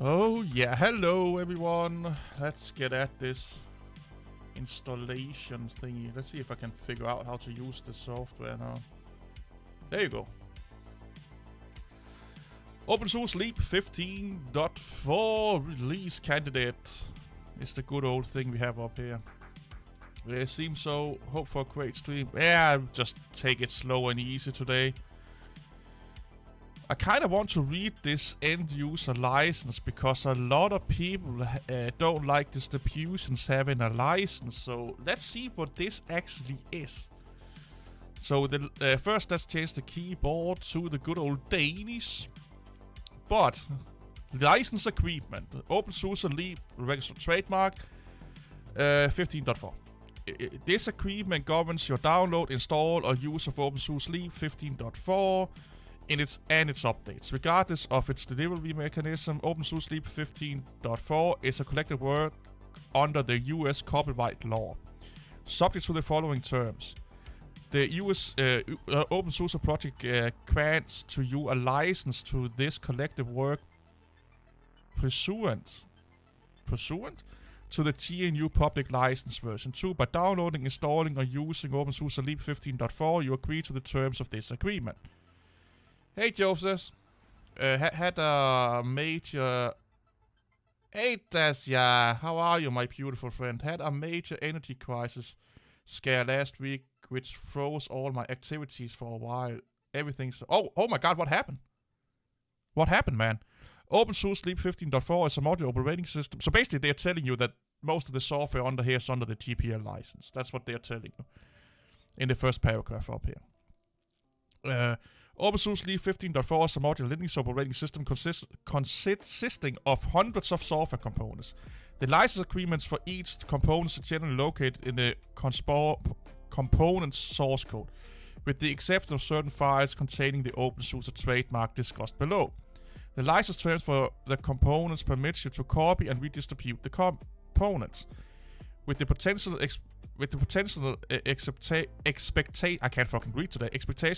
Oh yeah, hello everyone. Let's get at this installation thingy. Let's see if I can figure out how to use the software now. There you go. opeSUSE Leap 15.4 release candidate is the good old thing we have up here. It seems so. Hope for a great stream. Yeah, just take it slow and easy today. I kind of want to read this end user license because a lot of people don't like distributions having a license. So let's see what this actually is. So first let's change the keyboard to the good old Danish. But license agreement, opeSUSE Leap registered trademark 15.4. This agreement governs your download, install, or use of opeSUSE Leap 15.4 and its updates. Regardless of its delivery mechanism, opeSUSE Leap 15.4 is a collective work under the US copyright law, subject to the following terms. The US opeSUSE project grants to you a license to this collective work pursuant to the GNU Public License version 2. By downloading, installing, or using opeSUSE Leap 15.4, you agree to the terms of this agreement. Hey Joseph, had a major... Hey Dasya, how are you my beautiful friend? Had a major energy crisis scare last week, which froze all my activities for a while. Everything's... Oh my god, what happened? What happened, man? opeSUSE Leap 15.4 is a modular operating system. So basically they're telling you that most of the software under here is under the GPL license. That's what they're telling you in the first paragraph up here. opeSUSE Leap 15.4 is a modular Linux operating system consisting of hundreds of software components. The license agreements for each component are generally located in the component source code, with the exception of certain files containing the opeSUSE trademark discussed below. The license terms for the components permits you to copy and redistribute the components, with the potential expectation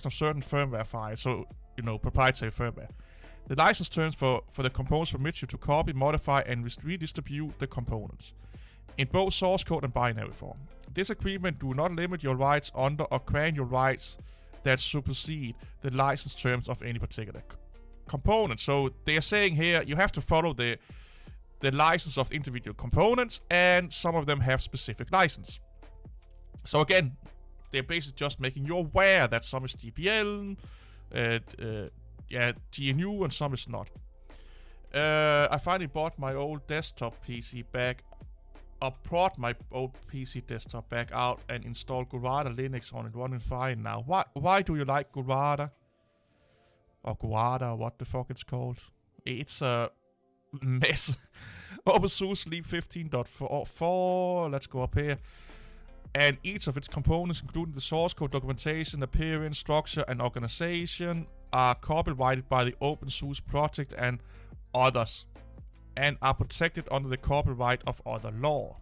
of certain firmware files, so proprietary firmware. The license terms for the components permit you to copy, modify, and redistribute the components in both source code and binary form. This agreement do not limit your rights under or grant your rights that supersede the license terms of any particular component. So they are saying here you have to follow the license of individual components, and some of them have specific license. So again, they're basically just making you aware that some is GPL, GNU, and some is not. I finally bought my old desktop PC back. I brought my old PC desktop back out and installed Gurada Linux on it, running fine now. Why do you like Gurada? Or Gurada, what the fuck it's called? It's a mess. opeSUSE Leap 15.4. Let's go up here. And each of its components, including the source code, documentation, appearance, structure, and organization, are copyrighted by the opeSUSE project and others, and are protected under the copyright of other law.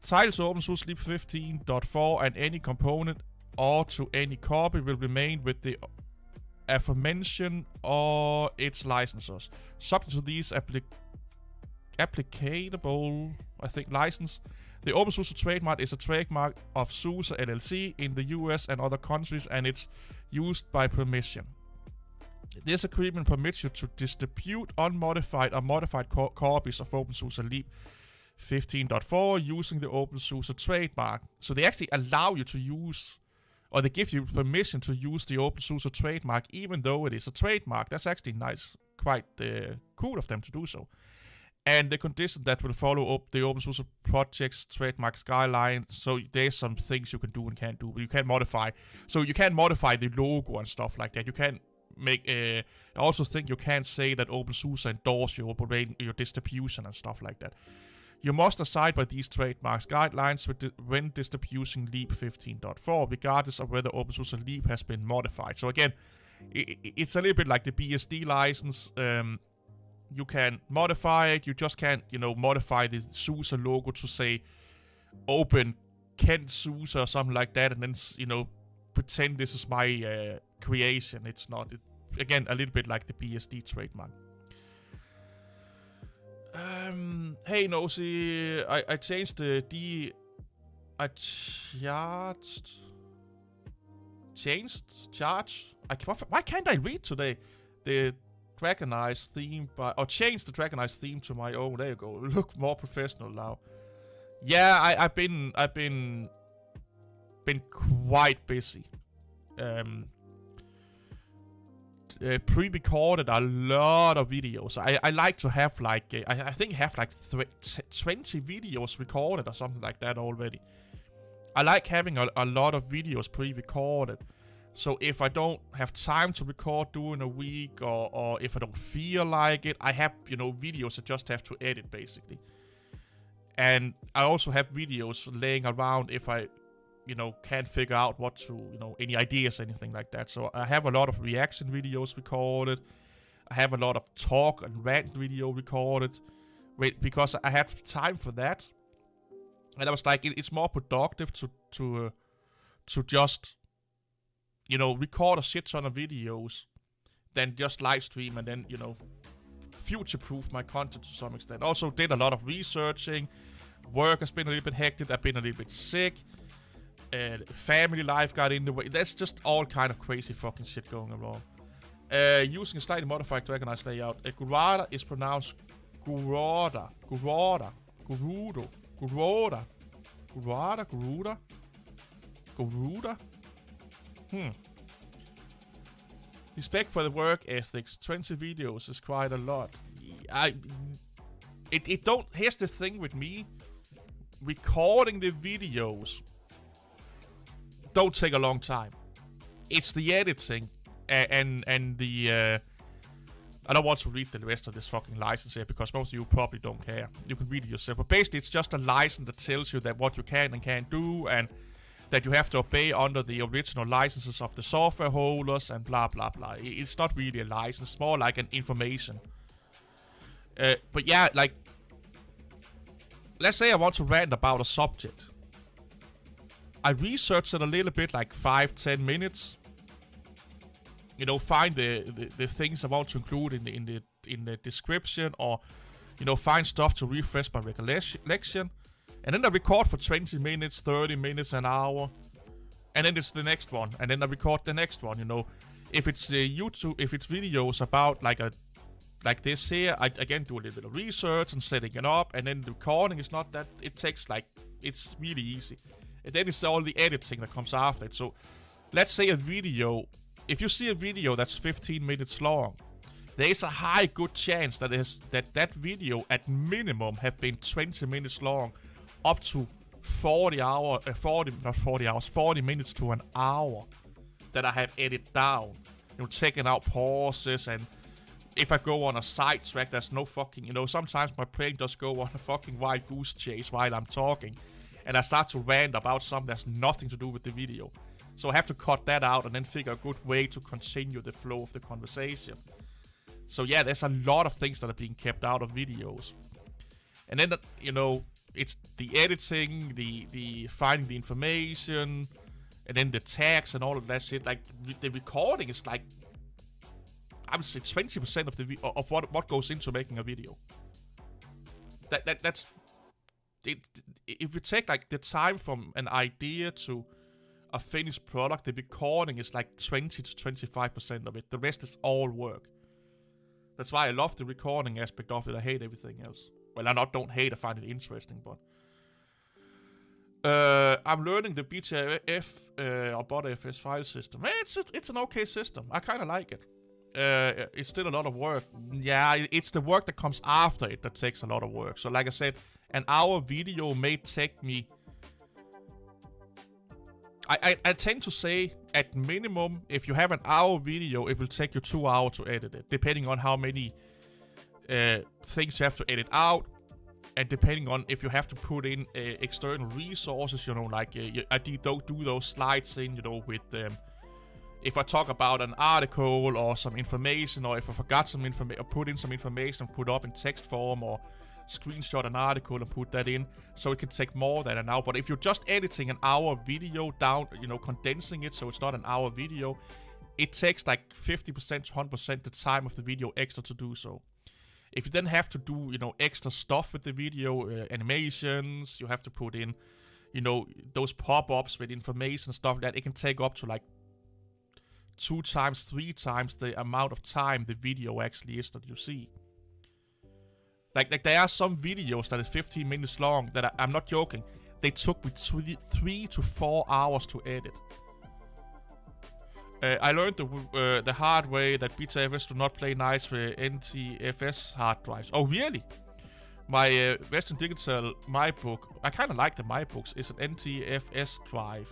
Titles to opeSUSE Leap 15.4 and any component or to any copy will remain with the aforementioned or its licensors. Subject to these applicable, license. The opeSUSE trademark is a trademark of SUSE LLC in the US and other countries, and it's used by permission. This agreement permits you to distribute unmodified or modified copies of opeSUSE Leap 15.4 using the opeSUSE trademark. So they actually allow you to use, or they give you permission to use the opeSUSE trademark even though it is a trademark. That's actually nice, quite cool of them to do so. And the condition that will follow up the opeSUSE project's trademark guidelines. So there's some things you can do and can't do, but you can't modify. So you can't modify the logo and stuff like that. You can't make. I also think you can't say that opeSUSE endorse your distribution and stuff like that. You must abide by these trademarks guidelines when distributing Leap 15.4, regardless of whether opeSUSE Leap has been modified. So again, it's a little bit like the BSD license. You can modify it. You just can't, modify the SUSE logo to say open Kent SUSE or something like that, and then, pretend this is my creation. It's not. Again, a little bit like the BSD trademark. Hey Nosy, I changed the I charge. Why can't I read today? The Dragon Eyes theme, change the Dragon Eyes theme to my own. There you go. Look more professional now. Yeah, I've been quite busy. Pre-recorded a lot of videos. I like to have like I think have like 20 videos recorded or something like that already. I like having a lot of videos pre-recorded. So if I don't have time to record during a week, or if I don't feel like it, I have, videos I just have to edit, basically. And I also have videos laying around if I, can't figure out what to, any ideas, anything like that. So I have a lot of reaction videos recorded. I have a lot of talk and rant video recorded. Because I have time for that. And I was like, it's more productive to just... record a shit ton of videos than just live stream and then, future-proof my content to some extent. Also did a lot of researching. Work has been a little bit hectic. I've been a little bit sick. Family life got in the way. There's just all kind of crazy fucking shit going along. Using a slightly modified Dragon Eyes layout. Gurada is pronounced Guroda. Guroda. Gurudo. Guroda. Gurada. Guruda. Guruda. Respect for the work ethics. 20 videos is quite a lot. Here's the thing with me. Recording the videos don't take a long time. It's the editing and the I don't want to read the rest of this fucking license here because most of you probably don't care. You can read it yourself. But basically it's just a license that tells you that what you can and can't do, and that you have to obey under the original licenses of the software holders and blah blah blah. It's not really a license, it's more like an information. But yeah, like, let's say I want to rant about a subject. I researched it a little bit, like 5-10 minutes. Find the things I want to include in the description, or find stuff to refresh my recollection. And then I record for 20 minutes, 30 minutes, an hour. And then it's the next one. And then I record the next one, If it's YouTube, if it's videos about like this here, I again do a little bit of research and setting it up. And then the recording is not that, it takes it's really easy. And then it's all the editing that comes after it. So let's say a video, if you see a video that's 15 minutes long, there is a high good chance that that video at minimum have been 20 minutes long. Up to 40 minutes to an hour that I have edited down. Taking out pauses, and if I go on a sidetrack, there's no fucking, sometimes my brain does go on a fucking wild goose chase while I'm talking, and I start to rant about something that's nothing to do with the video. So I have to cut that out and then figure a good way to continue the flow of the conversation. So yeah, there's a lot of things that are being kept out of videos. And then, it's the editing, the finding the information, and then the tags and all of that shit. Like, the recording is like, I would say 20% of what goes into making a video. That's it. If you take like the time from an idea to a finished product, the recording is like 20 to 25% of it. The rest is all work. That's why I love the recording aspect of it. I hate everything else. Well, I don't hate, I find it interesting, but... I'm learning the BTRF or ButterFS file system. It's an okay system. I kind of like it. It's still a lot of work. Yeah, it's the work that comes after it that takes a lot of work. So like I said, an hour video may take me... I tend to say, at minimum, if you have an hour video, it will take you 2 hours to edit it, depending on how many things you have to edit out, and depending on if you have to put in external resources, like I don't do those slides in, with if I talk about an article or some information, or if I forgot some information, or put in some information, put up in text form, or screenshot an article and put that in, so it can take more than an hour. But if you're just editing an hour video down, condensing it so it's not an hour video, it takes like 50% to 100% the time of the video extra to do so. If you then have to do, you know, extra stuff with the video, animations, you have to put in, you know, those pop-ups with information and stuff that it can take up to like 2 times, 3 times the amount of time the video actually is that you see. Like there are some videos that is 15 minutes long that I'm not joking. They took me 3 to 4 hours to edit. I learned the hard way that BTFS do not play nice with NTFS hard drives. Oh, really? My Western Digital MyBook, I kind of like the MyBooks, is an NTFS drive.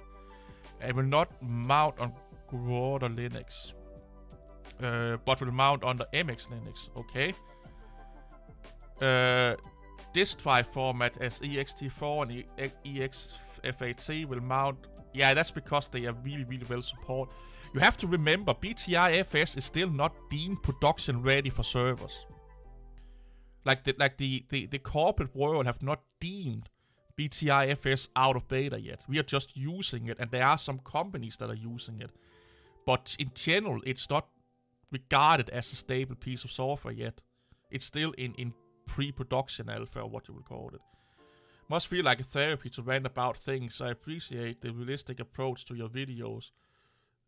And will not mount on Grover Linux. But will mount on the MX Linux. Okay. Disk drive format as ext4 and exFAT will mount. Yeah, that's because they are really, really well supported. You have to remember, BTIFS is still not deemed production ready for servers. Like the corporate world have not deemed BTIFS out of beta yet. We are just using it, and there are some companies that are using it. But in general, it's not regarded as a stable piece of software yet. It's still in pre-production alpha, or what you would call it. Must feel like a therapy to rant about things. I appreciate the realistic approach to your videos.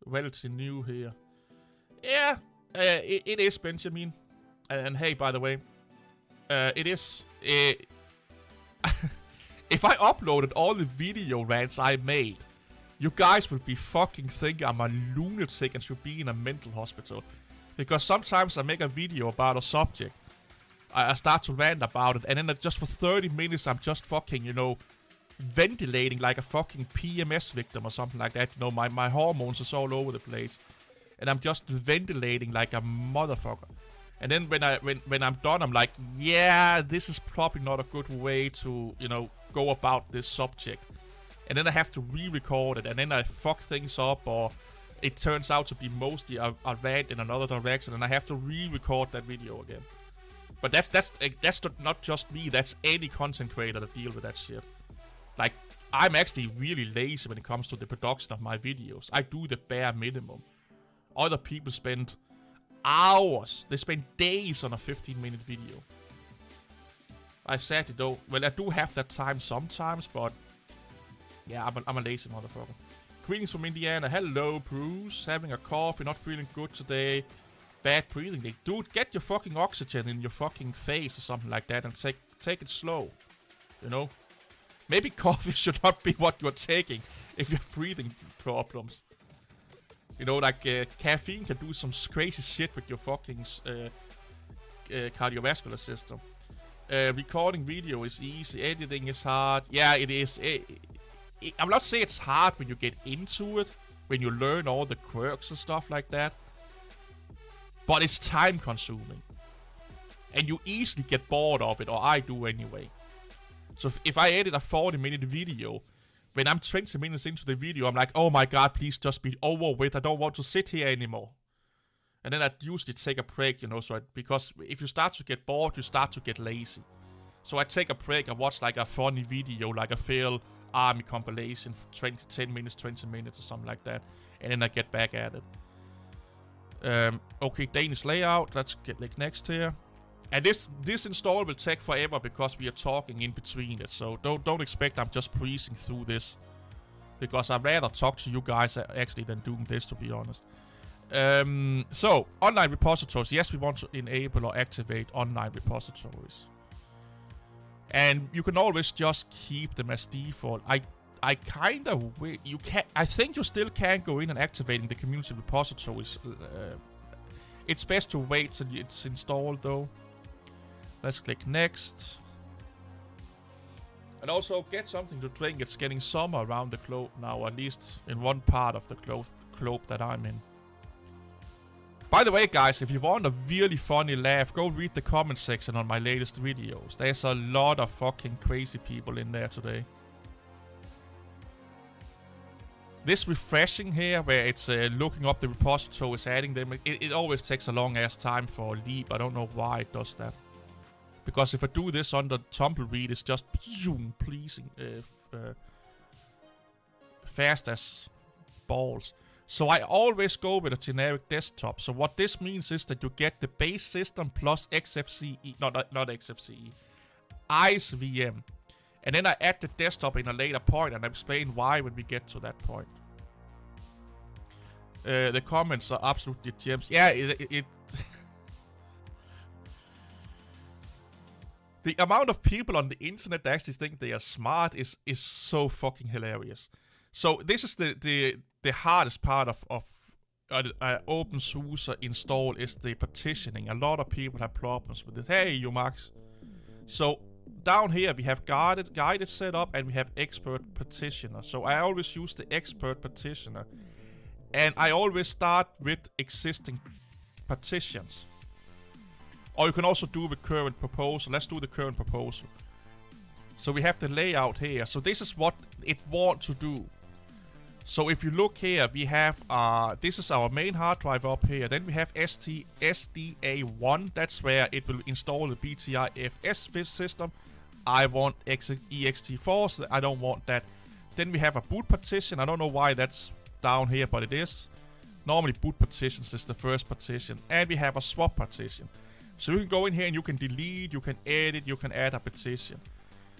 Relatively new here. Yeah, it is, Benjamin. And hey, by the way, it is. If I uploaded all the video rants I made, you guys would be fucking thinking I'm a lunatic and should be in a mental hospital. Because sometimes I make a video about a subject, I start to rant about it, and then just for 30 minutes I'm just fucking, you know, ventilating like a fucking PMS victim or something like that. You know, my hormones is all over the place, and I'm just ventilating like a motherfucker. And then when I'm done, I'm like, yeah, this is probably not a good way to, you know, go about this subject. And then I have to re-record it, and then I fuck things up, or it turns out to be mostly a rant in another direction, and I have to re-record that video again. But that's not just me. That's any content creator that deal with that shit. Like, I'm actually really lazy when it comes to the production of my videos. I do the bare minimum. Other people spend hours. They spend days on a 15-minute video. I sadly don't. Well, I do have that time sometimes, but yeah, I'm a lazy motherfucker. Greetings from Indiana. Hello, Bruce. Having a cough. You're not feeling good today. Bad breathing day. Dude, get your fucking oxygen in your fucking face or something like that and take it slow. You know? Maybe coffee should not be what you're taking if you have breathing problems. You know, like caffeine can do some crazy shit with your fucking cardiovascular system. Recording video is easy. Editing is hard. Yeah, it is. I'm not saying it's hard when you get into it, when you learn all the quirks and stuff like that. But it's time consuming. And you easily get bored of it, or I do anyway. So if I edit a 40-minute video, when I'm 20 minutes into the video, I'm like, oh my god, please just be over with. I don't want to sit here anymore. And then I usually take a break, you know, because if you start to get bored, you start to get lazy. So I take a break, I watch like a funny video, like a failed army compilation for 10 minutes, 20 minutes or something like that. And then I get back at it. Okay, Danish layout. Let's click next here. And this install will take forever because we are talking in between it. So don't expect I'm just breezing through this, because I'd rather talk to you guys actually than doing this, to be honest. So online repositories. Yes, we want to enable or activate online repositories, and you can always just keep them as default. I kind of you can. I think you still can go in and activating the community repositories. It's best to wait till it's installed, though. Let's click next. And also get something to drink. It's getting summer around the globe now, at least in one part of the globe that I'm in. By the way, guys, if you want a really funny laugh, go read the comment section on my latest videos. There's a lot of fucking crazy people in there today. This refreshing here, where it's looking up the repositories, adding them, it always takes a long ass time for Leap. I don't know why it does that. Because if I do this under Tumbleweed, it's just zoom, pleasing, fast as balls. So I always go with a generic desktop. So what this means is that you get the base system plus XFCE, not XFCE, ICE VM. And then I add the desktop in a later point and I explain why when we get to that point. The comments are absolutely gems. Yeah, the amount of people on the internet that actually think they are smart is so fucking hilarious. So this is the hardest part of opeSUSE install is the partitioning. A lot of people have problems with it. Hey, you Max. So down here we have guided setup and we have expert partitioner. So I always use the expert partitioner. And I always start with existing partitions. Or you can also do the current proposal. Let's do the current proposal. So we have the layout here. So this is what it wants to do. So if you look here, we have, this is our main hard drive up here. Then we have SDA1. That's where it will install the BTIFS system. I want ext4, so I don't want that. Then we have a boot partition. I don't know why that's down here, but it is. Normally boot partitions is the first partition. And we have a swap partition. So you can go in here and you can delete, you can edit, you can add a partition.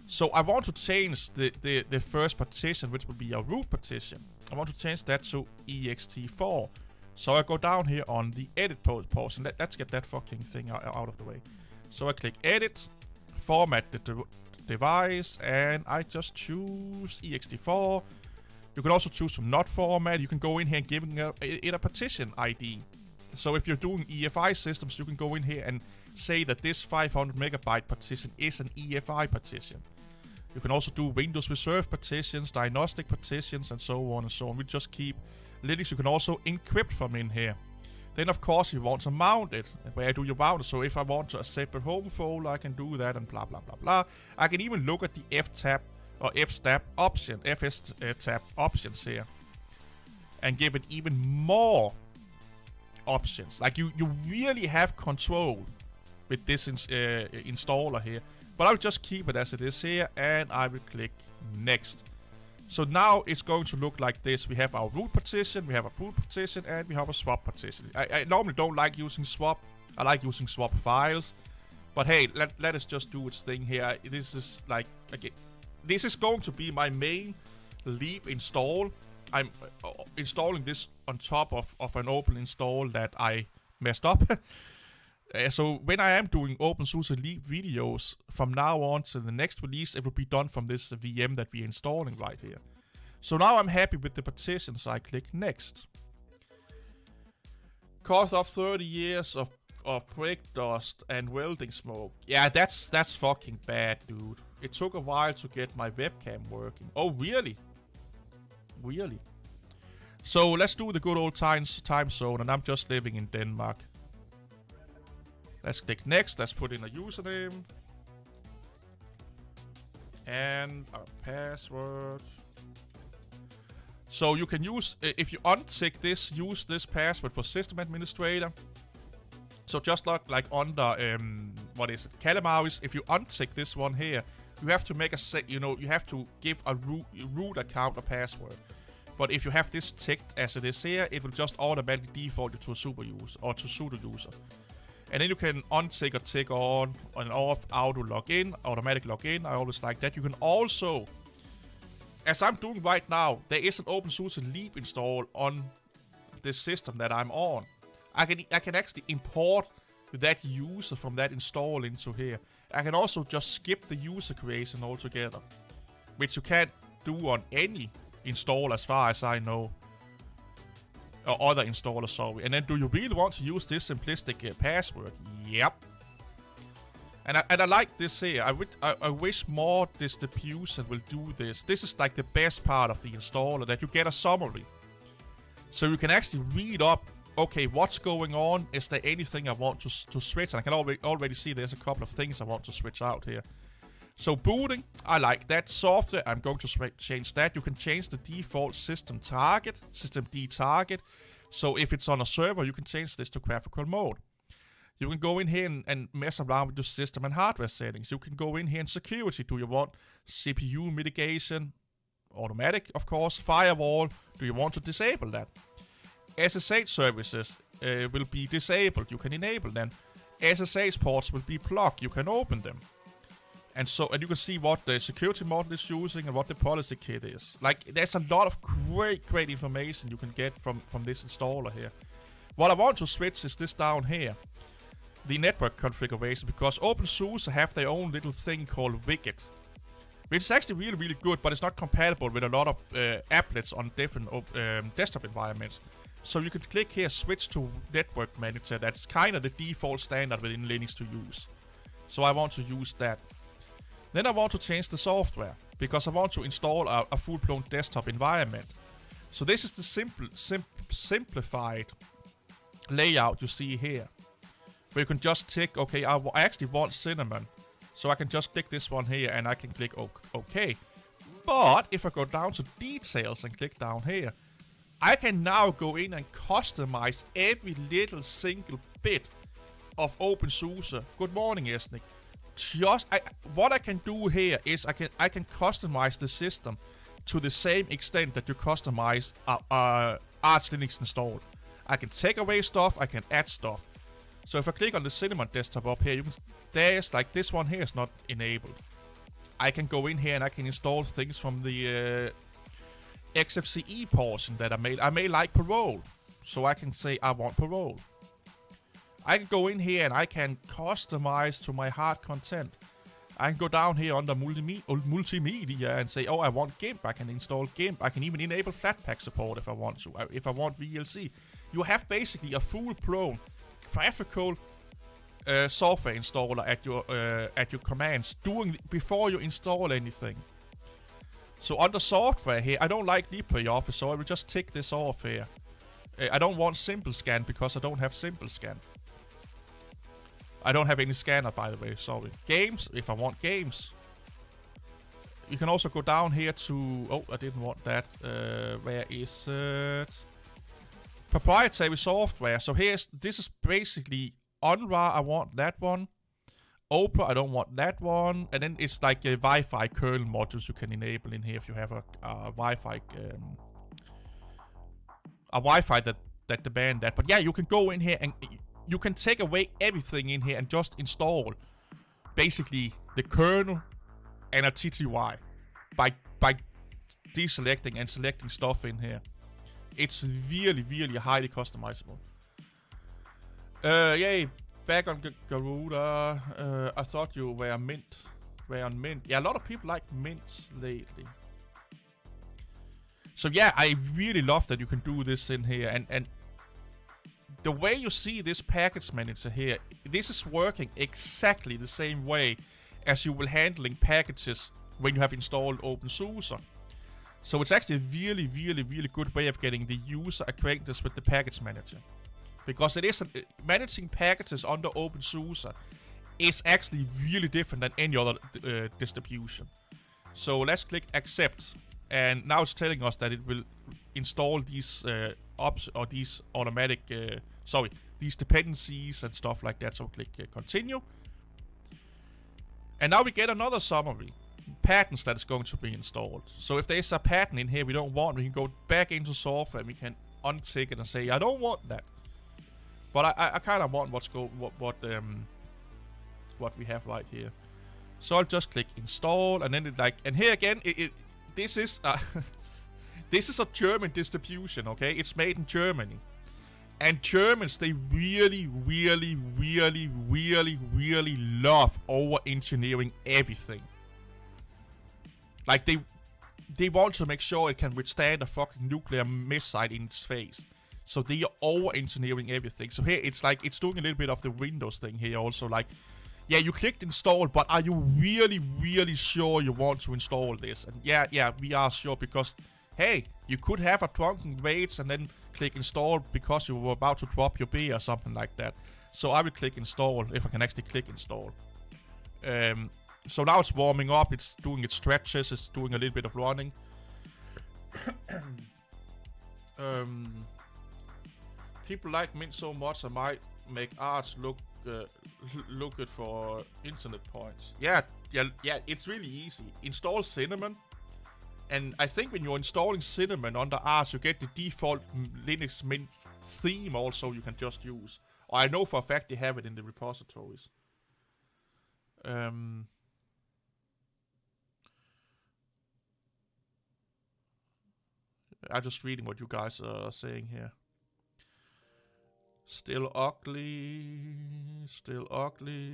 So I want to change the first partition, which will be a root partition. I want to change that to ext4. So I go down here on the edit portion. Let's get that fucking thing out of the way. So I click edit, format the device, and I just choose ext4. You can also choose to not format. You can go in here and give it a partition ID. So if you're doing EFI systems, you can go in here and say that this 500 megabyte partition is an EFI partition. You can also do Windows Reserve partitions, diagnostic partitions, and so on and so on. We just keep Linux. You can also encrypt from in here. Then of course you want to mount it. Where do you mount it? So if I want a separate home folder, I can do that and blah blah blah blah. I can even look at the F-tab or F-tab option, FS-tab options here, and give it even more options. Like you really have control with this installer here. But I'll just keep it as it is here, and I will click next. So now it's going to look like this. We have our root partition, we have a boot partition, and we have a swap partition. I normally don't like using swap. I like using swap files. But hey, let us just do its thing here. This is like, again, this is going to be my main Leap install. I'm installing this on top of an open install that I messed up. So when I am doing opeSUSE Leap videos, from now on to the next release, it will be done from this VM that we're installing right here. So now I'm happy with the partitions. I click next. Cost of 30 years of brake dust and welding smoke. Yeah, that's fucking bad, dude. It took a while to get my webcam working. Oh, really? Really? So let's do the good old time zone, and I'm just living in Denmark. Let's click next. Let's put in a username and a password. So you can use, if you untick this, use this password for system administrator. So just like under what is it, Calamaris, if you untick this one here, you have to make you have to give a root account a password. But if you have this ticked as it is here, it will just automatically default you to a super user or to pseudo user. And then you can untick or tick on and off auto login, automatic login. I always like that. You can also, as I'm doing right now, there is an opeSUSE Leap install on this system that I'm on. I can actually import that user from that install into here. I can also just skip the user creation altogether, which you can't do on any install as far as I know. Or other installers, sorry. And then, do you really want to use this simplistic password? Yep. And I like this here. I wish more distribution will do this. This is like the best part of the installer, that you get a summary. So you can actually read up, okay, what's going on? Is there anything I want to switch? And I can already see there's a couple of things I want to switch out here. So booting, I like that. Software, I'm going to change that. You can change the default system target, systemd target. So if it's on a server, you can change this to graphical mode. You can go in here and mess around with your system and hardware settings. You can go in here in security. Do you want CPU mitigation? Automatic, of course. Firewall, do you want to disable that? SSH services will be disabled. You can enable them. SSH ports will be blocked. You can open them. And you can see what the security model is using and what the policy kit is. Like, there's a lot of great information you can get from this installer here. What I want to switch is this down here. The network configuration, because opeSUSE have their own little thing called widget. Which is actually really good, but it's not compatible with a lot of applets on different desktop environments. So you can click here, switch to network manager. That's kind of the default standard within Linux to use. So I want to use that. Then I want to change the software, because I want to install a full-blown desktop environment. So this is the simplified layout you see here. Where you can just tick, okay, I actually want Cinnamon. So I can just click this one here and I can click OK. But if I go down to details and click down here, I can now go in and customize every little single bit of opeSUSE. Good morning, Esnik. What I can do here is I can customize the system to the same extent that you customize Arch Linux installed. I can take away stuff, I can add stuff. So if I click on the Cinnamon desktop up here, you can there's like this one here is not enabled. I can go in here and I can install things from the XFCE portion that I made. I made like parole, so I can say I want parole. I can go in here and I can customize to my heart content. I can go down here under multimedia and say, oh, I want GIMP. I can install GIMP. I can even enable Flatpak support if I want to. If I want VLC, you have basically a full-blown graphical software installer at your commands before you install anything. So under software here, I don't like LibreOffice, so I will just tick this off here. I don't want simple scan because I don't have simple scan. I don't have any scanner, by the way, sorry. Games, if I want games. You can also go down here to... Oh, I didn't want that. Where is it? Proprietary software. So this is basically Unra, I want that one. Opera, I don't want that one. And then it's like a Wi-Fi kernel modules you can enable in here if you have a Wi-Fi... a Wi-Fi that demand that. But yeah, you can go in here and... You can take away everything in here and just install basically the kernel and a TTY by deselecting and selecting stuff in here. It's really highly customizable. Yay, back on Garuda. I thought you were on Mint. Yeah, a lot of people like Mint lately. So yeah, I really love that you can do this in here, and the way you see this package manager here, this is working exactly the same way as you will handling packages when you have installed opeSUSE. So it's actually a really good way of getting the user acquainted with the package manager. Because it is managing packages under opeSUSE is actually really different than any other distribution. So let's click accept. And now it's telling us that it will install these these automatic, these dependencies and stuff like that. So click continue. And now we get another summary. Patterns that is going to be installed. So if there's a pattern in here we don't want, we can go back into software and we can untick it and say, I don't want that. But I kind of want what we have right here. So I'll just click install, and then and here again, this is this is a German distribution, okay? It's made in Germany. And Germans, they really love over-engineering everything. Like, they want to make sure it can withstand a fucking nuclear missile in its face. So they are over-engineering everything. So here, it's like, it's doing a little bit of the Windows thing here also. Like, yeah, you clicked install, but are you really sure you want to install this? And yeah, we are sure, because, hey, you could have a drunken rage and then click install because you were about to drop your beer or something like that. So I will click install if I can actually click install. So now it's warming up, it's doing its stretches, it's doing a little bit of running. People like Mint so much, I might make Arch look good for internet points. Yeah, it's really easy. Install Cinnamon, And I think when you're installing Cinnamon under Arch, you get the default Linux Mint theme also you can just use. Or I know for a fact they have it in the repositories. I'm just reading what you guys are saying here. Still ugly. Still ugly.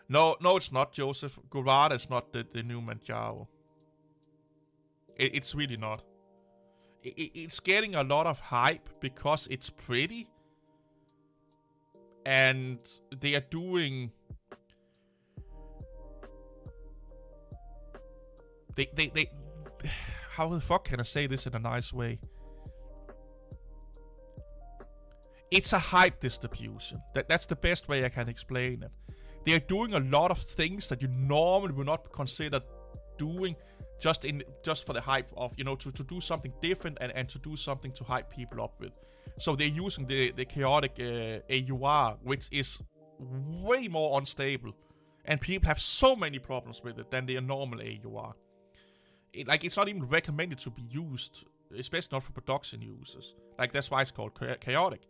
No, it's not, Joseph. Gorada is not the new Manjaro. It's really not. It's getting a lot of hype because it's pretty. And they are doing... They how the fuck can I say this in a nice way? It's a hype distribution. That's the best way I can explain it. They are doing a lot of things that you normally would not consider doing just for the hype of, you know, to do something different and to do something to hype people up with. So they're using the chaotic AUR, which is way more unstable. And people have so many problems with it than their normal AUR. It's not even recommended to be used, especially not for production users. Like, that's why it's called chaotic.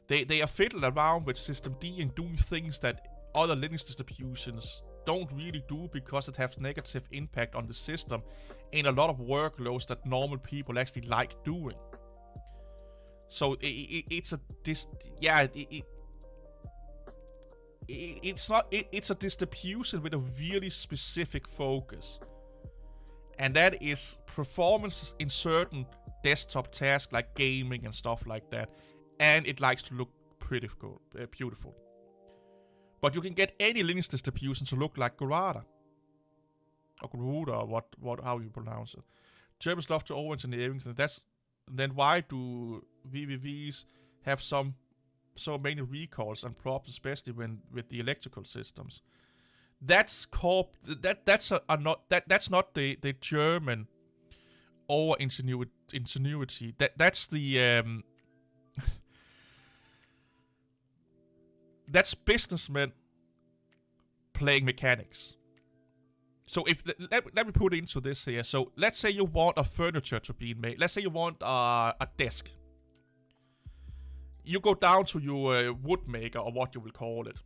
They are fiddling around with systemd and doing things that other Linux distributions don't really do because it has negative impact on the system in a lot of workloads that normal people actually like doing. So it's a distribution with a really specific focus. And that is performance in certain desktop tasks like gaming and stuff like that. And it likes to look pretty cool, beautiful. But you can get any Linux distribution to look like Gorada. Or Garuda, or how you pronounce it. Germans love to over-engineering, and then why do VVVs have so many recalls and problems, especially with the electrical systems? That's not the German over-ingenuity. That's the that's businessmen playing mechanics. So let me put into this here. So let's say you want a furniture to be made. Let's say you want a desk. You go down to your wood maker, or what you will call it.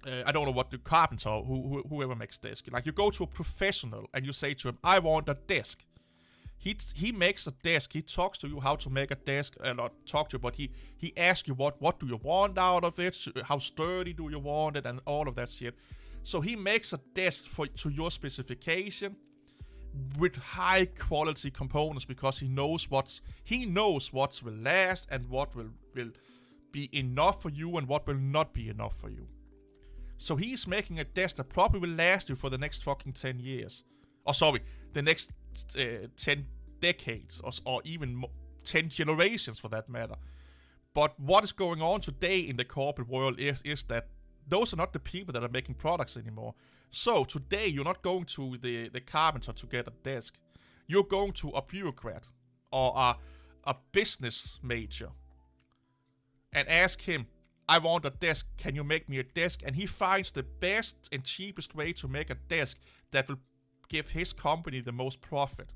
I don't know what the carpenter, whoever makes desk. Like, you go to a professional and you say to him, I want a desk. He makes a desk. He talks to you how to make a desk, not talk to you, but he asks you what do you want out of it, how sturdy do you want it, and all of that shit. So he makes a desk to your specification with high quality components because he knows what will last and what will be enough for you and what will not be enough for you. So he's making a desk that probably will last you for the next fucking 10 years. The next 10 decades, or even 10 generations for that matter. But what is going on today in the corporate world is that those are not the people that are making products anymore. So today you're not going to the carpenter to get a desk. You're going to a bureaucrat or a business major and ask him, I want a desk, can you make me a desk? And he finds the best and cheapest way to make a desk that will give his company the most profit.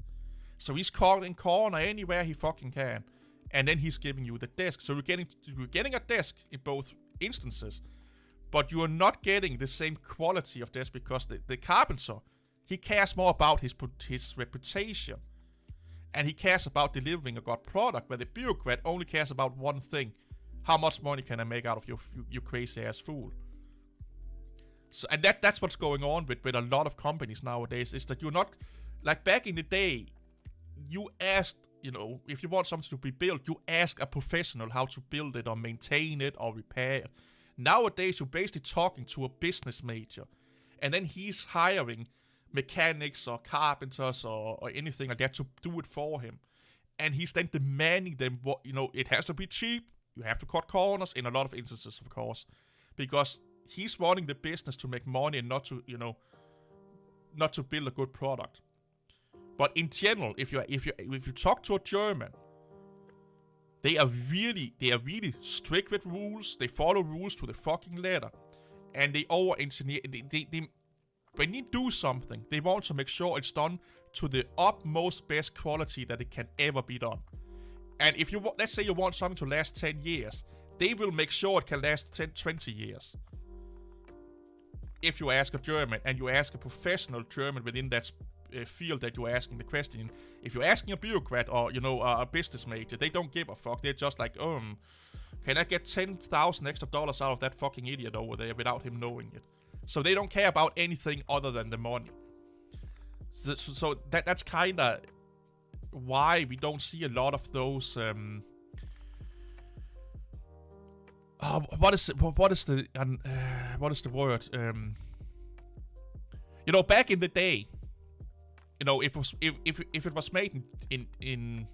So he's cutting corner anywhere he fucking can. And then he's giving you the desk. So you're getting a desk in both instances. But you are not getting the same quality of desk because the carpenter, he cares more about his reputation. And he cares about delivering a good product, where the bureaucrat only cares about one thing. How much money can I make out of you crazy ass fool? So, and that's what's going on with a lot of companies nowadays, is that you're not, like back in the day, you asked, if you want something to be built, you ask a professional how to build it or maintain it or repair it. Nowadays, you're basically talking to a business major, and then he's hiring mechanics or carpenters or anything like that to do it for him. And he's then demanding them it has to be cheap. You have to cut corners in a lot of instances, of course, because he's running the business to make money and not to build a good product. But in general, if you talk to a German, they are really strict with rules. They follow rules to the fucking letter, and they over-engineer. when you do something, they want to make sure it's done to the utmost best quality that it can ever be done. And if you let's say you want something to last 10 years, they will make sure it can last 10, 20 years. If you ask a German, and you ask a professional German within that field that you're asking the question in, if you're asking a bureaucrat or, you know, a business major, they don't give a fuck. They're just like, can I get $10,000 extra out of that fucking idiot over there without him knowing it? So they don't care about anything other than the money. So that's kind of why we don't see a lot of those. What is the word? You know, back in the day, you know, if it was made in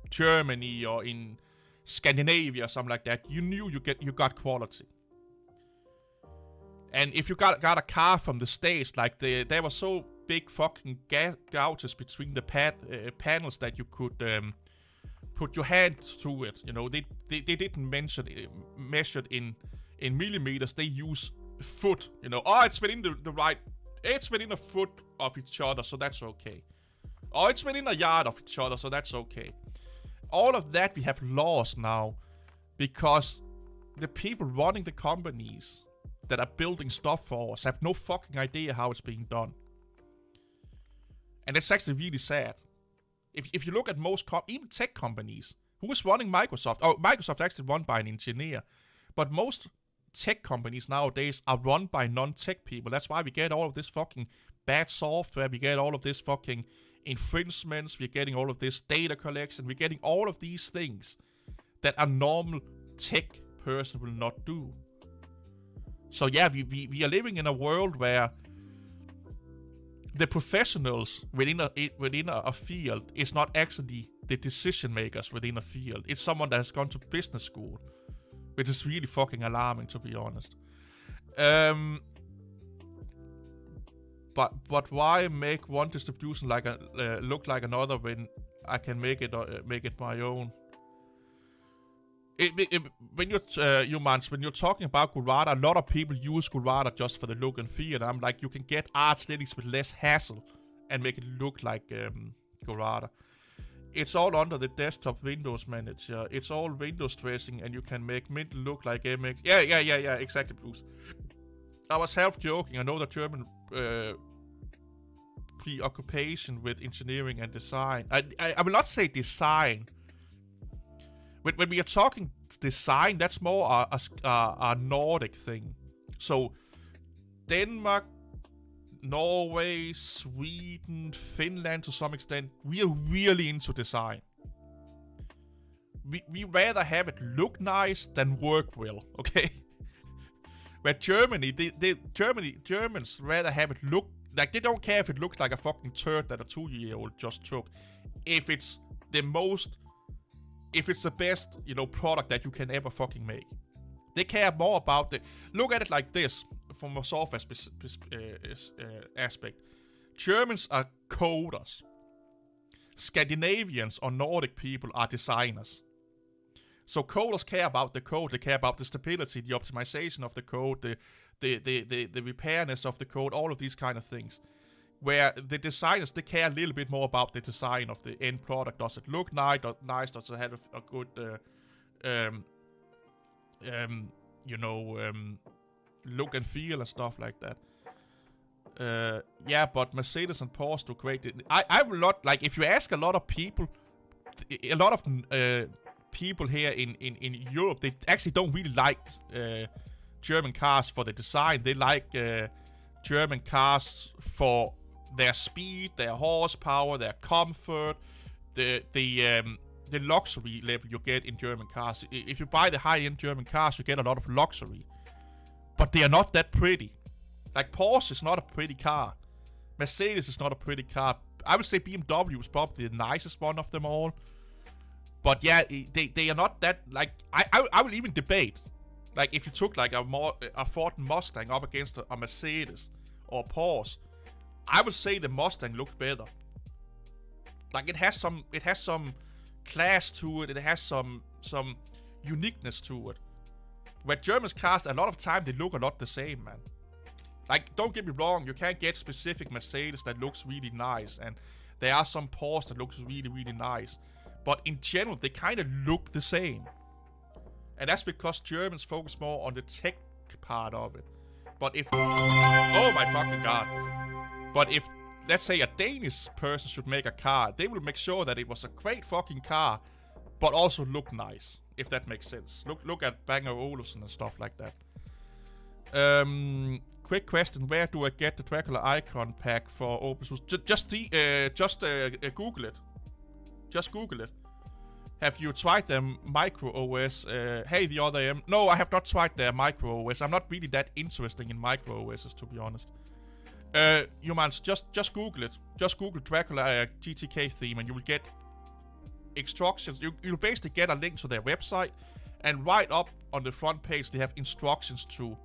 Germany or in Scandinavia or something like that, you knew you got quality. And if you got a car from the States, like there were so big fucking gouges between the panels that you could put your hand through it. You know, they didn't measure it in millimeters. They use foot. You know, it's within the right. It's within a foot of each other, so that's okay. Or it's within a yard of each other, so that's okay. All of that we have lost now because the people running the companies that are building stuff for us have no fucking idea how it's being done. And it's actually really sad. If you look at most, even tech companies, who is running Microsoft? Oh, Microsoft actually run by an engineer. But most tech companies nowadays are run by non-tech people. That's why we get all of this fucking bad software. We get all of this fucking infringements. We're getting all of this data collection. We're getting all of these things that a normal tech person will not do. So yeah, we are living in a world where the professionals within a field is not actually the decision makers within a field. It's someone that has gone to business school, which is really fucking alarming, to be honest. But why make one distribution like look like another when I can make it my own? When you're talking about Gurada, a lot of people use Gurada just for the look and feel. And I'm like, you can get Artsletics with less hassle and make it look like Gurada. It's all under the desktop Windows manager. It's all Windows dressing, and you can make Mint look like MX. Yeah, exactly, Bruce. I was half joking. I know the German preoccupation with engineering and design. I will not say design. When we are talking design, that's more a Nordic thing. So Denmark, Norway, Sweden, Finland to some extent, we are really into design. We rather have it look nice than work well, okay? Where Germany, Germans rather have it look like, they don't care if it looks like a fucking turd that a 2-year-old just took. If it's the best, you know, product that you can ever fucking make. They care more about look at it like this, from a software aspect. Germans are coders. Scandinavians or Nordic people are designers. So coders care about the code, they care about the stability, the optimization of the code, the repairness of the code, all of these kind of things. Where the designers, they care a little bit more about the design of the end product. Does it look nice? Does it have a good, look and feel and stuff like that? Yeah, but Mercedes and Porsche do great. I will not, like, if you ask a lot of people, people here in Europe, they actually don't really like German cars for the design. They like German cars for their speed, their horsepower, their comfort, the luxury level you get in German cars. If you buy the high-end German cars, you get a lot of luxury, but they are not that pretty. Like, Porsche is not a pretty car. Mercedes is not a pretty car. I would say BMW is probably the nicest one of them all. But yeah, they are not that, like, I will even debate, like, if you took like a Ford Mustang up against a Mercedes or a Porsche, I would say the Mustang looked better. Like, it has some class to it. It has some uniqueness to it. Where German cars, a lot of time they look a lot the same, man. Like, don't get me wrong, you can't get specific Mercedes that looks really nice, and there are some Porsche that looks really, really nice. But in general, they kind of look the same. And that's because Germans focus more on the tech part of it. But if... Oh my fucking god. But if, let's say, a Danish person should make a car, they will make sure that it was a great fucking car, but also look nice, if that makes sense. Look at Bang & Olufsen and stuff like that. Quick question: where do I get the Dracula icon pack for opeSUSE? Just Google it. Just Google it. Have you tried the micro OS? Hey, the other M. No, I have not tried the micro OS. I'm not really that interested in micro OSs, to be honest. You must just Google it. Just Google Dracula GTK theme, and you will get instructions. You'll basically get a link to their website, and right up on the front page they have instructions to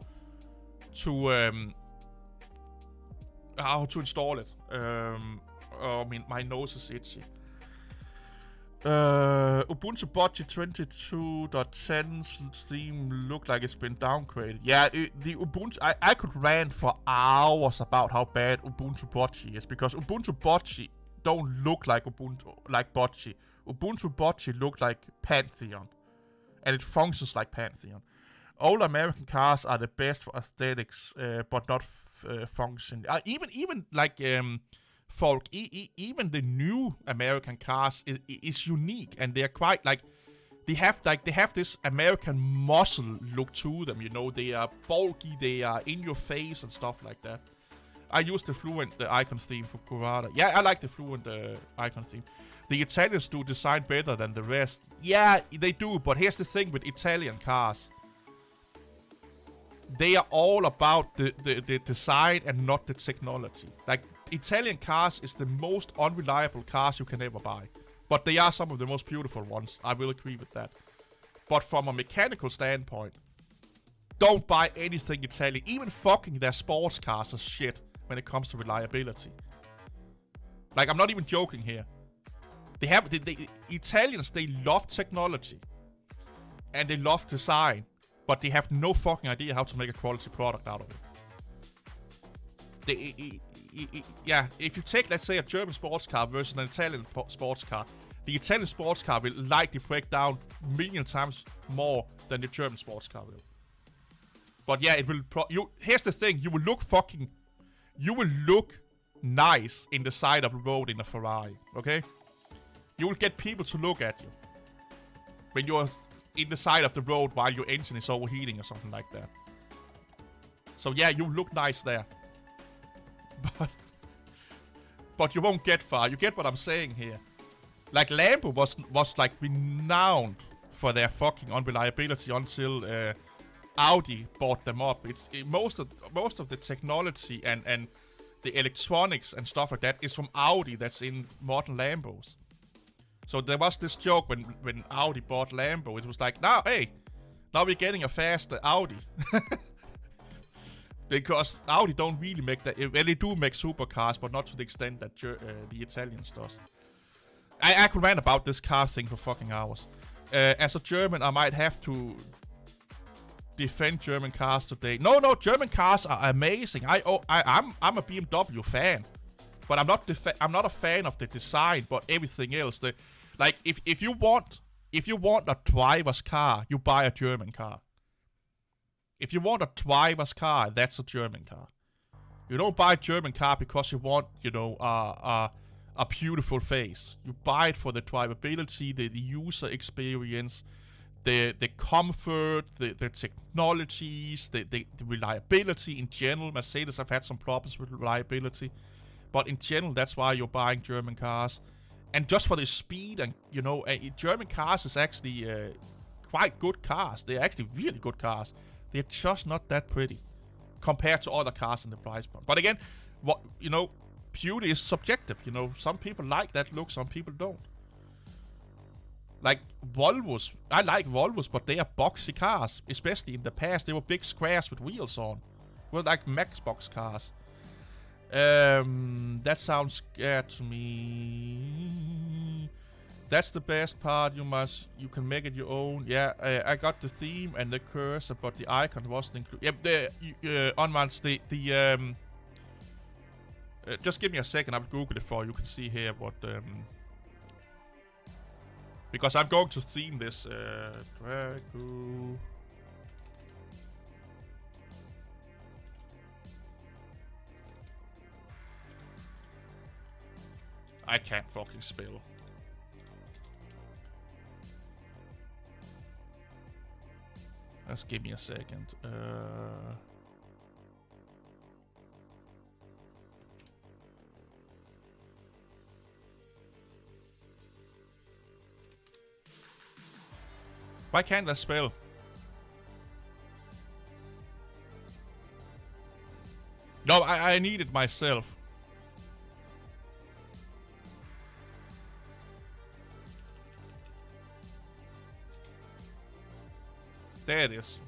how to install it. Oh, my nose is itchy. Ubuntu Budget 22.10 theme look like it's been downgraded. Yeah, the Ubuntu... I could rant for hours about how bad Ubuntu Budget is, because Ubuntu Budget don't look like Budget. Ubuntu Budget look like Pantheon, and it functions like Pantheon. All American cars are the best for aesthetics, but not function. Even like folk, even the new American cars is unique, and they're quite like they have this American muscle look to them. You know, they are bulky, they are in your face and stuff like that. I use the Fluent icon theme for Corrado. Yeah, I like the Fluent icon theme. The Italians do design better than the rest. Yeah, they do, but here's the thing with Italian cars. They are all about the design and not the technology. Like, Italian cars is the most unreliable cars you can ever buy. But they are some of the most beautiful ones. I will agree with that. But from a mechanical standpoint, don't buy anything Italian. Even fucking their sports cars are shit when it comes to reliability. Like, I'm not even joking here. The Italians, they love technology. And they love design. But they have no fucking idea how to make a quality product out of it. Yeah, if you take, let's say, a German sports car versus an Italian sports car, the Italian sports car will likely break down a million times more than the German sports car will. But yeah, it will. Here's the thing: you will look nice in the side of the road in a Ferrari. Okay, you will get people to look at you when you're in the side of the road while your engine is overheating or something like that. So yeah, you look nice there. But you won't get far. You get what I'm saying here. Like, Lambo was like renowned for their fucking unreliability until Audi bought them up. Most of the technology and the electronics and stuff like that is from Audi that's in modern Lambos. So there was this joke when Audi bought Lambo. It was like, now we're getting a fast Audi. Because Audi don't really make that. Well, they do make supercars, but not to the extent that the Italians does. I could rant about this car thing for fucking hours. As a German, I might have to defend German cars today. No, German cars are amazing. I'm a BMW fan, but I'm not a fan of the design, but everything else. Like, if you want a driver's car, you buy a German car. If you want a driver's car, that's a German car. You don't buy a German car because you want, a beautiful face. You buy it for the drivability, the user experience, the comfort, the technologies, the reliability in general. Mercedes have had some problems with reliability, but in general, that's why you're buying German cars. And just for the speed, and German cars is actually quite good cars. They're actually really good cars. They're just not that pretty compared to other cars in the price point. But again, beauty is subjective. Some people like that look, some people don't. Like Volvos, I like Volvos, but they are boxy cars. Especially in the past, they were big squares with wheels on. Well, like Maxbox cars. That sounds scared to me. That's the best part. You can make it your own. Yeah, I got the theme and the cursor, but the icon wasn't included. Yep, just give me a second. I'll Google it for you. You can see here what because I'm going to theme this Drago. I can't fucking spell. Just give me a second. Why can't I spell? No, I need it myself. There it is.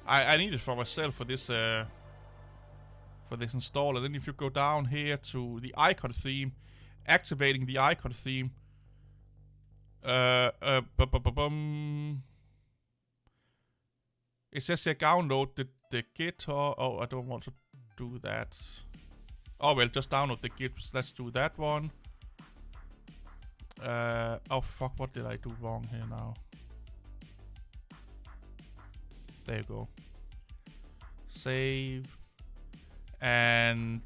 I need it for myself for this install. And then if you go down here to the icon theme, activating the icon theme. It says here download the Git. Oh, I don't want to do that. Oh well, just download the Git. Let's do that one. Oh fuck, what did I do wrong here now? There you go. Save. And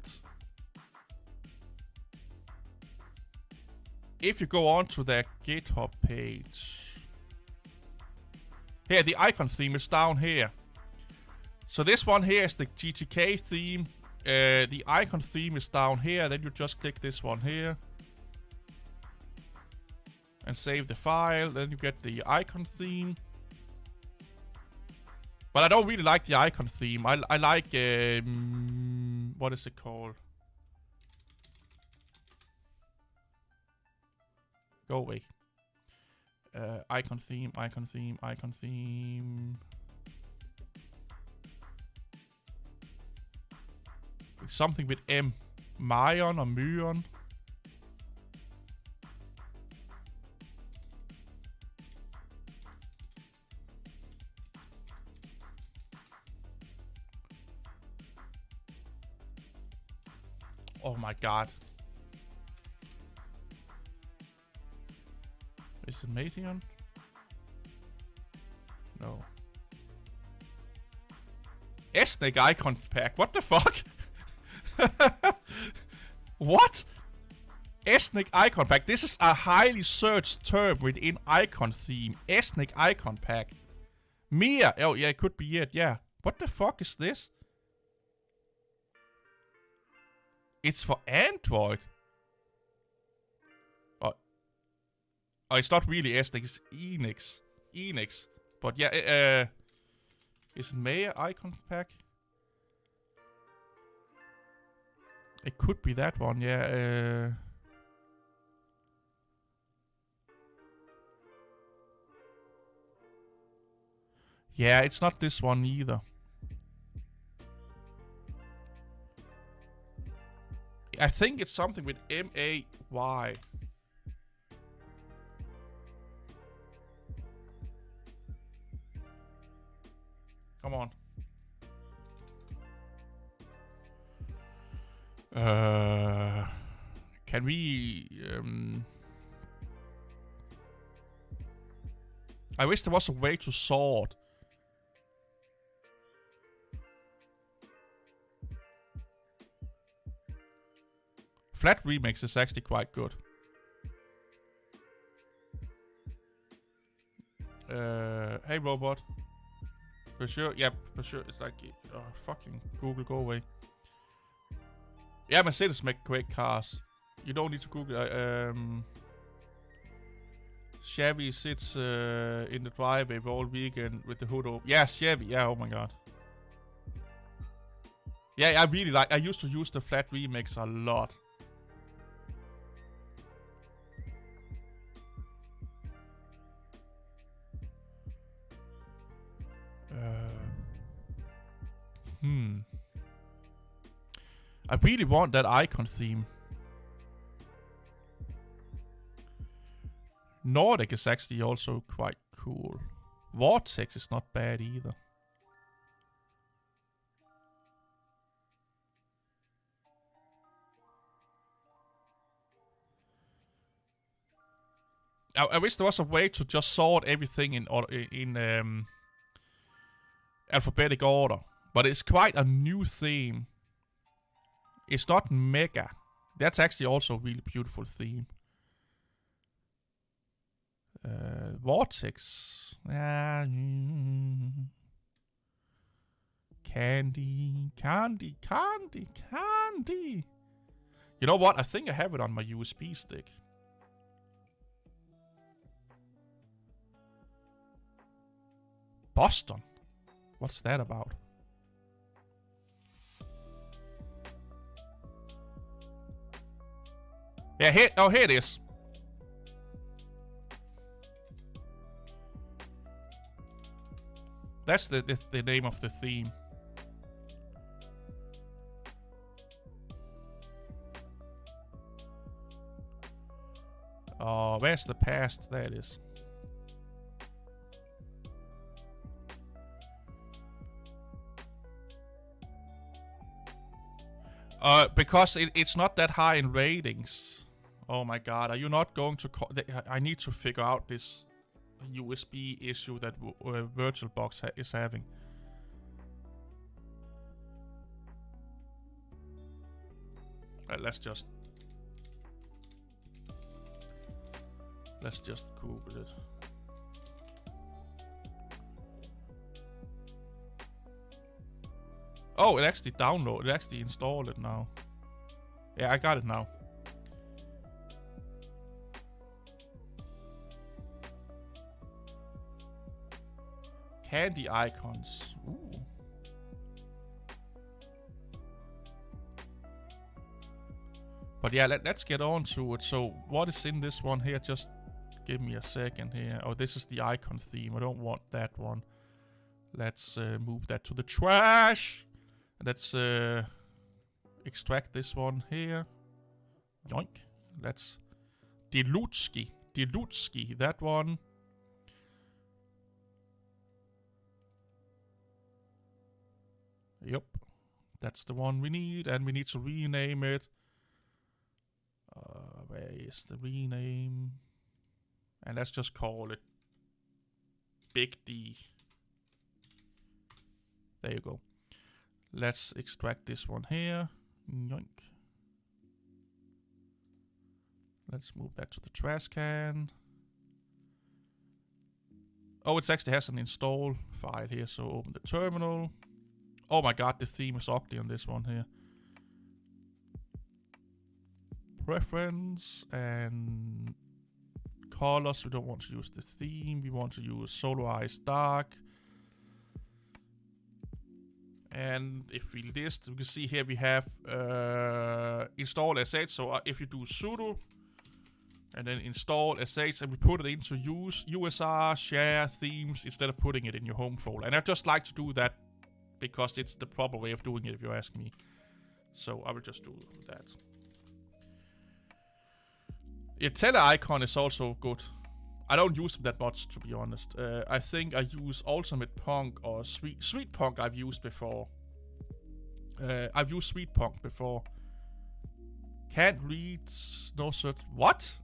if you go on to their GitHub page, here the icon theme is down here. So this one here is the GTK theme. The icon theme is down here. Then you just click this one here and save the file. Then you get the icon theme. But I don't really like the icon theme. I like what is it called? Go away. Icon theme, icon theme, icon theme. It's something with M. Myon or Myon. Oh my god. Is it Mation? No. Ethnic icon pack. What the fuck? What? Ethnic icon pack. This is a highly searched term within icon theme. Ethnic icon pack. Mia. Oh yeah, it could be it. Yeah. What the fuck is this? It's for Android. Oh, it's not really ethnic. It's Enix. Enix. But yeah, is it Maya icon pack? It could be that one, yeah. Yeah, it's not this one either. I think it's something with M-A-Y. Come on. Can we... I wish there was a way to sort. Flat remix is actually quite good. Hey robot. For sure, yeah, for sure. It's like, fucking Google, go away. Yeah, Mercedes make great cars. You don't need to Google. Chevy sits in the driveway all weekend with the hood open. Yeah, Chevy. Yeah, oh my god. Yeah, I really like. I used to use the flat remix a lot. I really want that icon theme. Nordic is actually also quite cool. Vortex is not bad either. I wish there was a way to just sort everything in alphabetic order, but it's quite a new theme. It's not mega. That's actually also a really beautiful theme. Vortex. Candy. You know what? I think I have it on my USB stick. Boston. What's that about? Yeah, here it is. That's the name of the theme. Oh, where's the past? There it is. Because it's not that high in ratings. Oh my god, are you not going to call... I need to figure out this USB issue that VirtualBox is having. Let's just Google it. Oh, it actually downloaded. It actually installed it now. Yeah, I got it now. Candy icons. Ooh. But yeah, let's get on to it. So what is in this one here? Just give me a second here. Oh, this is the icon theme. I don't want that one. Let's move that to the trash. Let's extract this one here. Yoink. Let's Dilutski, that one. Yep. That's the one we need, and we need to rename it. Where is the rename? And let's just call it Big D. There you go. Let's extract this one here. Yoink. Let's move that to the trash can. Oh, it actually has an install file here, so open the terminal. Oh my god, the theme is ugly on this one here. Preference and colors. We don't want to use the theme. We want to use solarized dark. And if we list, we can see here we have install sh. So if you do sudo and then install sh and we put it into USR share themes instead of putting it in your home folder. And I just like to do that because it's the proper way of doing it if you ask me. So I will just do that. Yeah, tele icon is also good. I don't use them that much, to be honest. I think I use Ultimate Punk or Sweet Punk I've used before. I've used Sweet Punk before. Can't read, no cert. What?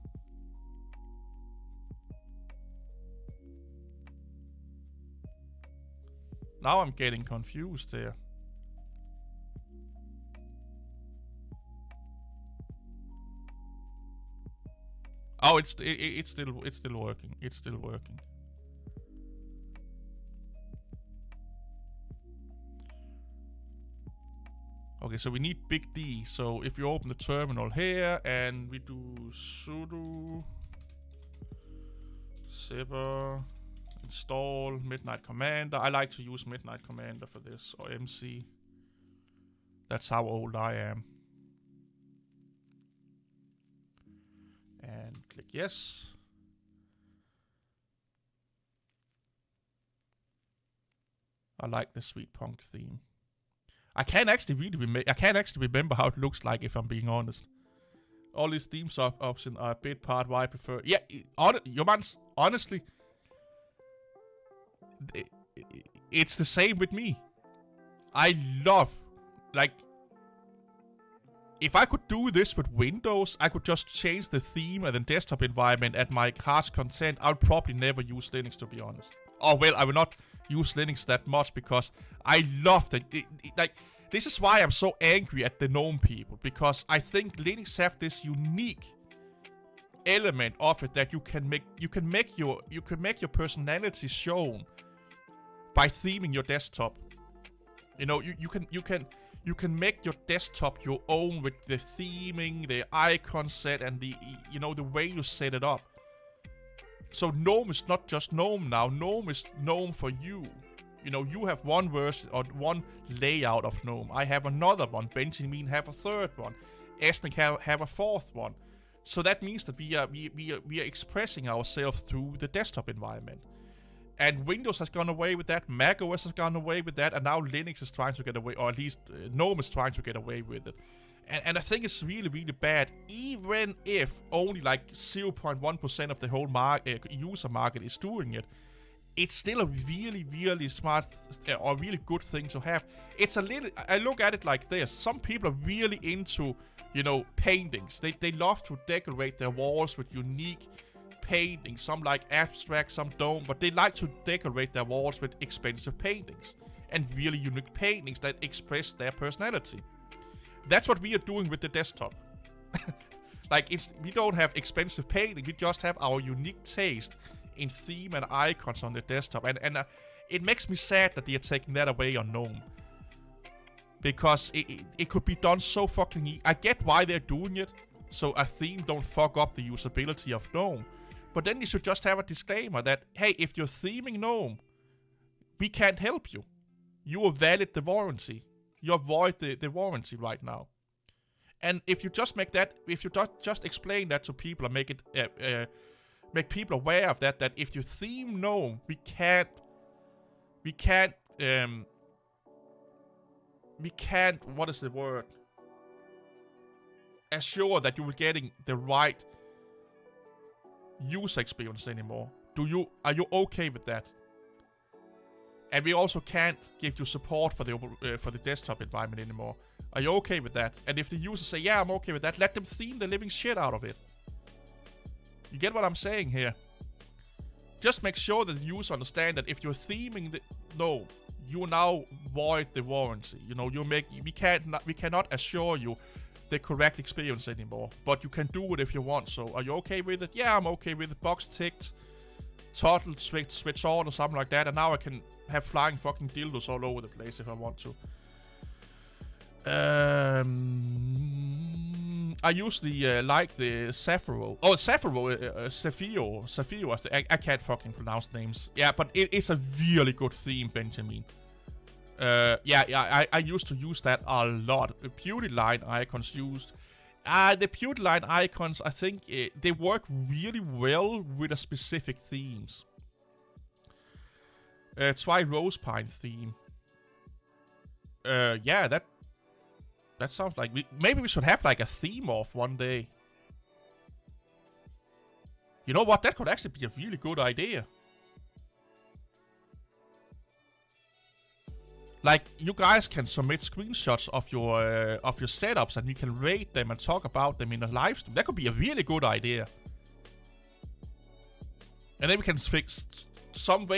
Now I'm getting confused here. Oh, it's still working. It's still working. Okay, so we need Big D. So if you open the terminal here and we do sudo zipper install Midnight Commander. I like to use Midnight Commander for this, or MC. That's how old I am. And click yes. I like the Sweet Punk theme. I can't actually remember how it looks like, if I'm being honest. All these themes options are a big part why I prefer. Yeah, honestly, it's the same with me. I love, like, if I could do this with Windows, I could just change the theme and the desktop environment at my heart's content. I would probably never use Linux, to be honest. Oh, well, I will not use Linux that much because I love that. Like, this is why I'm so angry at the GNOME people, because I think Linux have this unique element of it that you can make your personality shown by theming your desktop. You know, you can make your desktop your own with the theming, the icon set, and the way you set it up. So GNOME is not just GNOME now. GNOME is GNOME for you. You know, you have one version or one layout of GNOME. I have another one. Benjamin have a third one. Esnik have a fourth one. So that means that we are expressing ourselves through the desktop environment. And Windows has gone away with that, Mac OS has gone away with that, and now Linux is trying to get away, or at least GNOME is trying to get away with it. And I think it's really, really bad, even if only like 0.1% of the whole user market is doing it. It's still a really, really smart or really good thing to have. It's a little, I look at it like this. Some people are really into, paintings. They love to decorate their walls with unique paintings. Some like abstract, some don't, but they like to decorate their walls with expensive paintings and really unique paintings that express their personality. That's what we are doing with the desktop. Like, we don't have expensive painting, we just have our unique taste in theme and icons on the desktop, and it makes me sad that they are taking that away on GNOME, because it could be done so fucking easy. I get why they're doing it, so a theme don't fuck up the usability of GNOME. But then you should just have a disclaimer that, hey, if you're theming GNOME, we can't help you. You are valid the warranty. You avoid the warranty right now. And if you just make that, if you just explain that to people and make it, make people aware of that if you theme GNOME, we can't, what is the word? Assure that you will getting the right user experience anymore. Are you okay with that? And we also can't give you support for the desktop environment anymore. Are you okay with that? And if the users say, yeah, I'm okay with that, let them theme the living shit out of it. You get what I'm saying here? Just make sure that the user understand that if you're theming no, you now void the warranty. We cannot assure you the correct experience anymore. But you can do it if you want. So are you okay with it? Yeah, I'm okay with it. Box ticked, toggle switch on or something like that, and now I can have flying fucking dildos all over the place if I want to. I usually like the Zafiro. Oh, Zafiro. I can't fucking pronounce names. Yeah, but it's a really good theme, Benjamin. I used to use that a lot. The beauty line icons used. The beauty line icons, I think they work really well with a specific themes. Try Rose Pine theme. Yeah, that sounds like maybe we should have like a theme off one day. You know what? That could actually be a really good idea. Like, you guys can submit screenshots of your setups, and we can rate them and talk about them in a live stream. That could be a really good idea. And then we can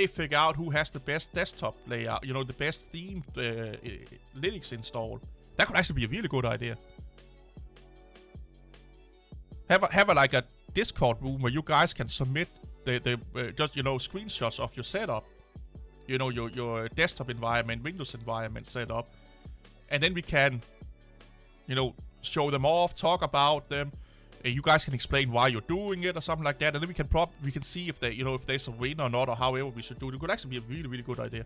figure out who has the best desktop layout. The best themed Linux install. That could actually be a really good idea. Have like a Discord room where you guys can submit just screenshots of your setup. Your desktop environment, Windows environment setup, and then we can, show them off, talk about them. You guys can explain why you're doing it or something like that, and then we can see if if there's a win or not, or however we should do it. It could actually be a really, really good idea.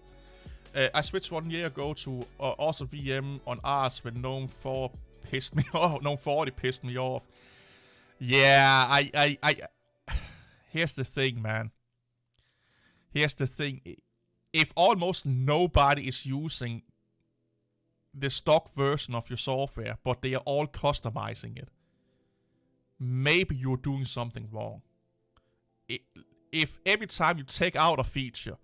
I switched 1 year ago to also VM on Ars when GNOME 4 pissed me off. GNOME 40 pissed me off. Yeah, I here's the thing, man. Here's the thing. If almost nobody is using the stock version of your software, but they are all customizing it, maybe you're doing something wrong. If every time you take out a feature,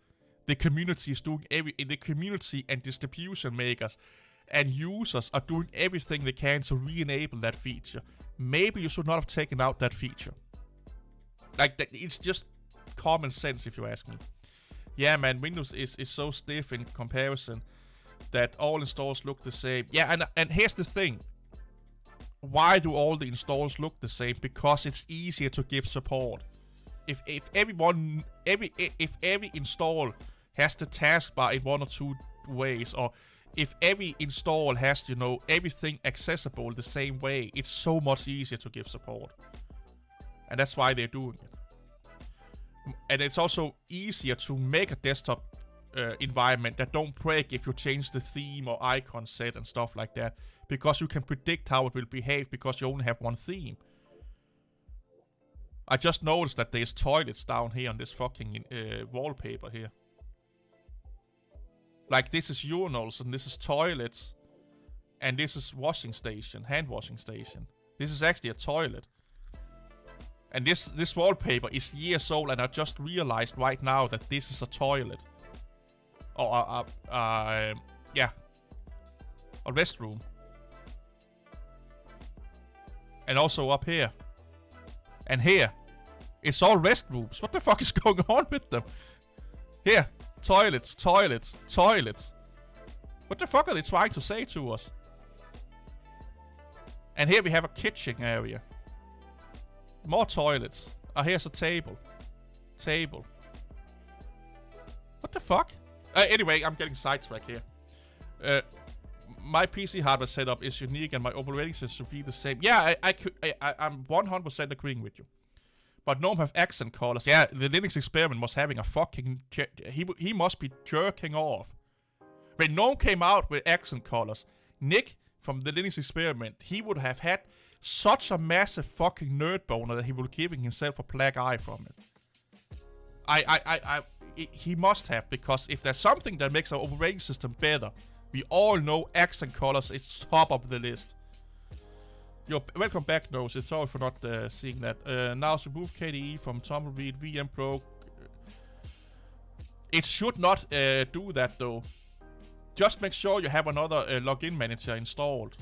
the community is doing the community and distribution makers and users are doing everything they can to re-enable that feature, maybe you should not have taken out that feature. Like, it's just common sense if you ask me. Yeah, man, Windows is so stiff in comparison that all installs look the same. Yeah, and here's the thing. Why do all the installs look the same? Because it's easier to give support. If every install has the taskbar in one or two ways, or if every install has, everything accessible the same way, it's so much easier to give support. And that's why they're doing it. And it's also easier to make a desktop environment that don't break if you change the theme or icon set and stuff like that, because you can predict how it will behave because you only have one theme. I just noticed that there's toilets down here on this fucking wallpaper here. Like, this is urinals, and this is toilets, and this is washing station, hand washing station. This is actually a toilet. And this wallpaper is years old, and I just realized right now that this is a toilet. Or yeah, a restroom. And also up here. And here. It's all restrooms. What the fuck is going on with them? Here. Toilets, toilets, toilets. What the fuck are they trying to say to us? And here we have a kitchen area. More toilets. Here's a table. Table. What the fuck? Anyway, I'm getting sidetracked here. My PC hardware setup is unique and my operating system should be the same. Yeah, I'm 100% agreeing with you. But GNOME have accent colors. Yeah, the Linux experiment was having a fucking... He must be jerking off. When GNOME came out with accent colors, Nick from the Linux experiment, he would have had such a massive fucking nerd boner that he would giving himself a black eye from it. He must have, because if there's something that makes our operating system better, we all know accent colors is top of the list. Welcome back, Nose. Sorry for not seeing that. Now remove KDE from Tumbleweed VM Pro. It should not do that though. Just make sure you have another login manager installed.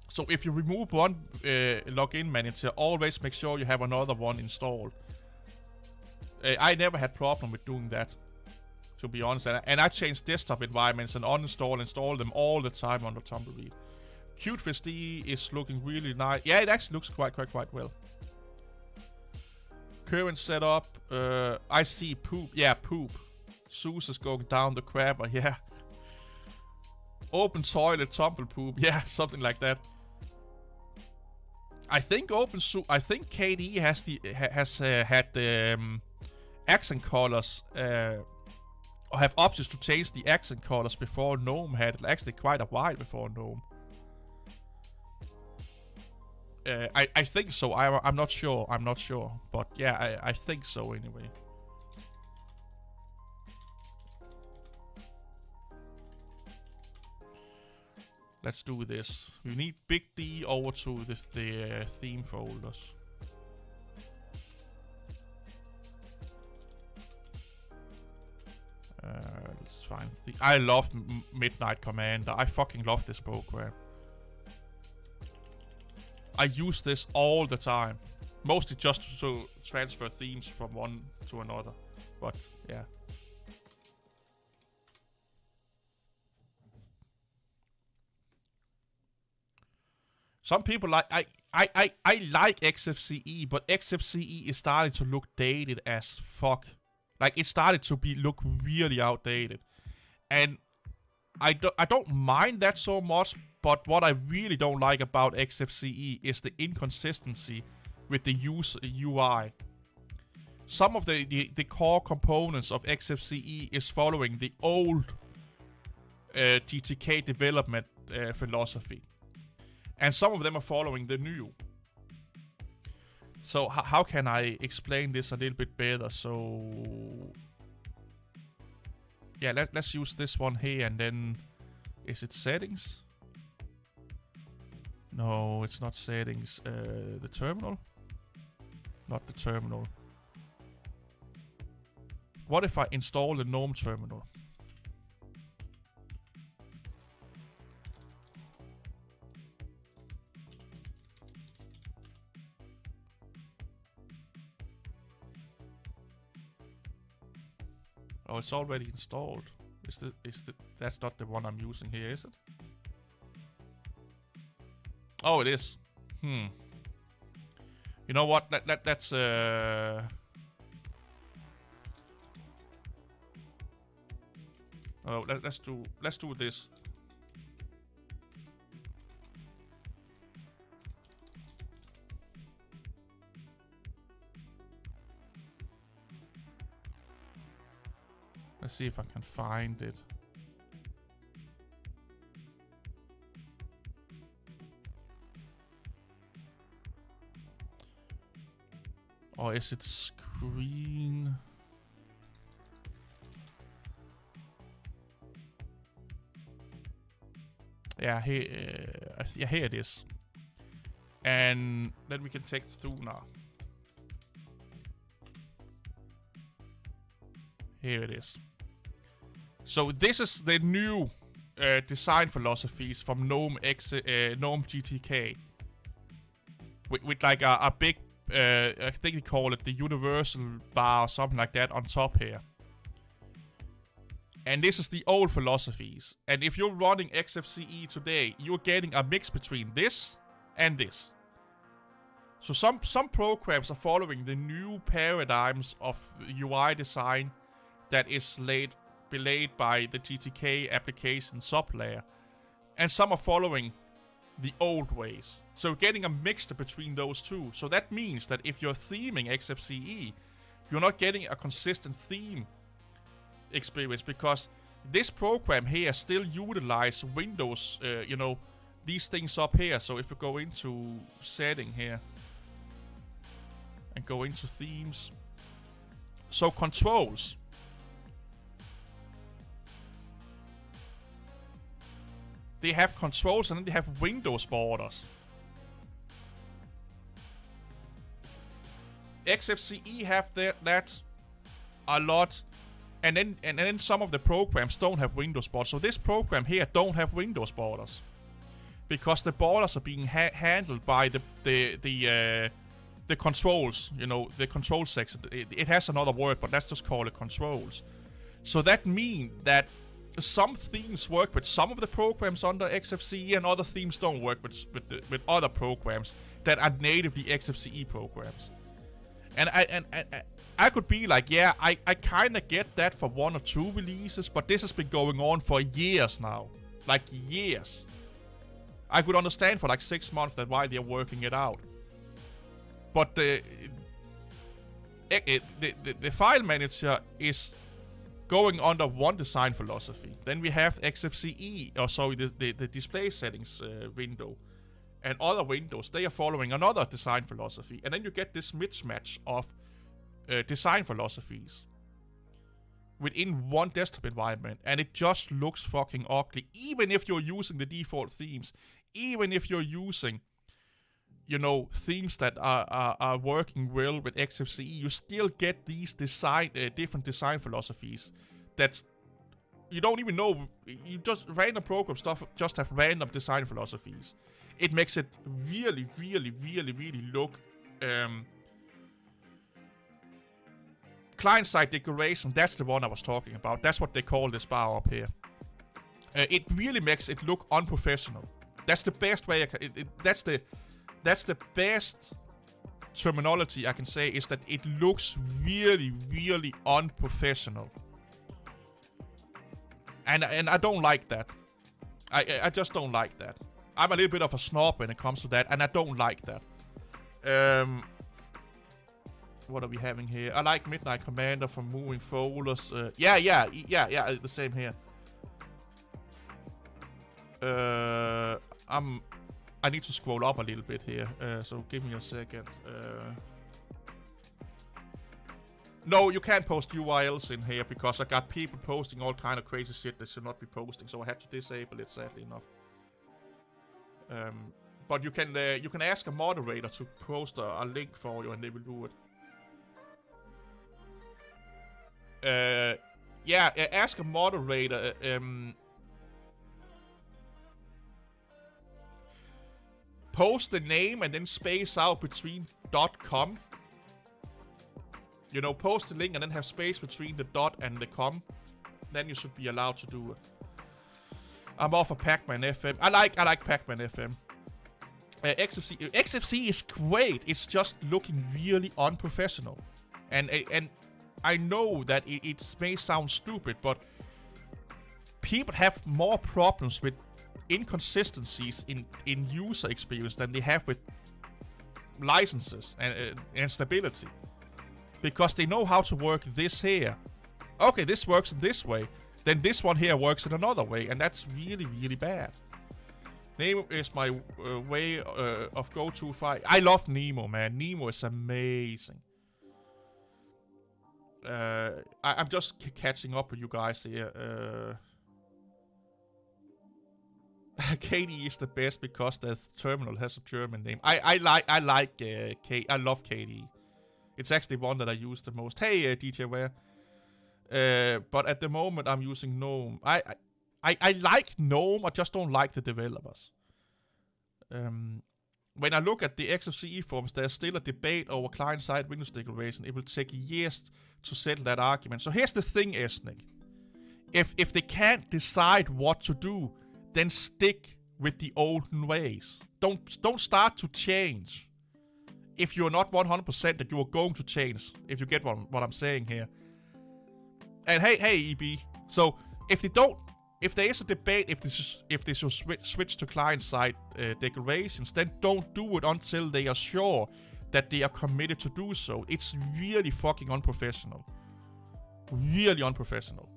So if you remove one login manager, always make sure you have another one installed. I never had problem with doing that, to be honest. And I changed desktop environments and install them all the time on the Tumbleweed. CuteFSD is looking really nice. Yeah, it actually looks quite well. Current setup. I see poop. Yeah, poop. SUSE is going down the crapper. Yeah. Open toilet, tumble poop. Yeah, something like that. I think KDE has had accent colors or have options to change the accent colors before GNOME had it. Actually, quite a while before GNOME. I think so. I'm not sure. But yeah, I think so anyway. Let's do this. We need Big D over to the theme folders. Let's find I love Midnight Commander. I fucking love this program. I use this all the time. Mostly just to transfer themes from one to another. But, yeah. Some people like... I like XFCE, but XFCE is starting to look dated as fuck. Like, it started to look really outdated. And I don't mind that so much, but what I really don't like about XFCE is the inconsistency with the UI. Some of the core components of XFCE is following the old GTK development philosophy. And some of them are following the new. So how can I explain this a little bit better? So yeah, let's use this one here, and then is it settings? No, it's not settings. The terminal? Not the terminal. What if I install the GNOME terminal? Oh, it's already installed. That's not the one I'm using here, is it? Oh, it is. You know what? That's Oh, let's do this. Let's see if I can find it. Or is it screen? Yeah, here it is. And then we can take it through now. Here it is. So this is the new design philosophies from GNOME GTK. With like a big, I think they call it the universal bar or something like that on top here. And this is the old philosophies. And if you're running XFCE today, you're getting a mix between this and this. So some programs are following the new paradigms of UI design that is belayed by the GTK application sublayer. And some are following the old ways. So you're getting a mixture between those two. So that means that if you're theming XFCE, you're not getting a consistent theme experience, because this program here still utilize Windows, you know, these things up here. So if we go into setting here and go into themes, so controls, they have controls and then they have Windows borders. XFCE have that a lot. And then some of the programs don't have Windows borders. So this program here don't have Windows borders, because the borders are being handled by the controls. You know, the control section. It has another word, but let's just call it controls. So that means that some themes work with some of the programs under XFCE, and other themes don't work with other programs that are natively XFCE programs. And I could be like, yeah, I kind of get that for 1 or 2 releases, but this has been going on for years now. Like, years. I could understand for like 6 months that why they're working it out. But the file manager is going under one design philosophy. Then we have XFCE, or sorry, the display settings window. And other windows, they are following another design philosophy. And then you get this mismatch of design philosophies within one desktop environment, and it just looks fucking ugly. Even if you're using the default themes, even if you're using, you know, themes that are working well with XFCE, you still get these different design philosophies that's, you don't even know. You just random program stuff just have random design philosophies. It makes it really, really, really, really look client-side decoration. That's the one I was talking about. That's what they call this bar up here. It really makes it look unprofessional. That's the best way. That's the best terminology I can say, is that it looks really, really unprofessional. And I don't like that. I just don't like that. I'm a little bit of a snob when it comes to that, and I don't like that. What are we having here? I like Midnight Commander for moving folders. Yeah, the same here. I need to scroll up a little bit here, so give me a second. No, you can't post URLs in here, because I got people posting all kind of crazy shit they should not be posting, so I had to disable it, sadly enough. But you can ask a moderator to post a link for you, and they will do it. Ask a moderator. Post the name and then space out between .com. You know, post the link and then have space between the dot and the com. Then you should be allowed to do it. I'm off of Pac-Man FM. I like Pac-Man FM. XFC is great. It's just looking really unprofessional. And I know that it may sound stupid, but people have more problems with inconsistencies in user experience than they have with licenses and stability. Because they know how to work this here. Okay, this works in this way. Then this one here works in another way. And that's really, really bad. Nemo is my way of go-to fight. I love Nemo, man. Nemo is amazing. I'm just catching up with you guys here. KDE is the best because the terminal has a German name. I love KDE. It's actually one that I use the most. Hey, DJ Ware. But at the moment, I'm using GNOME. I like GNOME, I just don't like the developers. When I look at the XFCE forums, there's still a debate over client-side Windows declaration. It will take years to settle that argument. So here's the thing, Esnik. If they can't decide what to do, then stick with the olden ways. Don't start to change. If you're not 100% that you are going to change, if you get what I'm saying here. And hey, EB. So if there is a debate if they should switch to client-side declarations, then don't do it until they are sure that they are committed to do so. It's really fucking unprofessional. Really unprofessional.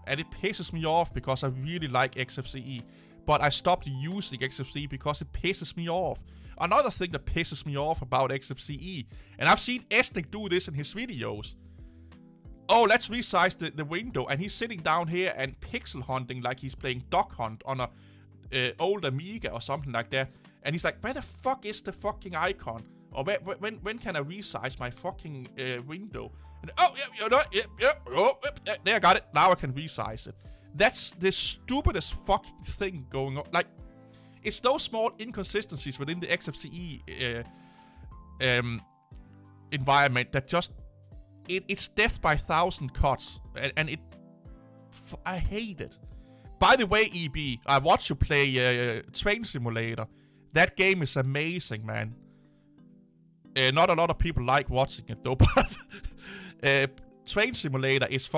And it pisses me off because I really like XFCE. But I stopped using XFCE because it pisses me off. Another thing that pisses me off about XFCE, and I've seen Esnik do this in his videos. Oh, let's resize the window, and he's sitting down here and pixel hunting like he's playing Duck Hunt on a old Amiga or something like that. And he's like, where the fuck is the fucking icon? Or when can I resize my fucking window? And, there I got it. Now I can resize it. That's the stupidest fucking thing going on. Like, it's those small inconsistencies within the XFCE environment that just it's death by 1,000 cuts, and I hate it. By the way, EB, I watched you play Train Simulator. That game is amazing, man. Not a lot of people like watching it though, but Train Simulator is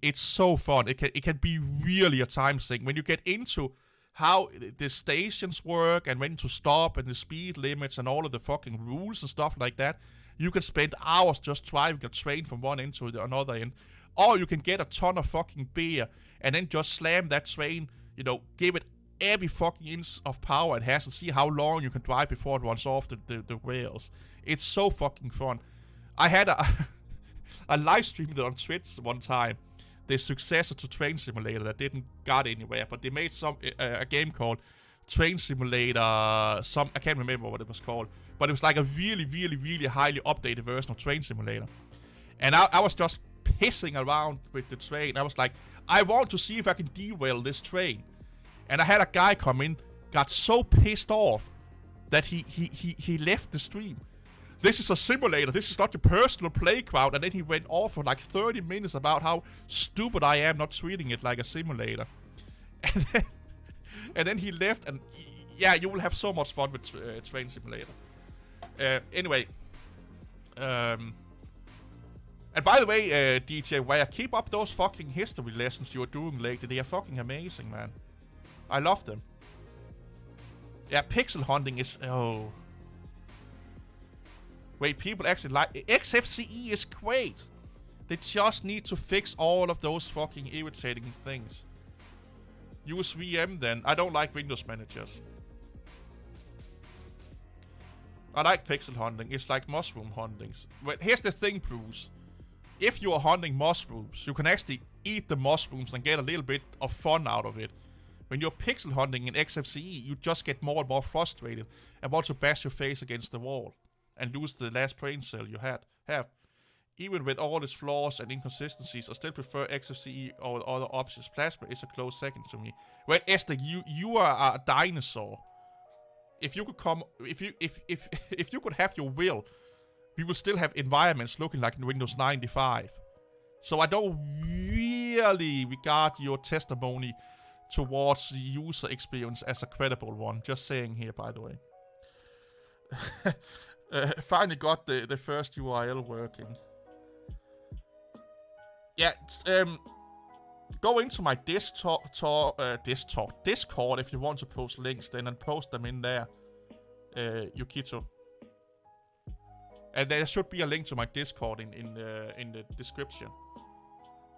it's so fun. It can be really a time sink when you get into how the stations work and when to stop and the speed limits and all of the fucking rules and stuff like that. You can spend hours just driving a train from one end to the another end. Or you can get a ton of fucking beer and then just slam that train, you know, give it every fucking inch of power it has and see how long you can drive before it runs off the rails. It's so fucking fun. I had I live streamed it on Twitch one time. The successor to Train Simulator that didn't got anywhere, but they made a game called Train Simulator. I can't remember what it was called, but it was like a really, really, really highly updated version of Train Simulator. And I was just pissing around with the train. I was like, I want to see if I can derail this train. And I had a guy come in, got so pissed off that he left the stream. This is a simulator, this is not your personal playground. And then he went off for like 30 minutes about how stupid I am not treating it like a simulator. And then he left, and yeah, you will have so much fun with Train Simulator. Anyway. And by the way, DJ Wire, keep up those fucking history lessons you're doing lately. They are fucking amazing, man. I love them. Yeah, pixel hunting is... Oh. Wait, people actually like... XFCE is great. They just need to fix all of those fucking irritating things. Use VM then. I don't like Windows managers. I like pixel hunting. It's like mushroom hunting. But here's the thing, Bruce. If you are hunting mushrooms, you can actually eat the mushrooms and get a little bit of fun out of it. When you're pixel hunting in XFCE, you just get more and more frustrated and want to bash your face against the wall and lose the last brain cell you have. Even with all its flaws and inconsistencies, I still prefer XFCE over other options. Plasma is a close second to me. Well, Esther, you are a dinosaur. If you could come, if you could have your will, we will still have environments looking like in Windows 95. So I don't really regard your testimony towards the user experience as a credible one. Just saying here, by the way. Finally got the first URL working. Yeah, go into my Discord if you want to post links then and post them in there, Yukito. And there should be a link to my Discord in the description.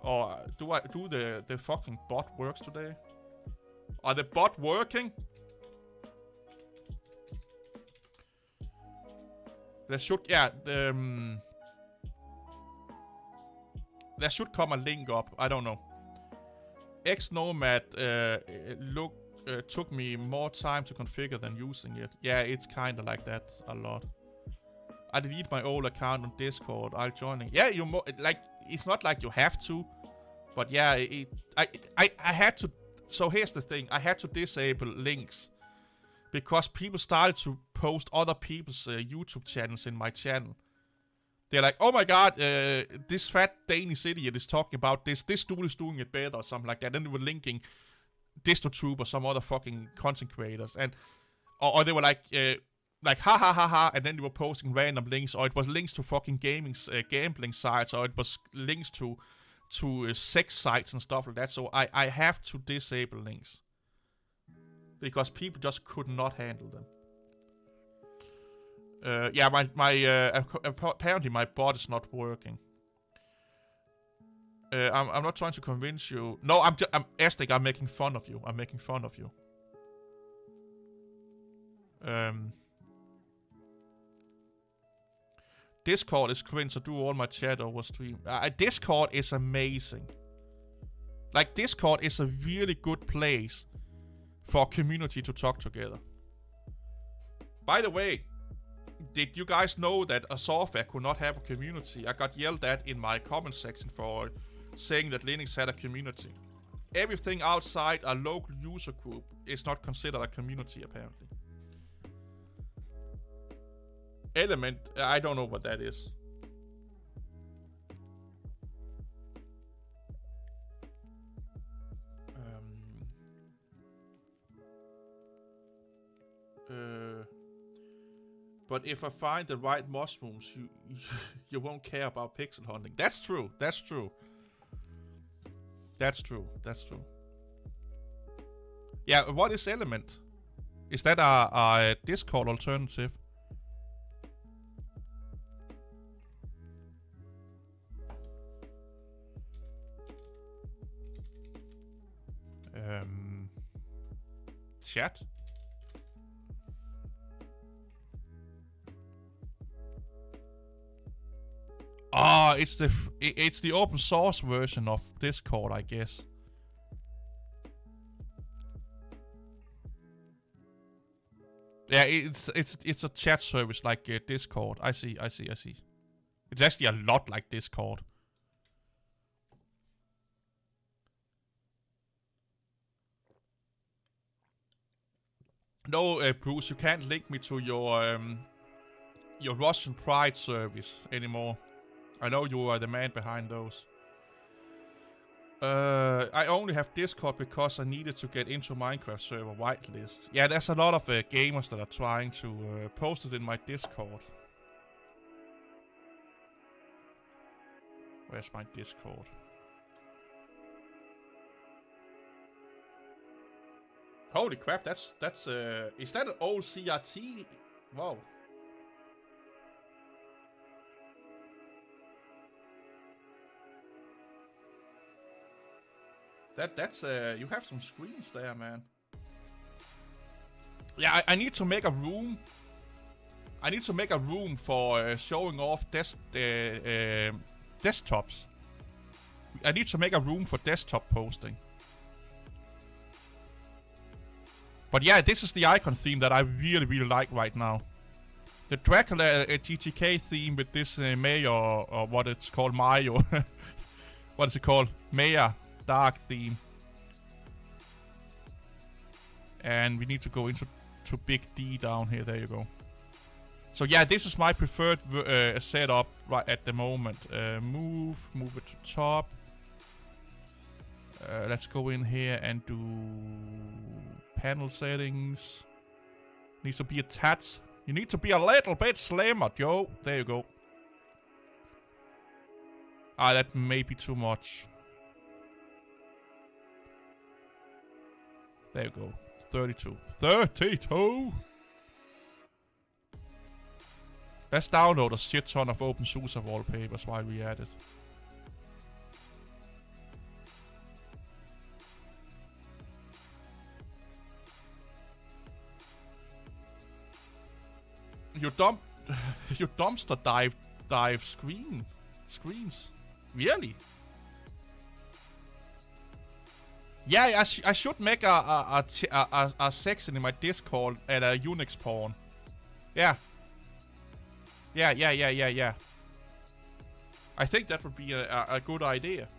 Or do the fucking bot works today? Are the bot working? There should, yeah, there should come a link up. I don't know. X-Nomad took me more time to configure than using it. Yeah, it's kind of like that a lot. I delete my old account on Discord. I'll join it. Yeah, like it's not like you have to, but yeah, I had to. So here's the thing: I had to disable links because people started to post other people's YouTube channels in my channel. They're like, oh my god, this fat Danish idiot is talking about this. This dude is doing it better or something like that. Then they were linking DistroTube or some other fucking content creators, and or they were like ha ha ha ha, and then they were posting random links, or it was links to fucking gambling sites, or it was links to sex sites and stuff like that. So I have to disable links because people just could not handle them. Yeah, apparently my bot is not working. I'm not trying to convince you. No, I'm Aztec, I'm making fun of you. I'm making fun of you. Discord is cringe, so do all my chat over stream. Discord is amazing. Like, Discord is a really good place for a community to talk together. By the way, did you guys know that a software could not have a community? I got yelled at in my comment section for saying that Linux had a community. Everything outside a local user group is not considered a community, apparently. Element, I don't know what that is. But if I find the right mushrooms, you won't care about pixel hunting. That's true. That's true. That's true. That's true. Yeah, what is Element? Is that a Discord alternative? Chat? Oh, it's the open source version of Discord, I guess. Yeah, it's a chat service like Discord. I see. It's actually a lot like Discord. No, Bruce, you can't link me to your Russian Pride service anymore. I know you are the man behind those. I only have Discord because I needed to get into Minecraft server whitelist. Yeah, there's a lot of gamers that are trying to post it in my Discord. Where's my Discord? Holy crap, that's is that an old CRT? Wow. That's you have some screens there, man. Yeah, I need to make a room. I need to make a room for showing off desktops. I need to make a room for desktop posting. But yeah, this is the icon theme that I really, really like right now. The Dracula GTK theme with this Mayo, or what it's called, Mayo. What is it called? Maya Dark theme. And we need to go into Big D down here. There you go. So yeah, this is my preferred setup right at the moment. Move it to top. Let's go in here and do panel settings. Needs to be attached. You need to be a little bit slimmer, Joe. There you go. Ah, that may be too much. There you go. 32. 32! Let's download a shit ton of opeSUSE wallpapers while we at it. You dumpster dive screens. Really? Yeah, I should make a section in my Discord at a Unix porn. Yeah. Yeah. I think that would be a good idea.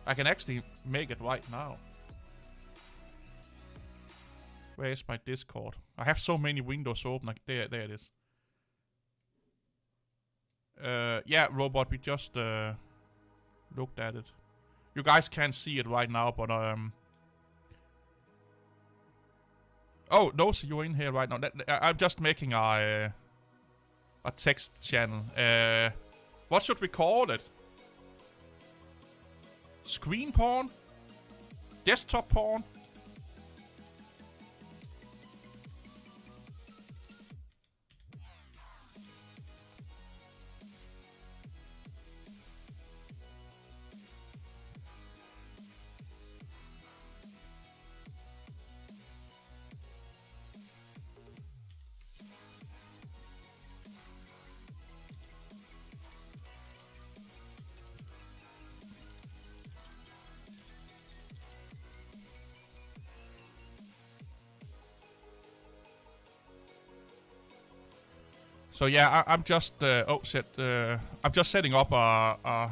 I can actually make it right now. Where's my Discord? I have so many windows open. Like there it is. Yeah, robot. We just looked at it. You guys can't see it right now, but oh no, so you're in here right now. I'm just making a text channel. What should we call it? Screen porn? Desktop porn? So yeah, I'm just I'm just setting up a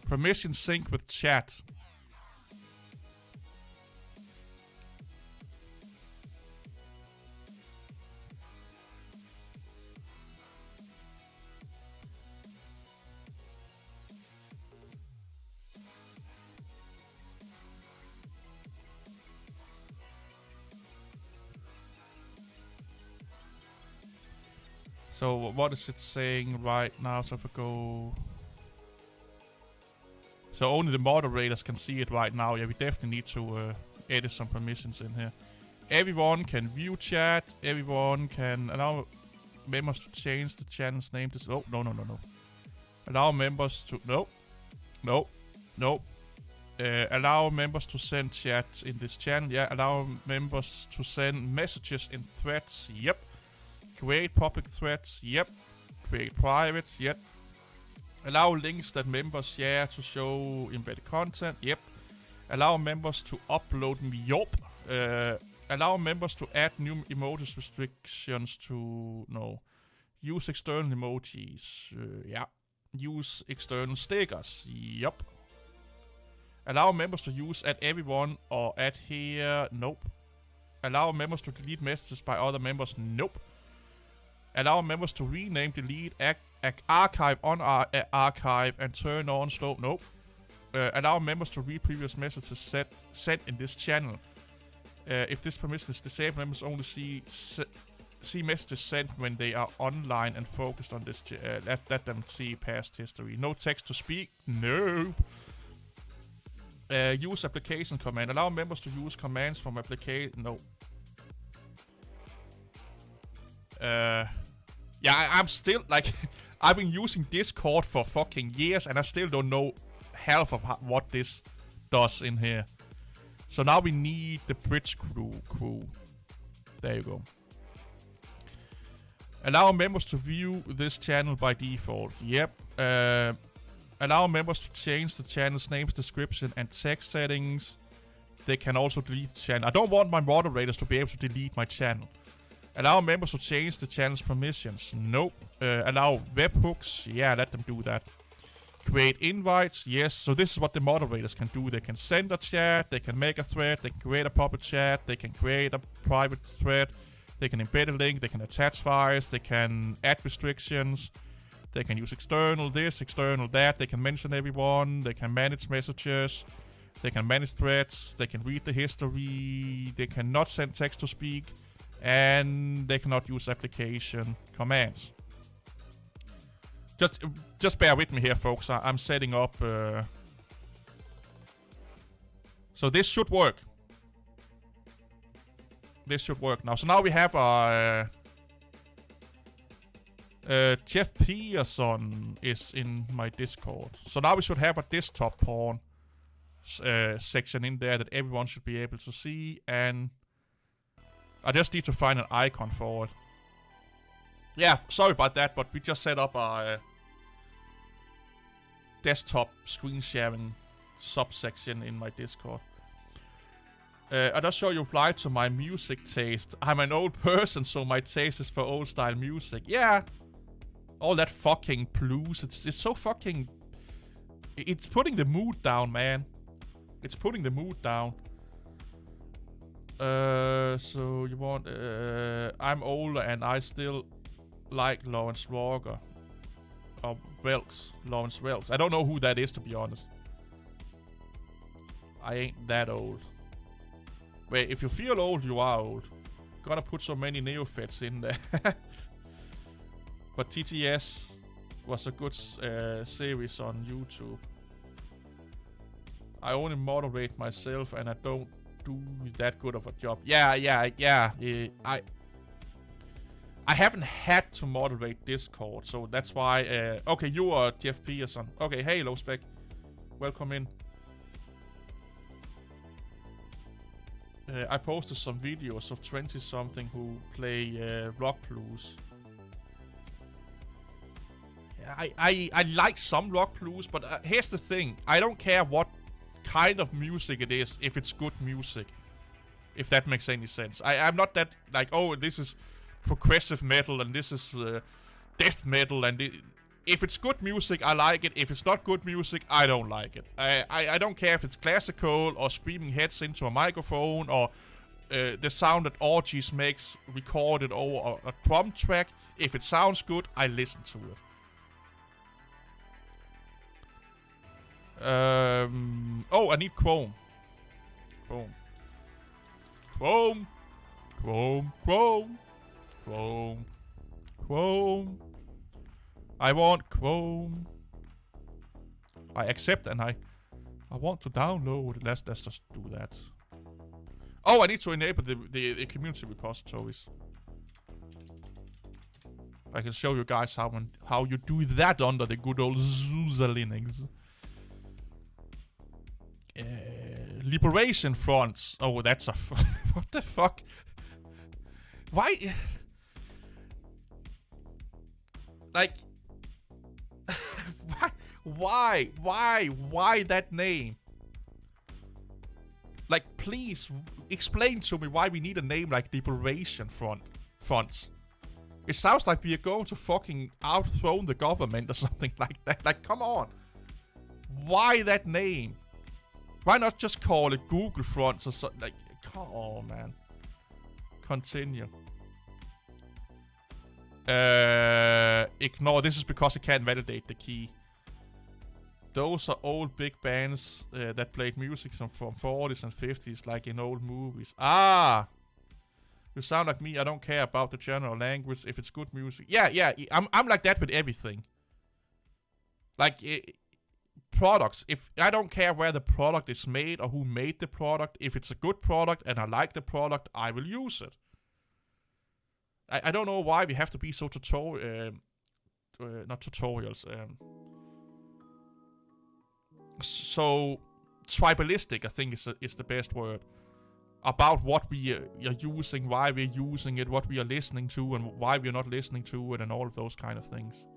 permission sync with chat. So what is it saying right now? So if I go... So only the moderators can see it right now. Yeah, we definitely need to edit some permissions in here. Everyone can view chat. Everyone can allow members to change the channel's name to... Oh, no. Allow members to... No. Allow members to send chat in this channel. Yeah, allow members to send messages in threads. Yep. Create public threads, yep. Create privates, yep. Allow links that members share to show embedded content, yep. Allow members to upload yup. Allow members to add new emojis restrictions to... No. Use external emojis, yeah. Use external stickers, yep. Allow members to use at everyone or at here, nope. Allow members to delete messages by other members, nope. Allow members to rename, delete, archive, archive, and turn on slow. Nope. Allow members to read previous messages sent in this channel. If this permission is disabled, members only see messages sent when they are online and focused on this. Let them see past history. No text to speak. Nope. Use application command. Allow members to use commands from application. No. Yeah, I'm still, like, I've been using Discord for fucking years, and I still don't know half of what this does in here. So now we need the bridge crew. There you go. Allow members to view this channel by default. Yep. Allow members to change the channel's names, description, and text settings. They can also delete the channel. I don't want my moderators to be able to delete my channel. Allow members to change the channel's permissions. Nope. Allow webhooks. Yeah, let them do that. Create invites. Yes. So this is what the moderators can do. They can send a chat. They can make a thread. They can create a public chat. They can create a private thread. They can embed a link. They can attach files. They can add restrictions. They can use external this, external that. They can mention everyone. They can manage messages. They can manage threads. They can read the history. They cannot send text to speak. And they cannot use application commands. Just bear with me here, folks. I'm setting up... So this should work. This should work now. So now we have our... Jeff Pearson is in my Discord. So now we should have a desktop porn section in there that everyone should be able to see. And I just need to find an icon for it. Yeah, sorry about that, but we just set up a desktop screen sharing subsection in my Discord. I just show you reply to my music taste. I'm an old person, so my taste is for old style music. Yeah. All that fucking blues. It's so fucking... It's putting the mood down, man. It's putting the mood down. So you want... I'm older and I still like Lawrence Walker. Or Welks. Lawrence Welks. I don't know who that is, to be honest. I ain't that old. Wait, if you feel old, you are old. Gotta put so many neophytes in there. But TTS was a good series on YouTube. I only moderate myself and I don't do that good of a job. Yeah. I haven't had to moderate Discord, so that's why... okay, you are Jeff Pearson. Okay, hey, Lowspec. Welcome in. I posted some videos of 20-something who play rock blues. I like some rock blues, but here's the thing. I don't care what kind of music it is, if it's good music. If that makes any sense. I'm not that, like, oh, this is progressive metal and this is death metal. And if it's good music, I like it. If it's not good music, I don't like it. I don't care if it's classical or screaming heads into a microphone or the sound that Orgies makes recorded over a drum track. If it sounds good, I listen to it. Oh, I need Chrome. Chrome. I want Chrome. I accept and I want to download. Let's just do that. Oh, I need to enable the community repositories. I can show you guys how you do that under the good old SUSE Linux. Liberation fronts. Oh, that's a... what the fuck? Why? Like... Why that name? Like, please explain to me why we need a name like Liberation Fronts. It sounds like we are going to fucking outthrone the government or something like that. Like, come on. Why that name? Why not just call it Google Fronts or something? Like, come on, man. Continue. Ignore. This is because it can't validate the key. Those are old big bands that played music from 40s and 50s, like in old movies. Ah! You sound like me. I don't care about the general language if it's good music. Yeah. I'm like that with everything. Like... products. If I don't care where the product is made or who made the product, if it's a good product and I like the product, I will use it. I don't know why we have to be so not tutorials. So tribalistic, I think is the best word. About what we are using, why we're using it, what we are listening to, and why we're not listening to it, and all of those kind of things.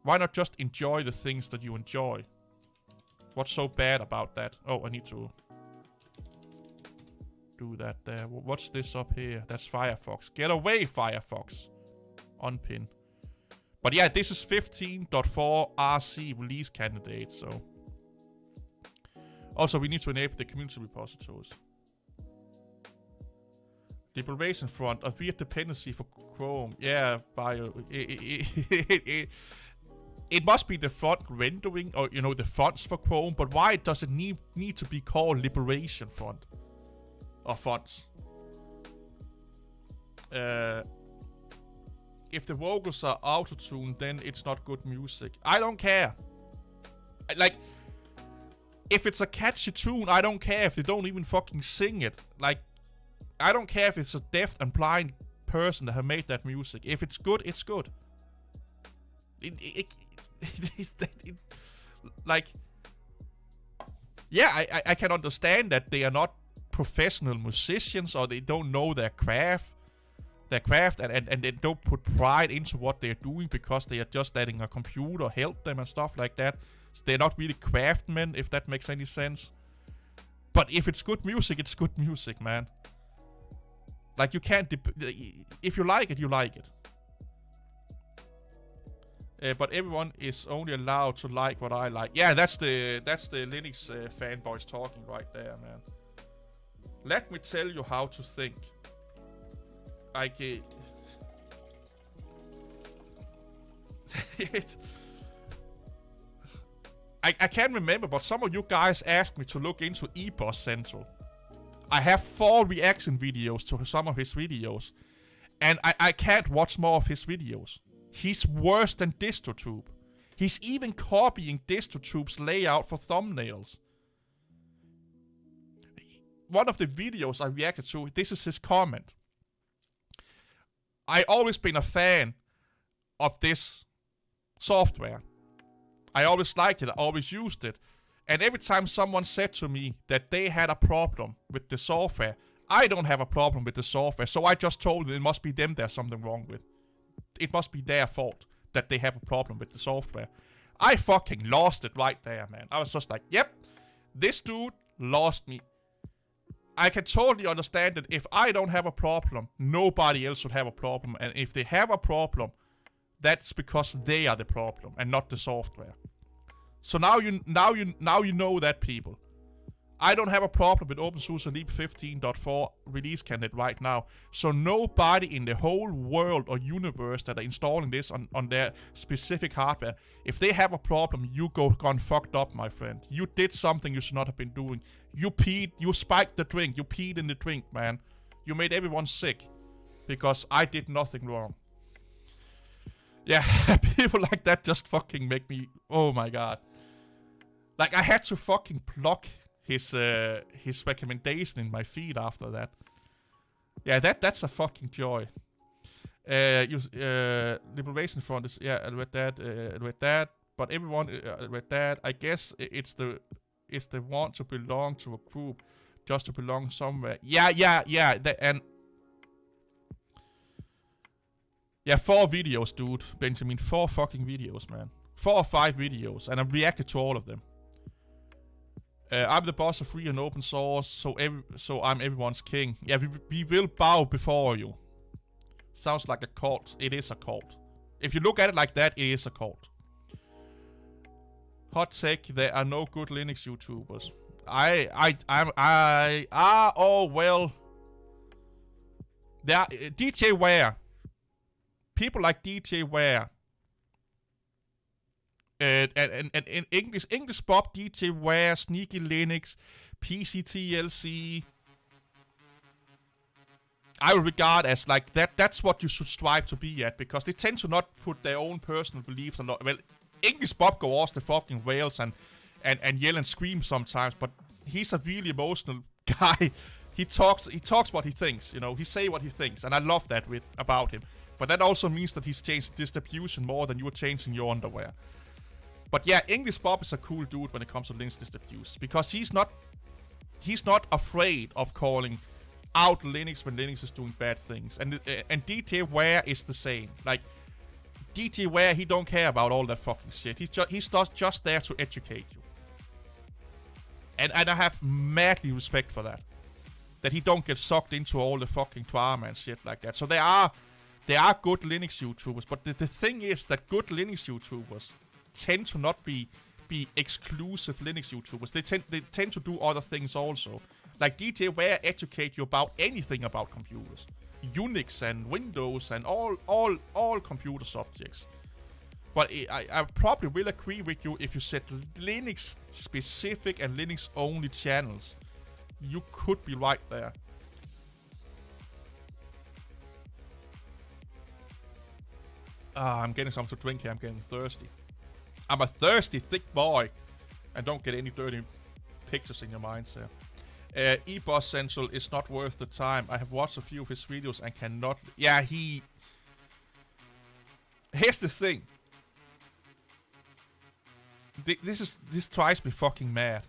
Why not just enjoy the things that you enjoy? What's so bad about that? Oh, I need to do that there. What's this up here? That's Firefox. Get away, Firefox. Unpin. But yeah, this is 15.4 RC release candidate, so. Also, we need to enable the community repositories. Liberation front, a weird dependency for Chrome. Yeah, bio. It must be the front rendering, or you know, the fonts for Chrome. But why does it need to be called liberation front or fonts? If the vocals are auto-tuned, then it's not good music. I don't care. Like, if it's a catchy tune, I don't care if they don't even fucking sing it. Like, I don't care if it's a deaf and blind person that have made that music. If it's good, it's good. Like, yeah, I can understand that they are not professional musicians or they don't know their craft. And they don't put pride into what they're doing because they are just letting a computer help them and stuff like that. So they're not really craftsmen, if that makes any sense. But if it's good music, it's good music, man. Like, you can't... if you like it, you like it. But everyone is only allowed to like what I like. Yeah, that's the Linux fanboys talking right there, man. Let me tell you how to think. Like, I can't remember, but some of you guys asked me to look into ePOS Central. I have 4 reaction videos to some of his videos, and I can't watch more of his videos. He's worse than DistroTube. He's even copying DistroTube's layout for thumbnails. One of the videos I reacted to, this is his comment. I always been a fan of this software. I always liked it, I always used it. And every time someone said to me that they had a problem with the software, I don't have a problem with the software, so I just told them it must be them there's something wrong with. It must be their fault that they have a problem with the software. I fucking lost it right there, man. I was just like, yep, this dude lost me. I can totally understand that if I don't have a problem, nobody else should have a problem. And if they have a problem, that's because they are the problem and not the software. So now you know that, people. I don't have a problem with opeSUSE Leap 15.4 release candidate right now. So nobody in the whole world or universe that are installing this on their specific hardware, if they have a problem, you gone fucked up, my friend. You did something you should not have been doing. You peed, you spiked the drink, you peed in the drink, man. You made everyone sick. Because I did nothing wrong. Yeah, people like that just fucking make me, oh my god. Like, I had to fucking block his recommendation in my feed after that. Yeah, that's a fucking joy. Liberation Front is, yeah, I read that. But everyone read that. I guess it's the want to belong to a group, just to belong somewhere. Yeah. And yeah, 4 videos, dude, Benjamin. 4 fucking videos, man. 4 or 5 videos, and I reacted to all of them. I'm the boss of free and open source, so I'm everyone's king. Yeah, we will bow before you. Sounds like a cult. It is a cult. If you look at it like that, it is a cult. Hot take, there are no good Linux YouTubers. Oh well. There are, DJ Ware. People like DJ Ware. And in English Bob, DJ Ware, Sneaky Linux, PCTLC, I will regard as like that's what you should strive to be at, because they tend to not put their own personal beliefs a lot. Well, English Bob goes off the fucking rails and yell and scream sometimes, but he's a really emotional guy. He talks what he thinks, you know, he say what he thinks, and I love that about him. But that also means that he's changed distribution more than you're changing your underwear. But yeah, English Bob is a cool dude when it comes to Linux distributions, because he's not afraid of calling out Linux when Linux is doing bad things. And DJ Ware is the same. Like, DJ Ware, he don't care about all that fucking shit. He's just there to educate you. And I have madly respect for that. That he don't get sucked into all the fucking drama and shit like that. So there are good Linux YouTubers, but the thing is that good Linux YouTubers tend to not be exclusive Linux YouTubers. They tend to do other things also. Like DJ Ware educate you about anything about computers. Unix and Windows and all computer subjects. But I probably will agree with you if you set Linux specific and Linux only channels. You could be right there. I'm getting something to drink here. I'm getting thirsty. I'm a thirsty, thick boy. And don't get any dirty pictures in your minds there. eBoss Central is not worth the time. I have watched a few of his videos and cannot... Yeah, Here's the thing. This drives me fucking mad.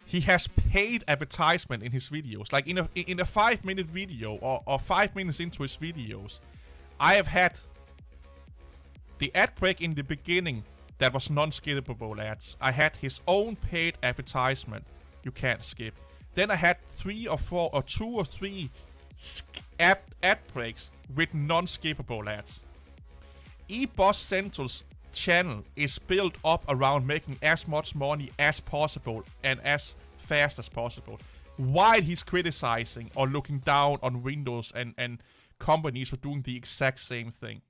He has paid advertisement in his videos. Like in a 5-minute video or 5 minutes into his videos, I have had the ad break in the beginning that was non-skippable ads. I had his own paid advertisement you can't skip. Then I had 3 or 4 or 2 or 3 ad breaks with non-skippable ads. eBoss Central's channel is built up around making as much money as possible and as fast as possible, while he's criticizing or looking down on Windows and companies for doing the exact same thing.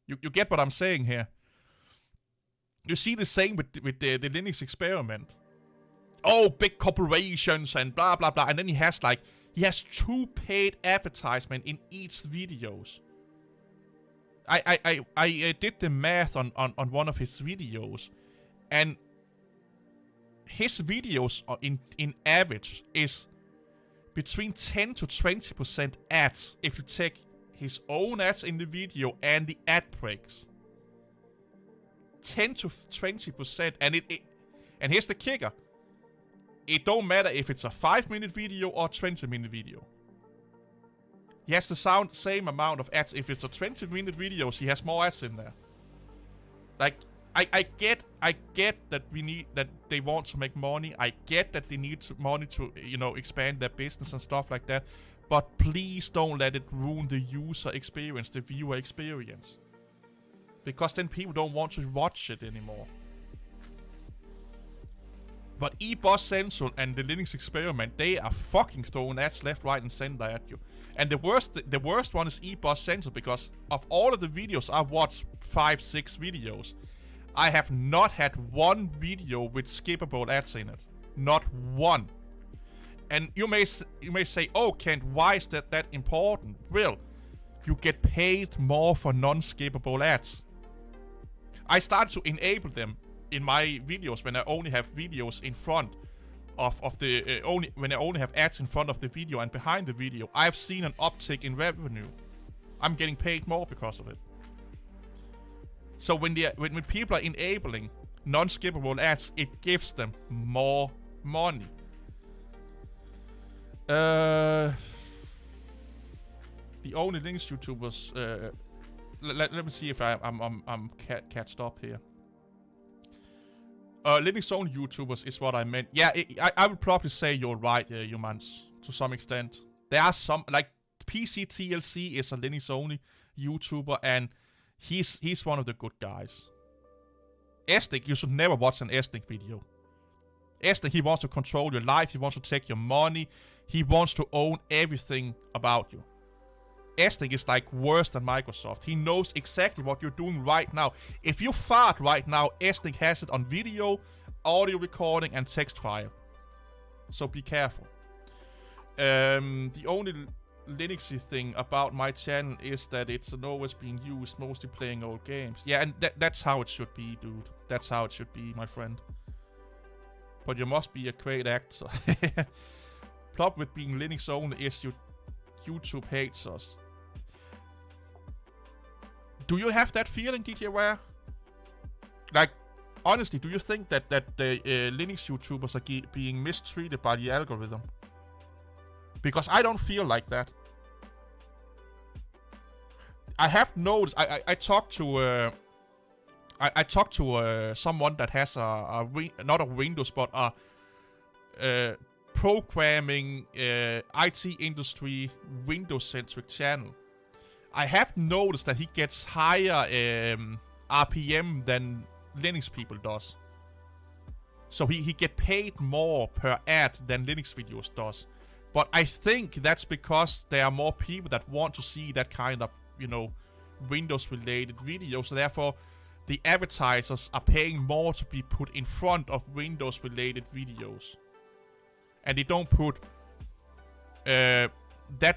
You get what I'm saying here? You see the same with the Linux experiment. Oh, big corporations and blah blah blah, and then he has 2 paid advertisement in each videos. I did the math on one of his videos, and his videos in average is between 10 to 20% ads if you take his own ads in the video and the ad breaks. 10 to 20%, and here's the kicker. It don't matter if it's a 5-minute video or 20-minute video. He has the same amount of ads. If it's a 20-minute video, he has more ads in there. Like, I get that that they want to make money. I get that they need money to, expand their business and stuff like that. But please don't let it ruin the user experience, the viewer experience. Because then people don't want to watch it anymore. But eBoss Central and the Linux experiment, they are fucking throwing ads left, right, and center at you. And the worst one is eBoss Central, because of all of the videos I've watched, 5-6 videos, I have not had one video with skippable ads in it. Not one. And you may say, oh Kent, why is that important? Well, you get paid more for non-skippable ads. I started to enable them in my videos when I only have videos in front of the when I only have ads in front of the video and behind the video. I've seen an uptick in revenue. I'm getting paid more because of it. So when people are enabling non-skippable ads, it gives them more money. The only Linux YouTubers. Let me see if I'm catched up here. Linux only YouTubers is what I meant. Yeah, I would probably say you're right, Humans, to some extent. There are some, like PC TLC is a Linux only YouTuber, and he's one of the good guys. Estic, you should never watch an Estic video. Estic, he wants to control your life, he wants to take your money, he wants to own everything about you. Estic is like worse than Microsoft. He knows exactly what you're doing right now. If you fart right now, Estic has it on video, audio recording, and text file. So be careful. The only Linuxy thing about my channel is that it's an OS being used, mostly playing old games. Yeah, and that's how it should be, dude. That's how it should be, my friend. But you must be a great actor. Problem with being Linux only is YouTube hates us. Do you have that feeling, DJ Ware? Like, honestly, do you think that the Linux YouTubers are being mistreated by the algorithm? Because I don't feel like that. I have noticed. I talked to I talked to someone that has not a Windows but a programming IT industry Windows centric channel. I have noticed that he gets higher RPM than Linux people does. So he get paid more per ad than Linux videos does. But I think that's because there are more people that want to see that kind of, you know, Windows related videos. So therefore, the advertisers are paying more to be put in front of Windows related videos. And they don't put that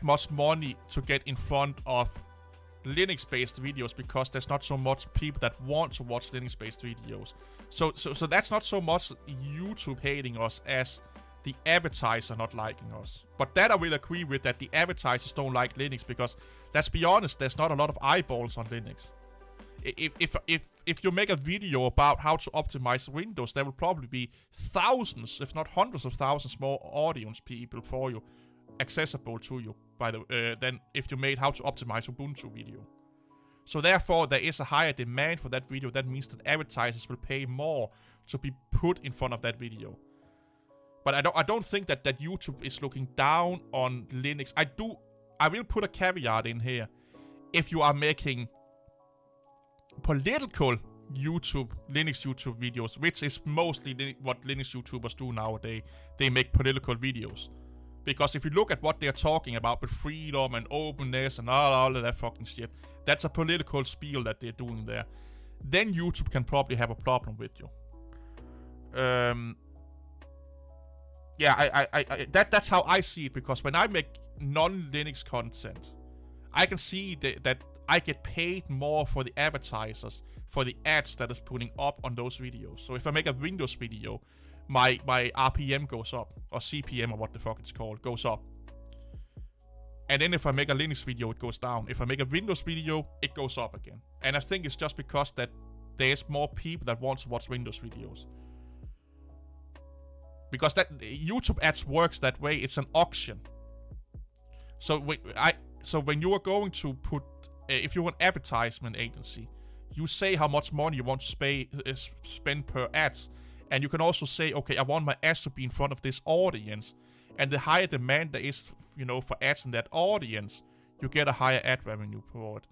much money to get in front of Linux-based videos because there's not so much people that want to watch Linux-based videos. So that's not so much YouTube hating us as the advertiser not liking us. But that I will agree with, that the advertisers don't like Linux because, let's be honest, there's not a lot of eyeballs on Linux. If you make a video about how to optimize Windows, there will probably be thousands, if not hundreds of thousands more audience people for you, accessible to you, than if you made how to optimize Ubuntu video. So therefore, there is a higher demand for that video. That means that advertisers will pay more to be put in front of that video. But I don't think that YouTube is looking down on Linux. I will put a caveat in here. If you are making political Linux YouTube videos, which is mostly what Linux YouTubers do nowadays, they make political videos. Because if you look at what they're talking about with freedom and openness and all of that fucking shit, that's a political spiel that they're doing there. Then YouTube can probably have a problem with you. Yeah, that's how I see it, because when I make non-Linux content, I can see that I get paid more for the advertisers, for the ads that is putting up on those videos. So if I make a Windows video, my RPM goes up, or CPM, or what the fuck it's called, goes up. And then if I make a Linux video, it goes down. If I make a Windows video, it goes up again. And I think it's just because that there's more people that want to watch Windows videos. Because that YouTube ads works that way. It's an auction. So when you are going to put, if you're an advertisement agency, you say how much money you want to spend per ads. And you can also say, okay, I want my ads to be in front of this audience. And the higher demand there is, you know, for ads in that audience, you get a higher ad revenue per it.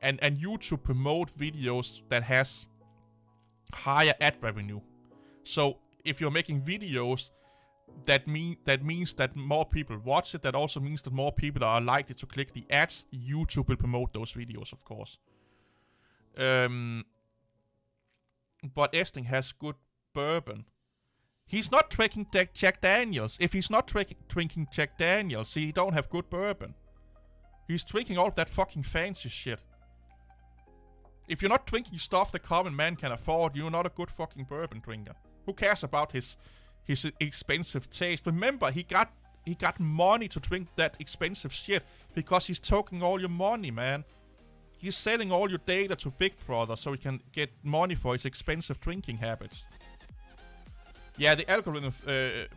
And YouTube promote videos that has higher ad revenue. So if you're making videos, that means that more people watch it. That also means that more people are likely to click the ads. YouTube will promote those videos, of course. But Esting has good bourbon. He's not drinking Jack Daniels. If he's not drinking Jack Daniels, he don't have good bourbon. He's drinking all of that fucking fancy shit. If you're not drinking stuff the common man can afford, you're not a good fucking bourbon drinker. Who cares about his expensive taste? Remember, he got money to drink that expensive shit because he's taking all your money, man. He's selling all your data to Big Brother so he can get money for his expensive drinking habits. Yeah, the algorithm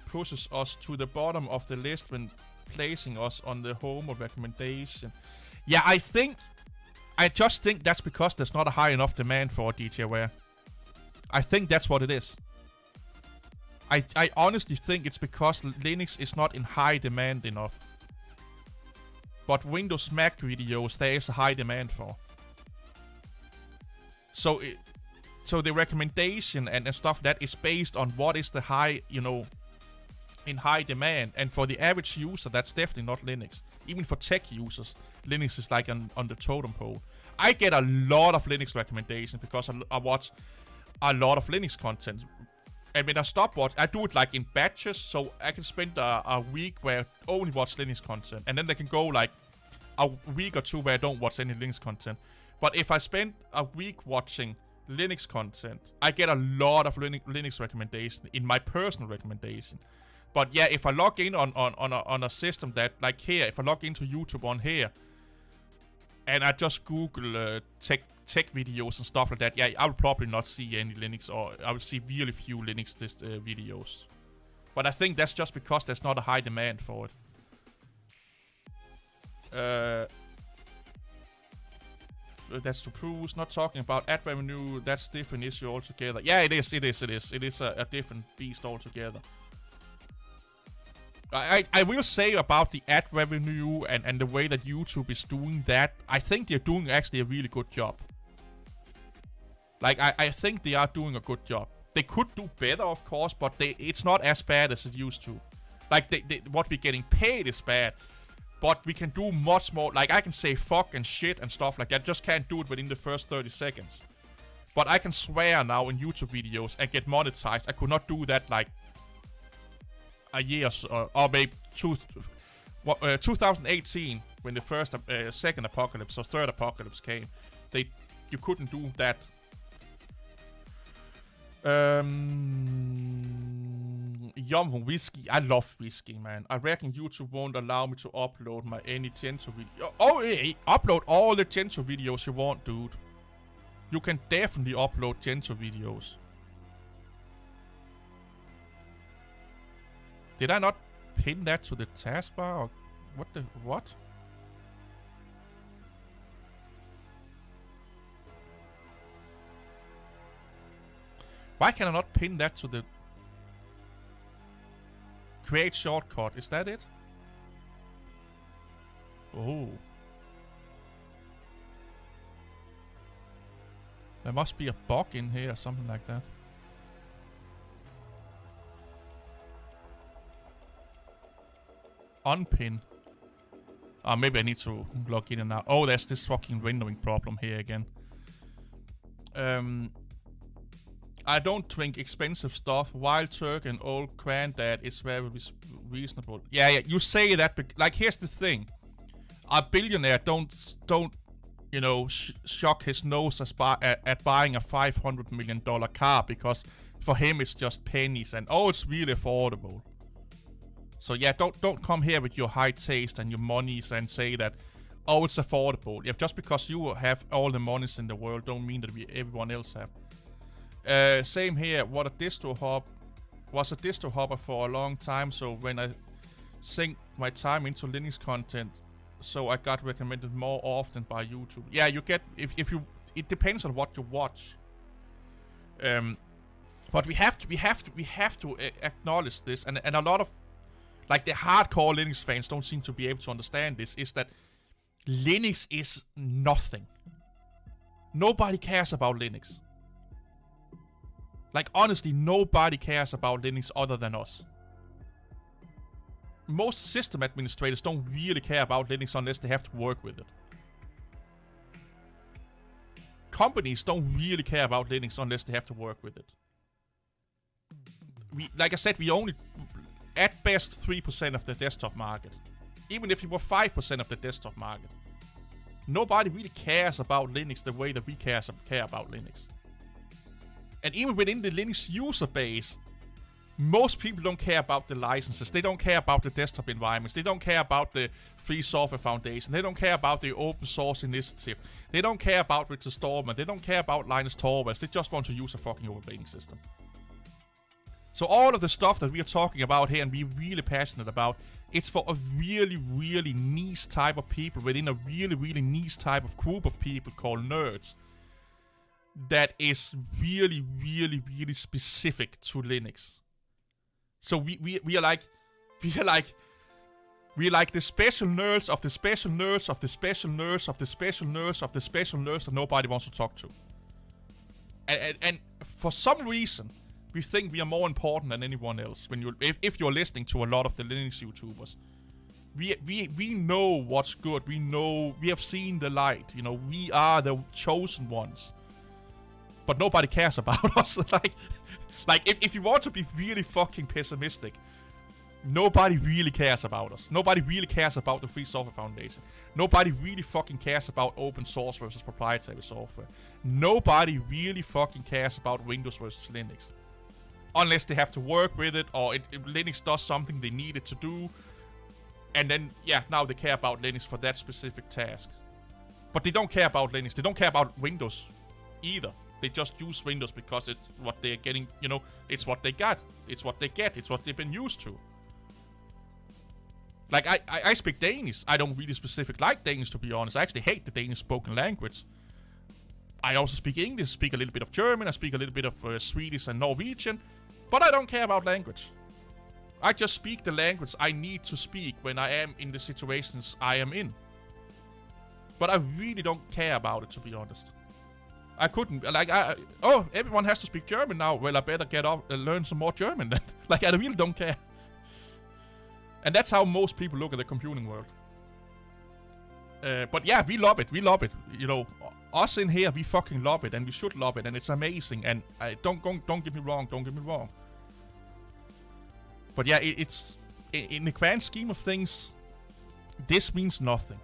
pushes us to the bottom of the list when placing us on the home of recommendation. Yeah, I just think that's because there's not a high enough demand for DJware. I think that's what it is. I honestly think it's because Linux is not in high demand enough. But Windows Mac videos, there is a high demand for. So the recommendation and stuff that is based on what is the high, you know, in high demand. And for the average user, that's definitely not Linux. Even for tech users, Linux is like on the totem pole. I get a lot of Linux recommendations because I watch a lot of Linux content. And when I stop watching, I do it like in batches, so I can spend a week where I only watch Linux content. And then they can go like a week or two where I don't watch any Linux content. But if I spend a week watching Linux content, I get a lot of Linux recommendations in my personal recommendation. But yeah, if I log in on a system that, like here, if I log into YouTube on here, and I just Google tech videos and stuff like that, yeah, I will probably not see any Linux, or I will see really few Linux videos. But I think that's just because there's not a high demand for it. that's to Pruise. Not talking about ad revenue. That's different issue altogether. Yeah, it is. It is a different beast altogether. I will say about the ad revenue and the way that YouTube is doing that. I think they're doing actually a really good job. Like, I think they are doing a good job. They could do better, of course, but it's not as bad as it used to. Like, what we're getting paid is bad. But we can do much more. Like, I can say fuck and shit and stuff like that. Just can't do it within the first 30 seconds. But I can swear now in YouTube videos and get monetized. I could not do that, like, a year or maybe 2018, when the first, second apocalypse or third apocalypse came. You couldn't do that. Yum whiskey. I love whiskey, man. I reckon YouTube won't allow me to upload my any Gento video. Oh, hey, upload all the Gento videos you want, dude. You can definitely upload Gento videos. Did I not pin that to the taskbar? Or what? Why can I not pin that to the create shortcut? Is that it? Oh. There must be a bug in here or something like that. Unpin. Maybe I need to log in and out. Oh, there's this fucking windowing problem here again. I don't drink expensive stuff. Wild Turk and Old Granddad is very reasonable. Yeah, you say that, like, here's the thing. A billionaire don't you know, shock his nose at buying a $500 million car, because for him it's just pennies and, oh, it's really affordable. So yeah, don't come here with your high taste and your monies and say that, oh, it's affordable. Yeah, just because you have all the monies in the world don't mean that everyone else have. Same here. Was a distro hopper for a long time, so when I sink my time into Linux content, so I got recommended more often by YouTube. Yeah, you get if you. It depends on what you watch. But we have to acknowledge this, and a lot of, like, the hardcore Linux fans don't seem to be able to understand this, is that Linux is nothing. Nobody cares about Linux. Like, honestly, nobody cares about Linux other than us. Most system administrators don't really care about Linux unless they have to work with it. Companies don't really care about Linux unless they have to work with it. Like I said, we only, at best, 3% of the desktop market. Even if you were 5% of the desktop market. Nobody really cares about Linux the way that we care about Linux. And even within the Linux user base, most people don't care about the licenses. They don't care about the desktop environments. They don't care about the Free Software Foundation. They don't care about the open source initiative. They don't care about Richard Stallman. They don't care about Linus Torvalds. They just want to use a fucking operating system. So all of the stuff that we are talking about here and we're really passionate about, it's for a really, really niche type of people within a really, really niche type of group of people called nerds. That is really, really, really specific to Linux. So we are like the special nerds of the special nerds of the special nerds of the special nerds of the special nerds that nobody wants to talk to. And for some reason, we think we are more important than anyone else. If you're listening to a lot of the Linux YouTubers, we know what's good. We have seen the light. You know, we are the chosen ones. But nobody cares about us. Like if you want to be really fucking pessimistic, nobody really cares about us. Nobody really cares about the Free Software Foundation. Nobody really fucking cares about open source versus proprietary software. Nobody really fucking cares about Windows versus Linux. Unless they have to work with it, or Linux does something they need it to do. And then, yeah, now they care about Linux for that specific task. But they don't care about Linux. They don't care about Windows either. They just use Windows because it's what they're getting, you know, it's what they got. It's what they get. It's what they've been used to. Like, I speak Danish. I don't really like Danish, to be honest. I actually hate the Danish spoken language. I also speak English, speak a little bit of German, I speak a little bit of Swedish and Norwegian, but I don't care about language. I just speak the language I need to speak when I am in the situations I am in. But I really don't care about it, to be honest. I couldn't, like, everyone has to speak German now. Well, I better get up and learn some more German then. Like, I really don't care. And that's how most people look at the computing world. But yeah, we love it. We love it. You know, us in here, we fucking love it, and we should love it, and it's amazing. And don't get me wrong. Don't get me wrong. But yeah, it's in the grand scheme of things, this means nothing.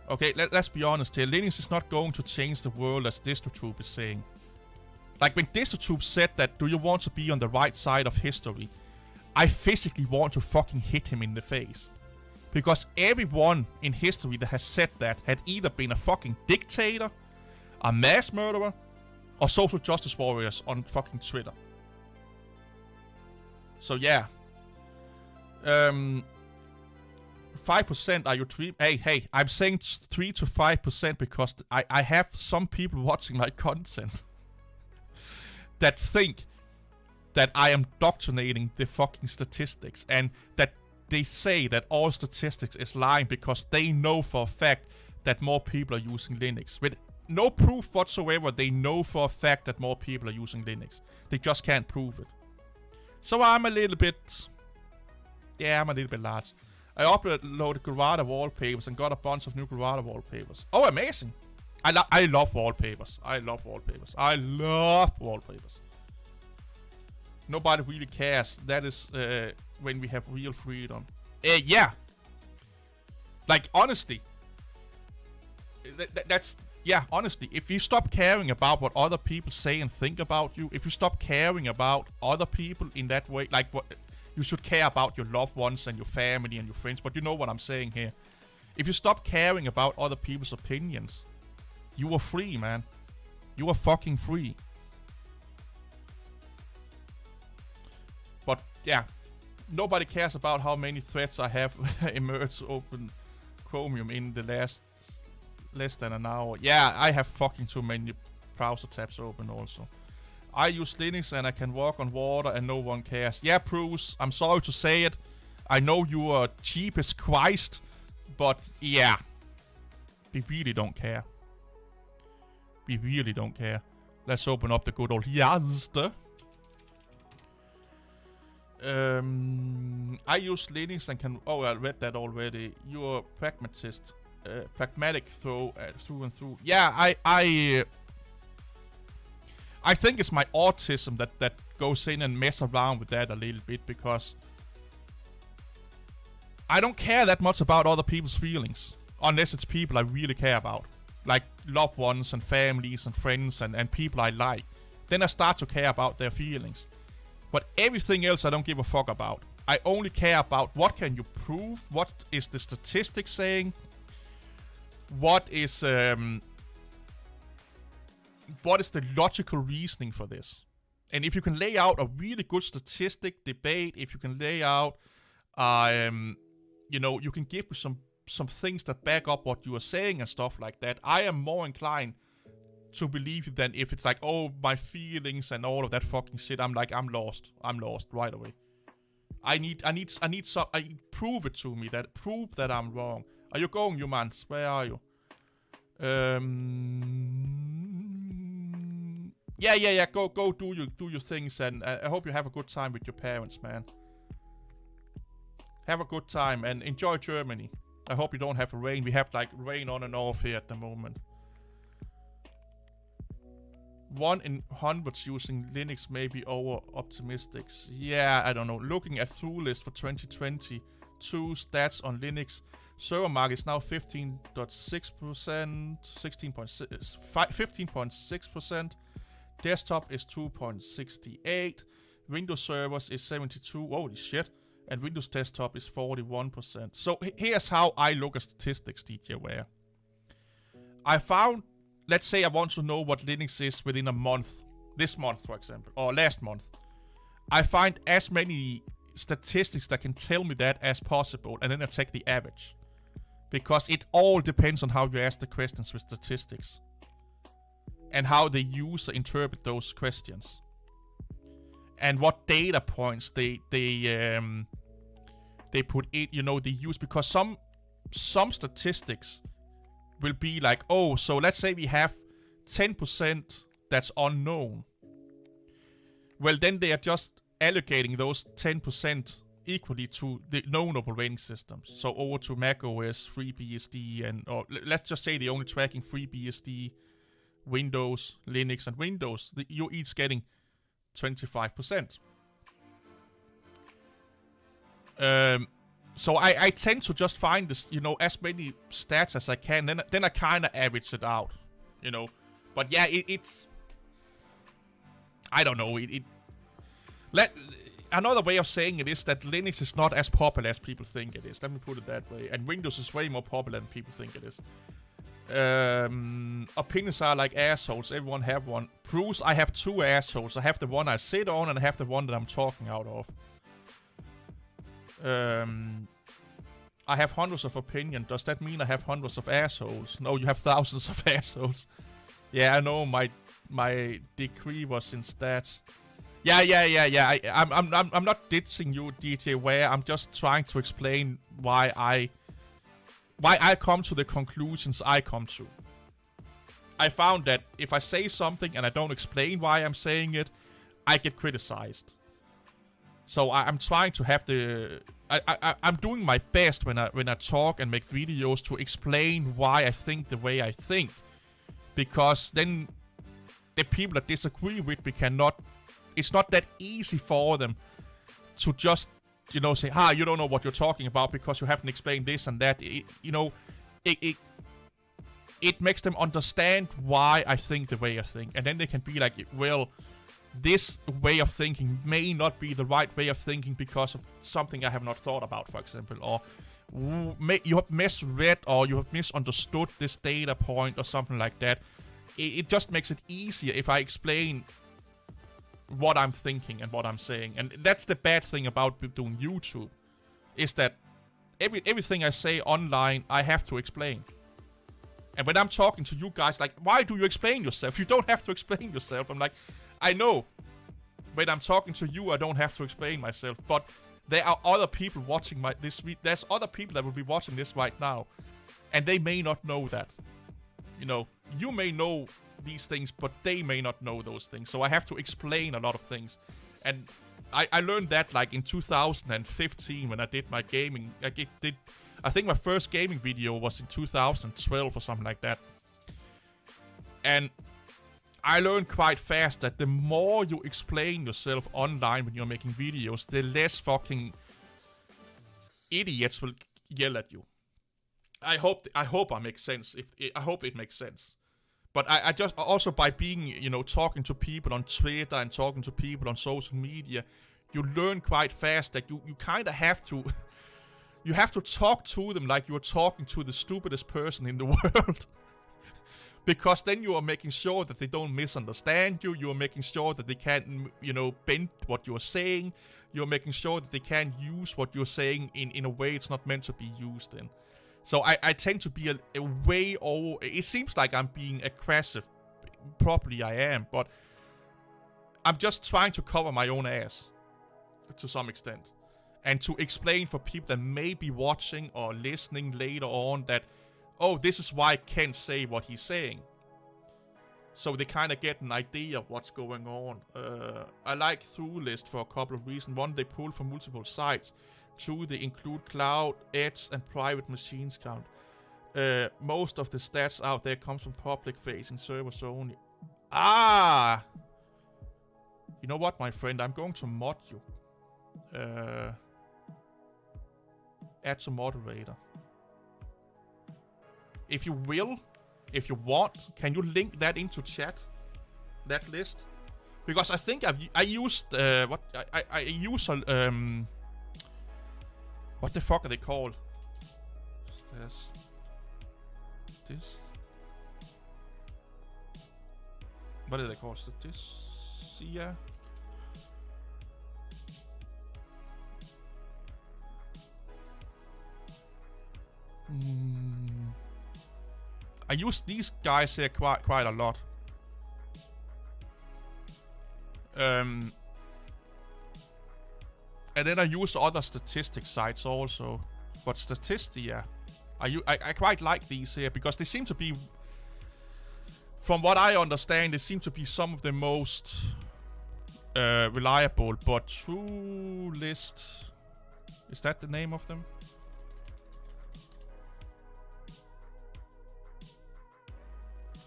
Okay, let's be honest here. Linux is not going to change the world, as DistroTube is saying. Like when DistroTube said that, do you want to be on the right side of history? I physically want to fucking hit him in the face. Because everyone in history that has said that had either been a fucking dictator, a mass murderer, or social justice warriors on fucking Twitter. So yeah. 5% are you 3? Hey, I'm saying 3 to 5% because I have some people watching my content that think that I am doctrinating the fucking statistics, and that they say that all statistics is lying because they know for a fact that more people are using Linux. With no proof whatsoever, they know for a fact that more people are using Linux. They just can't prove it. So I'm a little bit... Yeah, I'm a little bit large. I uploaded Gurada wallpapers and got a bunch of new Gurada wallpapers. Oh, amazing! I love wallpapers. I love wallpapers. I love wallpapers. Nobody really cares. That is when we have real freedom. Yeah. Like, honestly. That's... Yeah, honestly. If you stop caring about what other people say and think about you, if you stop caring about other people in that way, like what... You should care about your loved ones and your family and your friends, but you know what I'm saying here. If you stop caring about other people's opinions, you are free, man. You are fucking free. But yeah, nobody cares about how many threads I have emerged open Chromium in the less than an hour. Yeah, I have fucking too many browser tabs open also. I use Linux and I can walk on water and no one cares. Yeah, Bruce, I'm sorry to say it. I know you are cheap as Christ, but yeah. We really don't care. We really don't care. Let's open up the good old Yazda. I use Linux and can... Oh, I read that already. You're a pragmatist. Pragmatic through and through. Yeah, I think it's my autism that goes in and mess around with that a little bit, because I don't care that much about other people's feelings, unless it's people I really care about, like loved ones and families and friends and people I like. Then I start to care about their feelings. But everything else I don't give a fuck about. I only care about what can you prove, what is the statistics saying, what is the logical reasoning for this? And if you can lay out a really good statistic debate, if you can lay out, you know, you can give me some things that back up what you are saying and stuff like that, I am more inclined to believe you than if it's like, oh, my feelings and all of that fucking shit. I'm like, I'm lost right away. I need some. Prove it to me. Prove that I'm wrong. Are you going, humans? Where are you? Yeah. Go do your things, and I hope you have a good time with your parents, man. Have a good time and enjoy Germany. I hope you don't have rain. We have like rain on and off here at the moment. 1 in hundreds using Linux may be over optimistic. Yeah, I don't know. Looking at through list for 2022 stats on Linux. Server market is now 15.6%, 15.6%. Desktop is 2.68. Windows servers is 72. Holy shit. And Windows desktop is 41%. So here's how I look at statistics, DJ Ware. I found, let's say I want to know what Linux is within a month. This month, for example, or last month. I find as many statistics that can tell me that as possible, and then I take the average. Because it all depends on how you ask the questions with statistics. and how the user interpret those questions, and what data points they put in, they use, because some statistics will be like, oh, so let's say we have 10% that's unknown. Well, then they are just allocating those 10% equally to the known operating systems. So over to macOS, FreeBSD, or let's just say they're only tracking FreeBSD, Windows, Linux, and Windows. You're each getting 25%. So I tend to just find this, as many stats as I can. Then I kind of average it out, But yeah, it's I don't know. Another way of saying it is that Linux is not as popular as people think it is. Let me put it that way. And Windows is way more popular than people think it is. Opinions are like assholes. Everyone have one. Bruce, I have two assholes. I have the one I sit on, and I have the one that I'm talking out of. I have hundreds of opinions. Does that mean I have hundreds of assholes? No, you have thousands of assholes. Yeah, I know. My degree was in stats. Yeah. I'm not ditching you, DJ Ware. I'm just trying to explain why I come to the conclusions I come to. I found that if I say something and I don't explain why I'm saying it, I get criticized. So I'm trying to have I'm doing my best when I talk and make videos to explain why I think the way I think, because then the people that disagree with me it's not that easy for them to just say, you don't know what you're talking about because you haven't explained this and that. It makes them understand why I think the way I think, and then they can be like, well, this way of thinking may not be the right way of thinking because of something I have not thought about, for example, or you have misread or you have misunderstood this data point or something like that. It just makes it easier if I explain what I'm thinking and what I'm saying. And that's the bad thing about doing YouTube, is that everything I say online, I have to explain. And when I'm talking to you guys, like, why do you explain yourself? You don't have to explain yourself. I'm like, I know. When I'm talking to you, I don't have to explain myself. But there are other people watching this. There's other people that will be watching this right now, and they may not know that. You may know these things, but they may not know those things. So I have to explain a lot of things. And I learned that like in 2015 when I did my gaming. I think my first gaming video was in 2012 or something like that. And I learned quite fast that the more you explain yourself online when you're making videos, the less fucking idiots will yell at you. I hope I make sense. I hope it makes sense. But I just also by being, talking to people on Twitter and talking to people on social media, you learn quite fast that you kind of have to you have to talk to them like you're talking to the stupidest person in the world. Because then you are making sure that they don't misunderstand you. You're making sure that they can't, bend what you're saying. You're making sure that they can't use what you're saying in a way it's not meant to be used in. So I tend to be a way over. It seems like I'm being aggressive. Probably I am, but I'm just trying to cover my own ass to some extent. And to explain for people that may be watching or listening later on that, oh, this is why Ken say what he's saying. So they kind of get an idea of what's going on. I like through list for a couple of reasons. One, they pull from multiple sites. Two, they include cloud, edge, and private machines count. Most of the stats out there comes from public-facing servers only. You know what, my friend? I'm going to mod you. Add to moderator. If you want, can you link that into chat? That list? Because I think I used what the fuck are they called? This. What are they called? Statistia? I use these guys here quite a lot. And then I use other statistics sites also. But Statistia, I quite like these here because they seem to be, from what I understand, they seem to be some of the most reliable. But TrueList, is that the name of them?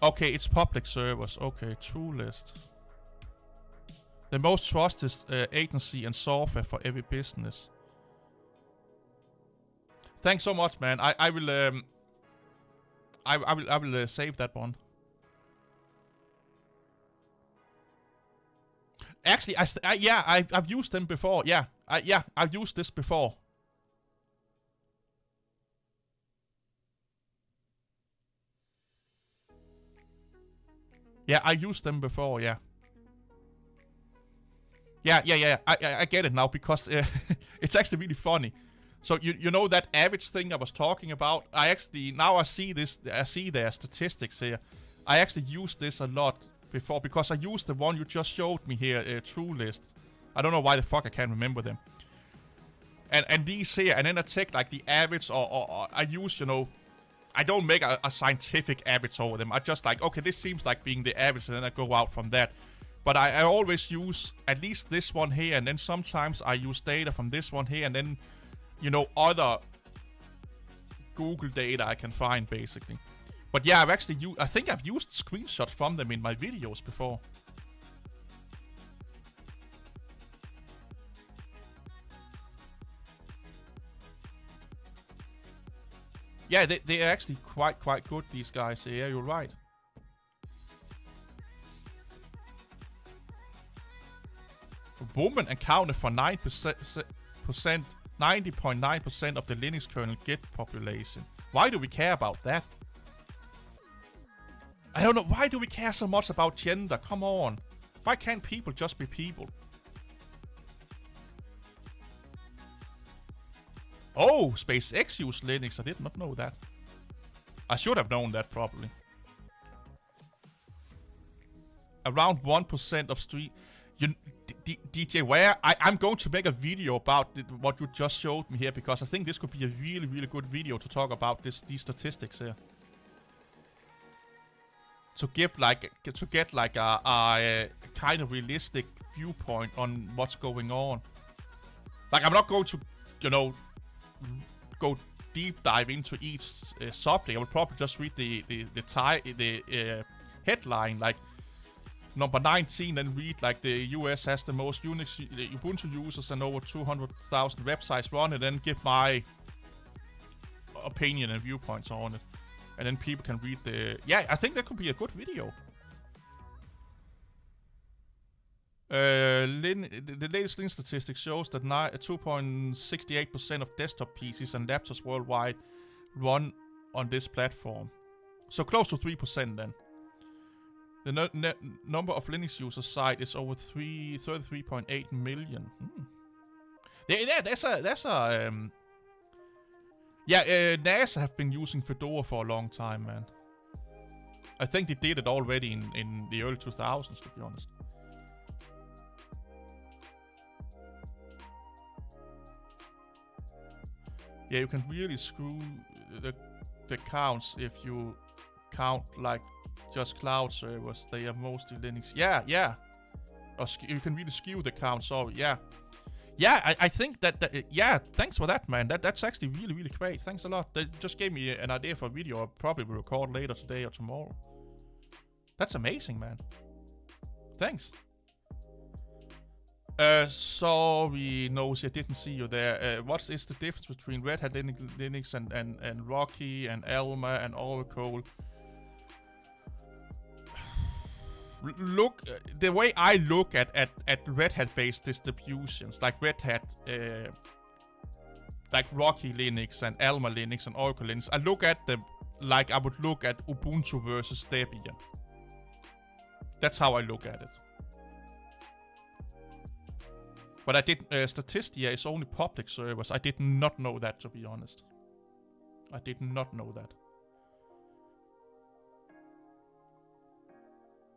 Okay, it's public servers. Okay, TrueList. The most trusted agency and software for every business. Thanks so much, man. I will save that one. Actually, I've used them before. Yeah, I've used this before. Yeah, I used them before. Yeah. Yeah. I get it now because it's actually really funny. So you know that average thing I was talking about? I actually now I see their statistics here. I actually used this a lot before because I used the one you just showed me here, TrueList. I don't know why the fuck I can't remember them. And these here, and then I take like the average, or I use, you know, I don't make a scientific average over them. I just like, okay, this seems like being the average, and then I go out from that. But I always use at least this one here, and then sometimes I use data from this one here, and then, you know, other Google data I can find, basically. But yeah, I think I've used screenshots from them in my videos before. Yeah, they're actually quite good, these guys. Yeah, you're right. Women accounted for 90.9% of the Linux kernel Git population. Why do we care about that? I don't know. Why do we care so much about gender? Come on. Why can't people just be people? Oh, SpaceX used Linux. I did not know that. I should have known that probably. Around 1% of stream. DJ Ware, I'm going to make a video about what you just showed me here because I think this could be a really good video to talk about these statistics here. To get like a kind of realistic viewpoint on what's going on. Like, I'm not going to, you know, go deep dive into each subject. I will probably just read the headline, like number 19, and read like the US has the most Ubuntu users and over 200,000 websites run it, and give my opinion and viewpoints on it. And then people can read the... Yeah, I think that could be a good video. The latest Linux statistics shows that 2.68% of desktop PCs and laptops worldwide run on this platform. So close to 3% then. The number of Linux users site is over 33.8 million. NASA have been using Fedora for a long time, man. I think they did it already in the early 2000s, to be honest. Yeah, you can really screw the counts if you count like just cloud servers. They are mostly Linux. Yeah. Or you can really skew the count. So yeah. I think that yeah. Thanks for that, man. That's actually really great. Thanks a lot. That just gave me an idea for a video I'll probably record later today or tomorrow. That's amazing, man. Thanks. Sorry, Nosy, I didn't see you there. What is the difference between Red Hat Linux and Rocky and Alma and Oracle? Look, the way I look at Red Hat-based distributions, like Red Hat, like Rocky Linux and Alma Linux and Oracle Linux, I look at them like I would look at Ubuntu versus Debian. That's how I look at it. But I did, Statistia is only public servers. I did not know that, to be honest. I did not know that.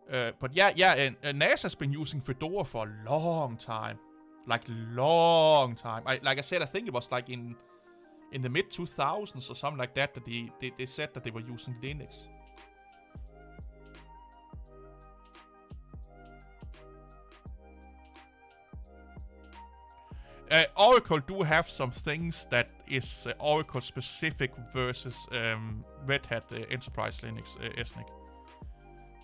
But yeah, and NASA's been using Fedora for a long time. Like, long time. Like I said, I think it was like in the mid-2000s or something like that they said that they were using Linux. Oracle do have some things that is Oracle specific versus Red Hat Enterprise Linux, ESNIC.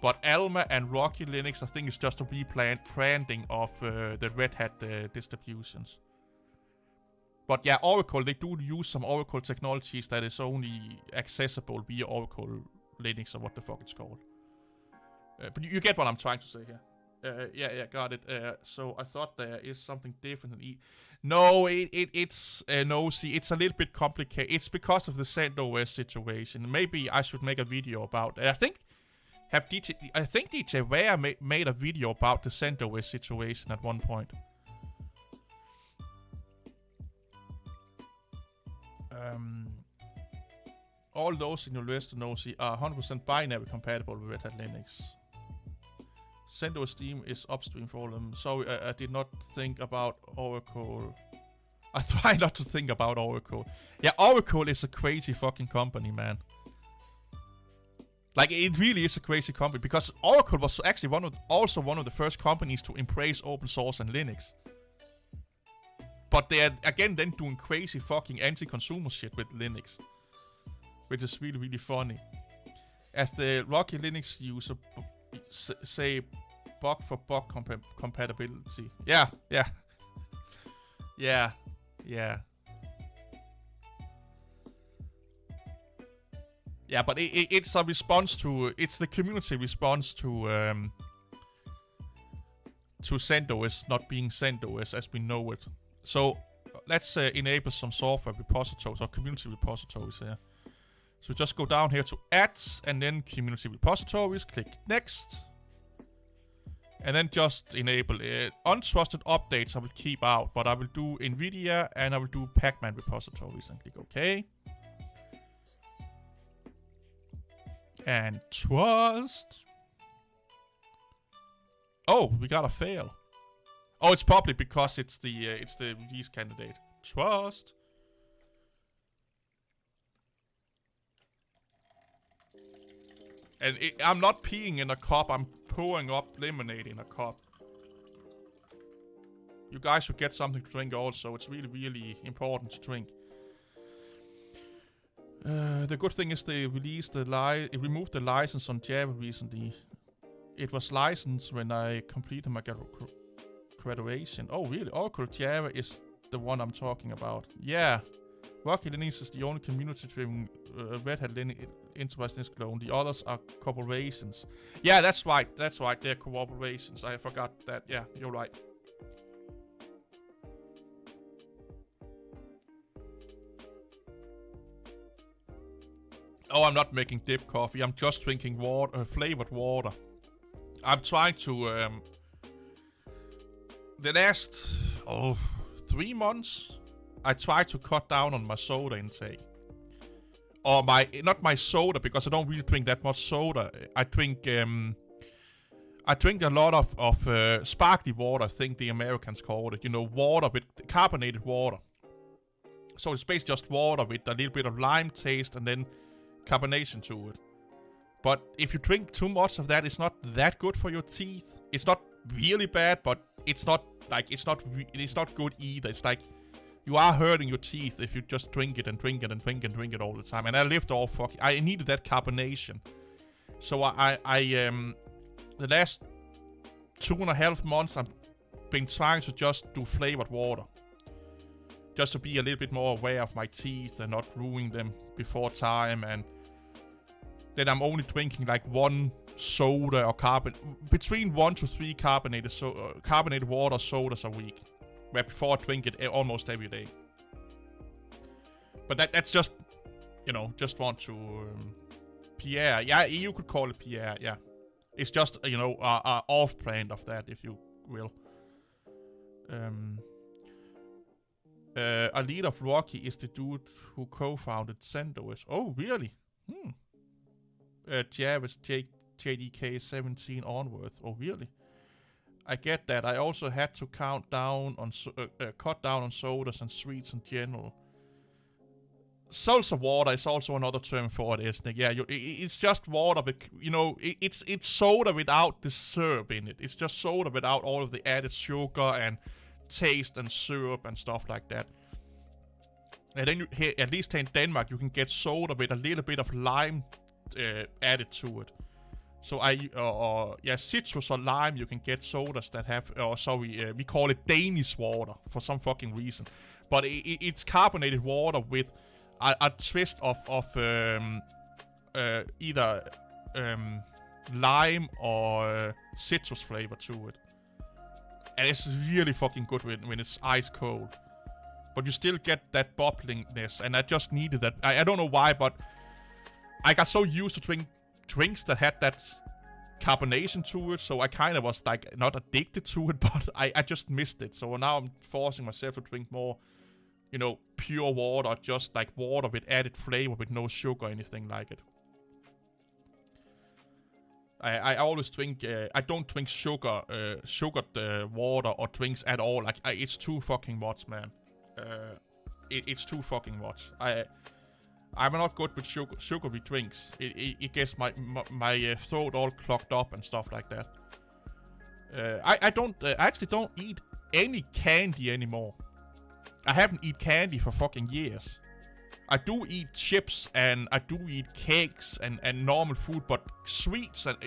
But Alma and Rocky Linux, I think, is just a rebranding of the Red Hat distributions. But yeah, Oracle, they do use some Oracle technologies that is only accessible via Oracle Linux or what the fuck it's called. But you get what I'm trying to say here. Yeah, got it. So I thought there is something different in No, it's no. See, it's a little bit complicated. It's because of the CentOS situation. Maybe I should make a video about it. I think DJ Ware made a video about the CentOS situation at one point. All those in your list are 100% binary compatible with Red Hat Linux. CentOS Steam is upstream for all of them. Sorry, I did not think about Oracle. I try not to think about Oracle. Yeah, Oracle is a crazy fucking company, man. Like, it really is a crazy company, because Oracle was actually also one of the first companies to embrace open source and Linux. But they are again then doing crazy fucking anti-consumer shit with Linux, which is really, really funny. As the Rocky Linux user say, bug for bug compatibility. Yeah. Yeah, but it's a response to, it's the community response to CentOS not being CentOS as we know it. So let's enable some software repositories or community repositories here. So just go down here to ads and then community repositories, click next. And then just enable untrusted updates I will keep out, but I will do NVIDIA and I will do Pacman repositories and click OK. And trust. Oh, we got a fail. Oh, it's probably because it's the release candidate. Trust. And I'm not peeing in a cup, I'm pouring up lemonade in a cup. You guys should get something to drink also, it's really, really important to drink. The good thing is they released it removed the license on Java recently. It was licensed when I completed my graduation. Oh really? Oracle Java is the one I'm talking about. Yeah. Rocky Linux is the only community-driven Red Hat Linux Enterprise Linux clone. The others are corporations. Yeah, that's right. They're corporations. I forgot that. Yeah, you're right. Oh, I'm not making dip coffee. I'm just drinking water, flavored water. I'm trying to... the last 3 months, I try to cut down on my soda intake. Or not my soda, because I don't really drink that much soda. I drink a lot of sparkly water, I think the Americans call it. You know, water with carbonated water. So it's basically just water with a little bit of lime taste and then carbonation to it. But if you drink too much of that, it's not that good for your teeth. It's not really bad, but it's not good either. It's like you are hurting your teeth if you just drink it and drink it and drink it and drink it all the time. And I lived all fucking... I needed that carbonation. So I the last 2.5 months I've been trying to just do flavored water. Just to be a little bit more aware of my teeth and not ruining them before time. And then I'm only drinking like 1 soda or between 1 to 3 carbonated water sodas a week. Where before I drink it almost every day. But that's just, you know, just want to... Pierre, yeah, you could call it Pierre, yeah. It's just, you know, a off-brand of that, if you will. A lead of Rocky is the dude who co-founded CentOS. Oh, really? Jarvis JDK 17 onwards. Oh, really? I get that. I also had to cut down on sodas and sweets in general. Seltzer water is also another term for it, isn't it? Yeah, it's just water, but it's soda without the syrup in it. It's just soda without all of the added sugar and taste and syrup and stuff like that. And then here, at least in Denmark, you can get soda with a little bit of lime added to it. So citrus or lime, you can get sodas that have, we call it Danish water for some fucking reason. But it's carbonated water with a twist of either lime or citrus flavor to it. And it's really fucking good when it's ice cold. But you still get that bubblingness, and I just needed that. I don't know why, but I got so used to drinks that had that carbonation to it, so I kind of was like not addicted to it, but I just missed it. So now I'm forcing myself to drink more, pure water, just like water with added flavor with no sugar or anything like it. I always drink, I don't drink sugared water or drinks at all. Like, it's too fucking much, man. It's too fucking much. I'm not good with sugary drinks. It gets my throat all clogged up and stuff like that. I actually don't eat any candy anymore. I haven't eaten candy for fucking years. I do eat chips and I do eat cakes and normal food, but sweets and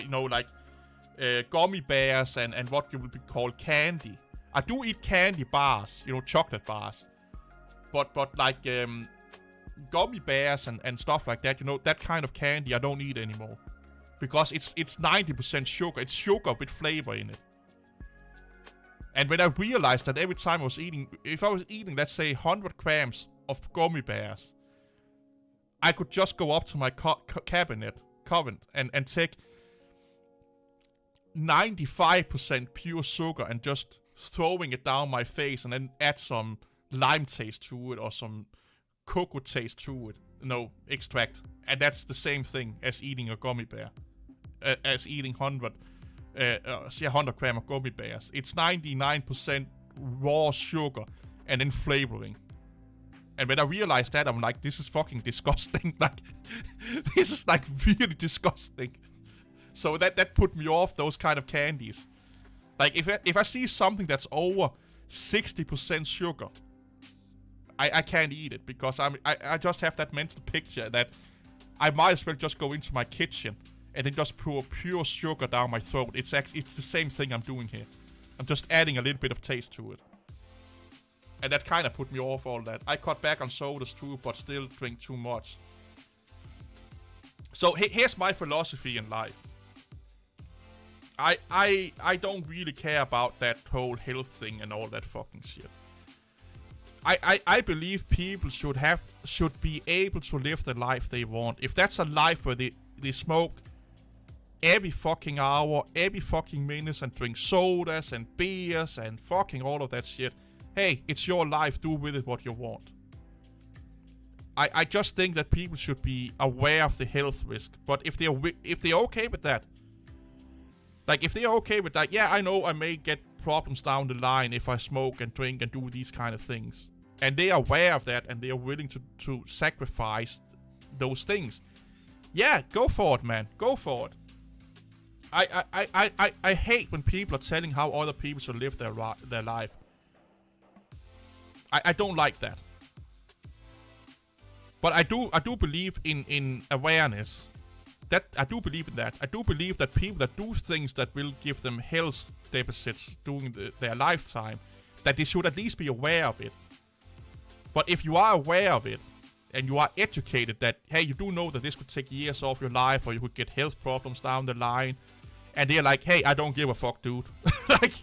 gummy bears and what you would be called candy. I do eat candy bars, chocolate bars. But like gummy bears and stuff like that, that kind of candy I don't eat anymore. Because it's 90% sugar. It's sugar with flavor in it. And when I realized that every time I was eating, if I was eating, let's say 100 grams of gummy bears, I could just go up to my cabinet and take 95% pure sugar and just throwing it down my face and then add some lime taste to it or some cocoa taste to it. Extract. And that's the same thing as eating a gummy bear. As eating 100 gram of gummy bears. It's 99% raw sugar and then flavoring. And when I realized that, I'm like, this is fucking disgusting. Like, this is like really disgusting. So that put me off those kind of candies. Like, if I see something that's over 60% sugar, I can't eat it because I just have that mental picture that I might as well just go into my kitchen and then just pour pure sugar down my throat. It's the same thing I'm doing here. I'm just adding a little bit of taste to it. And that kind of put me off all that. I cut back on sodas too, but still drink too much. So here's my philosophy in life. I don't really care about that whole health thing and all that fucking shit. I believe people should be able to live the life they want. If that's a life where they smoke every fucking hour, every fucking minute, and drink sodas and beers and fucking all of that shit, hey, it's your life, do with it what you want. I just think that people should be aware of the health risk. But if they're okay with that, like if they're okay with that, yeah, I know I may get problems down the line if I smoke and drink and do these kind of things. And they are aware of that and they are willing to sacrifice those things. Yeah, go for it, man. Go for it. I hate when people are telling how other people should live their life. I don't like that. But I do believe in awareness. That I do believe in that. I do believe that people that do things that will give them health deficits during their lifetime, that they should at least be aware of it. But if you are aware of it, and you are educated that, hey, you do know that this could take years off your life, or you could get health problems down the line, and they're like, hey, I don't give a fuck, dude. Like,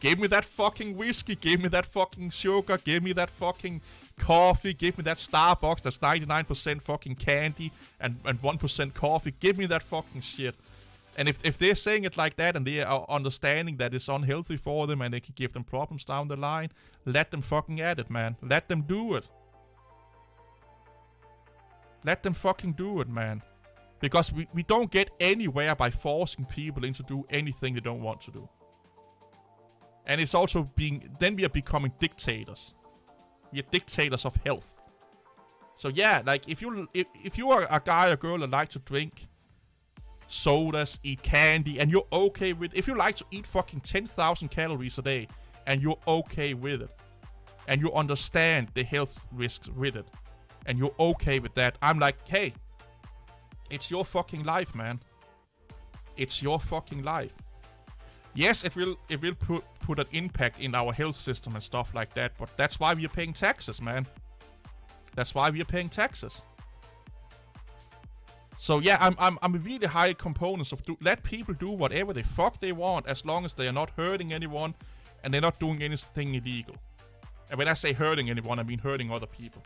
give me that fucking whiskey, give me that fucking sugar, give me that fucking coffee, give me that Starbucks that's 99% fucking candy and 1% coffee, give me that fucking shit. And if they're saying it like that and they are understanding that it's unhealthy for them and they can give them problems down the line, let them fucking at it, man. Let them do it. Let them fucking do it, man. Because we don't get anywhere by forcing people into do anything they don't want to do. And it's also then we are becoming dictators. We are dictators of health. So yeah, like if you are a guy or girl that like to drink sodas, eat candy, and you're okay with, if you like to eat fucking 10,000 calories a day, and you're okay with it, and you understand the health risks with it, and you're okay with that, I'm like, hey, it's your fucking life, man. It's your fucking life. Yes, it will put an impact in our health system and stuff like that, but that's why we are paying taxes, man. That's why we are paying taxes. So yeah, I'm a really high components of let people do whatever the fuck they want, as long as they are not hurting anyone and they're not doing anything illegal. And when I say hurting anyone, I mean hurting other people.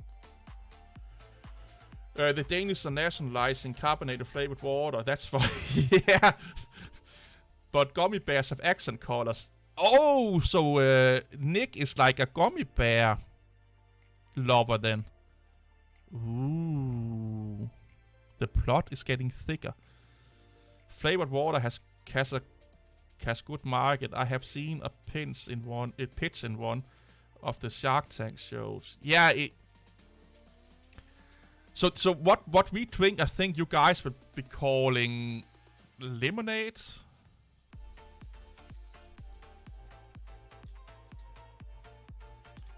The Danish are nationalizing carbonated flavored water. That's fine. Yeah. But gummy bears have accent colors. Oh, so Nick is like a gummy bear lover then. Ooh. The plot is getting thicker. Flavored water has good market. I have seen a pitch in one of the Shark Tank shows. Yeah, So what we drink, I think you guys would be calling lemonade.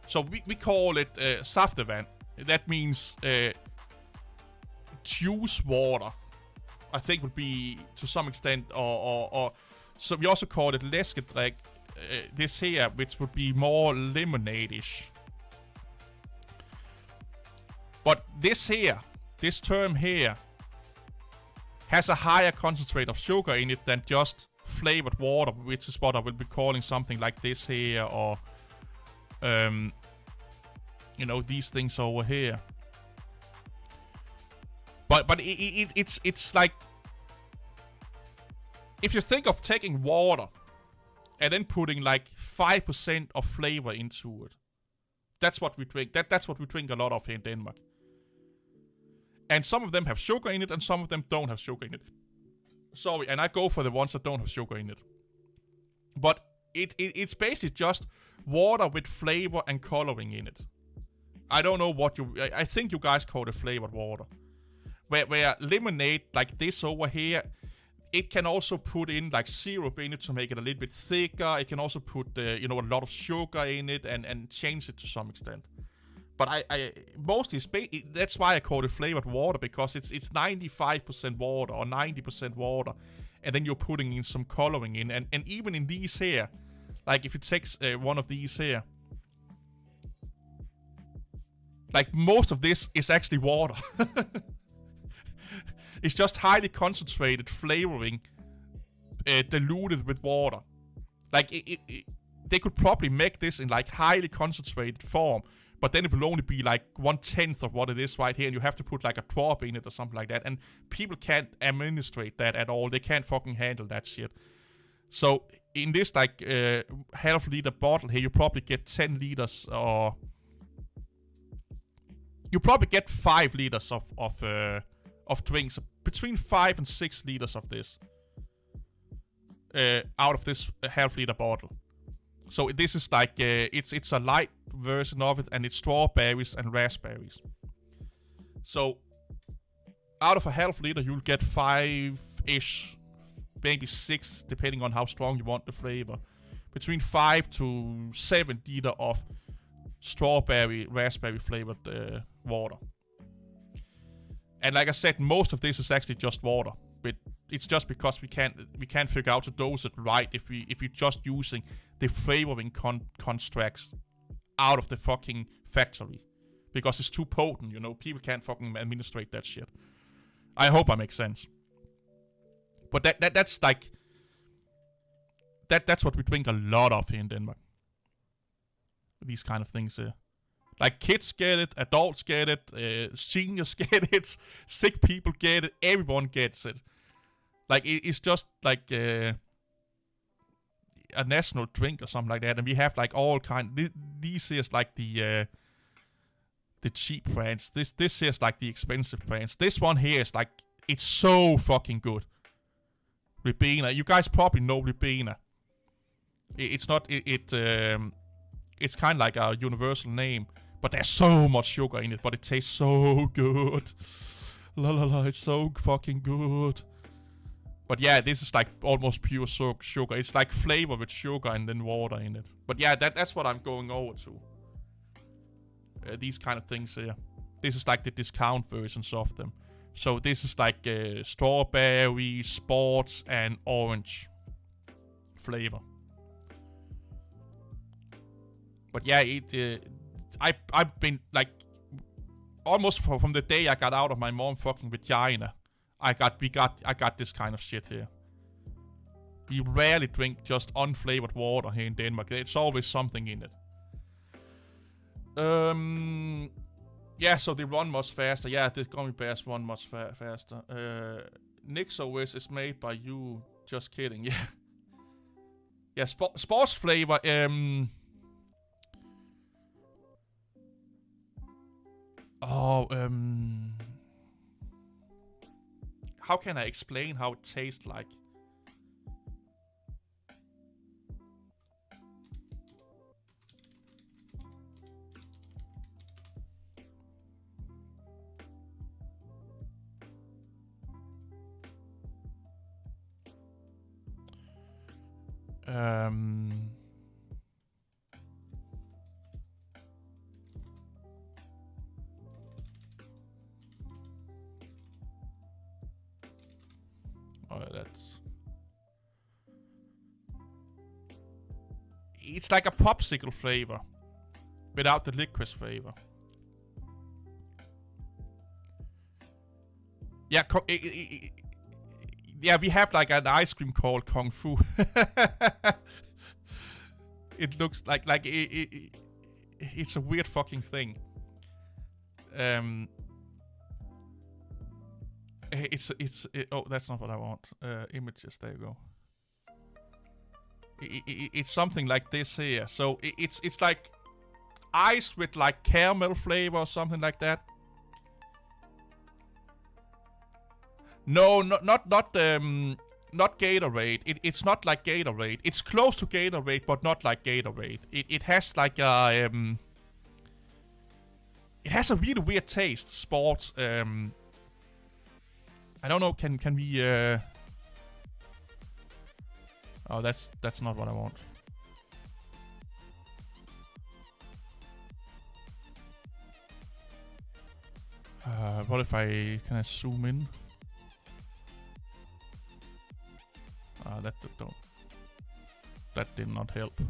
So we call it saftevand. That means juice water. I think would be to some extent, or so we also call it læskedrik. This here, which would be more lemonade-ish. But this term here, has a higher concentrate of sugar in it than just flavored water, which is what I will be calling something like this here, or these things over here. But it's like, if you think of taking water and then putting like 5% of flavor into it, that's what we drink. That's what we drink a lot of here in Denmark. And some of them have sugar in it, and some of them don't have sugar in it. Sorry, and I go for the ones that don't have sugar in it. But it's basically just water with flavor and coloring in it. I don't know what I think you guys call it flavored water. Where lemonade, like this over here, it can also put in like syrup in it to make it a little bit thicker. It can also put a lot of sugar in it and change it to some extent. But I mostly that's why I call it flavored water, because it's 95% water or 90% water, and then you're putting in some coloring in, and even in these here, like if it takes one of these here, like most of this is actually water. It's just highly concentrated flavoring diluted with water. Like they could probably make this in like highly concentrated form, but then it will only be like 1/10 of what it is right here, and you have to put like a drop in it or something like that. And people can't administrate that at all. They can't fucking handle that shit. So in this like half liter bottle here, you probably get 10 liters, or you probably get 5 liters of drinks, between 5 and 6 liters of this out of this half liter bottle. So this is like it's a light version of it, and it's strawberries and raspberries. So out of a half liter, you'll get 5-ish, maybe 6, depending on how strong you want the flavor. Between 5 to 7 liter of strawberry, raspberry flavored water. And like I said, most of this is actually just water, but it's just because we can't figure out to dose it right if you're just using the flavoring constructs out of the fucking factory, because it's too potent. People can't fucking administrate that shit. I hope I make sense. But that's like that's what we drink a lot of here in Denmark. These kind of things here. Like kids get it, adults get it, seniors get it, sick people get it, everyone gets it. Like it's just like a national drink or something like that, and we have like all kind. These is like the cheap brands. This is like the expensive brands. This one here is like It's so fucking good. Ribena. You guys probably know Ribena. It's not... It's kind of like a universal name. But there's so much sugar in it. But it tastes so good. La la la. It's so fucking good. But yeah, this is like almost pure sugar. It's like flavor with sugar and then water in it. But yeah, that's what I'm going over to. These kind of things here. This is like the discount versions of them. So this is like strawberry, sports, and orange flavor. But yeah, I've been like almost from the day I got out of my mom fucking vagina. I got this kind of shit here. We rarely drink just unflavored water here in Denmark. There's always something in it. Yeah, so they run much faster. Yeah, the gummy bears run much faster. NixOS is made by you. Just kidding. Yeah. Yeah, sports flavor. How can I explain how it tastes like? It's like a popsicle flavor without the licorice flavor. Yeah, yeah, we have like an ice cream called Kung Fu. It looks like it's a weird fucking thing. Oh, that's not what I want. Images, there you go. It's something like this here. So it's like ice with like caramel flavor or something like that. No, not Gatorade. It's not like Gatorade. It's close to Gatorade, but not like Gatorade. It has like a it has a really weird taste. Sports. I don't know. Can we? Oh, that's not what I want. What if can I zoom in? That did not help.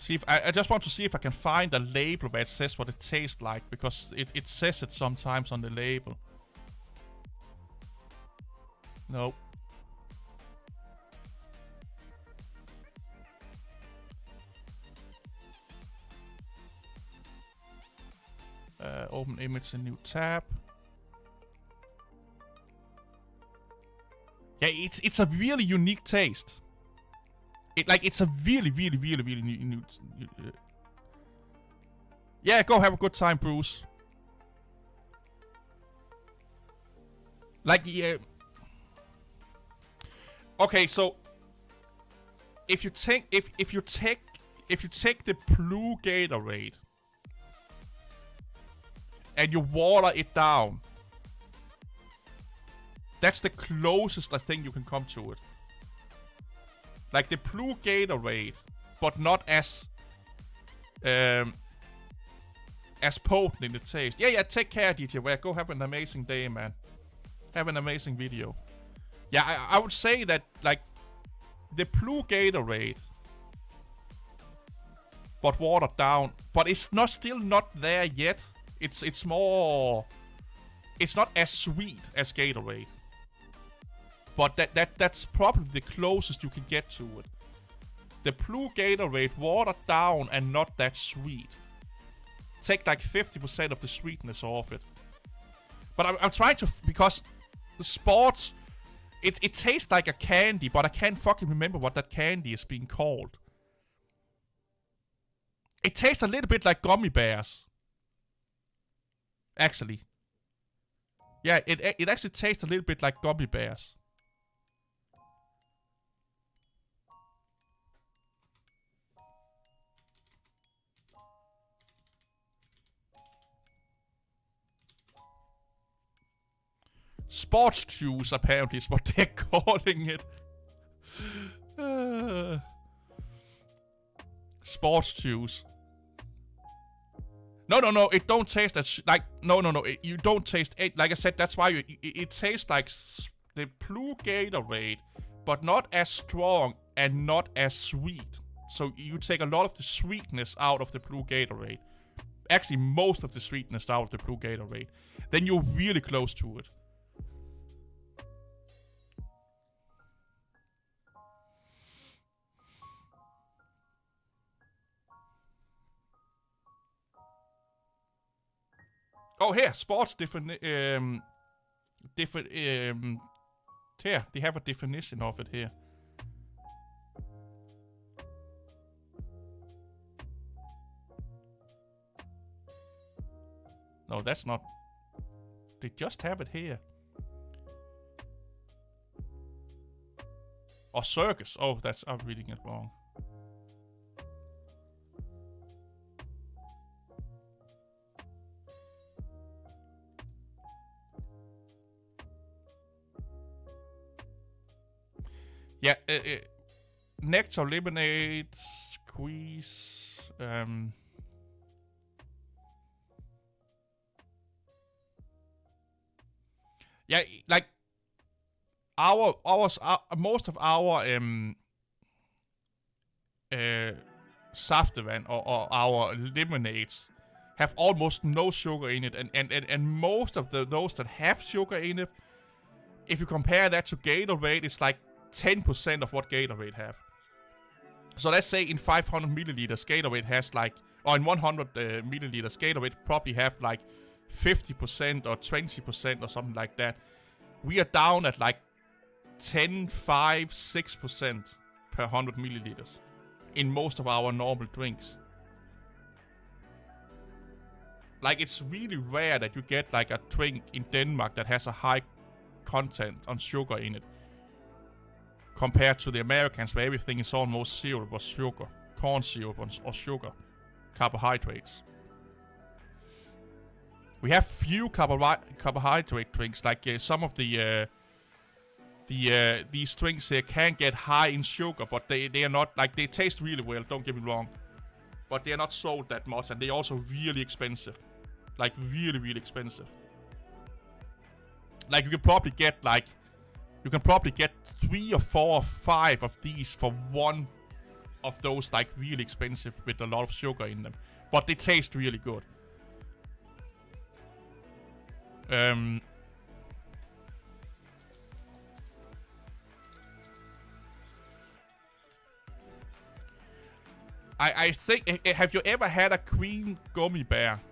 See if I just want to see if I can find a label where it says what it tastes like, because it says it sometimes on the label. Nope. Open image in new tab. Yeah, it's a really unique taste. It's a really new. Yeah, go have a good time, Bruce. Like, yeah. Okay, so if you take the blue Gatorade and you water it down, that's the closest I think you can come to it. Like the blue Gatorade, but not as potent in the taste. Yeah, take care, DJ Ware. Go have an amazing day, man. Have an amazing video. Yeah, I would say that, like, the blue Gatorade, but watered down. But it's still not there yet. It's more... It's not as sweet as Gatorade. But that's probably the closest you can get to it. The blue Gatorade, watered down and not that sweet. Take like 50% of the sweetness off it. But I'm trying to... Because the sports It tastes like a candy, but I can't fucking remember what that candy is being called. It tastes a little bit like gummy bears. Actually. Yeah, it actually tastes a little bit like gummy bears. Sports juice, apparently, is what they're calling it. Sports juice. No, it don't taste as like no. You don't taste it. Like I said, that's why it tastes like the blue Gatorade, but not as strong and not as sweet. So you take a lot of the sweetness out of the blue Gatorade. Actually, most of the sweetness out of the blue Gatorade. Then you're really close to it. Oh, here, sports here, they have a definition of it here. No, that's not. They just have it here. Or circus. Oh, I'm reading it wrong. Yeah, nectar, lemonade, squeeze, yeah, like most of our saftevand or our lemonades have almost no sugar in it, and most of those that have sugar in it, if you compare that to Gatorade, it's like 10% of what Gatorade have. So let's say in 500 milliliters, Gatorade has like, or in 100 milliliters, Gatorade probably have like 50% or 20% or something like that. We are down at like 10, 5, 6% per 100 milliliters in most of our normal drinks. Like, it's really rare that you get like a drink in Denmark that has a high content on sugar in it, compared to the Americans, where everything is almost syrup or sugar, corn syrup or sugar, carbohydrates. We have few carbohydrate drinks, like some of these drinks here can get high in sugar, but they are not, like, they taste really well, don't get me wrong, but they are not sold that much, and they're also really expensive, like really, really expensive. Like, you can probably get 3 or 4 or 5 of these for one of those, like, really expensive with a lot of sugar in them. But they taste really good. I think, have you ever had a Queen gummy bear?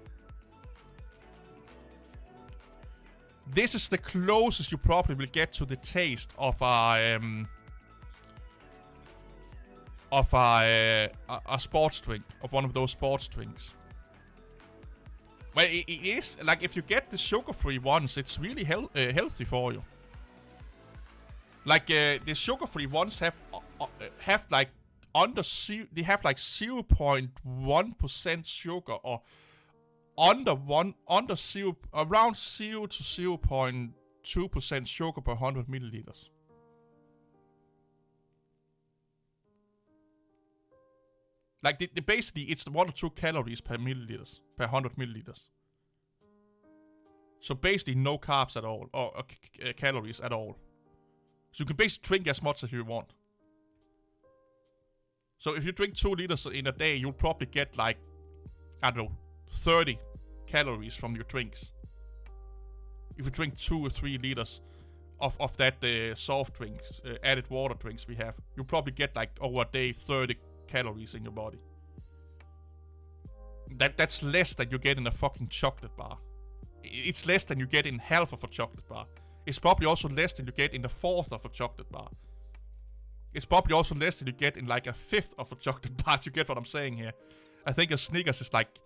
This is the closest you probably will get to the taste of a sports drink, of one of those sports drinks. Well, it is, like, if you get the sugar-free ones, it's really healthy for you. Like, the sugar-free ones have like they have like 0.1% sugar, or around 0 to 0.2% sugar per 100 milliliters. Like, basically, it's 1 or 2 calories per 100 milliliters. So basically, no carbs at all, or calories at all. So you can basically drink as much as you want. So if you drink 2 liters in a day, you'll probably get, like, I don't know, 30 calories from your drinks. If you drink 2 or 3 liters of that soft drinks, added water drinks we have, you'll probably get, like, over a day, 30 calories in your body. That's less than you get in a fucking chocolate bar. It's less than you get in half of a chocolate bar. It's probably also less than you get in a fourth of a chocolate bar. It's probably also less than you get in like a fifth of a chocolate bar, if you get what I'm saying here. I think a Snickers is like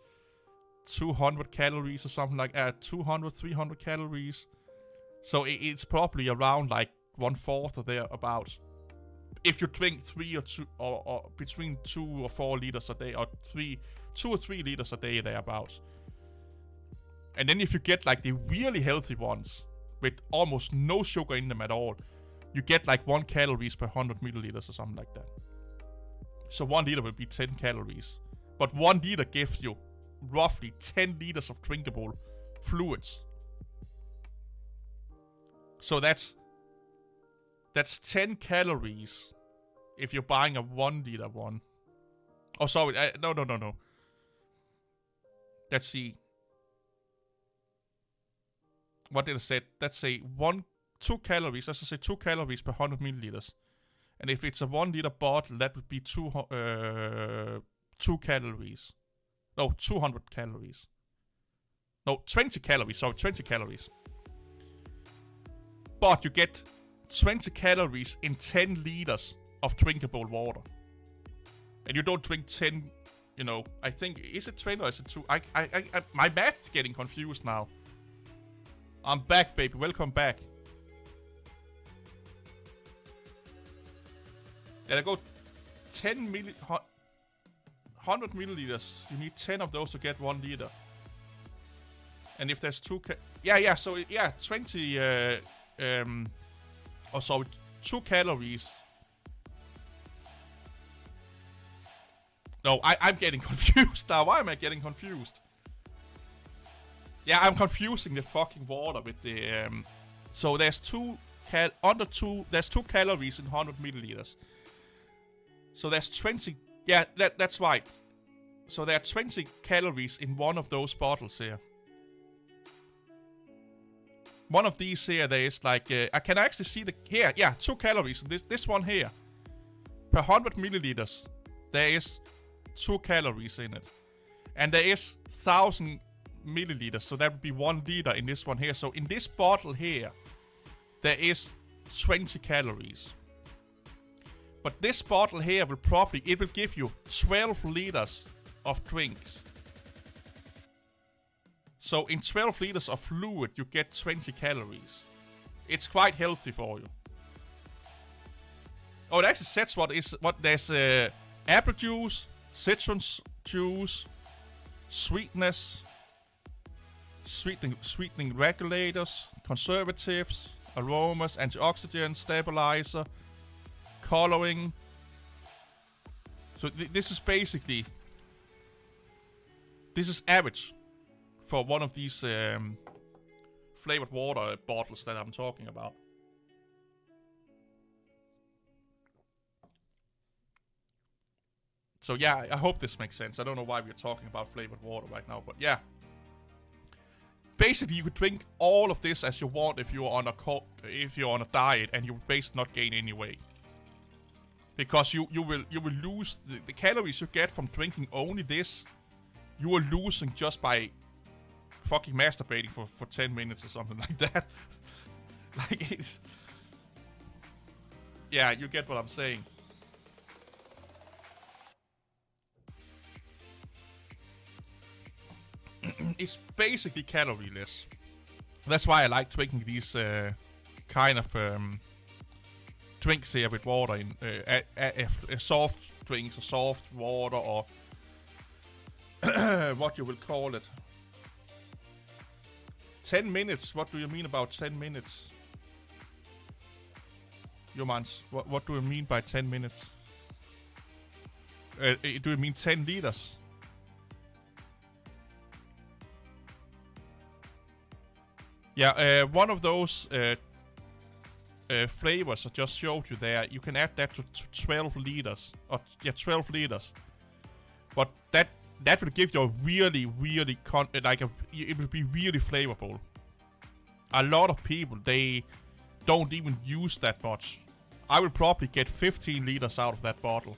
200 calories or something like that. 200, 300 calories. So it's probably around like 1/4 or thereabouts. If you drink 3 or 2, or between 2 or 4 liters a day, or 2 or 3 liters a day thereabouts. And then if you get like the really healthy ones, with almost no sugar in them at all, you get like 1 calories per 100 milliliters or something like that. So 1 liter will be 10 calories. But 1 liter gives you roughly 10 liters of drinkable fluids. So that's 10 calories if you're buying a 1 liter one. Oh, sorry. No. Let's see. What did I say? Let's say 2 calories. Let's just say 2 calories per 100 milliliters. And if it's a 1 liter bottle, that would be 2 calories. No, 200 calories. No, 20 calories. Sorry, 20 calories. But you get 20 calories in 10 liters of drinkable water. And you don't drink 10, you know, I think, is it 20 or is it 2? My math's getting confused now. I'm back, baby. Welcome back. Yeah, I go 100 milliliters. You need 10 of those to get 1 liter. And if there's 2 so 20 2 calories. No, I'm getting confused now. Why am I getting confused? Yeah, I'm confusing the fucking water with the so there's 2 calories in 100 milliliters. So there's 20. Yeah, that's right. So there are 20 calories in one of those bottles here. One of these here, there is like I can actually see the here. Yeah, 2 calories. This one here, per 100 milliliters, there is 2 calories in it, and there is 1,000 milliliters, so that would be 1 liter in this one here. So in this bottle here, there is 20 calories. But this bottle here will give you 12 liters of drinks. So in 12 liters of fluid, you get 20 calories. It's quite healthy for you. Oh, it actually says what there's apple juice, citrus juice, sweetness, sweetening regulators, conservatives, aromas, antioxidants, stabilizer, coloring. So this is basically, this is average for one of these flavored water bottles that I'm talking about. So yeah, I hope this makes sense. I don't know why we're talking about flavored water right now, but yeah. Basically, you could drink all of this as you want if you're on a diet, and you will basically not gain any weight. Because you will lose the calories you get from drinking only this. You are losing just by fucking masturbating for 10 minutes or something like that. Like it's, yeah, you get what I'm saying. It's basically calorie-less. That's why I like drinking these kind of drinks here with water in soft drinks or soft water, or what you will call it. 10 minutes? What do you mean about 10 minutes? Jomans, what do you mean by 10 minutes? Do you mean 10 liters? Yeah, one of those flavors I just showed you there, you can add that to 12 liters. Or, yeah, 12 liters. But that will give you a really, really it will be really flavorful. A lot of people, they don't even use that much. I will probably get 15 liters out of that bottle.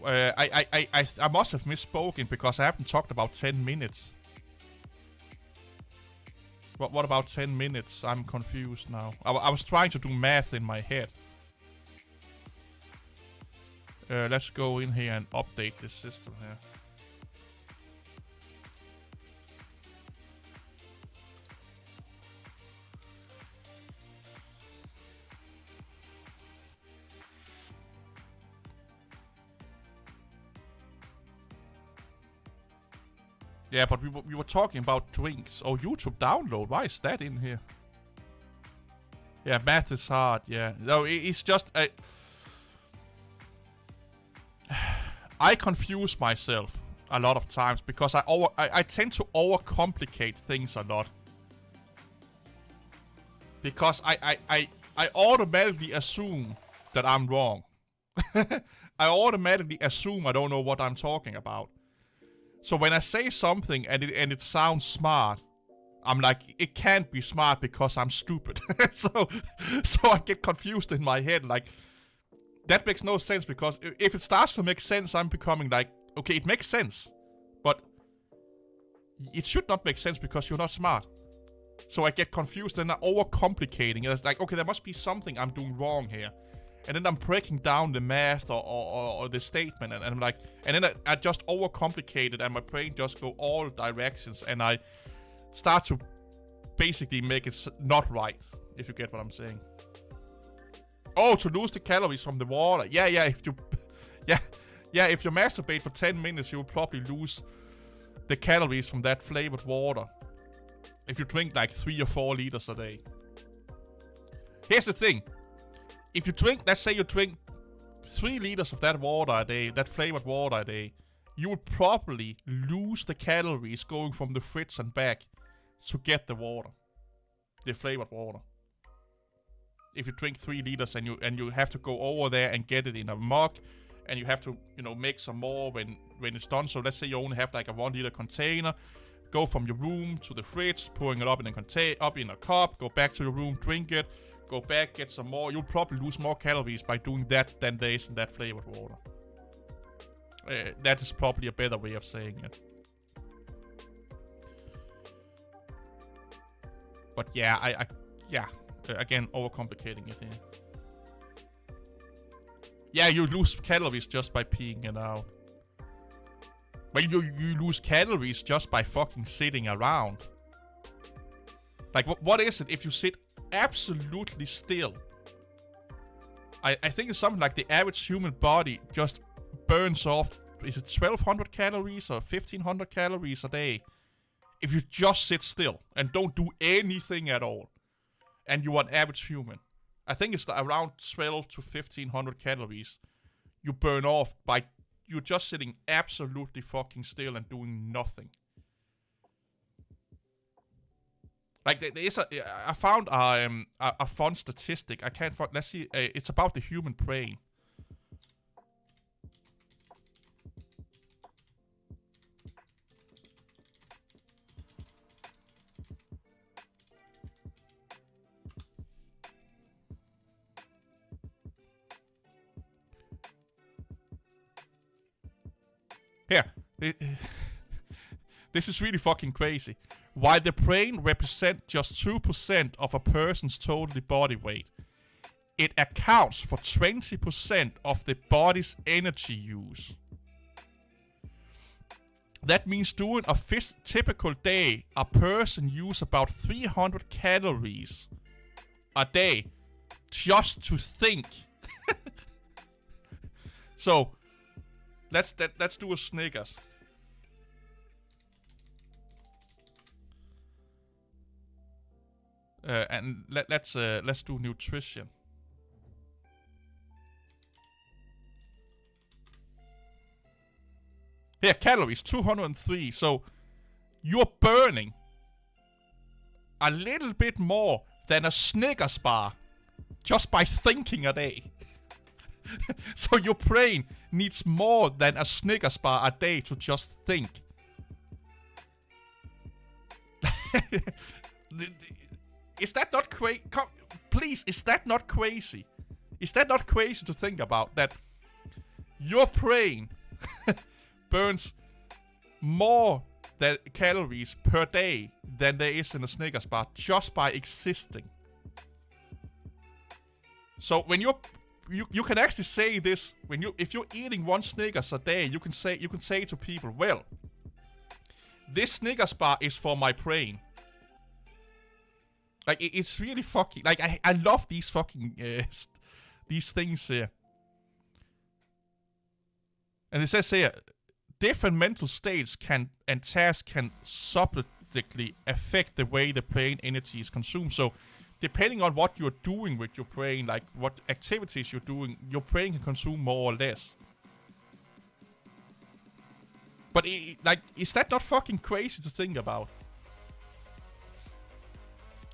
I must have misspoken because I haven't talked about 10 minutes. What about 10 minutes? I'm confused now. I was trying to do math in my head. Let's go in here and update this system here. Yeah, but we were talking about drinks. Oh, YouTube download. Why is that in here? Yeah, math is hard. Yeah, no, it's just I confuse myself a lot of times because I tend to overcomplicate things a lot. Because I automatically assume that I'm wrong. I automatically assume I don't know what I'm talking about. So when I say something and it sounds smart, I'm like, it can't be smart because I'm stupid. so I get confused in my head. Like, that makes no sense because if it starts to make sense, I'm becoming like, okay, it makes sense. But it should not make sense because you're not smart. So I get confused and I'm overcomplicating it. It's like, okay, there must be something I'm doing wrong here. And then I'm breaking down the math or the statement, and I'm like, and then I just overcomplicate it, and my brain just go all directions, and I start to basically make it not right, if you get what I'm saying. Oh, to lose the calories from the water. Yeah, if you, if you masturbate for 10 minutes, you'll probably lose the calories from that flavored water. If you drink like 3 or 4 liters a day. Here's the thing. If you drink, let's say you drink 3 liters of that water a day, that flavored water a day, you would probably lose the calories going from the fridge and back to get the water, the flavored water. If you drink 3 liters and you have to go over there and get it in a mug, and you have to, make some more when it's done. So let's say you only have like a 1 liter container, go from your room to the fridge, pouring it up in a cup, go back to your room, drink it. Go back, get some more. You'll probably lose more calories by doing that than there is in that flavored water. That is probably a better way of saying it. But yeah, again, overcomplicating it here. Yeah, you lose calories just by peeing it out. Well, you lose calories just by fucking sitting around. Like, what is it if you sit absolutely still? I think it's something like the average human body just burns off, is it 1200 calories or 1500 calories a day if you just sit still and don't do anything at all, and you are an average human. I think it's around 12 to 1500 calories you burn off by you just sitting absolutely fucking still and doing nothing. Like, there is I found a fun statistic. I can't find, let's see, it's about the human brain. Here. This is really fucking crazy. While the brain represents just 2% of a person's total body weight, it accounts for 20% of the body's energy use. That means during a typical day, a person uses about 300 calories a day just to think. So, let's do a Snickers. And let's do nutrition. Here, calories 203. So you're burning a little bit more than a Snickers bar just by thinking a day. So your brain needs more than a Snickers bar a day to just think. Is that not crazy? Please, is that not crazy? Is that not crazy to think about? That Your brain burns more calories per day than there is in a Snickers bar just by existing. So when you can actually say this if you're eating 1 Snickers a day, you can say to people, well, this Snickers bar is for my brain. Like it's really fucking like I love these fucking these things here. And it says here, different mental states and tasks can subtly affect the way the brain energy is consumed. So, depending on what you're doing with your brain, like what activities you're doing, your brain can consume more or less. But is that not fucking crazy to think about?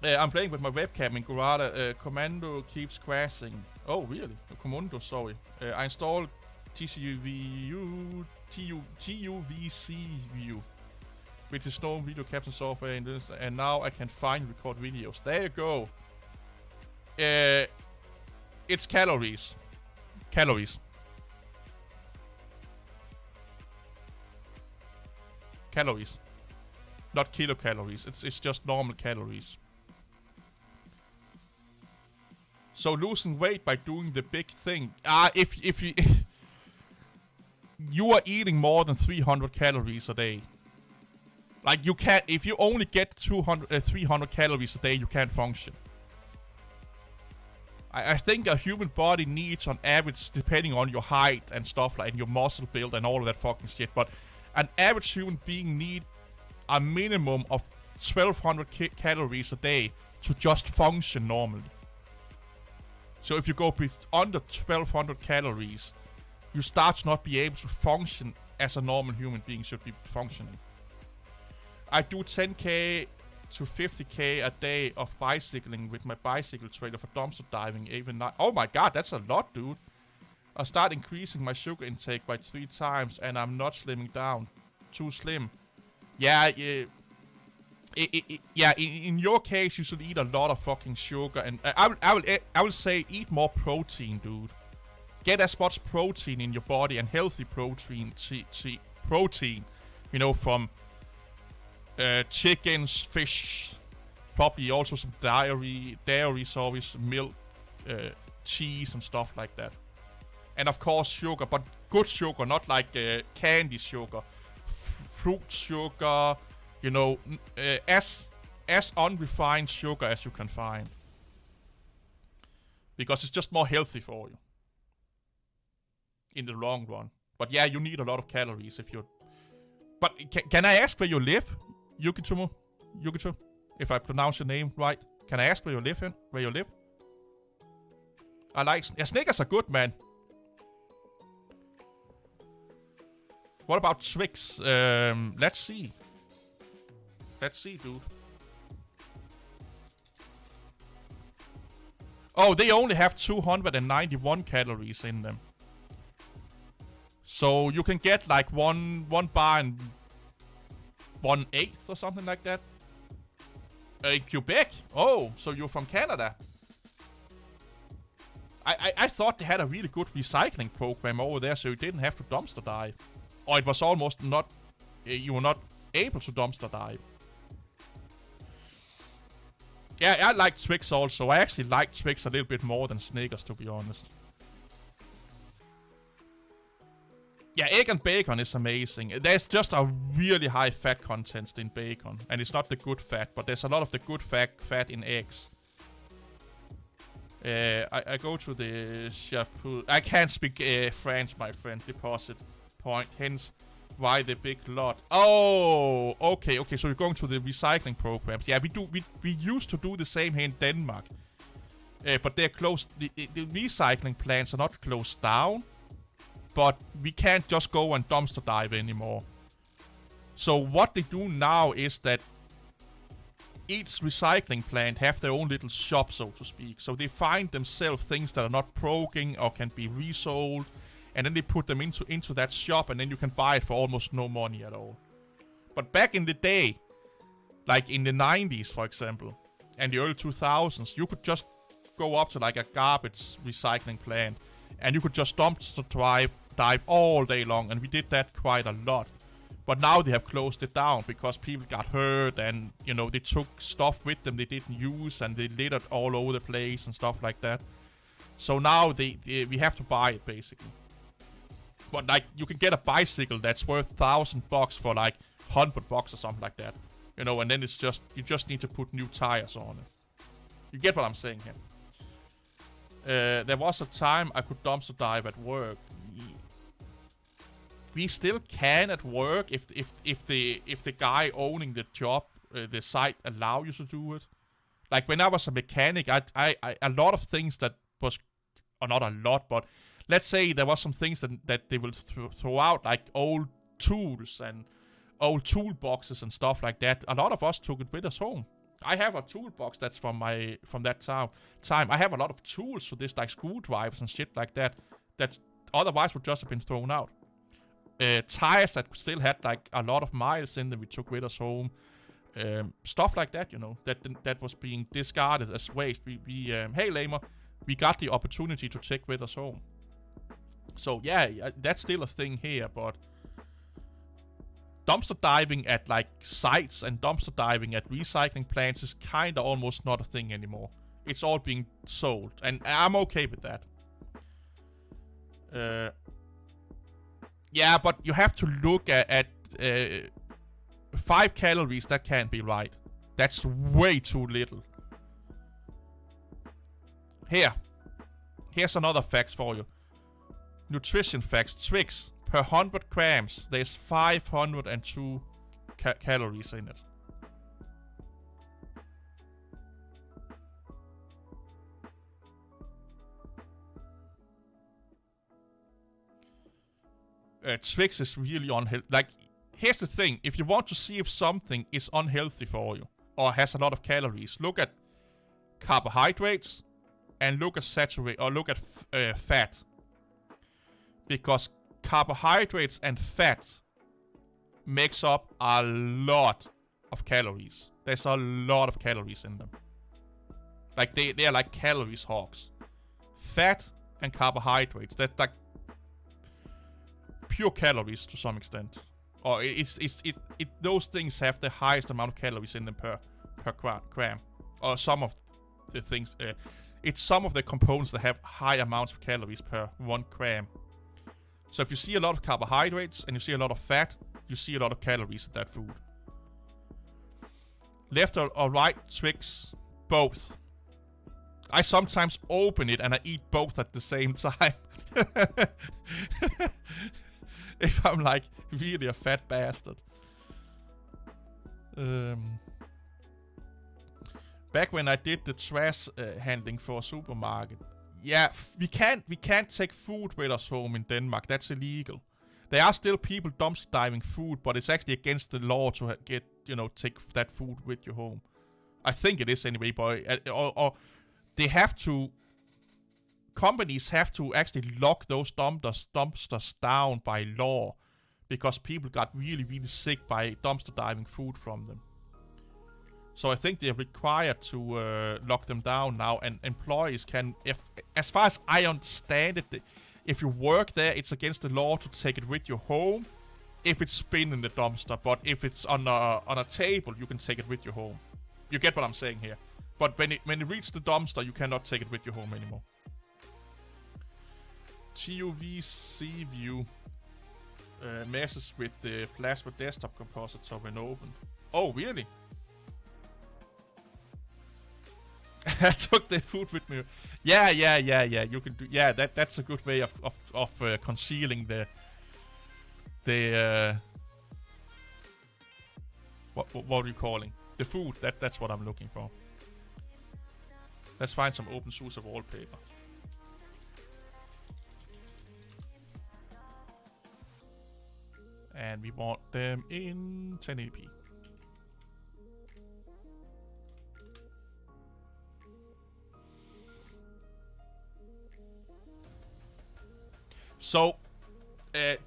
I'm playing with my webcam in Gorilla. Commando keeps crashing. Oh, really? Commando, sorry. I installed TUVC view, which is no video capture software in this, and now I can find record videos. There you go. It's calories. Calories. Calories. Not kilocalories. It's just normal calories. So losing weight by doing the big thing. If you you are eating more than 300 calories a day. Like you can't, if you only get 300 calories a day, you can't function. I think a human body needs on average, depending on your height and stuff like, and your muscle build and all of that fucking shit, but an average human being need a minimum of 1200 calories a day to just function normally. So if you go under 1200 calories, you start to not be able to function as a normal human being should be functioning. I do 10k to 50k a day of bicycling with my bicycle trailer for dumpster diving. Even not. Oh my god, that's a lot, dude. I start increasing my sugar intake by 3 times, and I'm not slimming down. Too slim. Yeah, in your case, you should eat a lot of fucking sugar, and I will say eat more protein, dude. Get as much protein in your body, and healthy protein, protein, you know, from chickens, fish, probably also some dairy, sorry, milk, cheese and stuff like that. And of course sugar, but good sugar, not like candy sugar, fruit sugar, you know, as unrefined sugar as you can find. Because it's just more healthy for you in the long run. But yeah, you need a lot of calories if you're... But can I ask where you live, Yukito? If I pronounce your name right. Can I ask where you live in? Where you live? I like... Yeah, Snickers are good, man. What about Twix? Let's see. Let's see, dude. Oh, they only have 291 calories in them. So you can get like one bar and 1/8 or something like that. In Quebec? Oh, so you're from Canada. I thought they had a really good recycling program over there, so you didn't have to dumpster dive. Or it was almost not... you were not able to dumpster dive. Yeah, I like Twix also. I actually like Twix a little bit more than Snickers, to be honest. Yeah, egg and bacon is amazing. There's just a really high fat content in bacon. And it's not the good fat, but there's a lot of the good fat in eggs. I go to the chapeau. I can't speak French, my friend. Deposit point. Hence, why the big lot. Oh, okay. So you're going to the recycling programs. Yeah, we used to do the same here in Denmark. But they're closed. The recycling plants are not closed down. But we can't just go and dumpster dive anymore. So what they do now is that each recycling plant have their own little shop, so to speak. So they find themselves things that are not broken or can be resold. And then they put them into that shop, and then you can buy it for almost no money at all. But back in the day, like in the 90s, for example, and the early 2000s, you could just go up to like a garbage recycling plant, and you could just dumpster dive dive all day long, and we did that quite a lot. But now they have closed it down because people got hurt, and you know, they took stuff with them they didn't use, and they littered all over the place and stuff like that. So now we have to buy it basically. But like, you can get a bicycle that's worth $1,000 for like $100 or something like that, you know, and then it's just, you just need to put new tires on it. You get what I'm saying here. There was a time I could dumpster dive at work. We still can at work if the guy owning the job, the site, allow you to do it. Like when I was a mechanic, I a lot of things that was, or not a lot, but let's say there was some things that they will throw out, like old tools and old toolboxes and stuff like that. A lot of us took it with us home. I have a toolbox that's from that time. I have a lot of tools for this, like screwdrivers and shit like that otherwise would just have been thrown out. Tires that still had like a lot of miles in them, we took with us home. Stuff like that, you know, that was being discarded as waste. Hey Lamer, we got the opportunity to take with us home. So yeah, that's still a thing here, but dumpster diving at like sites and dumpster diving at recycling plants is kinda almost not a thing anymore. It's all being sold, and I'm okay with that. Yeah, but you have to look at 5 calories, that can't be right. That's way too little. Here's another fact for you. Nutrition facts. Twix. Per 100 grams, there's 502 calories in it. Twix is really unhealthy. Like, here's the thing. If you want to see if something is unhealthy for you, or has a lot of calories, look at carbohydrates, and look at fat. Because carbohydrates and fat makes up a lot of calories. There's a lot of calories in them. Like, they are like calories hogs. Fat and carbohydrates, that's like pure calories to some extent. Or those things have the highest amount of calories in them per gram. Or some of the things, it's some of the components that have high amounts of calories per 1 gram. So if you see a lot of carbohydrates and you see a lot of fat, you see a lot of calories in that food. Left or right Twix, both. I sometimes open it and I eat both at the same time. If I'm like really a fat bastard. Back when I did the trash handling for a supermarket. Yeah, we can't take food with us home in Denmark. That's illegal. There are still people dumpster diving food, but it's actually against the law to take that food with you home. I think it is anyway, but or they have to. Companies have to actually lock those dumpsters down by law, because people got really, really sick by dumpster diving food from them. So I think they're required to lock them down now, and employees can, as far as I understand it, if you work there, it's against the law to take it with you home, if it's been in the dumpster. But if it's on a table, you can take it with you home. You get what I'm saying here. But when it reaches the dumpster, you cannot take it with you home anymore. GUVC view messes with the plasma desktop compositor when opened. Oh, really? I took the food with me. Yeah. You can do. Yeah, that's a good way of concealing the what are you calling the food? That's what I'm looking for. Let's find some opeSUSE wallpaper. And we want them in 1080p. So,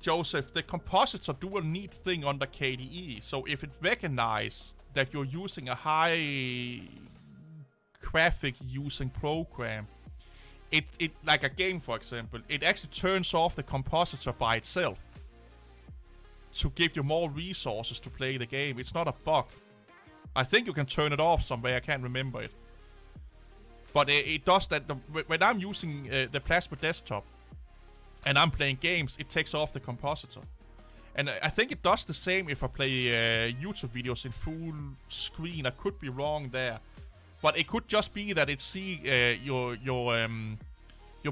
Joseph, the compositor do a neat thing under KDE. So if it recognizes that you're using a high graphic using program, it like a game, for example, it actually turns off the compositor by itself to give you more resources to play the game. It's not a bug. I think you can turn it off somewhere. I can't remember it. But it does that. When I'm using the Plasma desktop and I'm playing games, it takes off the compositor. And I think it does the same if I play YouTube videos in full screen. I could be wrong there. But it could just be that it see your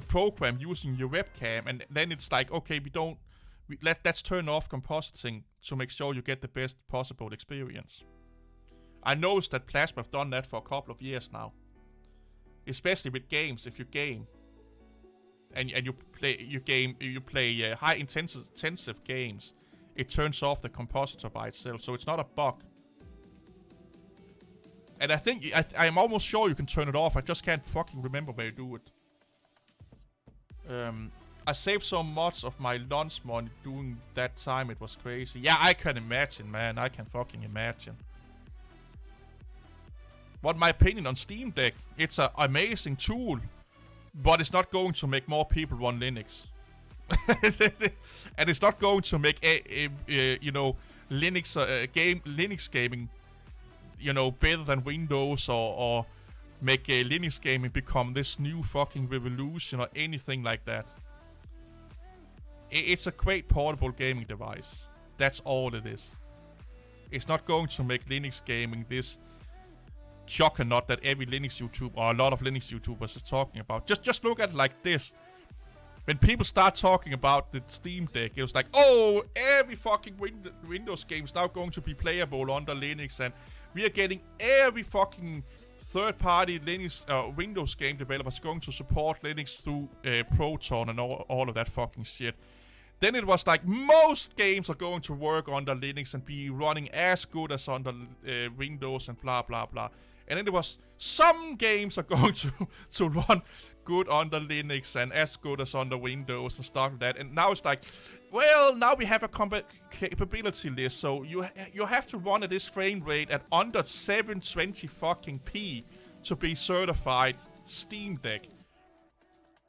program using your webcam, and then it's like, okay, let's turn off compositing to make sure you get the best possible experience. I noticed that Plasma have done that for a couple of years now, especially with games. If you game and you play high intensive games, it turns off the compositor by itself, so it's not a bug. And I think I'm almost sure you can turn it off. I just can't fucking remember where you do it. I saved so much of my lunch money doing that time. It was crazy. Yeah, I can imagine, man. I can fucking imagine. What my opinion on Steam Deck? It's an amazing tool, but it's not going to make more people run Linux. And it's not going to make Linux gaming, better than Windows, or make Linux gaming become this new fucking revolution or anything like that. It's a great portable gaming device. That's all it is. It's not going to make Linux gaming this juggernaut that every Linux YouTuber, or a lot of Linux YouTubers, is talking about. Just look at it like this. When people start talking about the Steam Deck, it was like, oh, every fucking Windows game is now going to be playable under Linux, and we are getting every fucking third-party Linux Windows game developers going to support Linux through Proton and all of that fucking shit. Then it was like, most games are going to work under Linux and be running as good as under Windows and blah blah blah. And then it was, some games are going to run good under Linux and as good as under Windows and stuff like that. And now it's like, well, now we have a capability list, so you have to run at this frame rate at under 720 fucking p to be certified Steam Deck.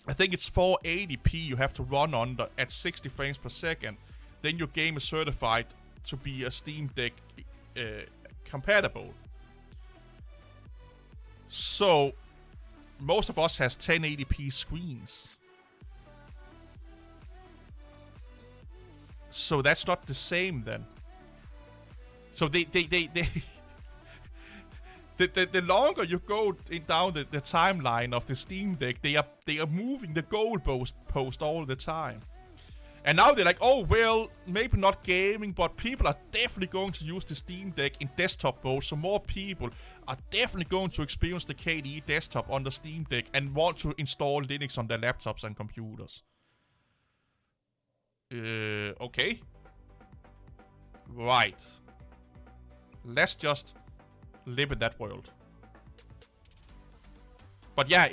I think it's 480p you have to run under at 60 frames per second. Then your game is certified to be a Steam Deck compatible. So most of us has 1080p screens. So that's not the same then. So they the longer you go down the timeline of the Steam Deck, they are moving the goalpost all the time. And now they're like, oh well, maybe not gaming, but people are definitely going to use the Steam Deck in desktop mode. So more people are definitely going to experience the KDE desktop on the Steam Deck and want to install Linux on their laptops and computers. Okay. Right. Let's just live in that world. But yeah,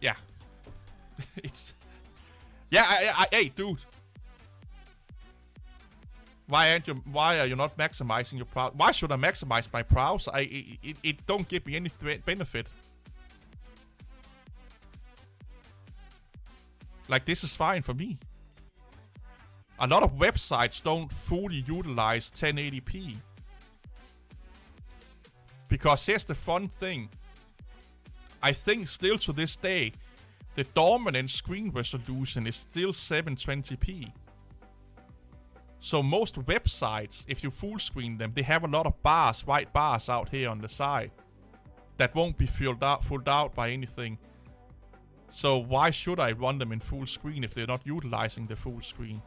yeah. It's... Yeah, hey, dude. Why are you not maximizing your browser? Why should I maximize my browser? It don't give me any benefit. Like, this is fine for me. A lot of websites don't fully utilize 1080p. Because here's the fun thing. I think still to this day, the dominant screen resolution is still 720p. So most websites, if you full screen them, they have a lot of bars, white bars out here on the side that won't be filled out by anything. So why should I run them in full screen if they're not utilizing the full screen?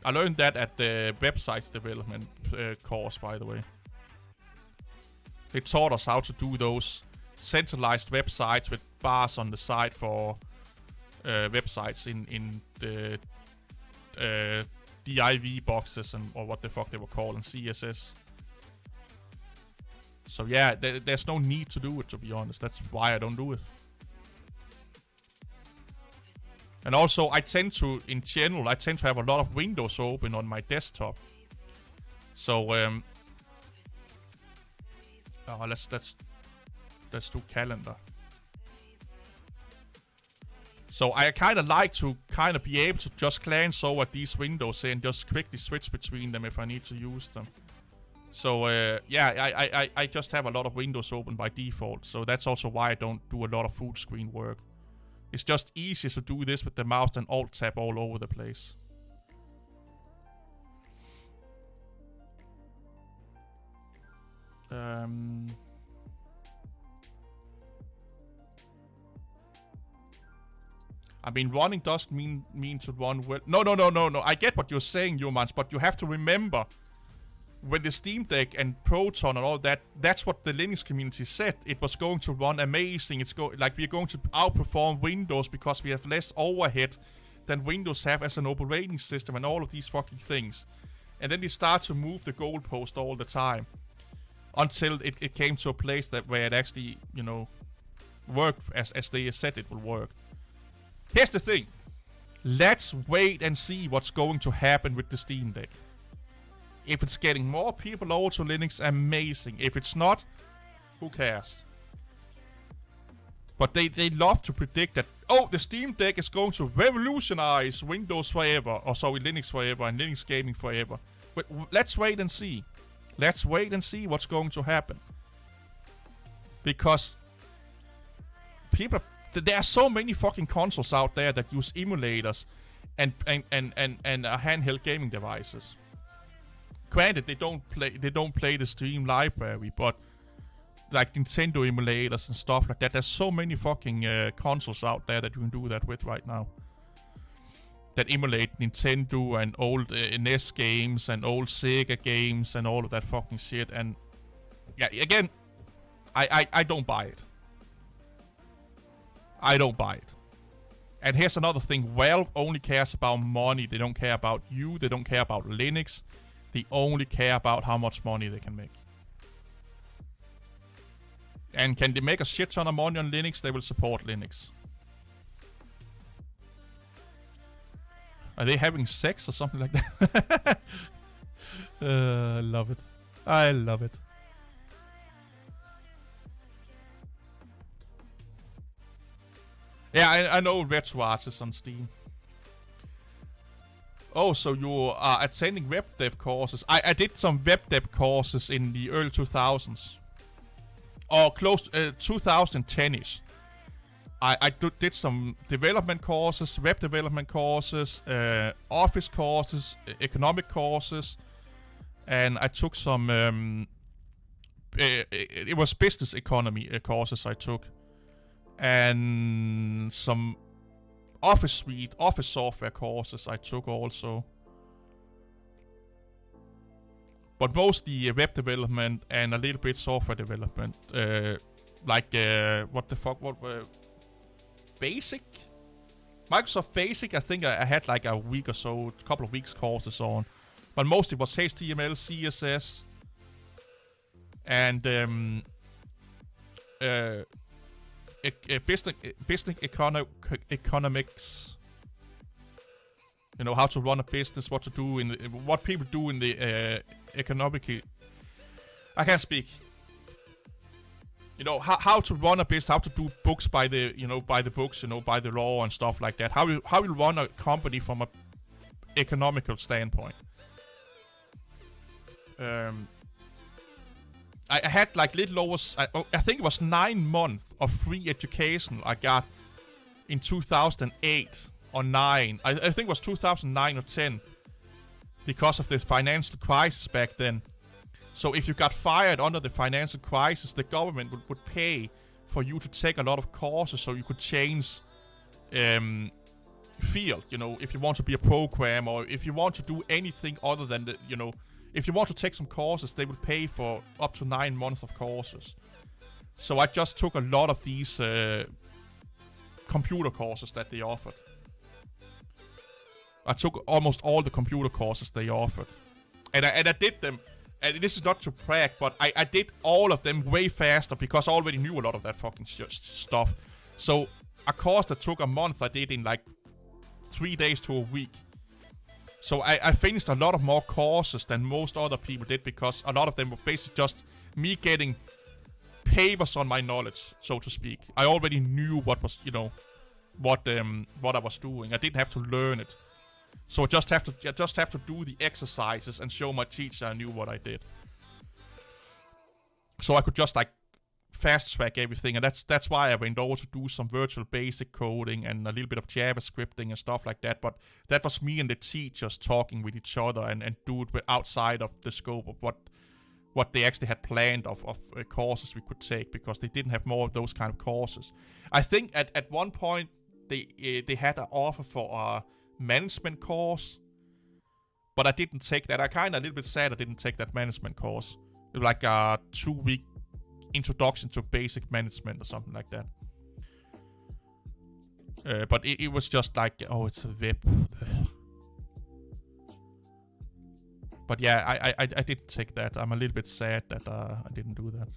I learned that at the websites development course, by the way. They taught us how to do those centralized websites with bars on the side for websites in the div boxes or what the fuck they were called in CSS. So yeah, there's no need to do it, to be honest. That's why I don't do it. And also, in general, I tend to have a lot of windows open on my desktop. So, let's do calendar. So I kind of like to kind of be able to just glance over these windows and just quickly switch between them if I need to use them. So yeah, I just have a lot of windows open by default. So that's also why I don't do a lot of full screen work. It's just easier to do this with the mouse than alt tab all over the place. I mean, running doesn't mean to run well. No. I get what you're saying, humans, but you have to remember when the Steam Deck and Proton and all that, that's what the Linux community said. It was going to run amazing. Like we're going to outperform Windows because we have less overhead than Windows have as an operating system and all of these fucking things. And then they start to move the goalpost all the time until it came to a place where it actually, you know, worked as they said it would work. Here's the thing. Let's wait and see what's going to happen with the Steam Deck. If it's getting more people over to Linux, amazing. If it's not, who cares? But they love to predict that, oh, the Steam Deck is going to revolutionize Windows forever. Or sorry, Linux forever and Linux gaming forever. But let's wait and see. Let's wait and see what's going to happen. Because there are so many fucking consoles out there that use emulators and handheld gaming devices. Granted, they don't play the Steam library, but like Nintendo emulators and stuff like that. There's so many fucking consoles out there that you can do that with right now. That emulate Nintendo and old NES games and old Sega games and all of that fucking shit. And yeah, again, I don't buy it. I don't buy it. And here's another thing. Valve only cares about money. They don't care about you. They don't care about Linux. They only care about how much money they can make. And can they make a shit ton of money on Linux? They will support Linux. Are they having sex or something like that? I love it. I love it. Yeah, I know Repositories is on Steam. Oh, so you are attending web dev courses. I did some web dev courses in the early 2000s. Or close to 2010-ish. I did some development courses, web development courses, office courses, economic courses. And I took some... it was business economy courses I took. And some Office Suite, Office software courses I took also. But mostly web development and a little bit software development. What the fuck, Basic? Microsoft Basic, I think I had like a week or so, a couple of weeks courses on. But mostly it was HTML, CSS, and business economics. You know, how to run a business, what to do what people do in the economic. I can't speak. You know, how to run a business, how to do books by the books, by the law and stuff like that. How you run a company from a economical standpoint. I had like little over, I think it was 9 months of free education I got in 2008 or 9. I think it was 2009 or 10 because of the financial crisis back then. So if you got fired under the financial crisis, the government would pay for you to take a lot of courses so you could change field. You know, if you want to be a programmer or if you want to do anything other than if you want to take some courses, they will pay for up to 9 months of courses. So I just took a lot of these computer courses that they offered. I took almost all the computer courses they offered. And I did them, and this is not to brag, but I did all of them way faster because I already knew a lot of that fucking stuff. So a course that took a month, I did in like 3 days to a week. So I finished a lot of more courses than most other people did because a lot of them were basically just me getting pavers on my knowledge, so to speak. I already knew what was, what I was doing. I didn't have to learn it. So I just have to do the exercises and show my teacher I knew what I did. So I could just like fast track everything, and that's why I went over to do some virtual basic coding and a little bit of JavaScripting and stuff like that. But that was me and the teachers talking with each other and do it outside of the scope of what they actually had planned of courses we could take, because they didn't have more of those kind of courses. I think at one point they had an offer for a management course, but I didn't take that. I kind of a little bit sad I didn't take that management course. It was like a 2-week introduction to basic management or something like that. But it was just like, oh, it's a web. But yeah, I didn't take that. I'm a little bit sad that I didn't do that.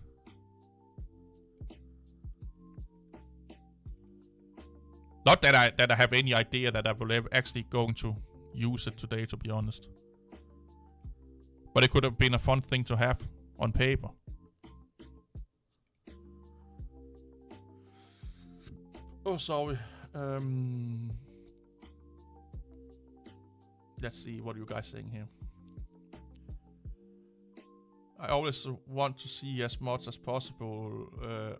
Not that I have any idea that I will ever actually going to use it today, to be honest. But it could have been a fun thing to have on paper. Oh, sorry. Let's see, what are you guys saying here? I always want to see as much as possible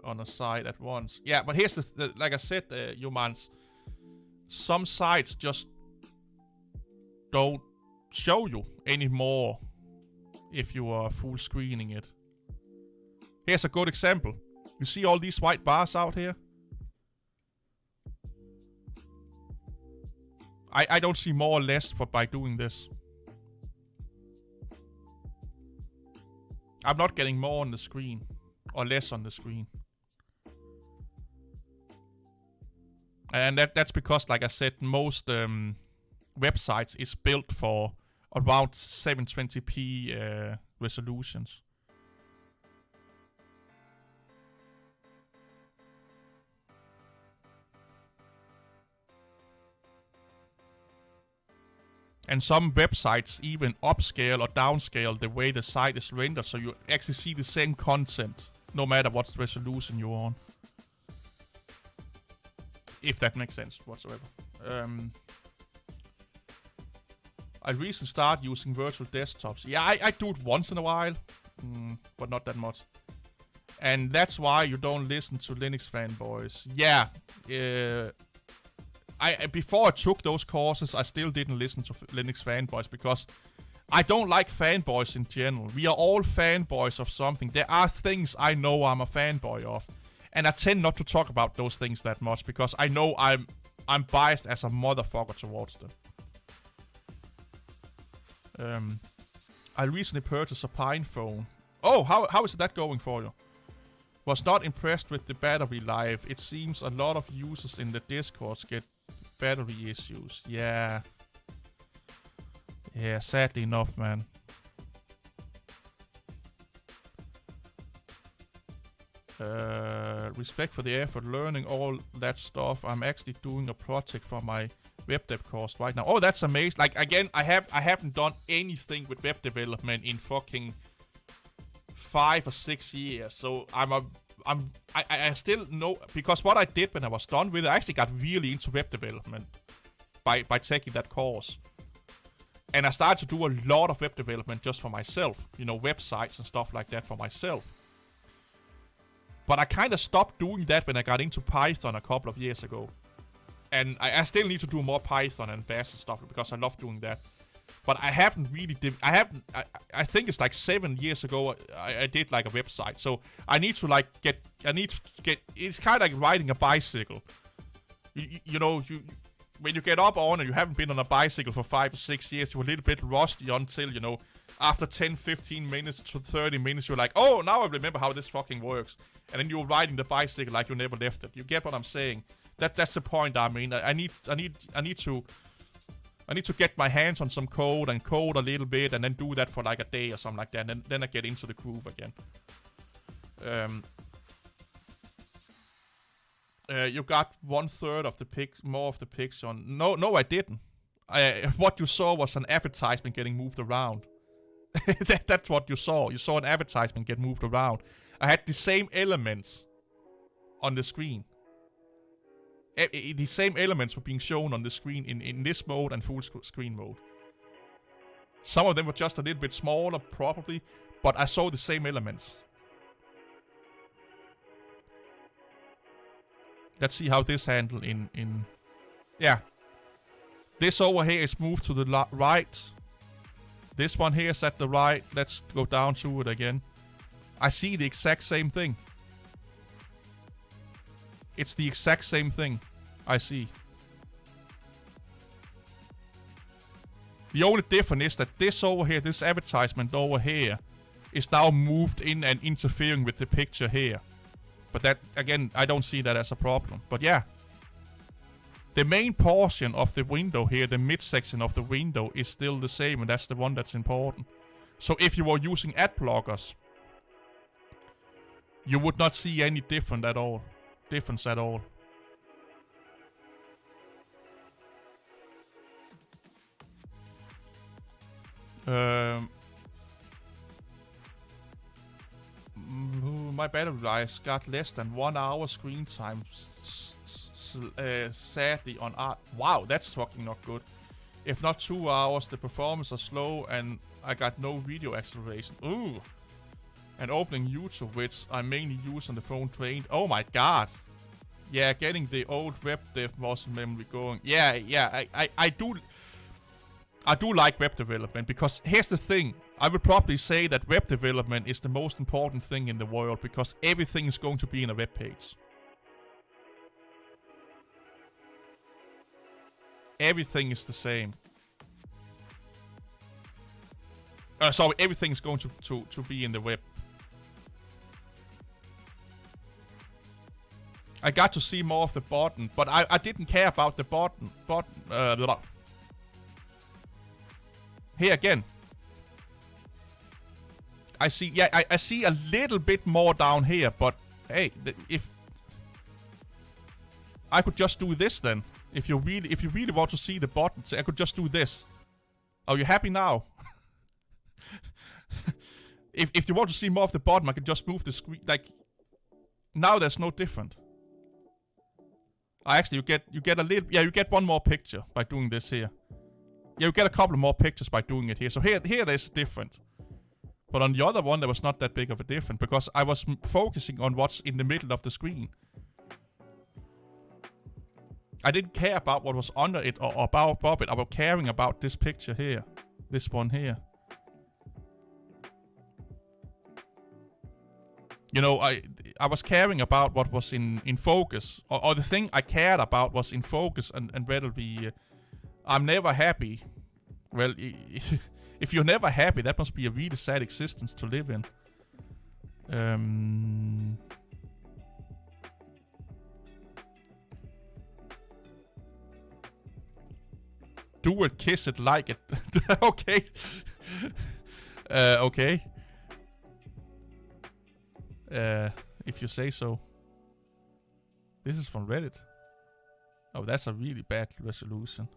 on a site at once. Yeah, but here's like I said, humans, some sites just don't show you anymore if you are full screening it. Here's a good example. You see all these white bars out here? I don't see more or less by doing this. I'm not getting more on the screen or less on the screen. And that's because, like I said, most websites is built for around 720p resolutions. And some websites even upscale or downscale the way the site is rendered, so you actually see the same content no matter what resolution you're on. If that makes sense whatsoever. I recently started using virtual desktops. Yeah, I do it once in a while, but not that much. And that's why you don't listen to Linux fanboys. Yeah, before I took those courses, I still didn't listen to Linux fanboys because I don't like fanboys in general. We are all fanboys of something. There are things I know I'm a fanboy of, and I tend not to talk about those things that much because I know I'm biased as a motherfucker towards them. I recently purchased a Pine phone. Oh, how is that going for you? Was not impressed with the battery life. It seems a lot of users in the Discords get battery issues. Yeah, sadly enough, man. Respect for the effort, learning all that stuff. I'm actually doing a project for my web dev course right now. Oh, that's amazing. Like, again, I haven't done anything with web development in fucking 5 or 6 years. So I still know, because what I did when I was done with it, I actually got really into web development by taking that course. And I started to do a lot of web development just for myself, websites and stuff like that for myself. But I kind of stopped doing that when I got into Python a couple of years ago. And I still need to do more Python and Bash and stuff because I love doing that. But I haven't really I think it's like 7 years ago I did like a website. So I need to like get it's kind of like riding a bicycle. When you get up on it, you haven't been on a bicycle for 5 or 6 years, you're a little bit rusty until, after 10, 15 minutes to 30 minutes, you're like, oh, now I remember how this fucking works. And then you're riding the bicycle like you never left it. You get what I'm saying? That's the point. I mean, I need to get my hands on some code and code a little bit and then do that for like a day or something like that. And then I get into the groove again. You got 1/3 of the more of the pics on. No, I didn't. What you saw was an advertisement getting moved around. That's what you saw. You saw an advertisement get moved around. I had the same elements on the screen. The same elements were being shown on the screen in this mode and full screen mode. Some of them were just a little bit smaller, probably, but I saw the same elements. Let's see how this handled in... Yeah. This over here is moved to the right. This one here is at the right. Let's go down to it again. I see the exact same thing. It's the exact same thing I see. The only difference is that this over here, this advertisement over here, is now moved in and interfering with the picture here. But that, again, I don't see that as a problem. But yeah. The main portion of the window here, the midsection of the window, is still the same, and that's the one that's important. So if you were using ad blockers, you would not see any difference at all. My battery life got less than 1 hour screen time. Sadly on art. Wow, that's fucking not good. If not 2 hours, the performance are slow and I got no video acceleration. Ooh. And opening YouTube, which I mainly use on the phone, trained. Oh my god. Yeah, getting the old web dev muscle memory going. Yeah, I do like web development, because here's the thing. I would probably say that web development is the most important thing in the world, because everything is going to be in a web page. Everything is the same. Sorry, everything is going to be in the web. I got to see more of the button, but I didn't care about the button. Here again. I see, yeah, I see a little bit more down here, but hey, if I could just do this then. If you really want to see the button, I could just do this. Are you happy now? If you want to see more of the bottom, I can just move the screen. Like, now there's no different. Actually, you get a little. Yeah, you get one more picture by doing this here. Yeah, you get a couple more pictures by doing it here. So here there's different. But on the other one, there was not that big of a difference, because I was focusing on what's in the middle of the screen. I didn't care about what was under it or above it. I was caring about this picture here. This one here. You know, I was caring about what was in focus. Or the thing I cared about was in focus, and whether be... I'm never happy. Well, if you're never happy, that must be a really sad existence to live in. Do it, kiss it, like it. Okay. Okay. If you say so. This is from Reddit. Oh, that's a really bad resolution.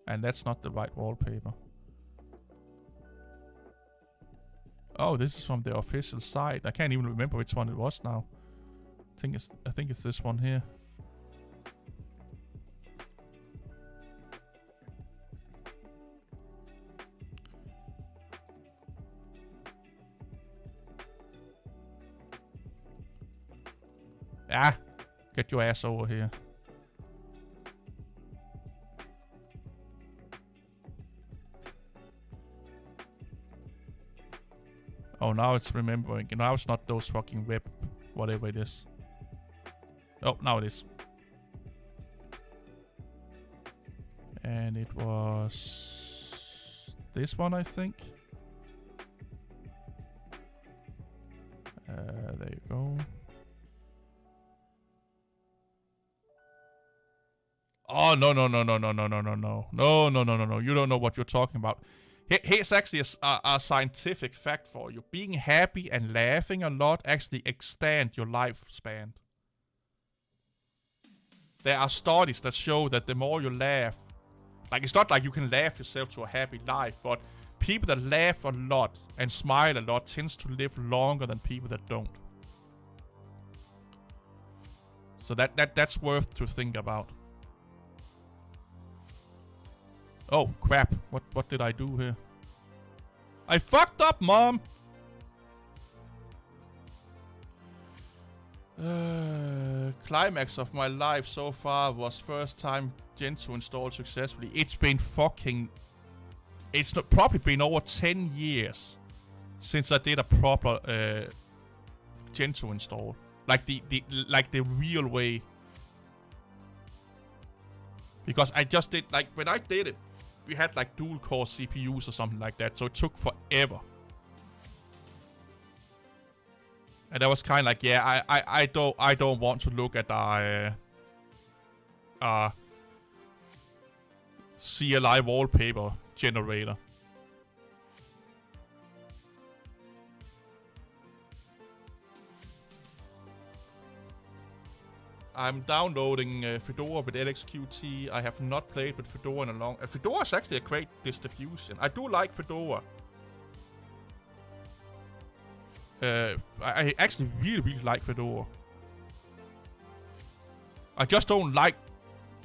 And that's not the right wallpaper. Oh, this is from the official site. I can't even remember which one it was now. I think it's this one here. Ah, get your ass over here. Oh, now it's remembering. Now it's not those fucking web, whatever it is. Oh, now it is. And it was this one, I think. There you go. Oh, no. No. You don't know what you're talking about. Here's actually a scientific fact for you. Being happy and laughing a lot actually extend your lifespan. There are studies that show that the more you laugh, like, it's not like you can laugh yourself to a happy life, but people that laugh a lot and smile a lot tends to live longer than people that don't. So that's worth to think about. Oh crap! What did I do here? I fucked up, Mom. Climax of my life so far was first time Gentoo installed successfully. It's been fucking... It's probably been over 10 years since I did a proper Gentoo install. Like the real way. Because I just did, like, when I did it, we had like dual core CPUs or something like that, so it took forever. And I was kind of like, yeah, I don't want to look at CLI wallpaper generator. I'm downloading Fedora with LXQT. I have not played with Fedora in a long... Fedora is actually a great distribution. I do like Fedora. I actually really like Fedora. I just don't like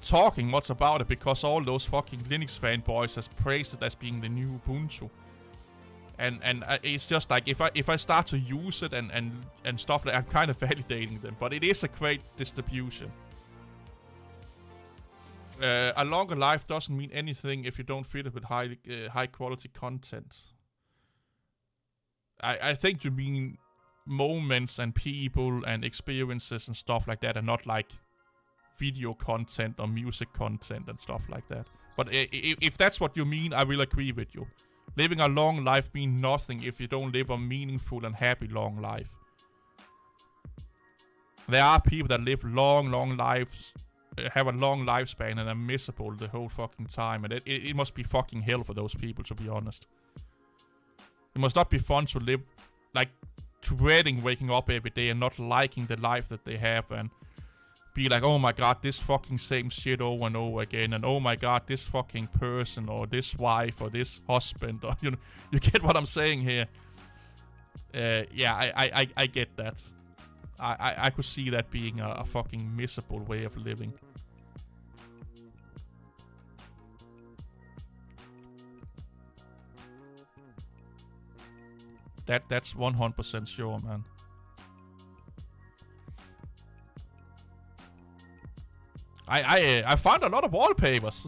talking much about it because all those fucking Linux fanboys has praised it as being the new Ubuntu. And it's just like if I start to use it and stuff like, I'm kind of validating them, but it is a great distribution. A longer life doesn't mean anything if you don't feed it with high quality content. I think you mean moments and people and experiences and stuff like that, and not like video content or music content and stuff like that. But if that's what you mean, I will agree with you. Living a long life means nothing if you don't live a meaningful and happy long life. There are people that live long lives, have a long lifespan and are miserable the whole fucking time. And it must be fucking hell for those people, to be honest. It must not be fun to live, like, dreading waking up every day and not liking the life that they have and be like, oh my god, this fucking same shit over and over again, and oh my god, this fucking person or this wife or this husband, or you know, you get what I'm saying here. Yeah, I get that. I could see that being a fucking miserable way of living. That's 100% sure, man. I found a lot of wallpapers.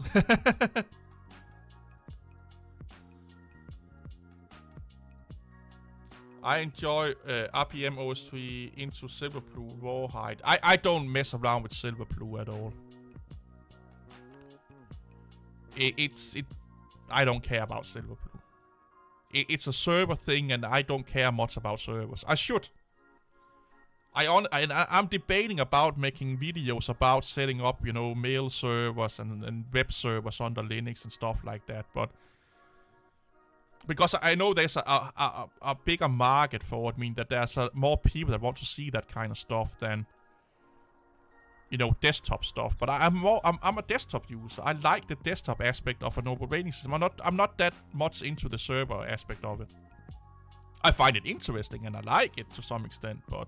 I enjoy RPM OS3 into Silverblue Rawhide. I don't mess around with Silverblue at all. I don't care about Silverblue. It's a server thing, and I don't care much about servers. I should. I'm debating about making videos about setting up, you know, mail servers and web servers under Linux and stuff like that, but because I know there's a bigger market for it, I mean that there's more people that want to see that kind of stuff than, you know, desktop stuff. But I'm a desktop user. I like the desktop aspect of an operating system. I'm not that much into the server aspect of it. I find it interesting and I like it to some extent, but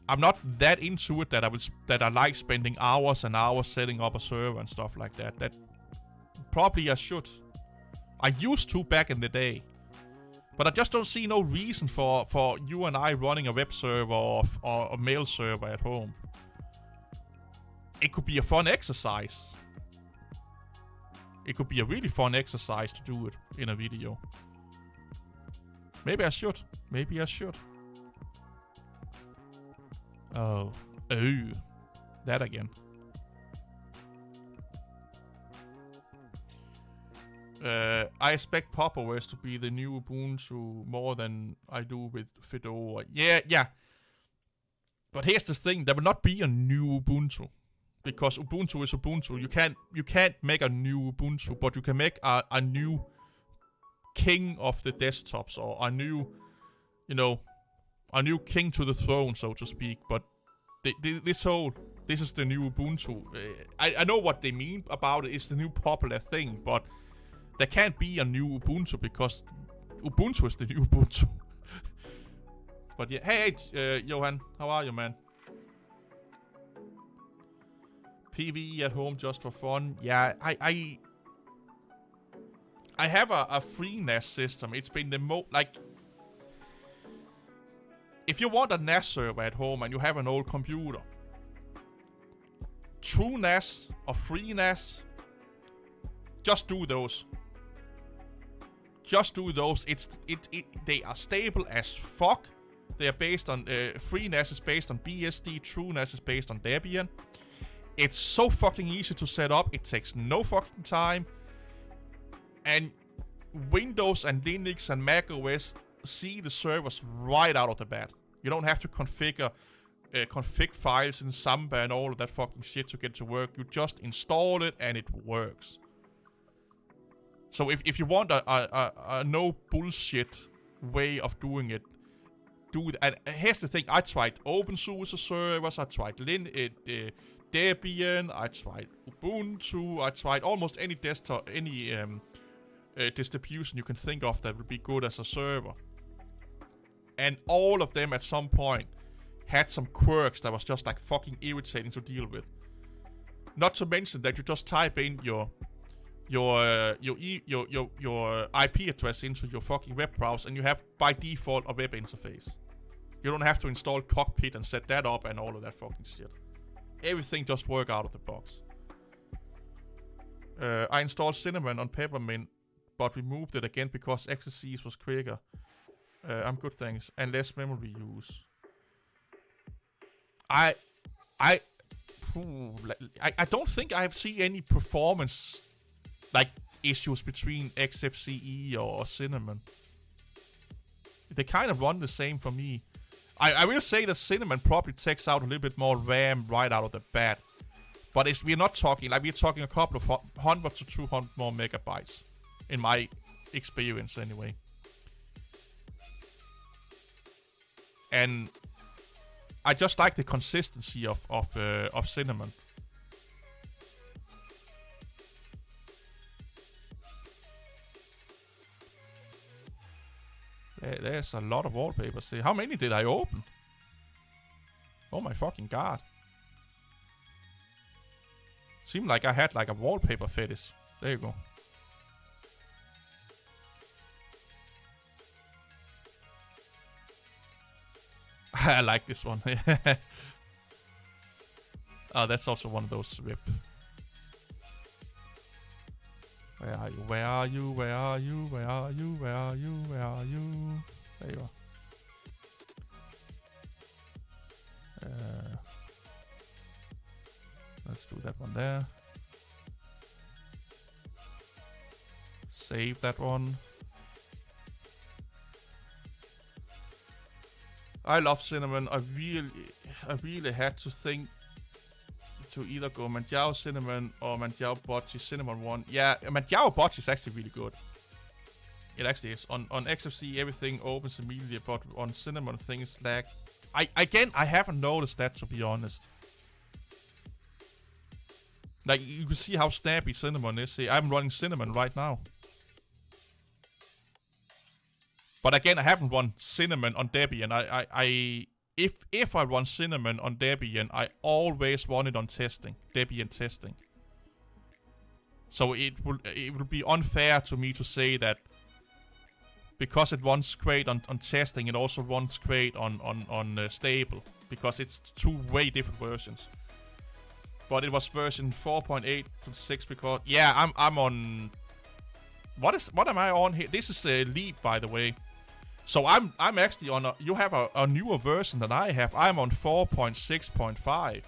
I'm not that into it that I like spending hours and hours setting up a server and stuff like that. That probably I should. I used to back in the day. But I just don't see no reason for you and I running a web server or a mail server at home. It could be a fun exercise. It could be a really fun exercise to do it in a video. Maybe I should. Maybe I should. Oh. That again. I expect PopOS to be the new Ubuntu more than I do with Fedora. Yeah. But here's the thing, there will not be a new Ubuntu. Because Ubuntu is Ubuntu. You can't make a new Ubuntu, but you can make a new king of the desktops, or a new, you know, a new king to the throne, so to speak. But this is the new Ubuntu. I know what they mean about it. It's the new popular thing, but there can't be a new Ubuntu because Ubuntu is the new Ubuntu. But yeah, hey, Johan, how are you, man? PvE at home just for fun. Yeah, I have a free NAS system. It's been the if you want a NAS server at home and you have an old computer, true NAS or free NAS, just do those. Just do those. They are stable as fuck. They are based on free NAS is based on BSD. True NAS is based on Debian. It's so fucking easy to set up. It takes no fucking time. And Windows and Linux and Mac OS see the servers right out of the bat. You don't have to config files in Samba and all of that fucking shit to get to work. You just install it and it works. So if you want a no bullshit way of doing it, do that. And here's the thing: I tried opeSUSE servers, I tried Debian, I tried Ubuntu, I tried almost any desktop, any distribution you can think of that would be good as a server. And all of them at some point had some quirks that was just like fucking irritating to deal with. Not to mention that you just type in your IP address into your fucking web browser and you have by default a web interface. You don't have to install Cockpit and set that up and all of that fucking shit. Everything just works out of the box. I installed Cinnamon on Peppermint, but removed it again because XFCE was quicker. I'm good, thanks. And less memory use. I don't think I've seen any performance issues between XFCE or Cinnamon. They kind of run the same for me. I will say that Cinnamon probably takes out a little bit more RAM right out of the bat. But we're not talking, we're talking a couple of 100 to 200 more megabytes. In my experience, anyway. And I just like the consistency of Cinnamon. There's a lot of wallpapers here. How many did I open? Oh my fucking god. Seemed like I had like a wallpaper fetish. There you go. I like this one. Oh, that's also one of those rip. Where are you? Where are you? Where are you? Where are you? Where are you? Where are you? There you are. Let's do that one there. Save that one. I love Cinnamon. I really had to think to either go Manjaro Cinnamon or Manjaro Bocce Cinnamon 1. Yeah, Manjaro Bocce is actually really good. It actually is. On XFC, everything opens immediately, but on Cinnamon, things lag. I haven't noticed that, to be honest. Like, you can see how snappy Cinnamon is. See, I'm running Cinnamon right now. But again, I haven't run Cinnamon on Debian. If I run Cinnamon on Debian, I always run it on testing, Debian testing. So it would be unfair to me to say that because it runs great on testing, it also runs great on stable, because it's two way different versions. But it was version 4.8 to 6 because yeah, I'm on. What am I on here? This is Leap, by the way. So I'm actually on you have a newer version than I have. I'm on 4.6.5.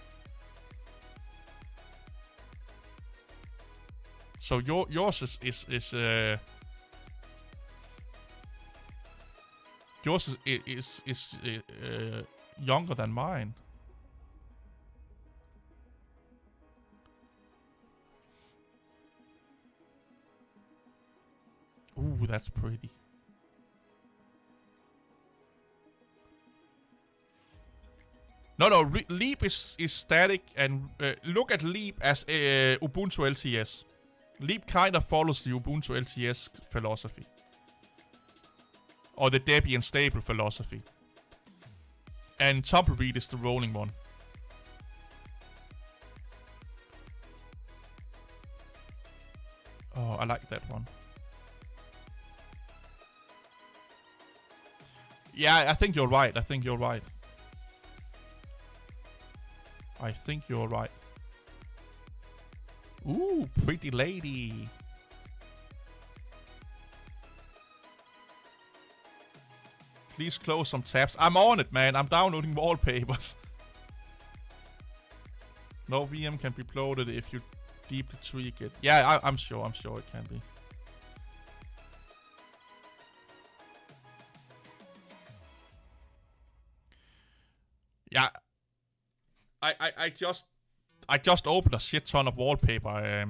So yours is yours is younger than mine. Ooh, that's pretty. No, Leap is static, and look at Leap as Ubuntu LTS. Leap kind of follows the Ubuntu LTS philosophy. Or the Debian stable philosophy. And Tumbleweed is the rolling one. Oh, I like that one. Yeah, I think you're right. I think you're right. I think you're right. Ooh, pretty lady. Please close some tabs. I'm on it, man. I'm downloading wallpapers. No VM can be uploaded if you deeply tweak it. Yeah, I'm sure it can be. Yeah. I just opened a shit ton of wallpaper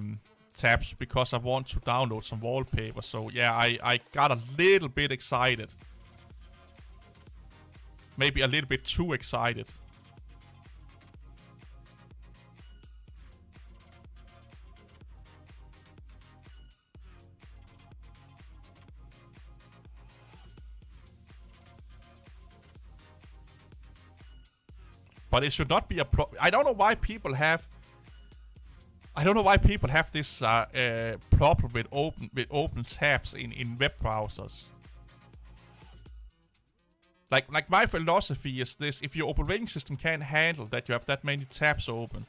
tabs because I want to download some wallpaper. So yeah, I got a little bit excited. Maybe a little bit too excited. But it should not be a I don't know why people have. I don't know why people have this problem with open tabs in web browsers. Like my philosophy is this: if your operating system can't handle that you have that many tabs open,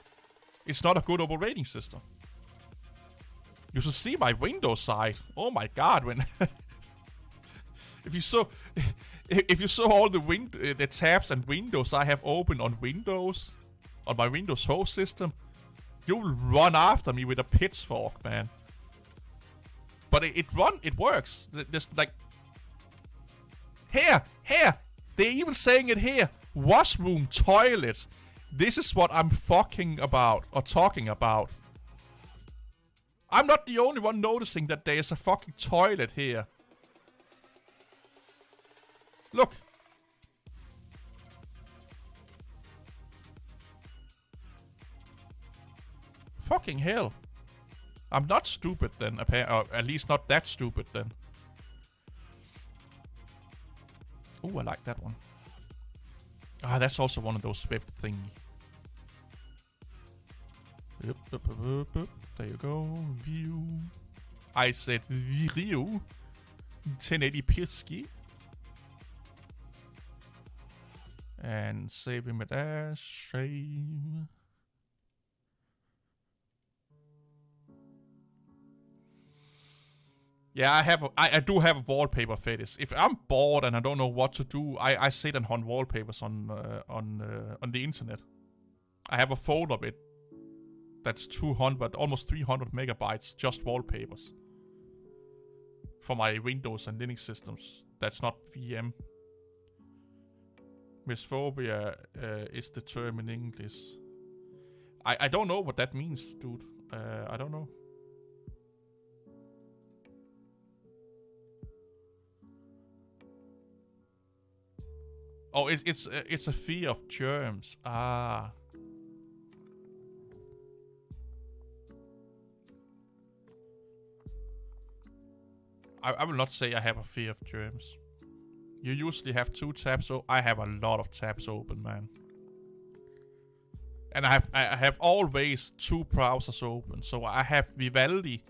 it's not a good operating system. You should see my Windows side. Oh my god, when if you saw all the tabs and windows I have open on Windows, on my Windows host system, you will run after me with a pitchfork, man. But it works. Just like here, they're even saying it here. Washroom, toilet. This is what I'm fucking about or talking about. I'm not the only one noticing that there is a fucking toilet here. Look. Fucking hell. I'm not stupid then, or at least not that stupid then. Ooh, I like that one. Ah, that's also one of those web thingy. Yep. There you go. View. I said view. 1080p ski. And save him at dash. Save. Yeah, I do have a wallpaper fetish. If I'm bored and I don't know what to do, I sit and hunt wallpapers on the internet. I have a folder with that's 200, almost 300 megabytes, just wallpapers for my Windows and Linux systems. That's not VM. Misphobia is the term in English. I don't know what that means, dude. I don't know. Oh, it's a fear of germs. Ah. I will not say I have a fear of germs. You usually have 2 tabs, so I have a lot of tabs open, man. And I have always 2 browsers open. So I have Vivaldi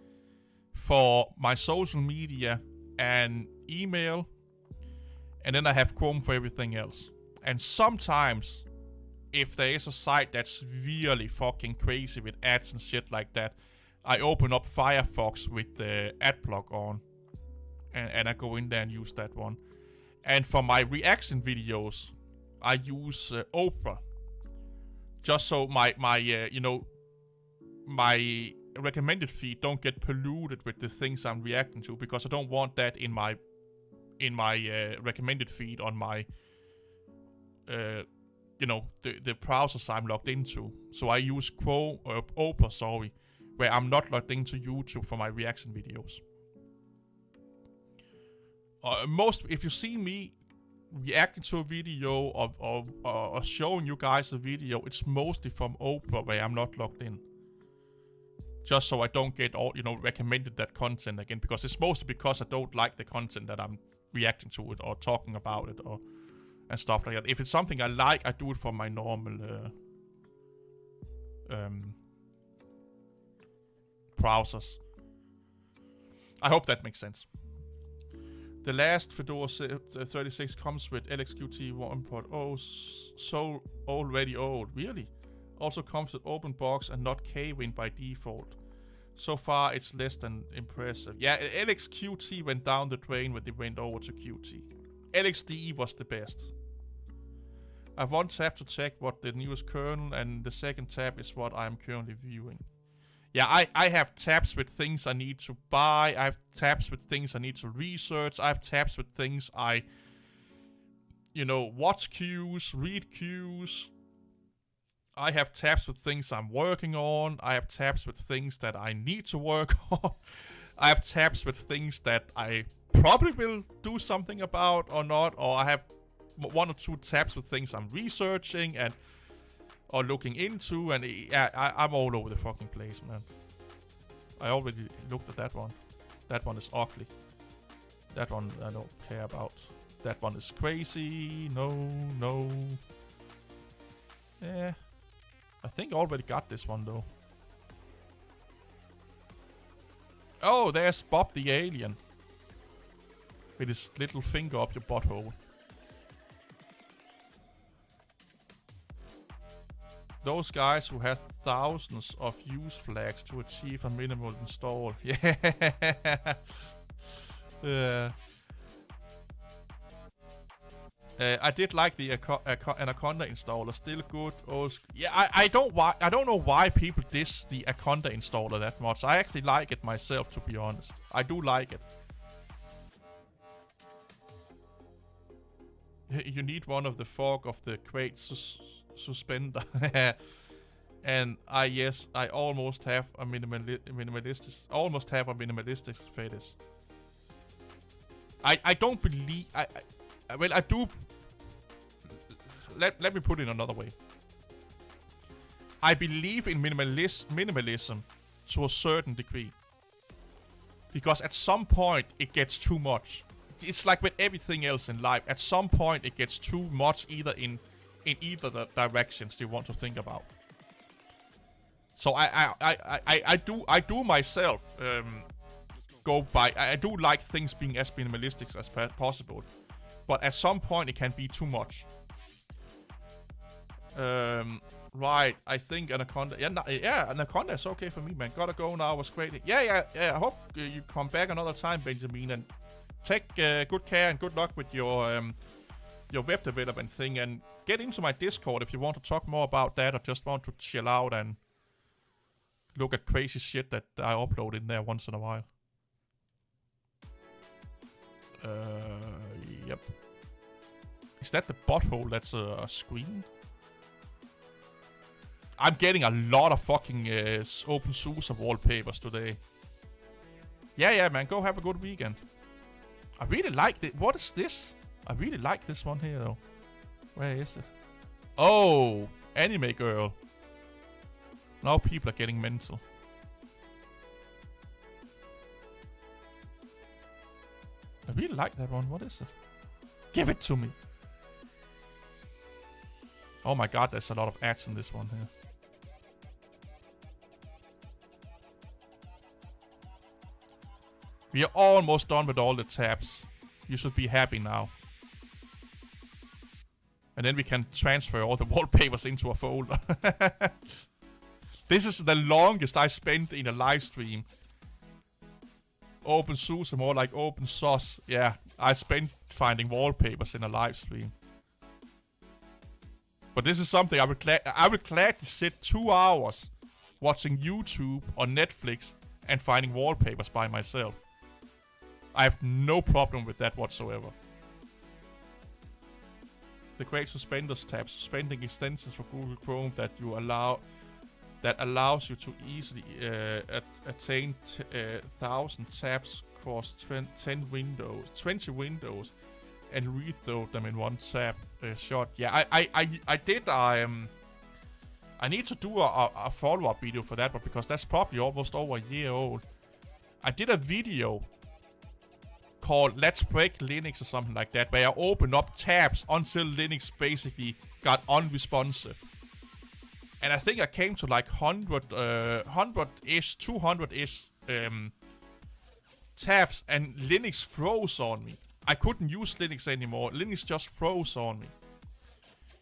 for my social media and email. And then I have Chrome for everything else. And sometimes, if there is a site that's really fucking crazy with ads and shit like that, I open up Firefox with the adblock on. And I go in there and use that one. And for my reaction videos, I use Opera. Just so my recommended feed don't get polluted with the things I'm reacting to, because I don't want that in my recommended feed on my the browsers I'm logged into. So I use Opera, where I'm not logged into YouTube for my reaction videos. If you see me reacting to a video or showing you guys a video, it's mostly from Opera where I'm not logged in. just so I don't get all, recommended that content again, because it's mostly because I don't like the content that I'm reacting to it or talking about it and stuff like that. If it's something I like, I do it for my normal browsers. I hope that makes sense. The last Fedora 36 comes with LXQT 1.0, so already old. Really? Also comes with OpenBox and not Kwin by default. So far, it's less than impressive. Yeah, LXQT went down the drain when they went over to Qt. LXDE was the best. I have one tab to check what the newest kernel, and the second tab is what I am currently viewing. Yeah, I have tabs with things I need to buy. I have tabs with things I need to research. I have tabs with things I, watch queues, read queues. I have tabs with things I'm working on. I have tabs with things that I need to work on. I have tabs with things that I probably will do something about or not. Or I have 1 or 2 tabs with things I'm researching or looking into, and I'm all over the fucking place, man. I already looked at that one. That one is ugly. That one I don't care about. That one is crazy. No. Yeah. I think I already got this one, though. Oh, there's Bob the Alien. With his little finger up your butthole. Those guys who have thousands of use flags to achieve a minimal install. Yeah. I did like the Anaconda installer. Still good. Yeah, I don't know why people diss the Anaconda installer that much. I actually like it myself, to be honest. I do like it. You need one of the fork of the crate suspender. And yes, I almost have a minimalistic fetish. I don't believe well, I do. Let me put it another way. I believe in minimalism to a certain degree, because at some point it gets too much. It's like with everything else in life. At some point it gets too much, either in either the directions you want to think about. So I do myself go by. I do like things being as minimalistic as possible, but at some point it can be too much. Right, I think Anaconda. Yeah, Anaconda is okay for me, man. Gotta go now. It was great. Yeah. I hope you come back another time, Benjamin, and take good care and good luck with your web development thing. And get into my Discord if you want to talk more about that, or just want to chill out and look at crazy shit that I upload in there once in a while. Yep. Is that the butthole that's a screen? I'm getting a lot of fucking opeSUSE wallpapers today. Yeah, man. Go have a good weekend. I really like it. What is this? I really like this one here, though. Where is it? Oh, anime girl. Now people are getting mental. I really like that one. What is it? Give it to me. Oh my god, there's a lot of ads in this one here. We are almost done with all the tabs. You should be happy now. And then we can transfer all the wallpapers into a folder. This is the longest I spent in a live stream. opeSUSE, more like opeSUSE. Yeah, I spent finding wallpapers in a live stream. But this is something I would gladly sit 2 hours watching YouTube or Netflix and finding wallpapers by myself. I have no problem with that whatsoever. The great suspenders tab, suspending extensions for Google Chrome that allows you to easily attain 1,000 tabs across 20 windows, and read them in one tab shot. Yeah, I did I need to do a follow-up video for that one, because that's probably almost over a year old. I did a video called Let's Break Linux or something like that, where I opened up tabs until Linux basically got unresponsive. And I think I came to like 100-ish, 200-ish tabs, and Linux froze on me. I couldn't use Linux anymore. Linux just froze on me.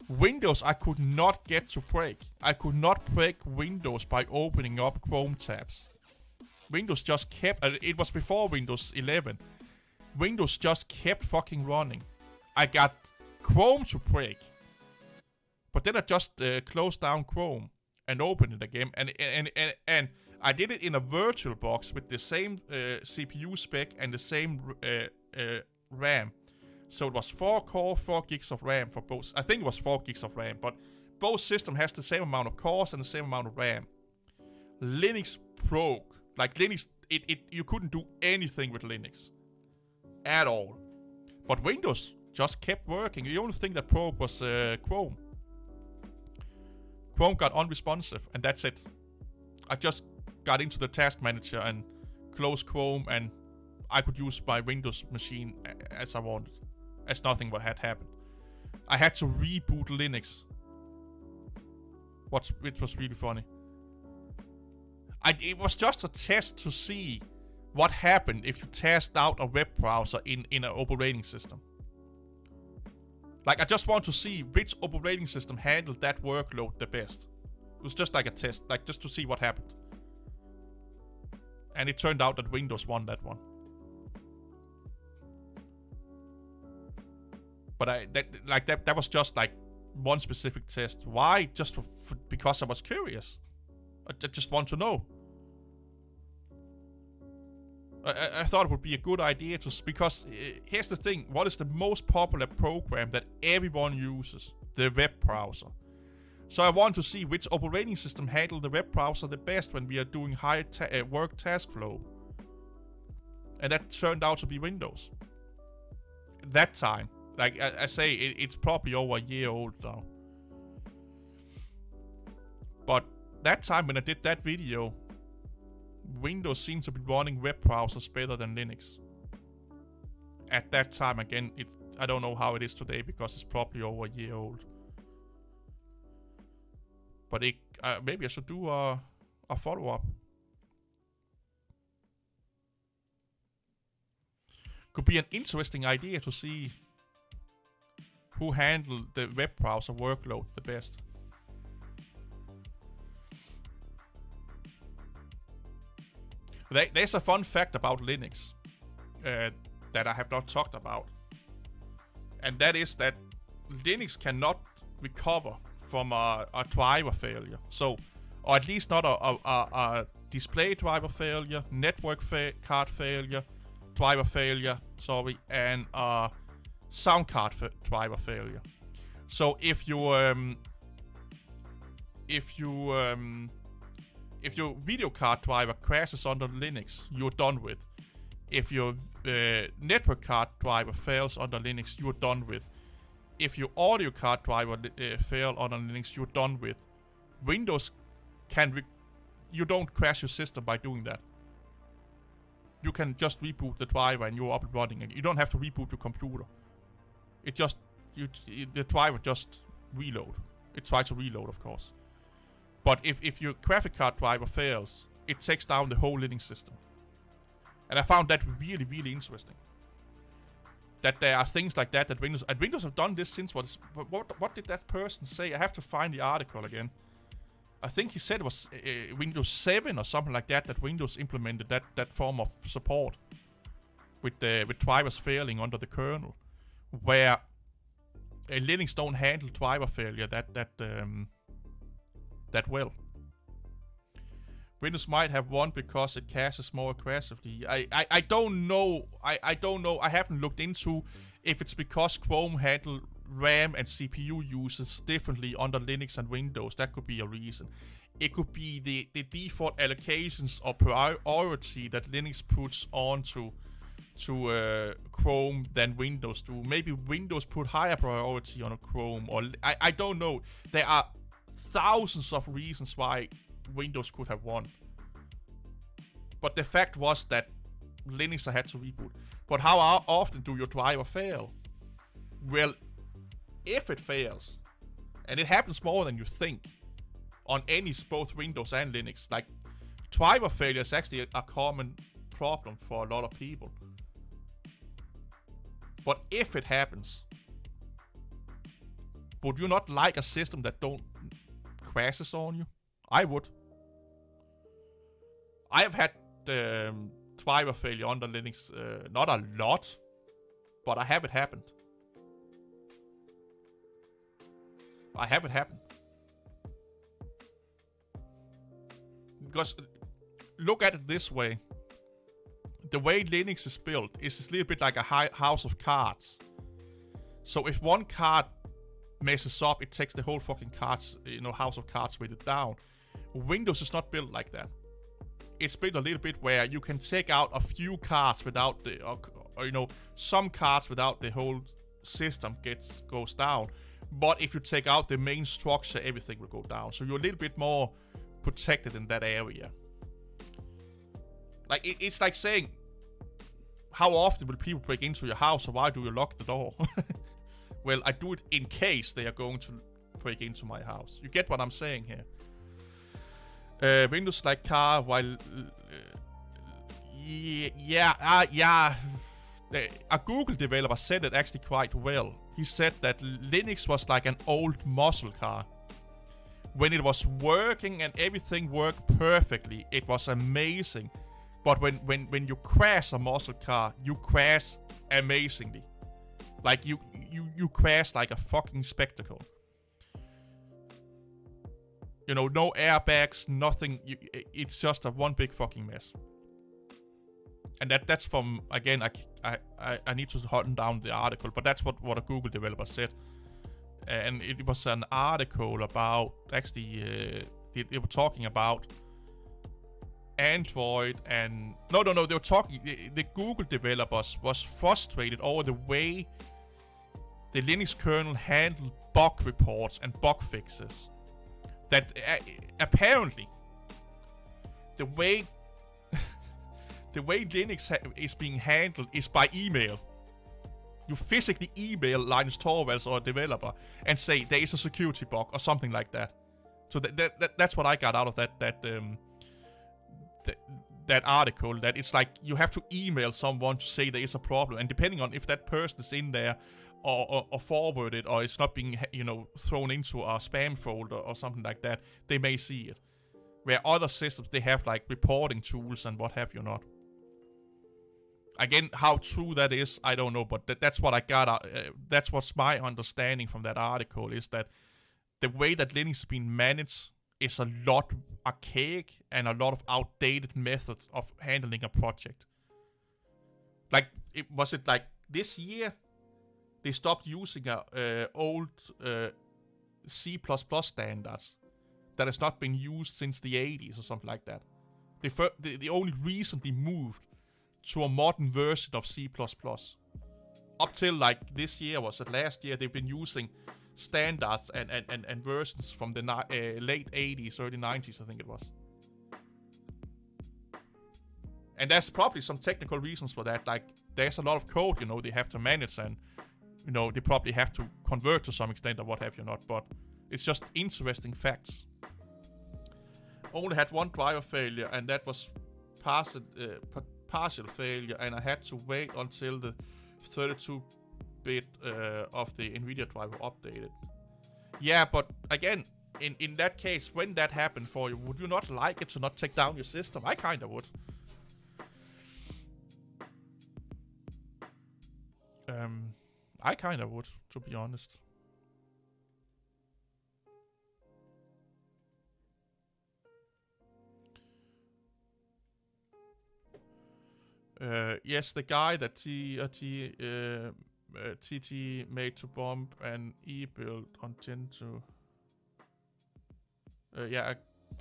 Windows I could not get to break. I could not break Windows by opening up Chrome tabs. Windows just kept... it was before Windows 11. Windows just kept fucking running. I got Chrome to break. But then I just closed down Chrome and opened it again. And I did it in a virtual box with the same CPU spec and the same RAM. So it was 4 core, 4 gigs of RAM for both. I think it was 4 gigs of RAM, but both systems has the same amount of cores and the same amount of RAM. Linux broke. Like Linux, you couldn't do anything with Linux at all. But Windows just kept working. The only thing that broke was Chrome. Chrome got unresponsive, and that's it. I just got into the task manager and closed Chrome, and I could use my Windows machine as I wanted. As nothing had happened. I had to reboot Linux. Which was really funny. It was just a test to see what happened if you test out a web browser in an operating system. Like, I just want to see which operating system handled that workload the best. It was just like a test, like just to see what happened. And it turned out that Windows won that one. But that was just like one specific test. Why? Just because I was curious. I just want to know. I thought it would be a good idea to, because here's the thing. What is the most popular program that everyone uses? The web browser. So I want to see which operating system handled the web browser the best when we are doing high work task flow. And that turned out to be Windows. That time. Like I say, it's probably over a year old now. But that time when I did that video, Windows seemed to be running web browsers better than Linux. At that time, again, I don't know how it is today because it's probably over a year old. But maybe I should do a follow-up. Could be an interesting idea to see who handled the web browser workload the best. There's a fun fact about Linux that I have not talked about. And that is that Linux cannot recover from a driver failure. So, or at least not a display driver failure, network card failure, driver failure, and sound card driver failure. So if your video card driver crashes under Linux, you're done with. If your network card driver fails under Linux, you're done with. If your audio card driver fails under Linux, you're done with. Windows you don't crash your system by doing that. You can just reboot the driver and you're up and running. You don't have to reboot your computer. The driver just reload. It tries to reload, of course. But if your graphic card driver fails, it takes down the whole Linux system. And I found that really, really interesting. That there are things like that Windows have done this since what did that person say? I have to find the article again. I think he said it was Windows 7 or something like that Windows implemented that form of support with drivers failing under the kernel, where Linux don't handle driver failure that well. Windows might have won because it caches more aggressively. I don't know. I don't know. I haven't looked into if it's because Chrome handle RAM and CPU uses differently under Linux and Windows. That could be a reason. It could be the default allocations or priority that Linux puts onto Chrome than Windows do. Maybe Windows put higher priority on a Chrome, or I don't know. There are thousands of reasons why Windows could have won. But the fact was that Linux had to reboot. But how often do your driver fail? Well, if it fails, and it happens more than you think on both Windows and Linux, like driver failure is actually a common problem for a lot of people. But if it happens, would you not like a system that don't crashes on you? I would. I have had driver failure under Linux, not a lot, but I have it happened. Because look at it this way. The way Linux is built is a little bit like a house of cards. So if one card messes up, it takes the whole fucking house of cards with it down. Windows is not built like that. It's built a little bit where you can take out a few cards without the, or some cards without the whole system goes down. But if you take out the main structure, everything will go down. So you're a little bit more protected in that area. Like it's like saying, how often will people break into your house, or why do you lock the door? Well, I do it in case they are going to break into my house. You get what I'm saying here? Windows like car, while a Google developer said it actually quite well. He said that Linux was like an old muscle car. When it was working and everything worked perfectly, it was amazing. But when you crash a muscle car, you crash amazingly. Like you crash like a fucking spectacle. No airbags, nothing. It's just a one big fucking mess. And that's from, again, I need to hunt down the article, but that's what a Google developer said. And it was an article about, actually, they were talking about Android and... No, they were talking... The Google developers was frustrated over the way the Linux kernel handled bug reports and bug fixes. That apparently, the way Linux is being handled is by email. You physically email Linus Torvalds or a developer and say there is a security bug or something like that. So that's what I got out of that article. That it's like you have to email someone to say there is a problem, and depending on if that person is in there or forwarded, or it's not being thrown into a spam folder or something like that, they may see it. Where other systems, they have like reporting tools and what have you not. Again, how true that is, I don't know, but that's what I got. That's what's my understanding from that article, is that the way that Linux is being managed is a lot archaic and a lot of outdated methods of handling a project. Like, was it like this year they stopped using old C++ standards that has not been used since the 80s or something like that. They only recently moved to a modern version of C++. Up till like this year, was it last year, they've been using standards and versions from the late 80s, early 90s, I think it was. And there's probably some technical reasons for that. Like, there's a lot of code, they have to manage, and they probably have to convert to some extent or what have you not. But it's just interesting facts. Only had one driver failure, and that was partial failure, and I had to wait until the 32-bit of the NVIDIA driver updated. Yeah, but again, in that case, when that happened for you, would you not like it to not take down your system? I kinda would. I kinda would, to be honest. Yes, the guy that TT made to bomb an e-build on Gentoo. Yeah,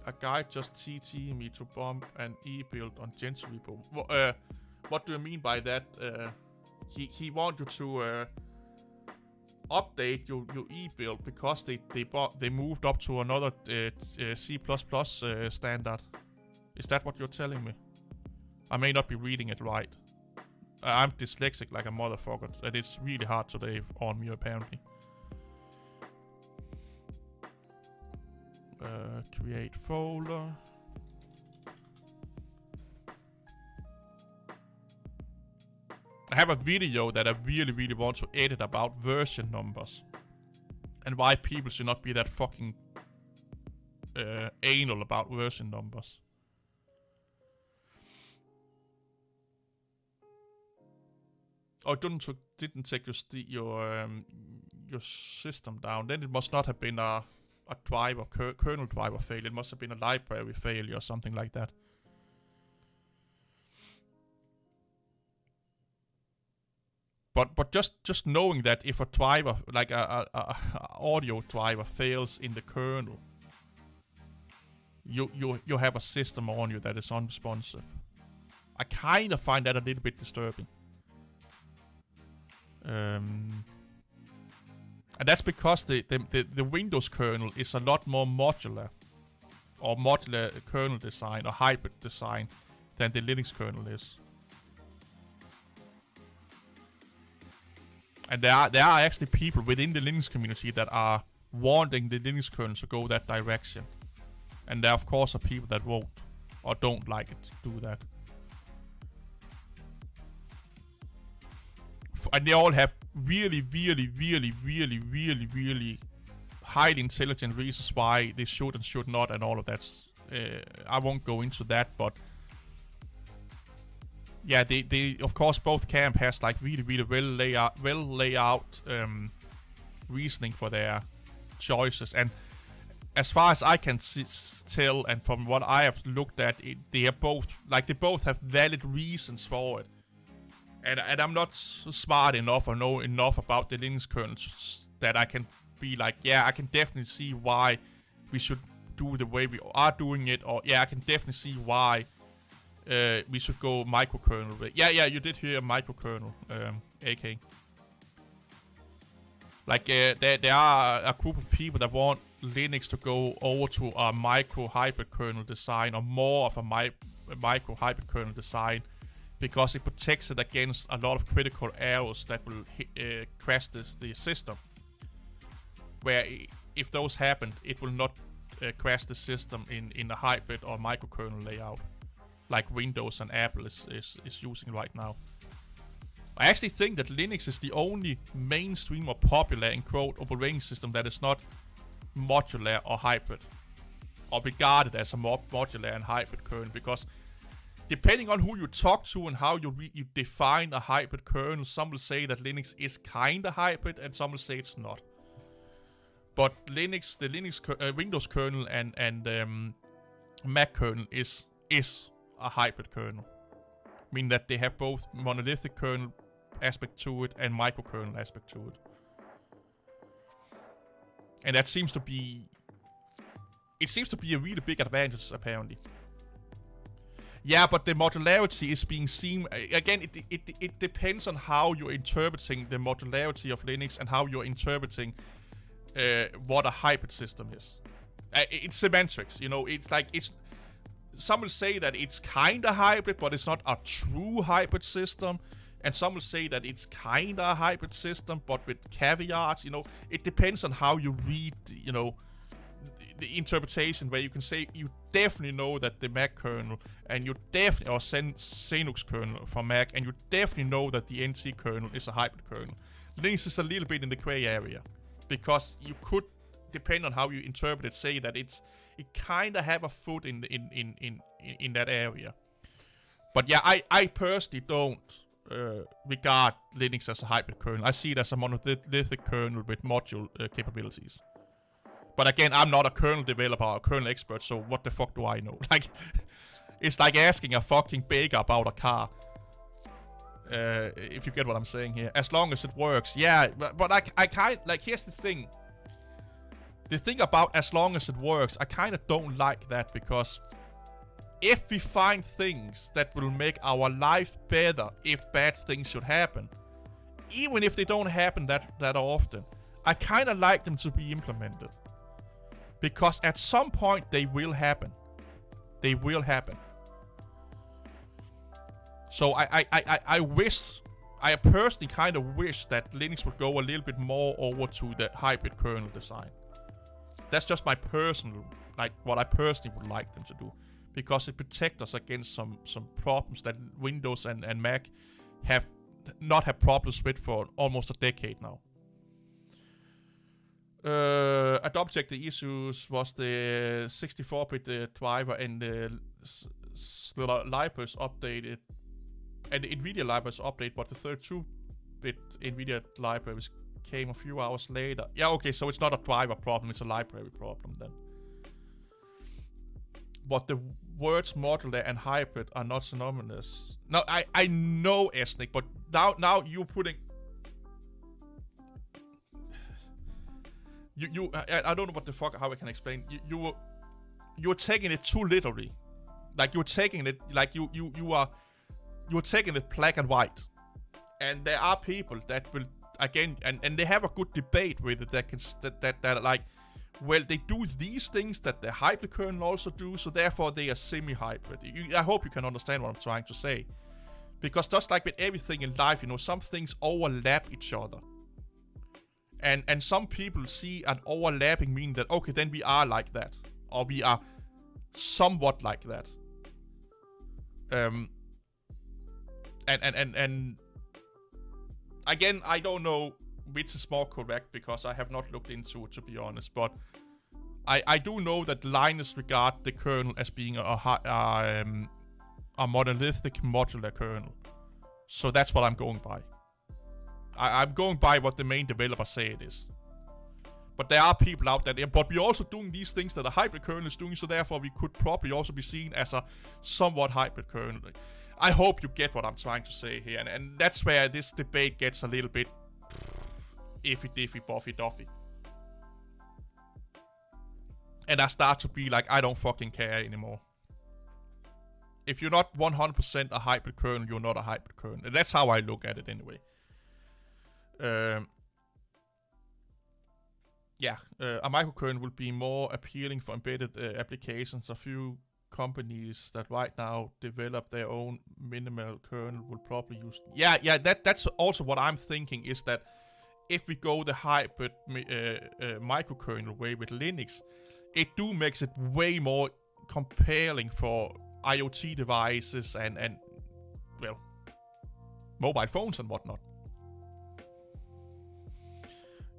a guy just TT me to bomb an e-build on Gentoo repo. What do you mean by that? He want you to update your e-build because they moved up to another C++ standard. Is that what you're telling me? I may not be reading it right. I'm dyslexic like a motherfucker, and it's really hard today on me apparently. Create folder. I have a video that I really want to edit about version numbers. And why people should not be that fucking anal about version numbers. Oh, it didn't take your system down. Then it must not have been a driver, kernel driver failure. It must have been a library failure or something like that. But just knowing that if a driver, like a audio driver, fails in the kernel, you have a system on you that is unresponsive. I kind of find that a little bit disturbing. And that's because the Windows kernel is a lot more modular, or modular kernel design, or hybrid design, than the Linux kernel is. And there are actually people within the Linux community that are wanting the Linux kernel to go that direction. And there of course are people that won't, or don't like it to do that. And they all have really highly intelligent reasons why they should and should not, and all of that. I won't go into that, but yeah, they of course both camp has like really well laid out reasoning for their choices. And as far as I can tell, and from what I have looked at, they both have valid reasons for it. And I'm not smart enough or know enough about the Linux kernel that I can be like, yeah, I can definitely see why we should do the way we are doing it, or yeah, I can definitely see why we should go microkernel. Yeah, you did hear microkernel, AK. Like, there are a group of people that want Linux to go over to a micro hybrid kernel design, or more of a micro hybrid kernel design, because it protects it against a lot of critical errors that will crash the system. Where if those happen, it will not crash the system in a hybrid or microkernel layout, like Windows and Apple is using right now. I actually think that Linux is the only mainstream or popular, in quote, operating system that is not modular or hybrid, or regarded as a modular and hybrid kernel, because depending on who you talk to and how you define a hybrid kernel, some will say that Linux is kinda hybrid, and some will say it's not. But the Windows kernel and Mac kernel is a hybrid kernel, meaning that they have both monolithic kernel aspect to it and microkernel aspect to it. And that seems to be a really big advantage, apparently. Yeah, but the modularity is being seen again. It depends on how you're interpreting the modularity of Linux and how you're interpreting what a hybrid system is. It's semantics, you know. It's like some will say that it's kinda hybrid, but it's not a true hybrid system. And some will say that it's kinda a hybrid system, but with caveats. You know, it depends on how you read, you know, the interpretation, where you can say you definitely know that the Mac kernel, and you definitely, or Xenux kernel for Mac, and you definitely know that the NT kernel is a hybrid kernel. Linux is a little bit in the gray area, because you could, depend on how you interpret it, say that it kind of have a foot in that area. But yeah, I personally don't regard Linux as a hybrid kernel. I see it as a monolithic kernel with module capabilities. But again, I'm not a kernel developer or a kernel expert, so what the fuck do I know? Like, it's like asking a fucking baker about a car. If you get what I'm saying here. As long as it works, yeah. But I kind, like, here's the thing. The thing about as long as it works, I kind of don't like that, because if we find things that will make our life better if bad things should happen, even if they don't happen that often, I kind of like them to be implemented. Because at some point they will happen. They will happen. So I wish, I personally kind of wish that Linux would go a little bit more over to the hybrid kernel design. That's just my personal, like what I personally would like them to do. Because it protects us against some problems that Windows and Mac have not had problems with for almost a decade now. At Object, the issues was the 64-bit driver and the libraries updated, and the NVIDIA libraries update, but the 32-bit NVIDIA libraries came a few hours later. Yeah, okay, so it's not a driver problem, it's a library problem then. But the words modular and hybrid are not synonymous. Now, I know, Esnik, but now you're putting... I don't know what the fuck, how I can explain. You're taking it too literally. Like, you're taking it, like, you're taking it black and white. And there are people that will, again, and they have a good debate with it that are like, well, they do these things that the hybrid kernel also do, so therefore they are semi-hybrid. I hope you can understand what I'm trying to say. Because just like with everything in life, you know, some things overlap each other. And some people see an overlapping meaning that, okay, then we are like that. Or we are somewhat like that. And again, I don't know which is more correct because I have not looked into it, to be honest. But I do know that Linus regard the kernel as being a monolithic modular kernel. So that's what I'm going by. I'm going by what the main developers say it is. But there are people out there, but we're also doing these things that a hybrid kernel is doing, so therefore we could probably also be seen as a somewhat hybrid kernel. I hope you get what I'm trying to say here, and that's where this debate gets a little bit iffy-diffy, buffy-duffy. And I start to be like, I don't fucking care anymore. If you're not 100% a hybrid kernel, you're not a hybrid kernel. And that's how I look at it anyway. A microkernel will be more appealing for embedded applications. A few companies that right now develop their own minimal kernel will probably use... That's also what I'm thinking, is that if we go the hybrid microkernel way with Linux, it makes it way more compelling for IoT devices and well, mobile phones and whatnot.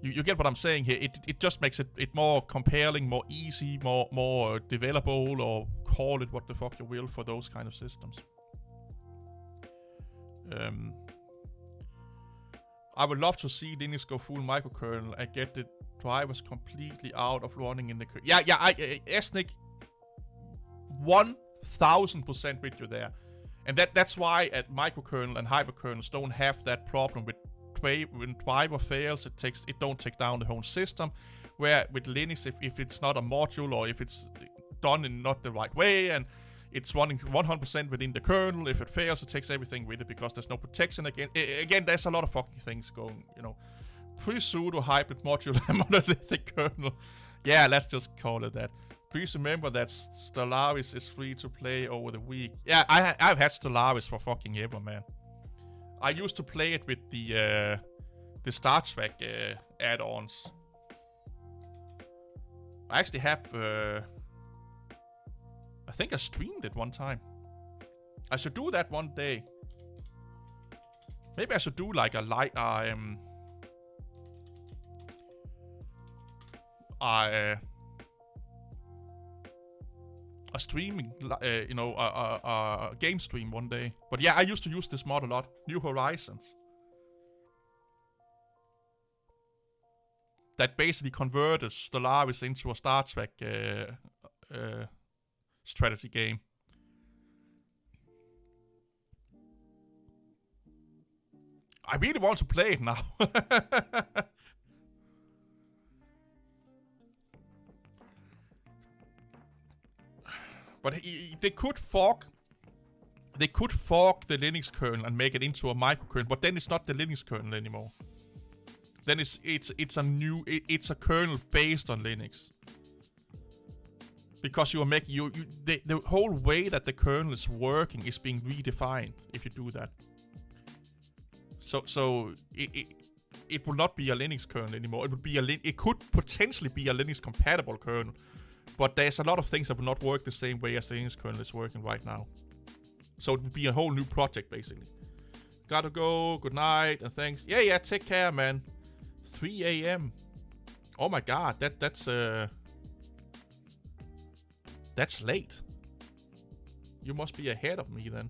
You get what I'm saying here. It just makes it more compelling, more easy, more developable, or call it what the fuck you will for those kind of systems. I would love to see Linux go full microkernel and get the drivers completely out of running in the kernel. Esnik, 1000% with you there. And that's why at microkernel and hyperkernels don't have that problem with when driver fails, it don't take down the whole system. Where with Linux, if it's not a module, or if it's done in not the right way and it's running 100% within the kernel, if it fails, it takes everything with it because there's no protection again. Again, there's a lot of fucking things going, you know. Pre-pseudo hybrid module and monolithic kernel. Yeah, let's just call it that. Please remember that Stellaris is free to play over the week. Yeah, I've had Stellaris for fucking ever, man. I used to play it with the Star Trek add-ons. I actually have... I think I streamed it one time. I should do that one day. Maybe I should do like a streaming, a game stream one day. But yeah, I used to use this mod a lot. New Horizons. That basically converted Stellaris into a Star Trek strategy game. I really want to play it now. But they could fork the Linux kernel and make it into a microkernel, but then it's not the Linux kernel anymore. then it's a kernel based on Linux. Because you are making the whole way that the kernel is working is being redefined if you do that. So it will not be a Linux kernel anymore. It could potentially be a Linux compatible kernel, but there's a lot of things that will not work the same way as the Linux kernel is working right now. So it will be a whole new project basically. Gotta go. Good night and thanks. Yeah. Take care, man. 3 a.m. Oh my god, that's late. You must be ahead of me then.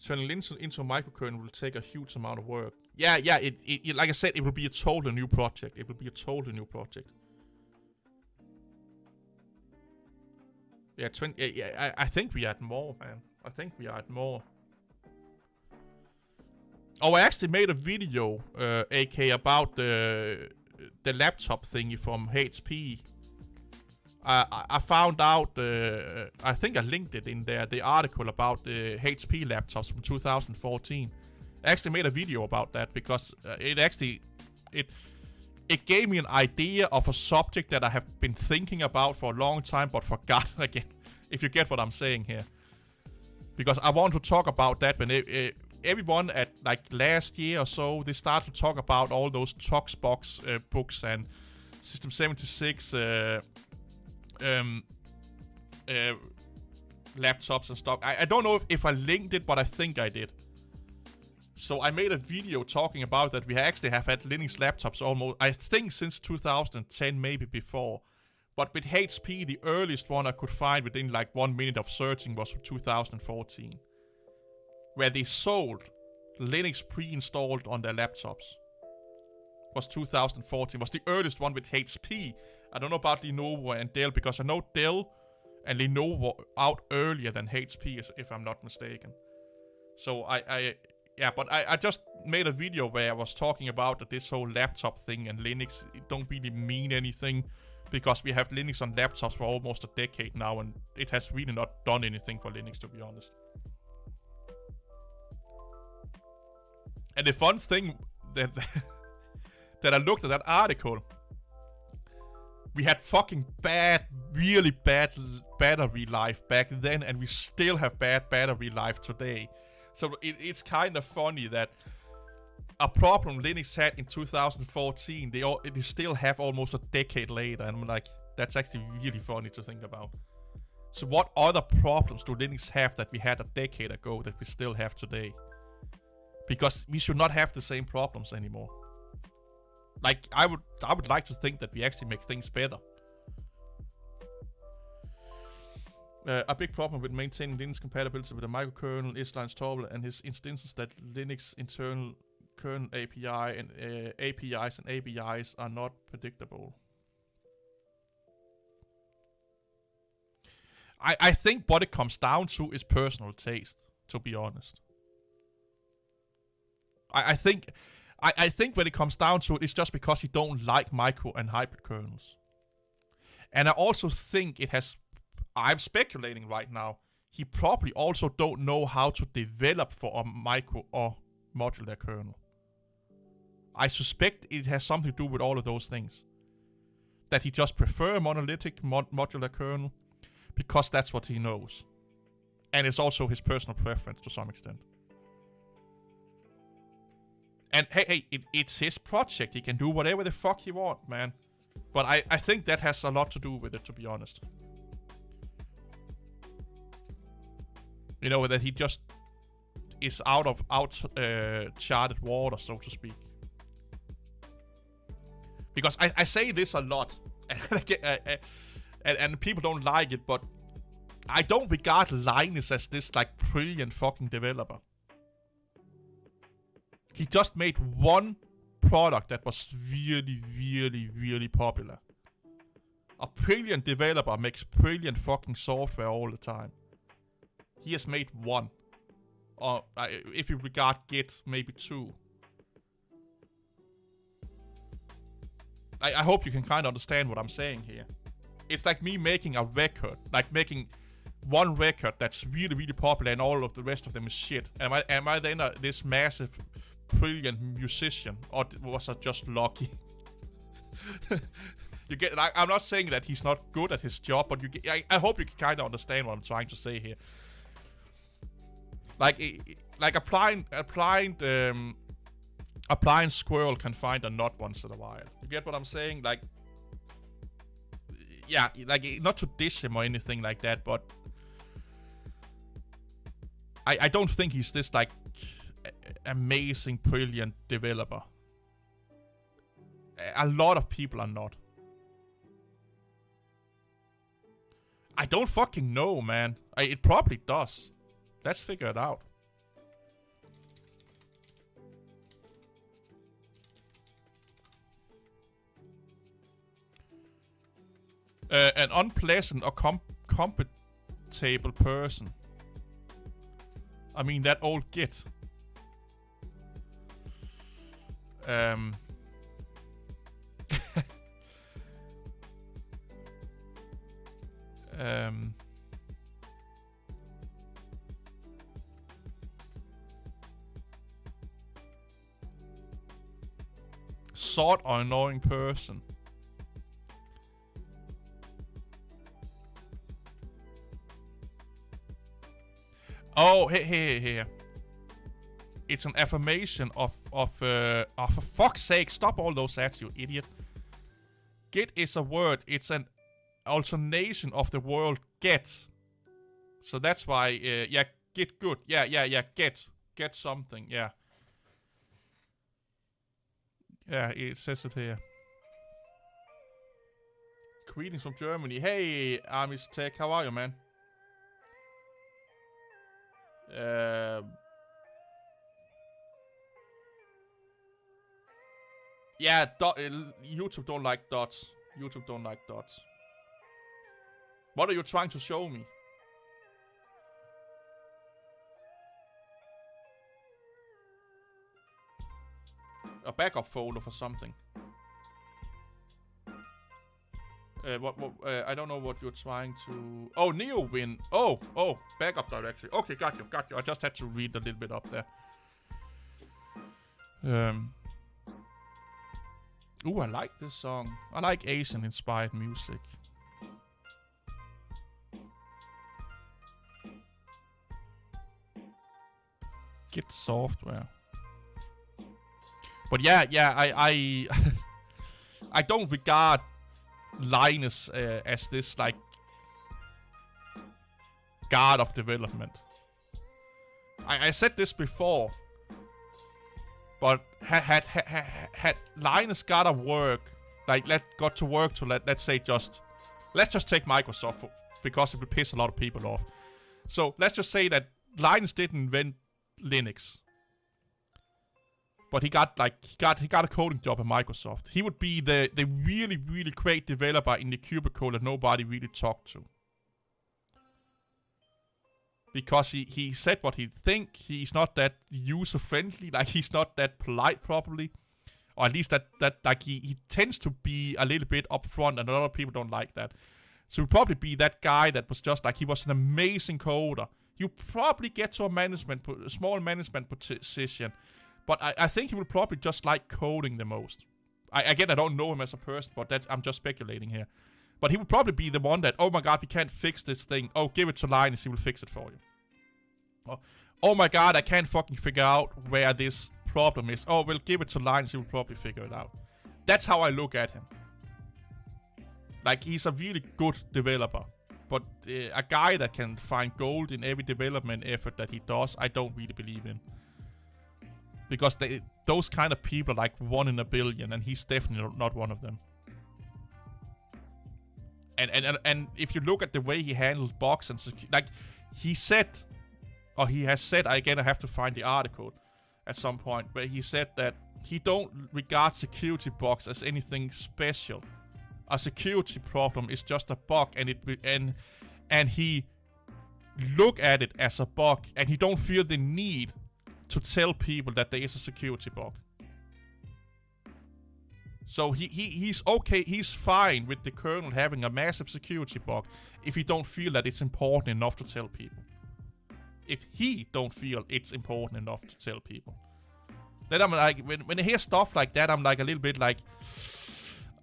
Turning Linux into a microkernel will take a huge amount of work. Yeah. It like I said, it will be a totally new project. Yeah, I think we add more, man. Oh, I actually made a video, AK, about the laptop thingy from HP. I found out, I think I linked it in there, the article about the HP laptops from 2014. I actually made a video about that because it gave me an idea of a subject that I have been thinking about for a long time but forgot again, if you get what I'm saying here. Because I want to talk about that when everyone at like last year or so, they started to talk about all those Toxbox books and System 76 laptops and stuff. I don't know if I linked it, but I think I did. So I made a video talking about that. We actually have had Linux laptops almost, I think, since 2010, maybe before. But with HP, the earliest one I could find within like 1 minute of searching was from 2014. Where they sold Linux pre-installed on their laptops. Was 2014. Was the earliest one with HP. I don't know about Lenovo and Dell, because I know Dell and Lenovo were out earlier than HP, if I'm not mistaken. So I just made a video where I was talking about that this whole laptop thing and Linux, it don't really mean anything, because we have Linux on laptops for almost a decade now, and it has really not done anything for Linux, to be honest. And the fun thing that that I looked at that article, we had fucking really bad battery life back then, and we still have bad battery life today. So it's kind of funny that a problem Linux had in 2014, they still have almost a decade later, and I'm like, that's actually really funny to think about. So what other problems do Linux have that we had a decade ago that we still have today? Because we should not have the same problems anymore. Like, I would like to think that we actually make things better. A big problem with maintaining Linux compatibility with a microkernel is Linus Torvalds and his instances that Linux internal kernel API and APIs and ABIs are not predictable. I think what it comes down to is personal taste, to be honest. I think when it comes down to it, it's just because you don't like micro and hybrid kernels. And I also think it has, I'm speculating right now, he probably also don't know how to develop for a micro or modular kernel. I suspect it has something to do with all of those things. That he just prefer a monolithic modular kernel because that's what he knows. And it's also his personal preference to some extent. And hey, it's his project. He can do whatever the fuck he wants, man. But I think that has a lot to do with it, to be honest. You know, that he just is out of charted water, so to speak. Because I say this a lot, and people don't like it, but I don't regard Linus as this like brilliant fucking developer. He just made one product that was really, really, really popular. A brilliant developer makes brilliant fucking software all the time. He has made one. Or if you regard Git, maybe two. I hope you can kind of understand what I'm saying here. It's like me making a record. Like making one record that's really, really popular and all of the rest of them is shit. Am I then this massive brilliant musician, or was I just lucky? You get? I'm not saying that he's not good at his job, but you get. I hope you can kind of understand what I'm trying to say here. Like a blind squirrel can find a nut once in a while. You get what I'm saying? Like, yeah, like not to dish him or anything like that, but I don't think he's this like amazing, brilliant developer. A lot of people are not. I don't fucking know, man. It probably does. Let's figure it out. An unpleasant or compatible person. I mean, that old Git. Sort or annoying person. Oh, here. It's an affirmation of for fuck's sake, stop all those ads, you idiot. Git is a word. It's an alternation of the word get. So that's why, yeah, get good. Yeah, get something, yeah. Yeah, it says it here. Greetings from Germany. Hey, Amish Tech, how are you, man? Yeah, YouTube don't like dots. YouTube don't like dots. What are you trying to show me? A backup folder for something. I don't know what you're trying to... Oh, NeoWin. Oh, backup directory. Okay, got you. I just had to read a little bit up there. Ooh, I like this song. I like Asian-inspired music. Git software. But yeah, I I don't regard Linus as this like god of development. I said this before, but had Linus gotta work, like got to work to let's just take Microsoft because it would piss a lot of people off. So let's just say that Linus didn't invent Linux, but he got a coding job at Microsoft. He would be the really, really great developer in the cubicle that nobody really talked to. Because he said what he'd think. He's not that user-friendly. Like, he's not that polite properly. Or at least that like, he tends to be a little bit upfront, and a lot of people don't like that. So he'd probably be that guy that was just like, he was an amazing coder. You probably get to a small management position. But I think he would probably just like coding the most. I don't know him as a person, but I'm just speculating here. But he would probably be the one that, oh my god, we can't fix this thing. Oh, give it to Linus, he will fix it for you. Oh my god, I can't fucking figure out where this problem is. Oh, we'll give it to Linus, he will probably figure it out. That's how I look at him. Like, he's a really good developer. But a guy that can find gold in every development effort that he does, I don't really believe in. Because those kind of people are like 1 in a billion, and he's definitely not one of them. And if you look at the way he handles bugs and like he said, or he has said, again I have to find the article at some point, where he said that he don't regard security bugs as anything special. A security problem is just a bug, and he look at it as a bug, and he don't feel the need to tell people that there is a security bug. So he's okay, he's fine with the kernel having a massive security bug if he don't feel that it's important enough to tell people. If he don't feel it's important enough to tell people. Then I'm like, when I hear stuff like that, I'm like a little bit like,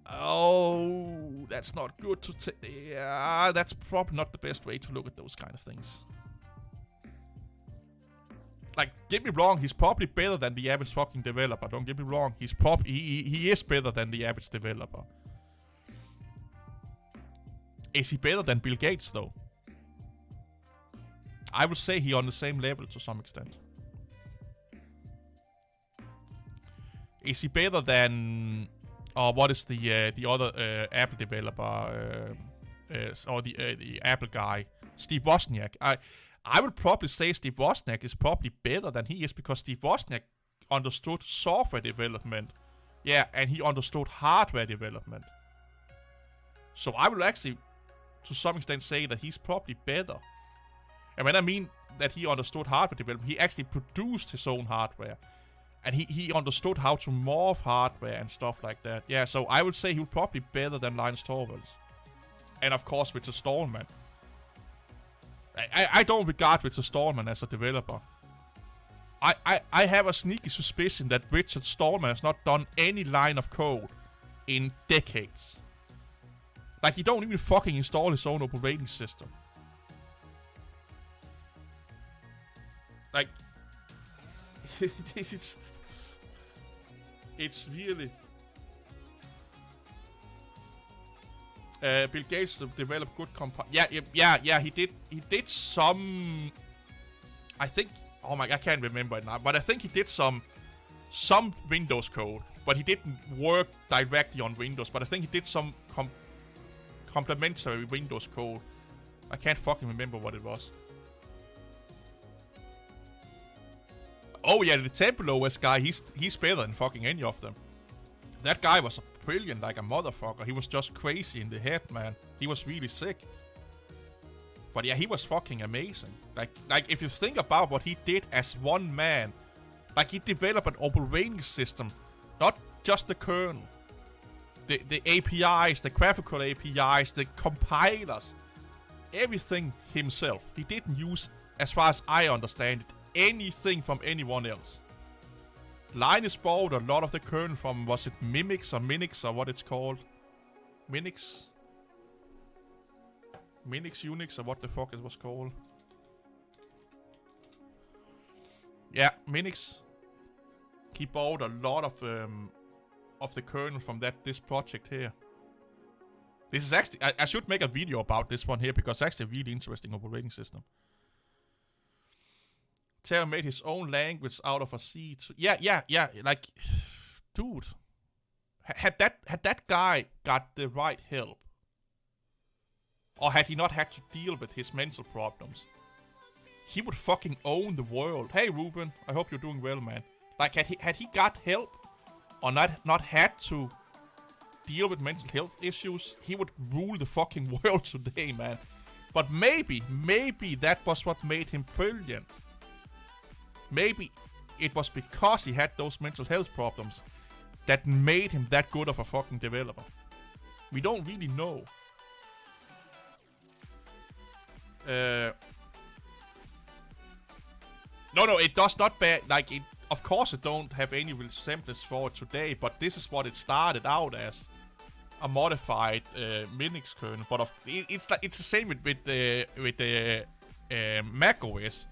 oh, that's not good to yeah, that's probably not the best way to look at those kind of things. Like, get me wrong, he's probably better than the average fucking developer. Don't get me wrong, he is better than the average developer. Is he better than Bill Gates, though? I would say he on the same level to some extent. Is he better than... what is the other Apple developer, or the Apple guy, Steve Wozniak? I would probably say Steve Wozniak is probably better than he is, because Steve Wozniak understood software development, yeah, and he understood hardware development. So I would actually, to some extent, say that he's probably better. And when I mean that he understood hardware development, he actually produced his own hardware. And he understood how to morph hardware and stuff like that. Yeah, so I would say he would probably be better than Linus Torvalds. And of course, Richard Stallman. I don't regard Richard Stallman as a developer. I have a sneaky suspicion that Richard Stallman has not done any line of code in decades. Like, he don't even fucking install his own operating system. Like, it's really... Bill Gates developed good Yeah, he did some... I think... Oh my, I can't remember it now. But I think he did some Windows code. But he didn't work directly on Windows. But I think he did some complementary Windows code. I can't fucking remember what it was. Oh yeah, the Temple OS guy, he's better than fucking any of them. That guy was brilliant like a motherfucker. He was just crazy in the head, man. He was really sick. But yeah, he was fucking amazing. Like if you think about what he did as one man, like he developed an operating system, not just the kernel. The APIs, the graphical APIs, the compilers, everything himself. He didn't use, as far as I understand it, anything from anyone else. Linus borrowed a lot of the kernel from, was it Mimix or Minix or what it's called? Minix, Unix or what the fuck it was called. Yeah, Minix. He borrowed a lot of the kernel from this project here. This is actually, I should make a video about this one here because it's actually a really interesting operating system. Terra made his own language out of a C. Yeah. Like, dude, had that guy got the right help, or had he not had to deal with his mental problems, he would fucking own the world. Hey, Ruben, I hope you're doing well, man. Like, had he got help, or not had to deal with mental health issues, he would rule the fucking world today, man. But maybe that was what made him brilliant. Maybe it was because he had those mental health problems that made him that good of a fucking developer. We don't really know. No, it does not like it. Of course, it don't have any resemblance for it today, but this is what it started out as, a modified Minix kernel. But it's the same with the Mac OS.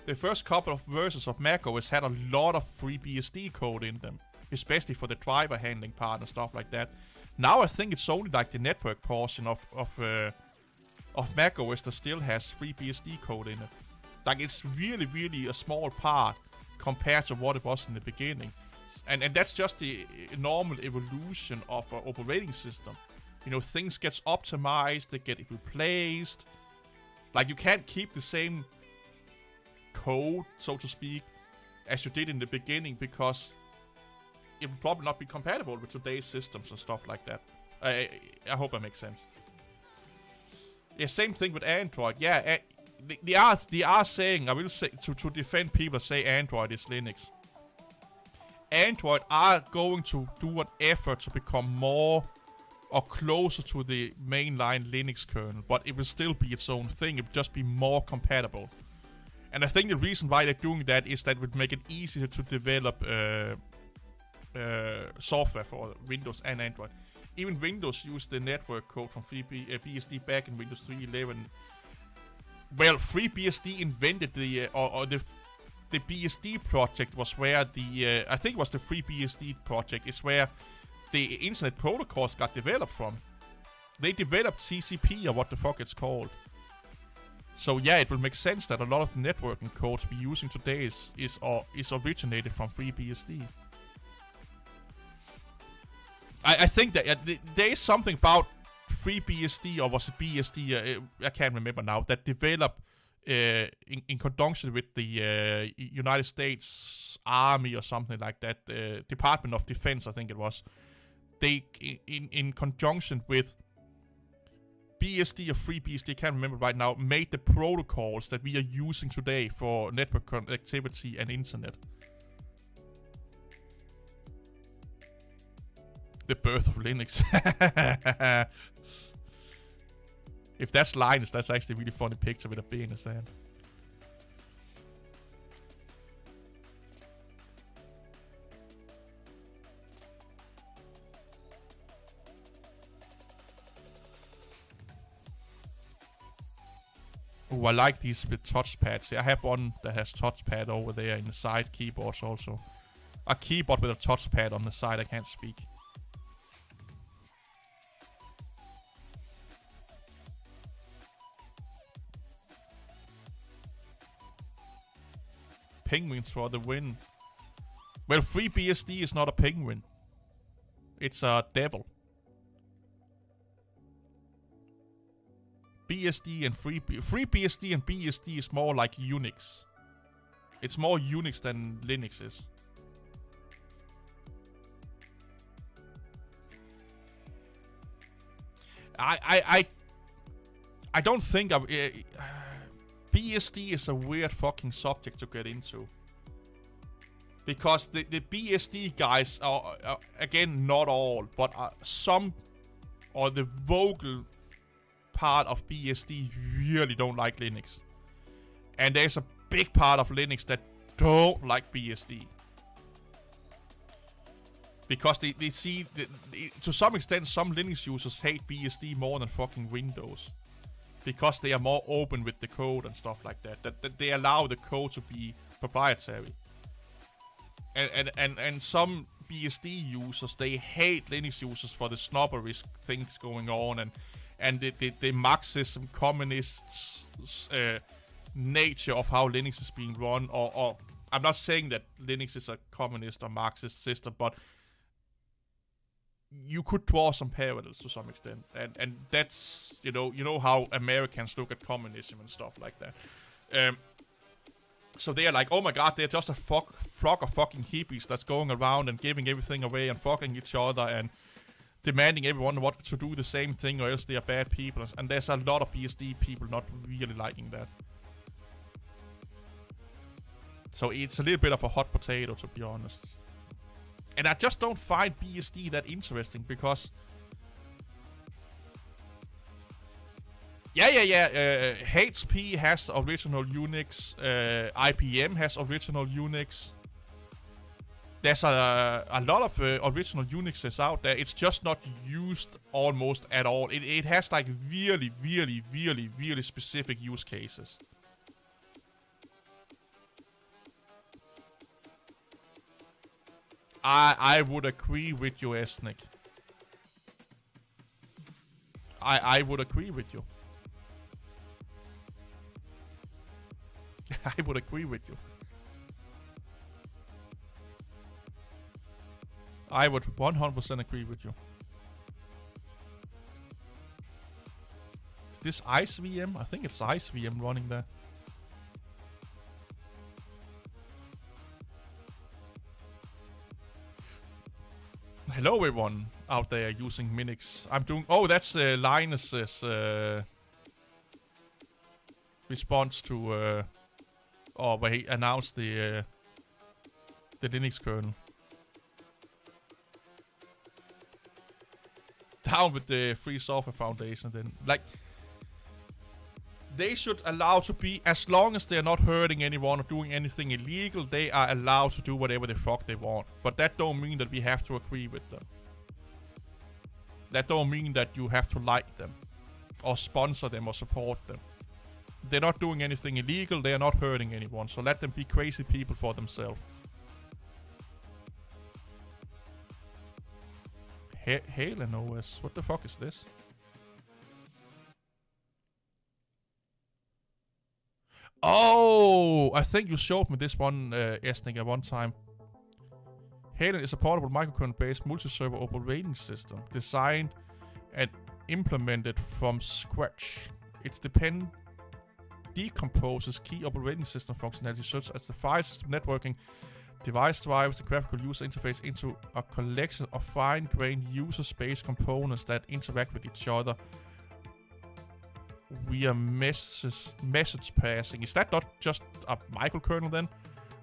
The first couple of versions of macOS had a lot of FreeBSD code in them, especially for the driver handling part and stuff like that. Now I think it's only like the network portion of macOS that still has FreeBSD code in it. Like, it's really, really a small part compared to what it was in the beginning. And that's just the normal evolution of an operating system. You know, things get optimized, they get replaced. Like, you can't keep the same code, so to speak, as you did in the beginning, because it would probably not be compatible with today's systems and stuff like that. I hope that makes sense. Yeah, same thing with Android. Yeah, they are saying, I will say, to defend people that say Android is Linux. Android are going to do an effort to become more or closer to the mainline Linux kernel, but it will still be its own thing. It will just be more compatible. And I think the reason why they're doing that is that it would make it easier to develop software for Windows and Android. Even Windows used the network code from FreeBSD back in Windows 3.11. Well, FreeBSD invented the BSD project was where the I think it was the FreeBSD project is where the internet protocols got developed from. They developed TCP or what the fuck it's called. So yeah, it will make sense that a lot of the networking codes we're using today is originated from FreeBSD. I think that there is something about FreeBSD, or was it BSD? I can't remember now. That developed in conjunction with the United States Army or something like that. Department of Defense, I think it was. They in conjunction with BSD or FreeBSD, I can't remember right now, made the protocols that we are using today for network connectivity and internet. The birth of Linux. If that's Linus, that's actually a really funny picture with a bee in his hand. Ooh, I like these with touchpads. I have one that has touchpad over there in the side keyboards also. A keyboard with a touchpad on the side, I can't speak. Penguins for the win. Well, FreeBSD is not a penguin. It's a devil. BSD and FreeBSD and BSD is more like Unix. It's more Unix than Linux is. I don't think BSD is a weird fucking subject to get into. Because the BSD guys are again, not all, but some, or the vocal part of BSD really don't like Linux. And there's a big part of Linux that don't like BSD. Because they see, to some extent, some Linux users hate BSD more than fucking Windows. Because they are more open with the code and stuff like that. That they allow the code to be proprietary. And some BSD users, they hate Linux users for the snobbery things going on and the Marxism, communist nature of how Linux is being run. Or I'm not saying that Linux is a communist or Marxist system, but you could draw some parallels to some extent, and that's you know how Americans look at communism and stuff like that. So they are like, oh my god, they're just a flock of fucking hippies that's going around and giving everything away and fucking each other and demanding everyone what to do the same thing or else they are bad people. And there's a lot of BSD people not really liking that. So it's a little bit of a hot potato, to be honest. And I just don't find BSD that interesting because... HP has original Unix. IBM has original Unix. There's a lot of original Unixes out there. It's just not used almost at all. It has like really, really, really, really specific use cases. I would agree with you, Esnik. I would agree with you. I would agree with you. I would 100% agree with you. Is this IceVM? I think it's IceVM running there. Hello everyone out there using Minix. I'm doing... Oh, that's Linus's response to... where he announced the Linux kernel. Down with the Free Software Foundation then. Like... They should allow to be, as long as they're not hurting anyone or doing anything illegal, they are allowed to do whatever the fuck they want. But that don't mean that we have to agree with them. That don't mean that you have to like them, or sponsor them, or support them. They're not doing anything illegal, they are not hurting anyone, so let them be crazy people for themselves. Halen OS, what the fuck is this? Oh, I think you showed me this one, Esning, at one time. Halen is a portable microkernel-based multi-server operating system designed and implemented from scratch. It decomposes key operating system functionality such as the file system networking, device drivers, and graphical user interface into a collection of fine-grained user space components that interact with each other via message passing. Is that not just a microkernel then?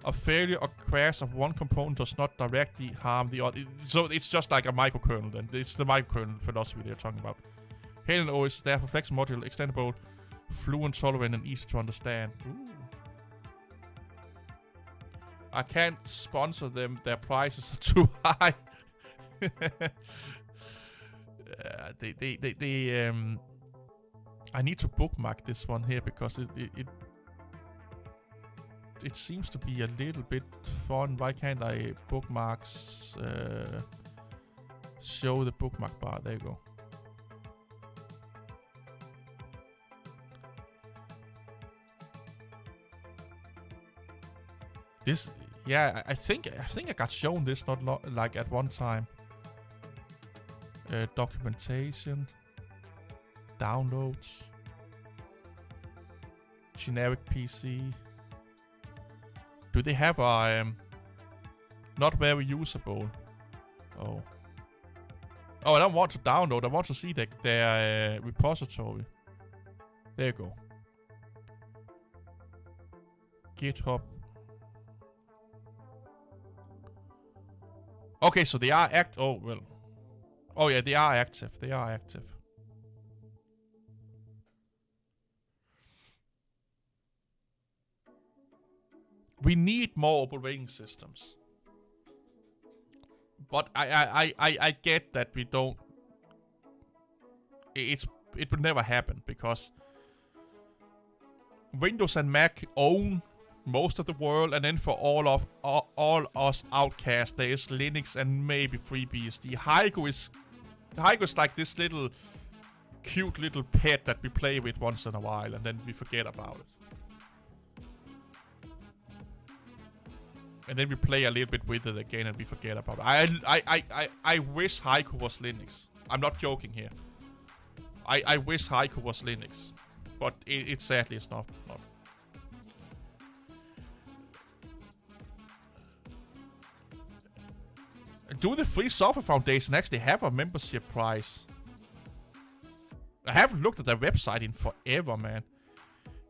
A failure or crash of one component does not directly harm the other. So it's just like a microkernel then. It's the microkernel philosophy they're talking about. Halen OS is therefore flexible, modular, extendable, fluent, tolerant, and easy to understand. Ooh. I can't sponsor them. Their prices are too high. I need to bookmark this one here because it seems to be a little bit fun. Why can't I bookmarks show the bookmark bar? There you go. This, yeah, I think I got shown this not like at one time. Documentation, downloads, generic PC. Do they have a not very usable? Oh, I don't want to download. I want to see their repository. There you go. GitHub. Okay, so they are oh well. Oh yeah, they are active. They are active. We need more operating systems. But I get that we don't. It will never happen because Windows and Mac own most of the world, and then for all us outcasts, there is Linux and maybe FreeBSD. Haiku is like this little cute little pet that we play with once in a while, and then we forget about it. And then we play a little bit with it again, and we forget about it. I wish Haiku was Linux. I'm not joking here. I wish Haiku was Linux, but it sadly is not. Do the Free Software Foundation actually have a membership price? I haven't looked at their website in forever, man.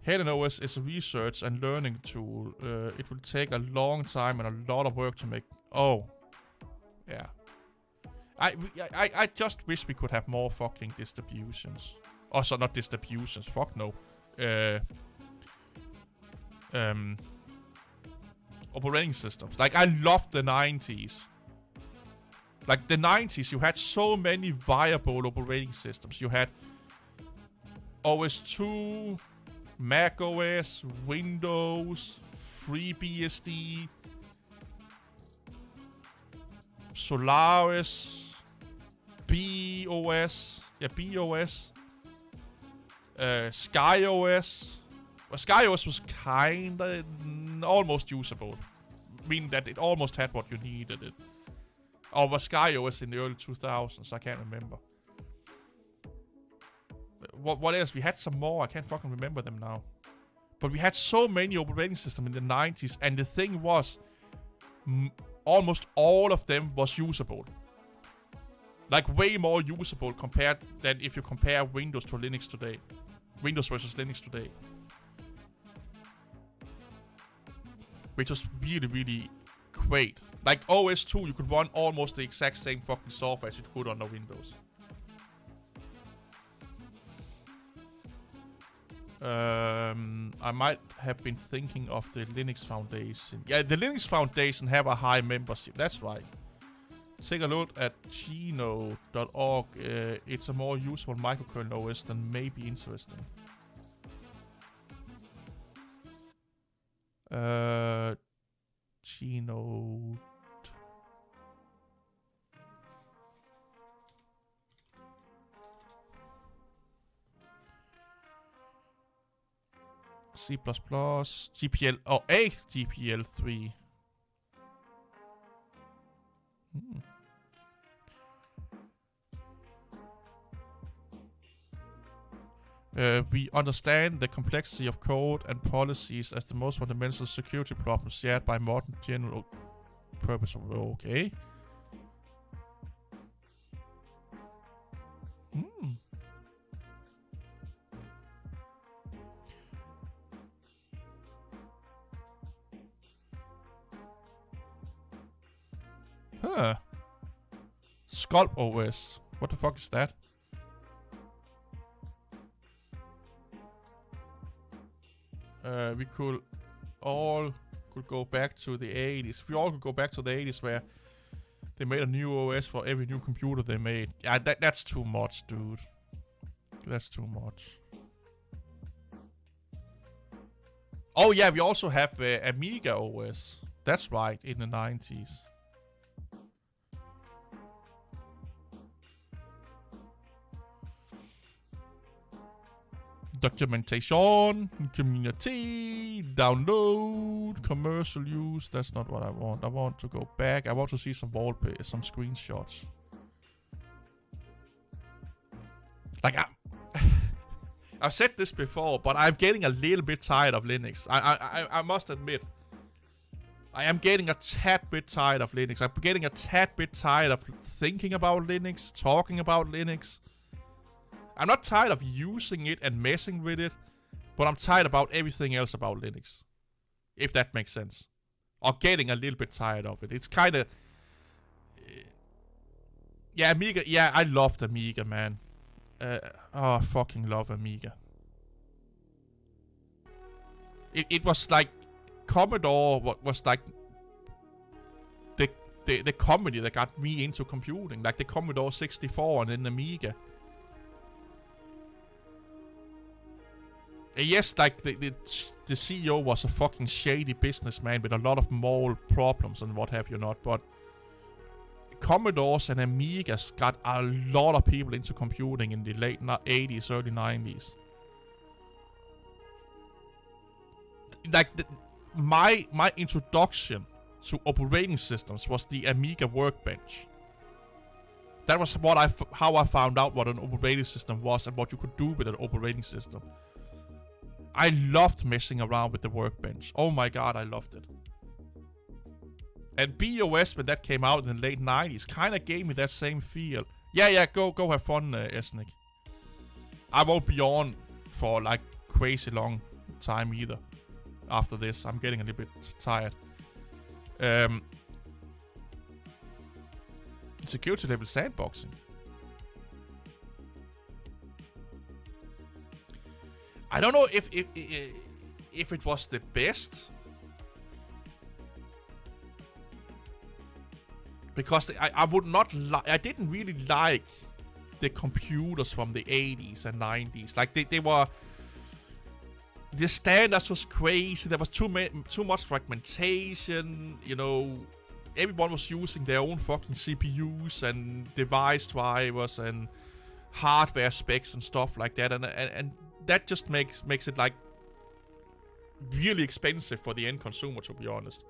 Halen OS is a research and learning tool. It will take a long time and a lot of work to make. Oh, yeah. I just wish we could have more fucking distributions. Also, not distributions. Fuck no. Operating systems. Like, I loved the 90s. Like, the 90s, you had so many viable operating systems. You had OS2, Mac OS, Windows, FreeBSD, Solaris, BOS, SkyOS. Well, SkyOS was kinda almost usable, meaning that it almost had what you needed it. Or was SkyOS in the early 2000s? I can't remember. What else? We had some more. I can't fucking remember them now. But we had so many operating systems in the 90s, and the thing was, almost all of them was usable. Like, way more usable compared than if you compare Windows to Linux today. Windows versus Linux today. Which was really, really great. Like, OS2, you could run almost the exact same fucking software as you could on the Windows. I might have been thinking of the Linux Foundation. Yeah, the Linux Foundation have a high membership. That's right. Take a look at geno.org. It's a more useful microkernel OS than may be interesting. Geno. C++, GPL, oh, 8 GPL3. We understand the complexity of code and policies as the most fundamental security problem shared by modern general purpose. Okay. Huh. Sculpt OS. What the fuck is that? We could go back to the 80s. We all could go back to the 80s where they made a new OS for every new computer they made. Yeah, that's too much, dude. That's too much. Oh yeah, we also have Amiga OS. That's right, in the 90s. Documentation, community, download, commercial use. That's not what I want. I want to go back. I want to see some wallpaper, some screenshots. Like, I've said this before, but I'm getting a little bit tired of Linux. I must admit. I am getting a tad bit tired of Linux. I'm getting a tad bit tired of thinking about Linux, talking about Linux. I'm not tired of using it and messing with it, but I'm tired about everything else about Linux. If that makes sense. Or getting a little bit tired of it. It's kind of... yeah, Amiga. Yeah, I loved Amiga, man. I fucking love Amiga. It was like... Commodore was like... The company that got me into computing. Like the Commodore 64 and then Amiga. Yes, like the CEO was a fucking shady businessman with a lot of moral problems and what have you not, but Commodores and Amigas got a lot of people into computing in the late 80s, early 90s. Like my introduction to operating systems was the Amiga Workbench. That was how I found out what an operating system was and what you could do with an operating system. I loved messing around with the Workbench. Oh my god, I loved it. And BOS, when that came out in the late 90s, kind of gave me that same feel. Yeah, go have fun, Esnik. I won't be on for like crazy long time either. After this, I'm getting a little bit tired. Security level sandboxing. I don't know if it was the best, because I would not I didn't really like the computers from the 80s and 90s. Like they were, the standards was crazy. There was too much fragmentation. You know, everyone was using their own fucking CPUs and device drivers and hardware specs and stuff like that, and that just makes it like really expensive for the end consumer, to be honest,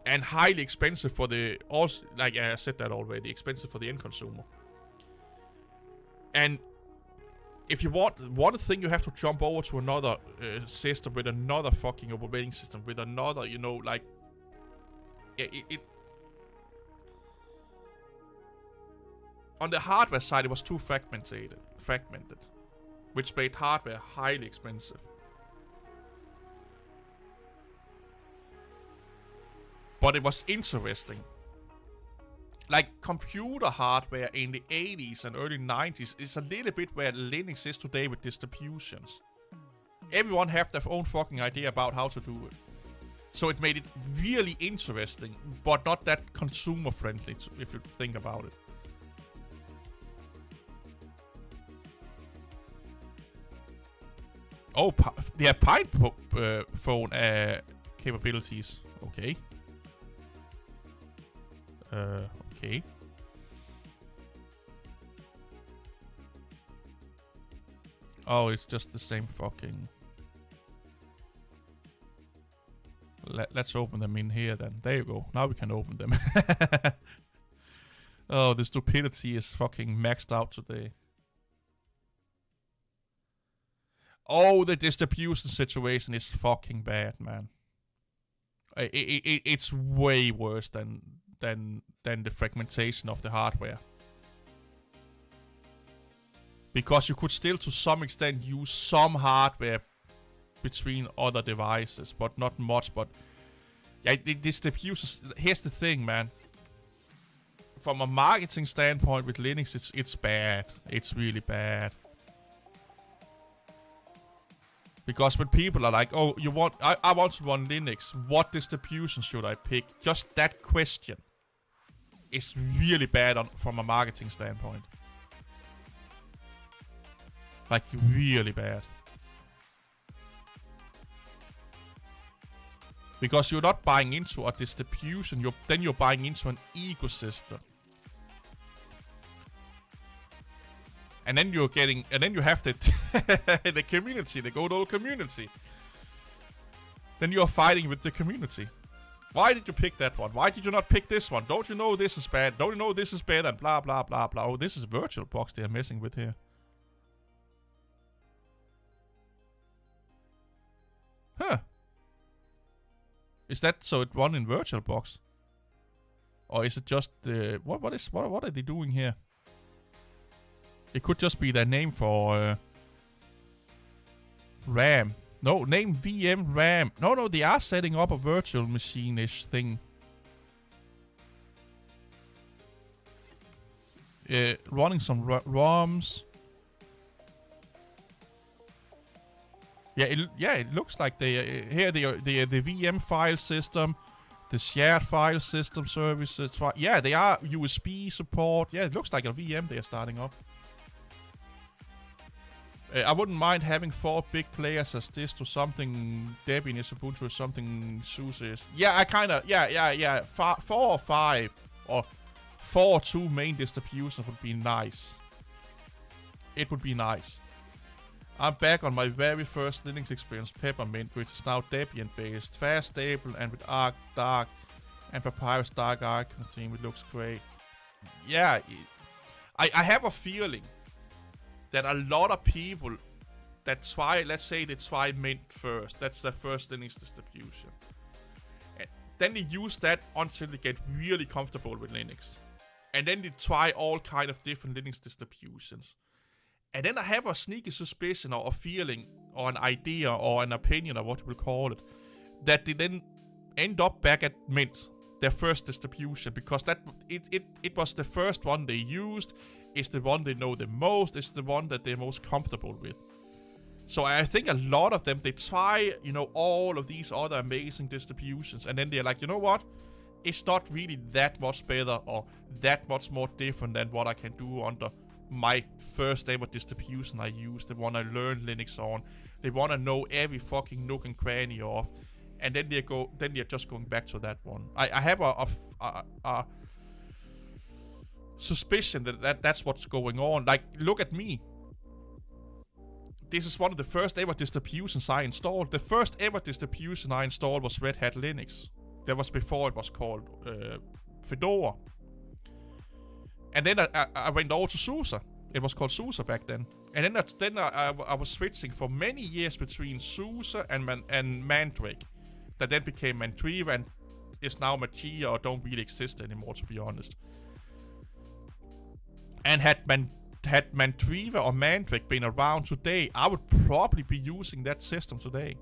and highly expensive for the also, like I said that already, expensive for the end consumer. And if you want one thing, you have to jump over to another system with another fucking operating system with another, you know, like it on the hardware side it was too fragmented, which made hardware highly expensive. But it was interesting. like computer hardware in the 80s and early 90s is a little bit where Linux is today with distributions. Everyone have their own fucking idea about how to do it. So it made it really interesting, but not that consumer friendly, if you think about it. Oh, they have phone capabilities. Okay. Okay. Oh, it's just the same fucking... Let's open them in here then. There you go. Now we can open them. Oh, the stupidity is fucking maxed out today. Oh, the distribution situation is fucking bad, man. It's way worse than the fragmentation of the hardware. Because you could still, to some extent, use some hardware between other devices, but not much. But yeah, the distribution. Here's the thing, man. From a marketing standpoint with Linux, it's bad. It's really bad. Because when people are like, "Oh, I want to run Linux. What distribution should I pick?" Just that question is really bad from a marketing standpoint. Like really bad. Because you're not buying into a distribution, you're buying into an ecosystem. And then you have the community, the good old community. Then you're fighting with the community. Why did you pick that one? Why did you not pick this one? Don't you know this is bad? Don't you know this is bad? And blah blah blah blah. Oh, this is VirtualBox they're messing with here. Huh. Is that so it run in VirtualBox? Or is it just what are they doing here? It could just be their name for RAM. No, name VM RAM. No, they are setting up a virtual machine-ish thing. Running some ROMs. Yeah, it looks like they here the VM file system, the shared file system services. Yeah, they are USB support. Yeah, it looks like a VM they are starting up. I wouldn't mind having 4 big players as this to something Debian is Ubuntu or something SUSE is. Yeah, I kinda yeah. 4 or 5 or 4 or 2 main distributions would be nice. It would be nice. I'm back on my very first Linux experience, Peppermint, which is now Debian-based, fast, stable, and with Arc Dark and Papyrus Dark Arc theme. It looks great. Yeah, I have a feeling that a lot of people that try, let's say they try Mint first, that's their first Linux distribution. And then they use that until they get really comfortable with Linux. And then they try all kind of different Linux distributions. And then I have a sneaky suspicion or a feeling or an idea or an opinion or what you will call it, that they then end up back at Mint, their first distribution, because that it was the first one they used, it's the one they know the most, it's the one that they're most comfortable with. So I think a lot of them, they try, all of these other amazing distributions, and then they're like, you know what? It's not really that much better or that much more different than what I can do under my first ever distribution I used, the one I learned Linux on. They want to know every fucking nook and cranny of, and then they're just going back to that one. I have a suspicion that's what's going on. Like, look at me. This is one of the first ever distributions I installed. The first ever distribution I installed was Red Hat Linux. That was before it was called Fedora. And then I went over to SUSE. It was called SUSE back then. And then I was switching for many years between SUSE and Mandrake. That then became Mantriva and is now Magia, or don't really exist anymore, to be honest. And had Mantriva or Mandrake been around today, I would probably be using that system today.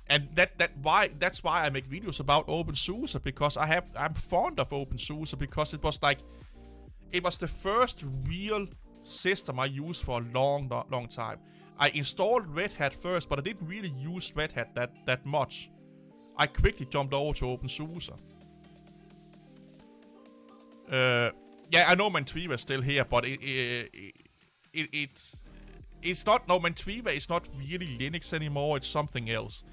And that's why I make videos about opeSUSE, because I'm fond of opeSUSE, because it was the first real system I used for a long time. I installed Red Hat first, but I didn't really use Red Hat that much. I quickly jumped over to opeSUSE. Yeah, I know Mantriva is still here, but it's not. No, Mantriva is not really Linux anymore. It's something else.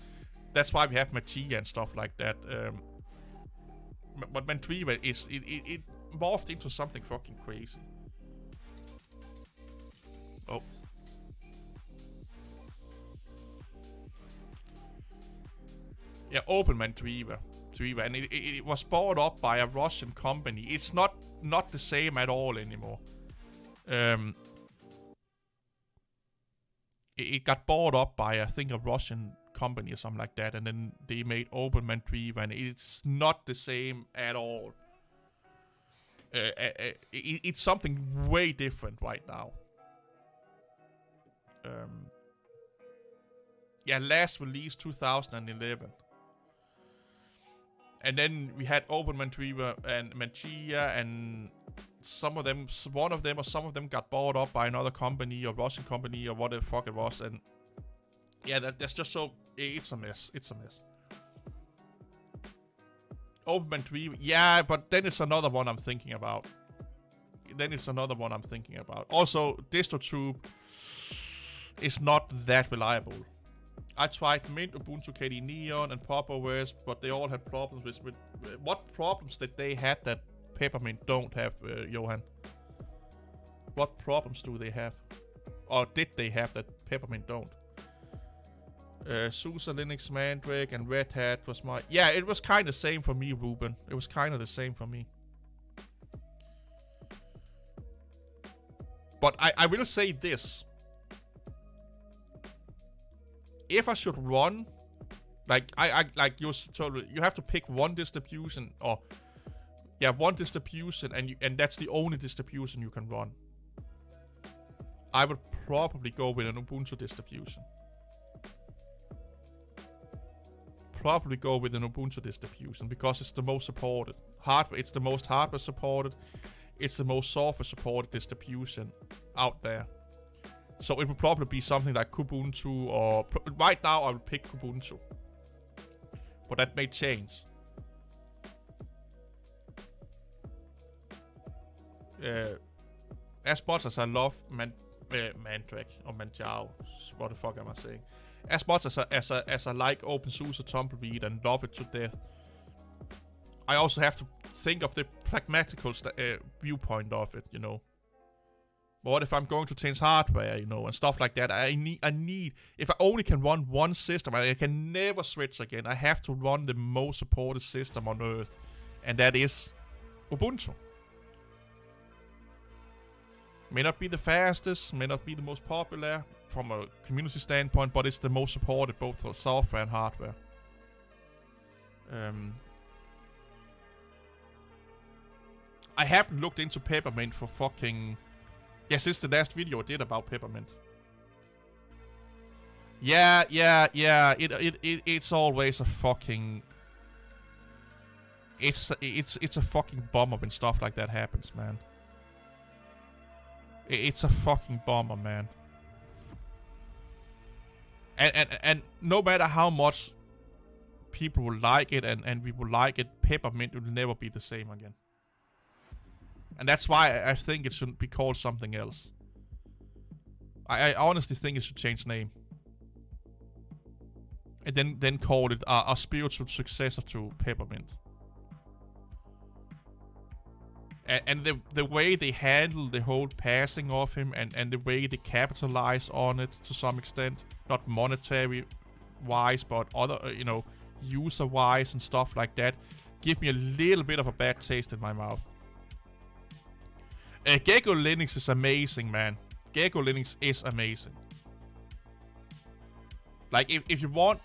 That's why we have Magia and stuff like that. But Mantriva it morphed into something fucking crazy. Oh. Yeah, open Mantriva. And it was bought up by a Russian company. It's not the same at all anymore. It got bought up by, I think, a Russian company or something like that, and then they made open Mantriva, and it's not the same at all. It's something way different right now. Yeah, last release 2011. And then we had open Mantriva and Magia, and some of them got bought up by another company or Russian company or whatever the fuck it was. And yeah, that's just so, it's a mess. It's a mess. Open Mantriva, yeah, but then it's another one I'm thinking about. Also, DistroTube is not that reliable. I tried Mint, Ubuntu, KDE Neon, and PopOS, but they all had problems with what problems did they have that Peppermint don't have, Johan? What problems do they have? Or did they have that Peppermint don't? SUSE, Linux, Mandrake, and Red Hat was my... Yeah, it was kind of the same for me, Ruben. It was kind of the same for me. But I will say this. If I should run, like you have to pick one distribution, or yeah, one distribution, and that's the only distribution you can run. I would probably go with an Ubuntu distribution. Because it's the most supported. It's the most hardware supported. It's the most software supported distribution out there. So it would probably be something like Kubuntu, or right now I would pick Kubuntu. But that may change. As much as I love Mandrake or Manjaro, what the fuck am I saying? As much as I like opeSUSE Tumbleweed and love it to death, I also have to think of the pragmatical viewpoint of it, you know. But what if I'm going to change hardware, you know, and stuff like that? I need, if I only can run one system, I can never switch again. I have to run the most supported system on Earth, and that is Ubuntu. May not be the fastest, may not be the most popular from a community standpoint, but it's the most supported both for software and hardware. I haven't looked into Peppermint for fucking... Yeah, since the last video I did about Peppermint. Yeah. It's always a fucking... It's a fucking bummer when stuff like that happens, man. It's a fucking bummer, man. And no matter how much people will like it and we will like it, Peppermint will never be the same again. And that's why I think it should be called something else. I honestly think it should change name. And then call it a spiritual successor to Peppermint. And the way they handle the whole passing of him and the way they capitalize on it to some extent, not monetary wise, but other, you know, user wise and stuff like that, give me a little bit of a bad taste in my mouth. Gecko Linux is amazing, man. Gecko Linux is amazing. Like if you want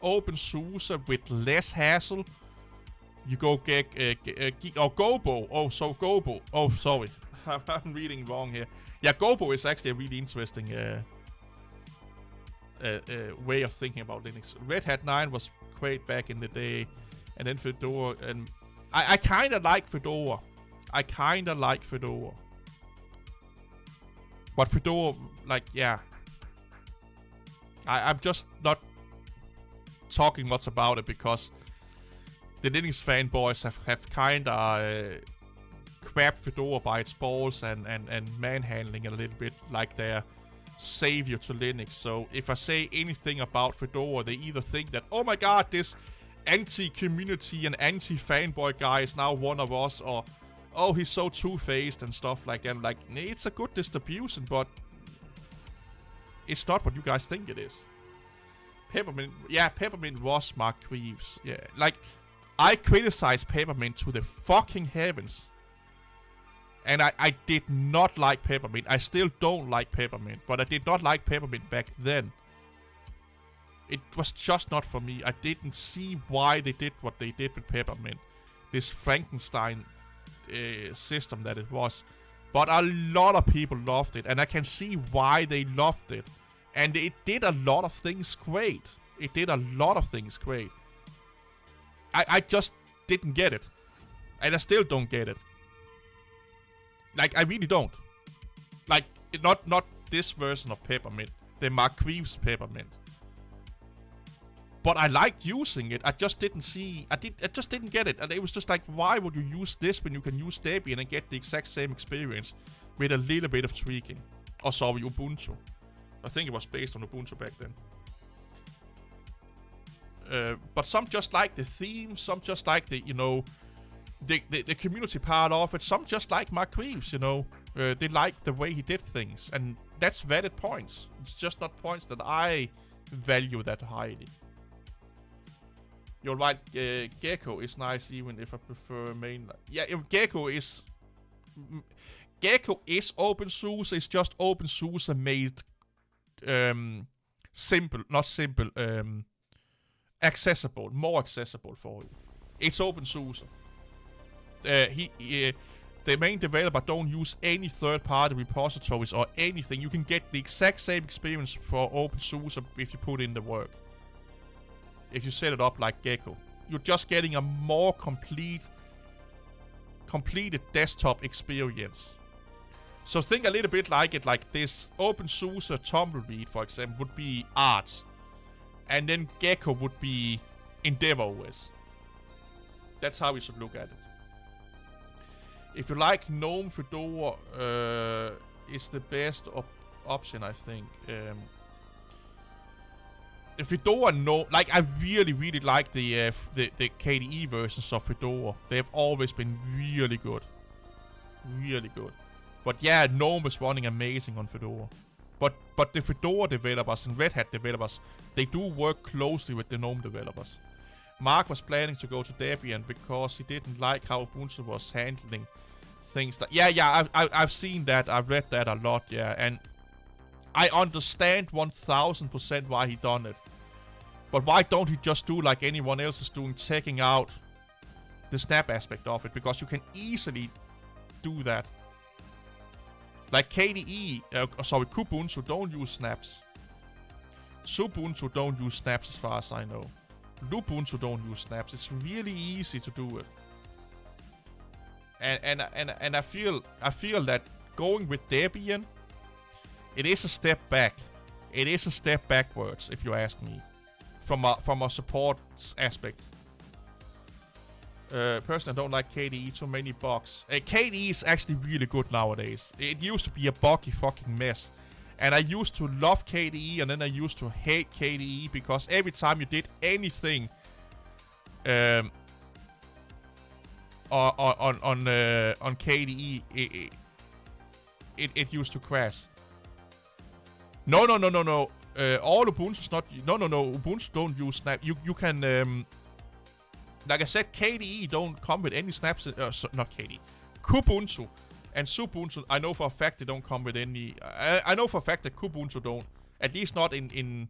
opeSUSE with less hassle, you go Gobo. Gobo. Oh, sorry, I'm reading wrong here. Yeah, Gobo is actually a really interesting way of thinking about Linux. Red Hat 9 was great back in the day, and then Fedora, and I kind of like Fedora. But Fedora, like, yeah. I'm just not talking much about it because the Linux fanboys have kind of grabbed Fedora by its balls and manhandling it a little bit like their savior to Linux. So if I say anything about Fedora, they either think that, oh my god, this anti-community and anti-fanboy guy is now one of us, or oh, he's so two-faced and stuff like that. Like, it's a good distribution, but it's not what you guys think it is. Peppermint was Mark Reeves. Yeah, like, I criticized Peppermint to the fucking heavens. And I did not like Peppermint. I still don't like Peppermint, but I did not like Peppermint back then. It was just not for me. I didn't see why they did what they did with Peppermint. This Frankenstein system that it was. But a lot of people loved it, and I can see why they loved it. And it did a lot of things great. I just didn't get it. And I still don't get it. Like, I really don't. Like, not this version of Peppermint. The Mark Reeves Peppermint. But I liked using it. I just didn't get it. And it was just like, why would you use this when you can use Debian and get the exact same experience with a little bit of tweaking? Or sorry, Ubuntu. I think it was based on Ubuntu back then. But some just like the theme, some just like the, you know, the community part of it. Some just like Mark Reeves, you know. They like the way he did things. And that's valid points. It's just not points that I value that highly. You're right, Gecko is nice even if I prefer mainline. Yeah, if Gecko is opeSUSE, it's just opeSUSE made accessible, more accessible for you. It's opeSUSE. The main developer don't use any third-party repositories or anything. You can get the exact same experience for opeSUSE if you put in the work. If you set it up like Gecko, you're just getting a more completed desktop experience. So think a little bit like it, like this opeSUSE Tumbleweed, for example, would be Arch, and then Gecko would be EndeavourOS. That's how we should look at it. If you like GNOME, Fedora is the best option, I think. Fedora, no, like, I really like the KDE versions of Fedora. They have always been really good. But yeah, GNOME is running amazing on Fedora. But the Fedora developers and Red Hat developers, they do work closely with the GNOME developers. Mark was planning to go to Debian because he didn't like how Ubuntu was handling things. I've seen that. I've read that a lot. Yeah, and I understand 1000% why he done it. But why don't he just do like anyone else is doing, checking out the snap aspect of it? Because you can easily do that. Like KDE, Kubuntu don't use snaps. Subuntu don't use snaps as far as I know. Lubuntu don't use snaps. It's really easy to do it. And I feel that going with Debian, it is a step back. It is a step backwards, if you ask me, from a support aspect. Personally, I don't like KDE. Too many bugs. KDE is actually really good nowadays. It used to be a buggy fucking mess. And I used to love KDE, and then I used to hate KDE, because every time you did anything on KDE, it used to crash. No. All Ubuntu's not. No. Ubuntu don't use snap. You can. Like I said, KDE don't come with any snaps. Not KDE. Kubuntu and Subuntu, I know for a fact they don't come with any. I know for a fact that Kubuntu don't. At least not in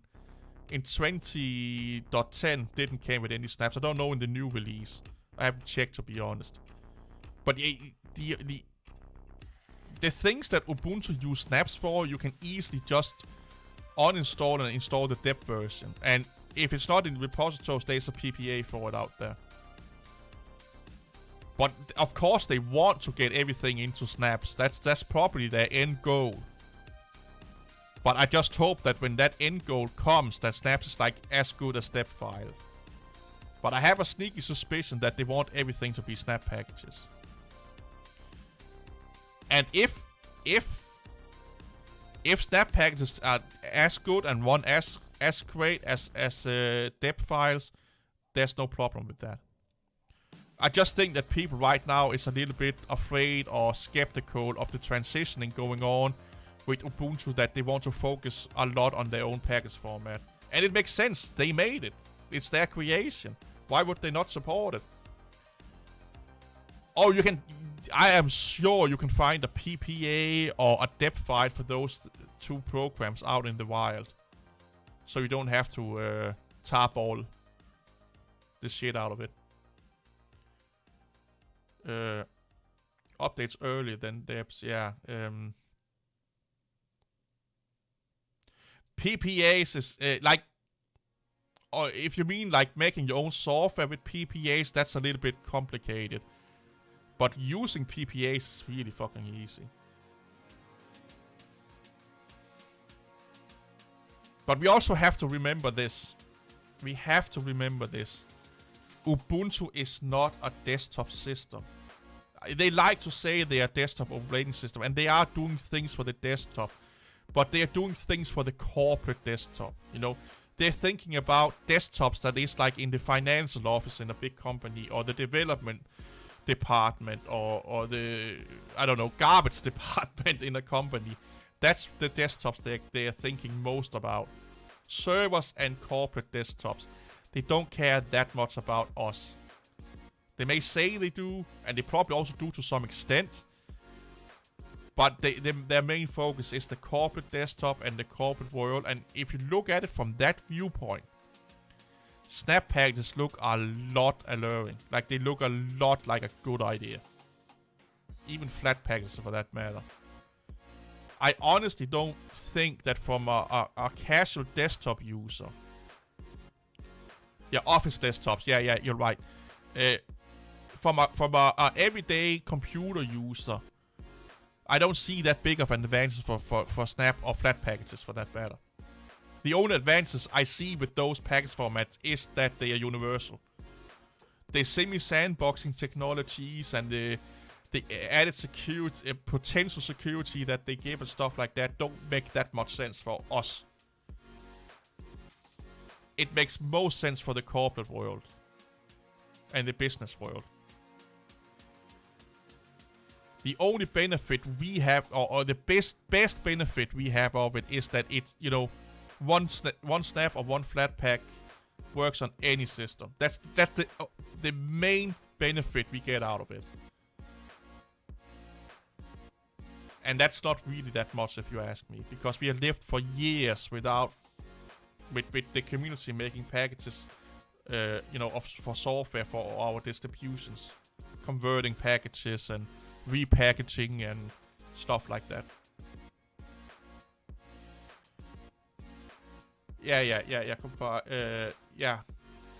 20.10 didn't come with any snaps. I don't know in the new release. I haven't checked, to be honest. But the things that Ubuntu use snaps for, you can easily just uninstall and install the deb version. And if it's not in repositories, there's a PPA for it out there. But of course they want to get everything into snaps. That's probably their end goal. But I just hope that when that end goal comes, that snaps is like as good as deb files. But I have a sneaky suspicion that they want everything to be snap packages. And if snap packages are as good and run as great as deb files, there's no problem with that. I just think that people right now is a little bit afraid or skeptical of the transitioning going on with Ubuntu, that they want to focus a lot on their own package format. And it makes sense. They made it. It's their creation. Why would they not support it? Oh, you can... I am sure you can find a PPA or a deb file for those two programs out in the wild. So you don't have to tarball the shit out of it. Updates earlier than debs, yeah. PPAs is like, or if you mean like making your own software with PPAs, that's a little bit complicated. But using PPAs is really fucking easy. But we also have to remember this. We have to remember this. Ubuntu is not a desktop system. They like to say they are a desktop operating system, and they are doing things for the desktop, but they are doing things for the corporate desktop. You know, they're thinking about desktops that is like in the financial office in a big company, or the development department, or the, I don't know, garbage department in a company. That's the desktops they are thinking most about. Servers and corporate desktops. They don't care that much about us. They may say they do, and they probably also do to some extent. But their main focus is the corporate desktop and the corporate world. And if you look at it from that viewpoint, snap packages look a lot alluring. Like, they look a lot like a good idea. Even flat packages for that matter. I honestly don't think that from a casual desktop user... Yeah, office desktops. Yeah, you're right. From a everyday computer user, I don't see that big of an advantage for snap or flat packages for that matter. The only advantages I see with those package formats is that they are universal. The semi-sandboxing technologies and the added security, potential security that they give and stuff like that don't make that much sense for us. It makes most sense for the corporate world and the business world. The only benefit we have, or the best benefit we have of it, is that it's, you know, one snap or one flat pack works on any system. That's the main benefit we get out of it. And that's not really that much, if you ask me, because we have lived for years without, with the community making packages, you know, for software for our distributions, converting packages and repackaging and stuff like that. Yeah.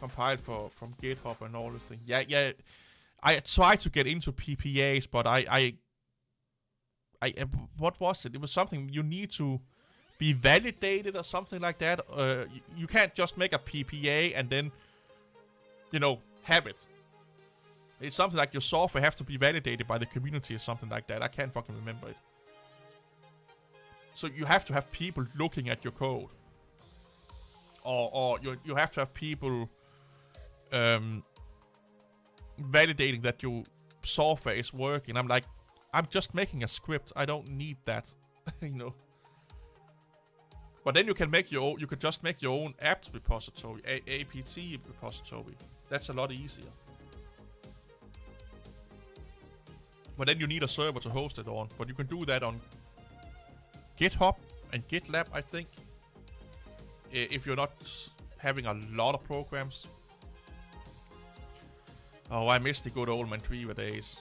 Compiled from GitHub and all this thing. Yeah. I tried to get into PPAs, but I what was it? It was something you need to be validated or something like that. You can't just make a PPA and then, you know, have it. It's something like your software have to be validated by the community or something like that. I can't fucking remember it. So you have to have people looking at your code. Or you have to have people validating that your software is working. I'm like, I'm just making a script. I don't need that. You know. But then you can make your own, you could just make your own apt repository, apt repository. That's a lot easier. But then you need a server to host it on. But you can do that on GitHub and GitLab, I think. If you're not having a lot of programs. Oh, I miss the good old Mantriva days.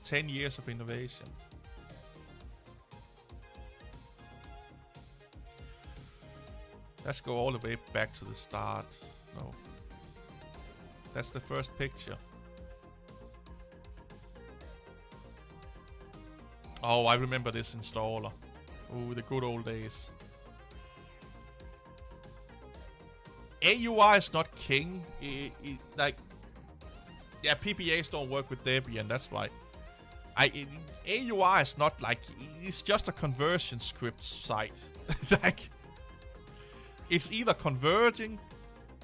10 years of innovation. Let's go all the way back to the start. No. That's the first picture. Oh, I remember this installer. Oh, the good old days. AUI is not king. Like, yeah, PPAs don't work with Debian, that's right. AUI is not like, it's just a conversion script site. Like, it's either converting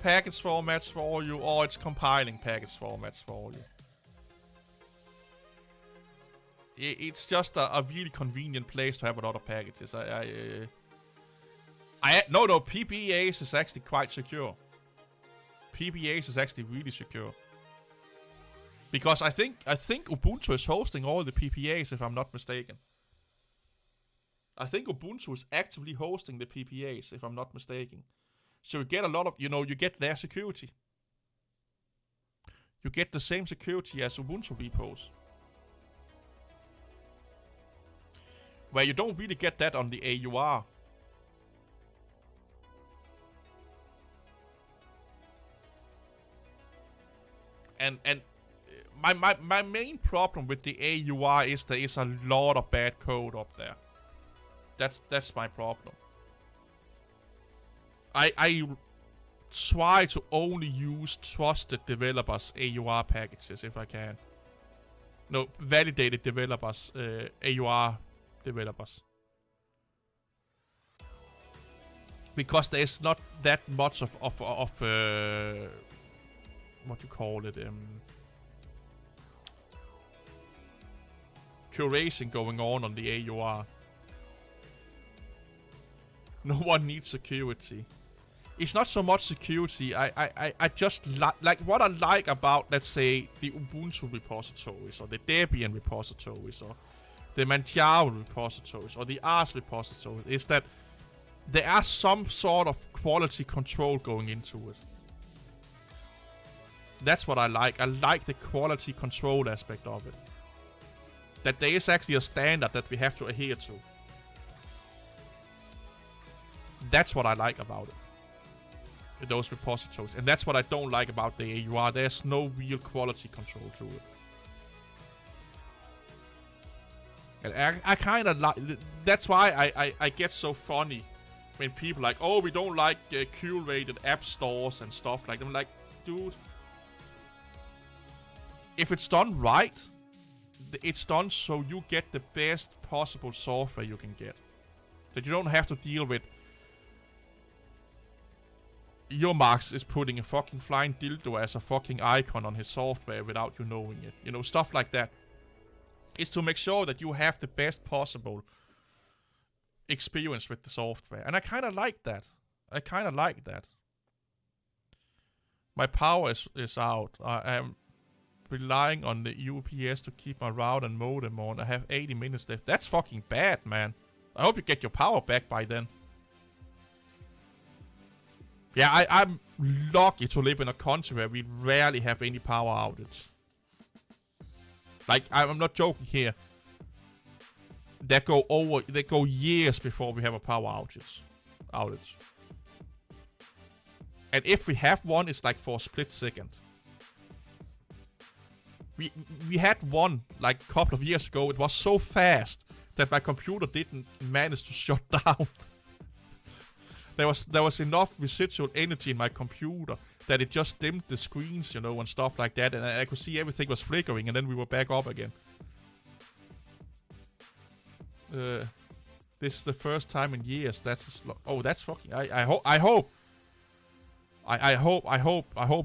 package formats for you or it's compiling package formats for you. It's just a really convenient place to have a lot of packages. No, PPAs is actually quite secure. PPAs is actually really secure. Because I think Ubuntu is hosting all the PPAs, if I'm not mistaken. I think Ubuntu is actively hosting the PPAs, if I'm not mistaken. So you get a lot of, you get their security. You get the same security as Ubuntu repos. Where you don't really get that on the AUR. And my main problem with the AUR is there is a lot of bad code up there. That's my problem. I try to only use trusted developers AUR packages if I can. No, validated developers, AUR developers. Because there's not that much of what you call it, curation going on the AUR. No one needs security. It's not so much security. I just like what I like about, let's say, the Ubuntu repositories or the Debian repositories or the Manjaro repositories or the Ars repositories is that there are some sort of quality control going into it. That's what I like. I like the quality control aspect of it. That there is actually a standard that we have to adhere to. That's what I like about it. Those repositories. And that's what I don't like about the AUR. There's no real quality control to it. And I kind of like... That's why I get so funny when people like, oh, we don't like curated app stores and stuff like that. I'm like, dude... If it's done right, it's done so you get the best possible software you can get. That you don't have to deal with... Your Marx is putting a fucking flying dildo as a fucking icon on his software without you knowing it. You know, stuff like that. It's to make sure that you have the best possible experience with the software. And I kind of like that. My power is out. I am relying on the UPS to keep my route and modem on. I have 80 minutes left. That's fucking bad, man. I hope you get your power back by then. Yeah, I'm lucky to live in a country where we rarely have any power outage. Like, I'm not joking here. They go years before we have a power outage. And if we have one, it's like for a split second. We had one like a couple of years ago. It was so fast that my computer didn't manage to shut down. There was enough residual energy in my computer that it just dimmed the screens, you know, and stuff like that, and I could see everything was flickering, and then we were back up again. This is the first time in years. That's fucking. I hope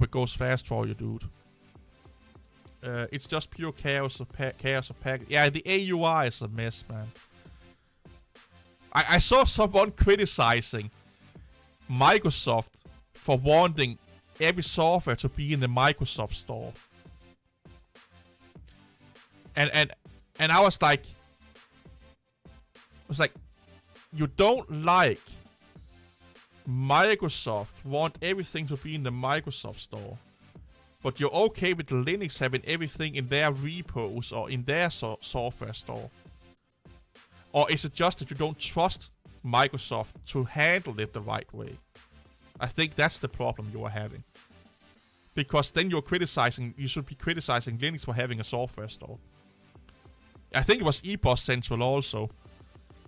it goes fast for you, dude. It's just pure chaos of package. Yeah, the AUI is a mess, man. I saw someone criticizing Microsoft for wanting every software to be in the Microsoft store. And I was like, you don't like Microsoft want everything to be in the Microsoft store, but you're okay with Linux having everything in their repos or in their software store? Or is it just that you don't trust Microsoft to handle it the right way? I think that's the problem you are having. Because then you should be criticizing Linux for having a software store. I think it was eBoss Central also.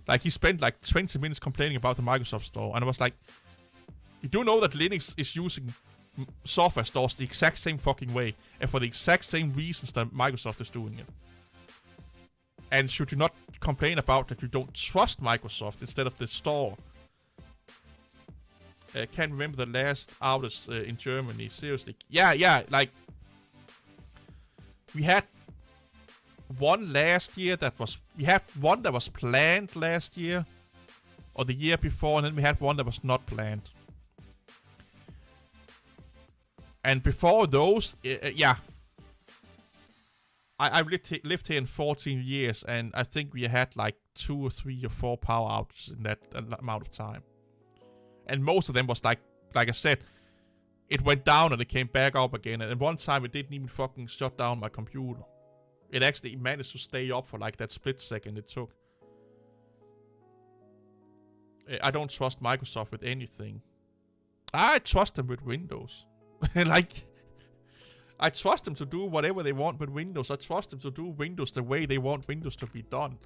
Like, he spent like 20 minutes complaining about the Microsoft store. And I was like, you do know that Linux is using software stores the exact same fucking way. And for the exact same reasons that Microsoft is doing it. And should you not complain about that you don't trust Microsoft instead of the store? I can't remember the last outage in Germany. Seriously. Yeah, like... We had one last year that was... We had one that was planned last year. Or the year before. And then we had one that was not planned. And before those... yeah. I've lived here in 14 years. And I think we had like 2 or 3 or 4 power outages in that amount of time. And most of them was like I said, it went down and it came back up again. And one time it didn't even fucking shut down my computer. It actually managed to stay up for like that split second it took. I don't trust Microsoft with anything. I trust them with Windows. Like, I trust them to do whatever they want with Windows. I trust them to do Windows the way they want Windows to be done.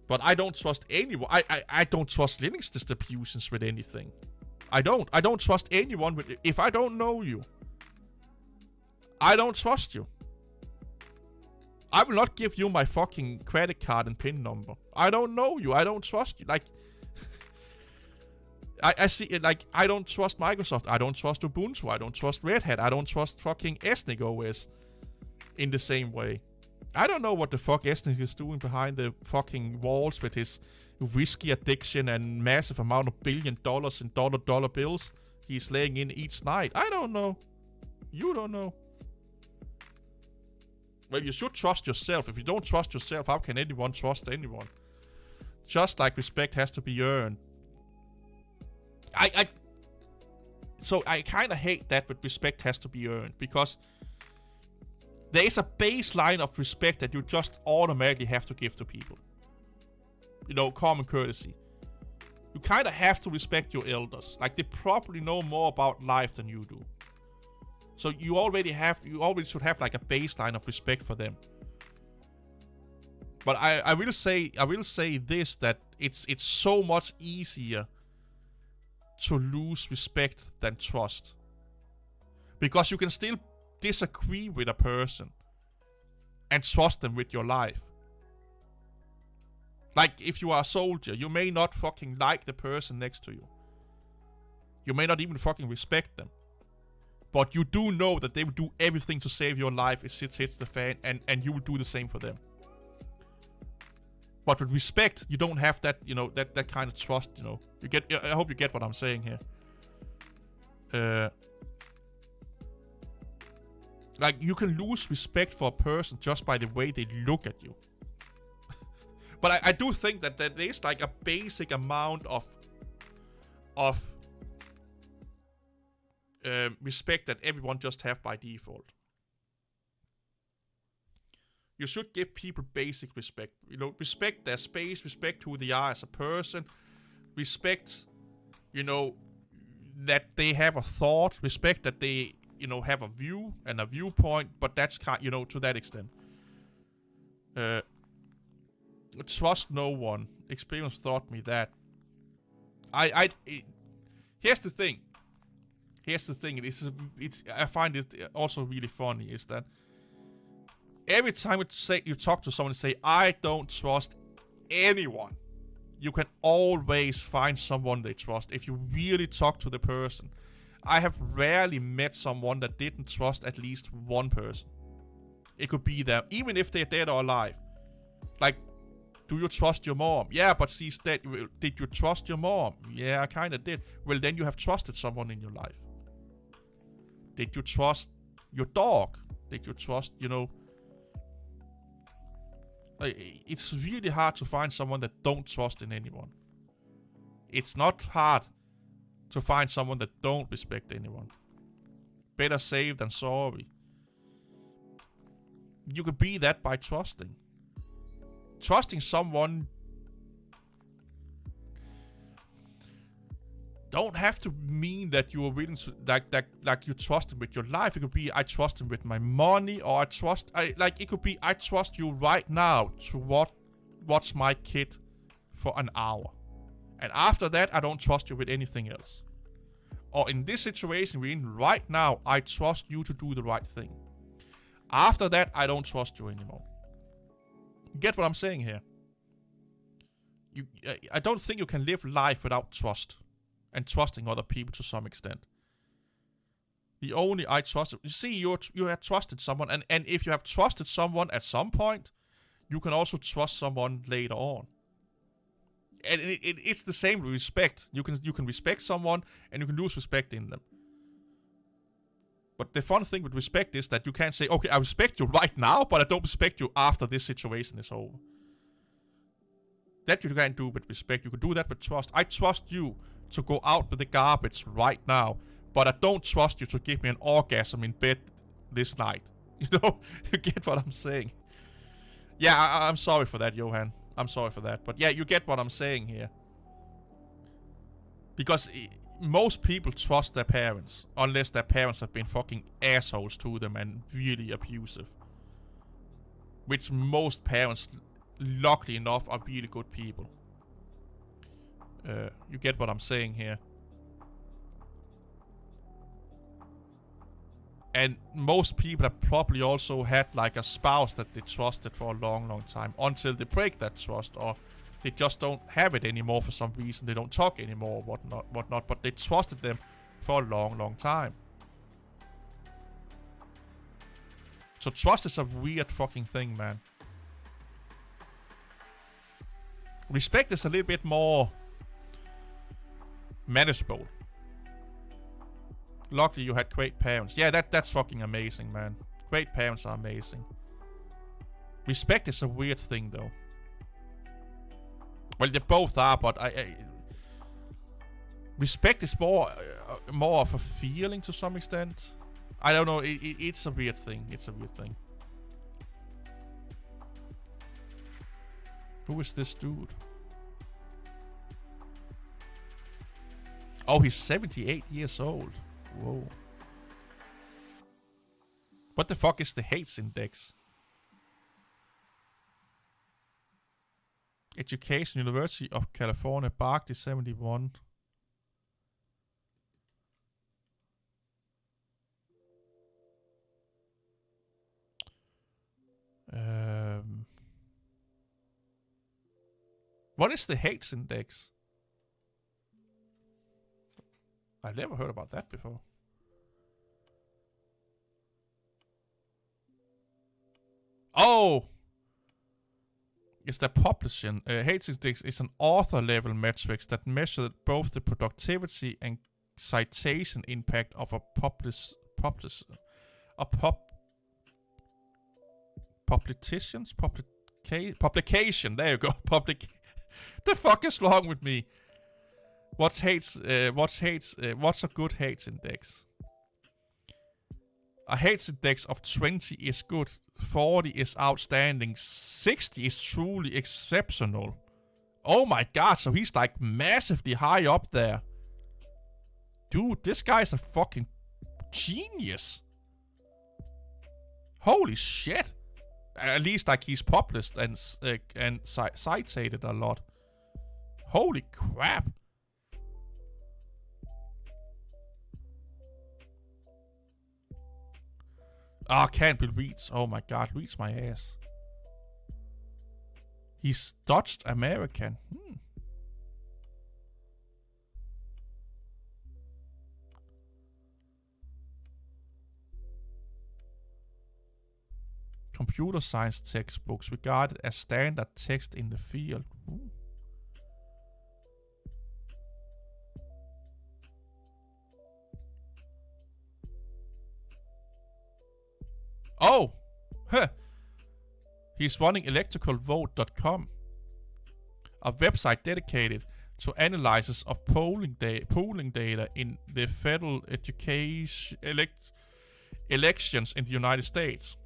But I don't trust anyone. I don't trust Linux distributions with anything. I don't trust anyone with... If I don't know you, I don't trust you. I will not give you my fucking credit card and PIN number. I don't know you. I don't trust you. Like... I see it like... I don't trust Microsoft. I don't trust Ubuntu. I don't trust Red Hat. I don't trust fucking Ethnic OS in the same way. I don't know what the fuck Ethnic is doing behind the fucking walls with his whiskey addiction and massive amount of $1 billion in dollar bills he's laying in each night. I don't know. You don't know. Well, you should trust yourself. If you don't trust yourself, how can anyone trust anyone? Just like respect has to be earned. So I kind of hate that, but respect has to be earned, because there is a baseline of respect that you just automatically have to give to people. You know, common courtesy. You kind of have to respect your elders. Like, they probably know more about life than you do. So you already should have like a baseline of respect for them. But I will say this, that it's so much easier to lose respect than trust. Because you can still disagree with a person and trust them with your life. Like, if you are a soldier, you may not fucking like the person next to you. You may not even fucking respect them. But you do know that they will do everything to save your life if shit hits the fan, and you will do the same for them. But with respect, you don't have that, you know, that kind of trust, you know. I hope you get what I'm saying here. Like, you can lose respect for a person just by the way they look at you. But I do think that there is like a basic amount of respect that everyone just have by default. You should give people basic respect. You know, respect their space, respect who they are as a person, respect, you know, that they have a thought, respect that they, you know, have a view and a viewpoint, but that's kind, you know, to that extent. Trust no one. Experience taught me that. Here's the thing. I find it also really funny is that every time you talk to someone and say, I don't trust anyone, you can always find someone they trust if you really talk to the person. I have rarely met someone that didn't trust at least one person. It could be them, even if they're dead or alive. Like, do you trust your mom? Yeah, but she's dead. Did you trust your mom? Yeah, I kind of did. Well, then you have trusted someone in your life. Did you trust your dog? Did you trust, you know... It's really hard to find someone that don't trust in anyone. It's not hard to find someone that don't respect anyone. Better safe than sorry. You could be that by trusting. Trusting someone... don't have to mean that you are willing to, like you trust him with your life. It could be, I trust him with my money, or it could be, I trust you right now to watch my kid for an hour. And after that, I don't trust you with anything else. Or in this situation we're in right now, I trust you to do the right thing. After that, I don't trust you anymore. Get what I'm saying here? I don't think you can live life without trust. And trusting other people to some extent. The only I trusted... You see, you have trusted someone. And if you have trusted someone at some point, you can also trust someone later on. And it's the same with respect. You can respect someone, and you can lose respect in them. But the fun thing with respect is that you can't say, okay, I respect you right now, but I don't respect you after this situation is over. That you can't do with respect. You can do that with trust. I trust you to go out with the garbage right now, but I don't trust you to give me an orgasm in bed this night. You know? You get what I'm saying? Yeah, I'm sorry for that, Johan. I'm sorry for that. But yeah, you get what I'm saying here. Because most people trust their parents, unless their parents have been fucking assholes to them and really abusive. Which most parents, luckily enough, are really good people. You get what I'm saying here. And most people have probably also had like a spouse that they trusted for a long, long time. Until they break that trust, or they just don't have it anymore for some reason. They don't talk anymore, whatnot. But they trusted them for a long, long time. So trust is a weird fucking thing, man. Respect is a little bit more manageable. Luckily you had great parents. Yeah, that's fucking amazing, man. Great parents are amazing. Respect is a weird thing, though. Well, they both are, but respect is more of a feeling to some extent. I don't know. It's a weird thing. It's a weird thing. Who is this dude? Oh, he's 78 years old. Whoa. What the fuck is the hates index? Education, University of California, Berkeley, 71. What is the hates index? I've never heard about that before. Oh! It's the publishing. Hates index is an author level metrics that measure both the productivity and citation impact of a publication. There you go. The fuck is wrong with me? What's a good hates index? A hates index of 20 is good, 40 is outstanding, 60 is truly exceptional. Oh my god, so he's like massively high up there. Dude, this guy's a fucking genius. Holy shit. At least like he's published and cited a lot. Holy crap. Oh, can't be reached. Oh my god, reach my ass. He's Dutch American. Computer science textbooks regarded as standard text in the field. Ooh. Oh! Huh. He's running electricalvote.com, a website dedicated to analysis of polling data in the federal education elections in the United States.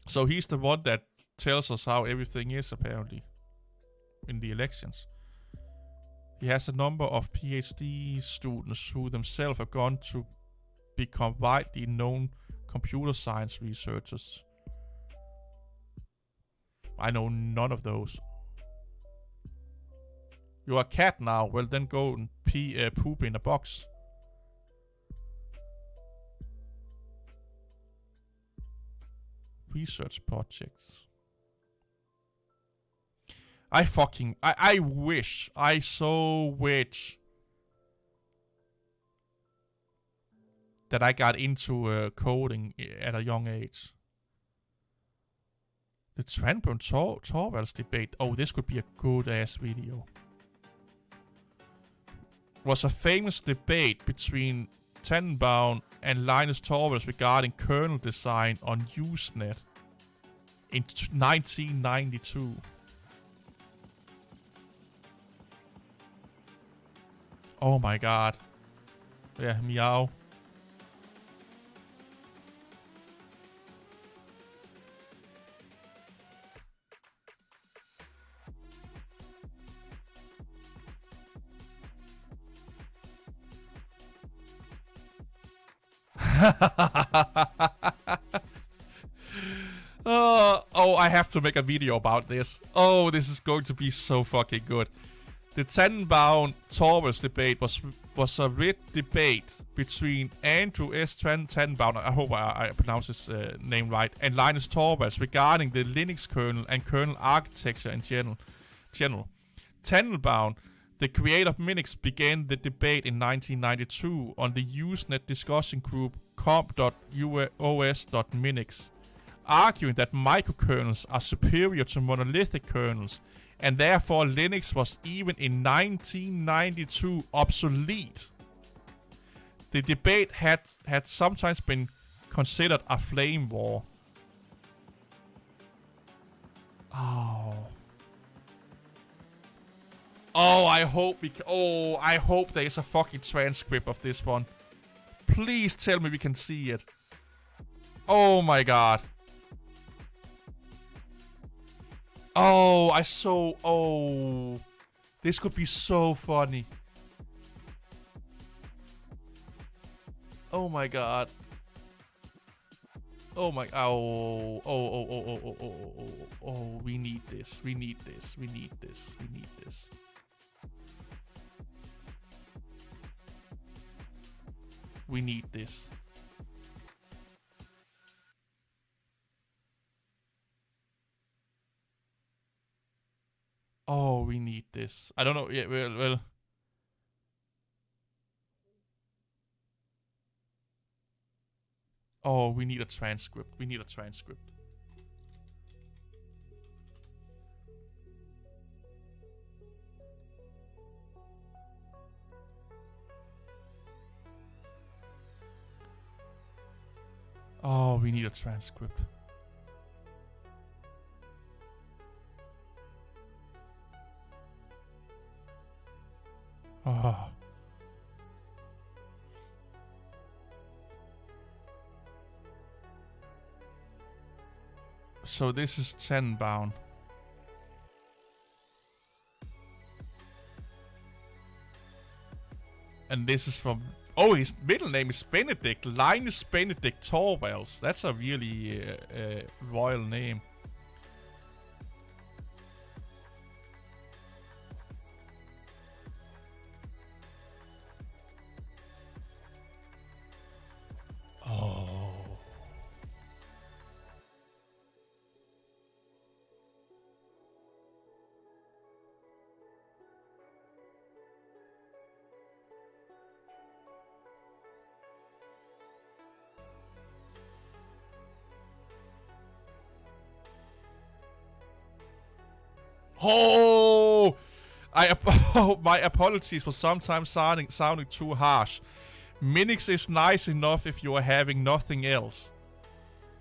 So he's the one that tells us how everything is, apparently, in the elections. He has a number of PhD students who themselves have gone to become widely known computer science researchers. I know none of those. You're a cat now. Well, then go and poop in a box. Research projects. I wish, I so wish that I got into coding at a young age. The Tranborn-Torvalds debate. Oh, this could be a good ass video. Was a famous debate between Tannenbaum and Linus Torvalds regarding kernel design on Usenet in 1992. Oh my god. Yeah, meow. Oh, I have to make a video about this. Oh, this is going to be so fucking good. The Tannenbaum-Torvalds debate was a written debate between Andrew S. Tannenbaum, I hope I pronounce his name right, and Linus Torvalds regarding the Linux kernel and kernel architecture in general. Tannenbaum, the creator of Minix, began the debate in 1992 on the Usenet discussion group comp.os.minix, arguing that microkernels are superior to monolithic kernels, and therefore Linux was even in 1992 obsolete. The debate had sometimes been considered a flame war. Oh, I hope I hope there's a fucking transcript of this one. Please tell me we can see it. Oh my god. Oh, this could be so funny. Oh my god. Oh my, oh, we need this, we need this, we need this, we need this. We need this. Oh, we need this. I don't know. Yeah, well. Oh, we need a transcript. We need a transcript. Oh, we need a transcript. Oh. So this is Tannenbaum. And this is from... Oh, his middle name is Benedict. Linus Benedict Torvalds. That's a really royal name. Oh. Oh! My apologies for sometimes sounding too harsh. Minix is nice enough if you are having nothing else.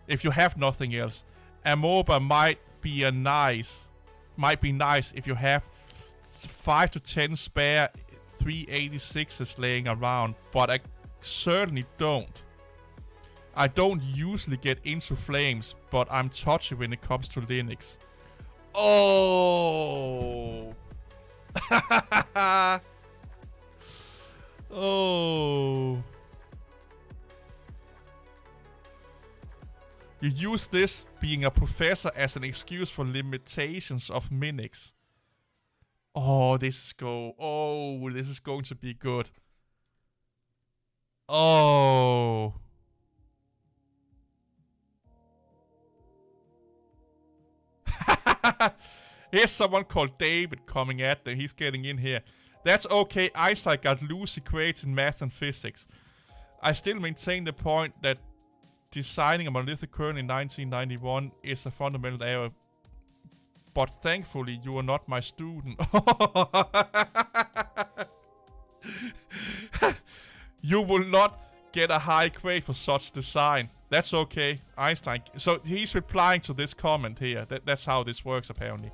If you have nothing else. Amoeba might be nice if you have 5 to 10 spare 386s laying around, but I certainly don't. I don't usually get into flames, but I'm touchy when it comes to Linux. Oh! Oh. You use this, being a professor, as an excuse for limitations of Minix. Oh, this is going to be good. Oh. Here's someone called David coming at them. He's getting in here. That's okay. Einstein got loosely created in math and physics. I still maintain the point that designing a monolithic kernel in 1991 is a fundamental error. But thankfully, you are not my student. You will not get a high grade for such design. That's okay, Einstein. So he's replying to this comment here. That's how this works, apparently.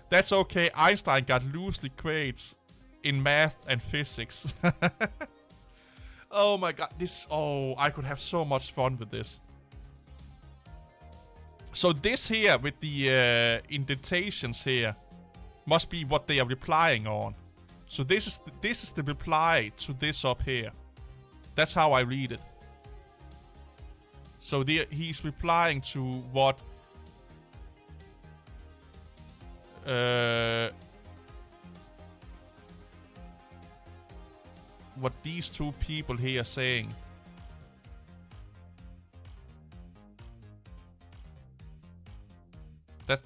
That's okay, Einstein got loosely grades in math and physics. Oh my god, I could have so much fun with this. So this here with the indentations here must be what they are replying on. So this is the reply to this up here. That's how I read it. So he's replying to what these two people here are saying.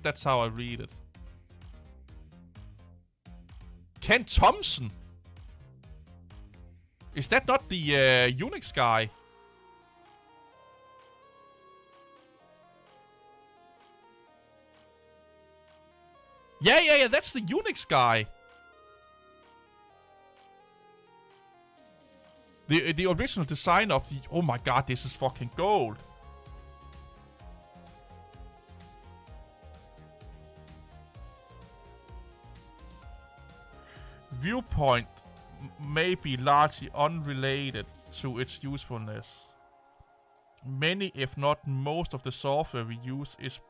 That's how I read it. Ken Thompson? Is that not the Unix guy? Yeah, that's the Unix guy. The original design of the... Oh my god, this is fucking gold. Viewpoint may be largely unrelated to its usefulness. Many, if not most, of the software we use is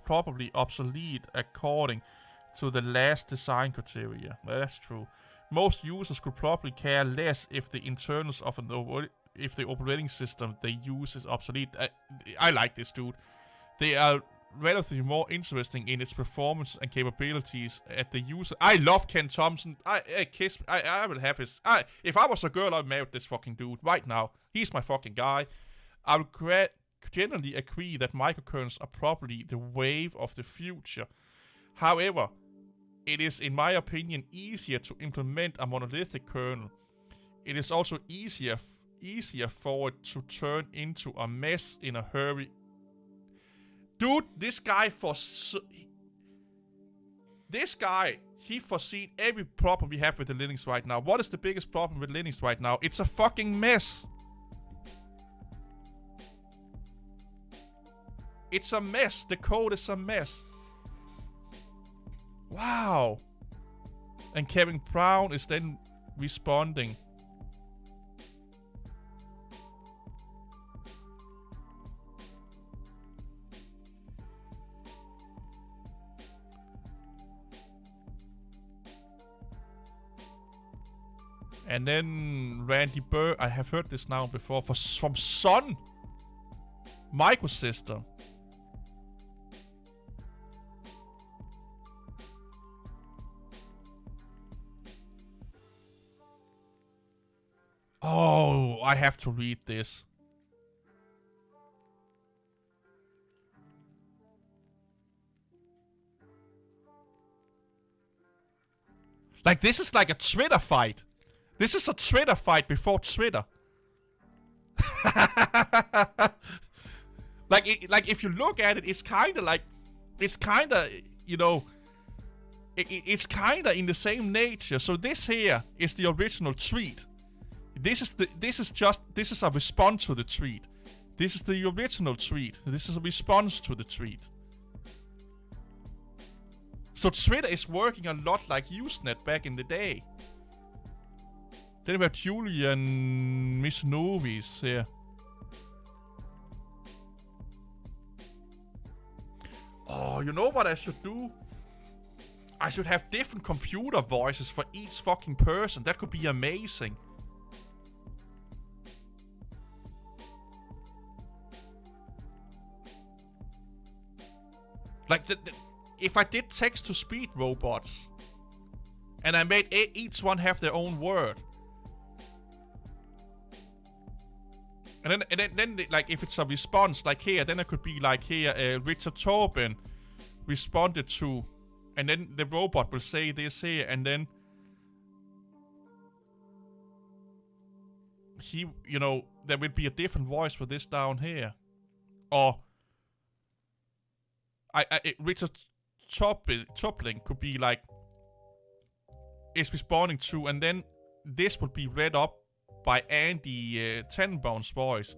probably obsolete according to the last design criteria. That's true. Most users could probably care less if the internals of if the operating system they use is obsolete. I like this, dude. They are relatively more interesting in its performance and capabilities at the user. I love Ken Thompson. I will have his... if I was a girl, I'd marry this fucking dude right now. He's my fucking guy. I would generally agree that microkernels are probably the wave of the future. However, it is, in my opinion, easier to implement a monolithic kernel. It is also easier for it to turn into a mess in a hurry. Dude, this guy he foreseen every problem we have with the Linux right now. What is the biggest problem with Linux right now? It's a fucking mess. It's a mess. The code is a mess. Wow. And Kevin Brown is then responding. And then Randy Burr, I have heard this now before, from Sun Microsystem. Oh, I have to read this. Like, this is like a Twitter fight. This is a Twitter fight before Twitter. like if you look at it, it's kind of like, it's kind of, you know, it's kind of in the same nature. So this here is the original tweet. This is a response to the tweet. This is the original tweet. This is a response to the tweet. So Twitter is working a lot like Usenet back in the day. Then we have Julian Misnovis here. Oh, you know what I should do? I should have different computer voices for each fucking person. That could be amazing. Like, if I did text-to-speech robots, and I made each one have their own word, and then like, if it's a response, like here, then it could be like here, Richard Torben responded to, and then the robot will say this here, and then he, you know, there will be a different voice for this down here, or Richard Topling could be like, is responding to, and then this would be read up by Andy Tenenbaum's voice,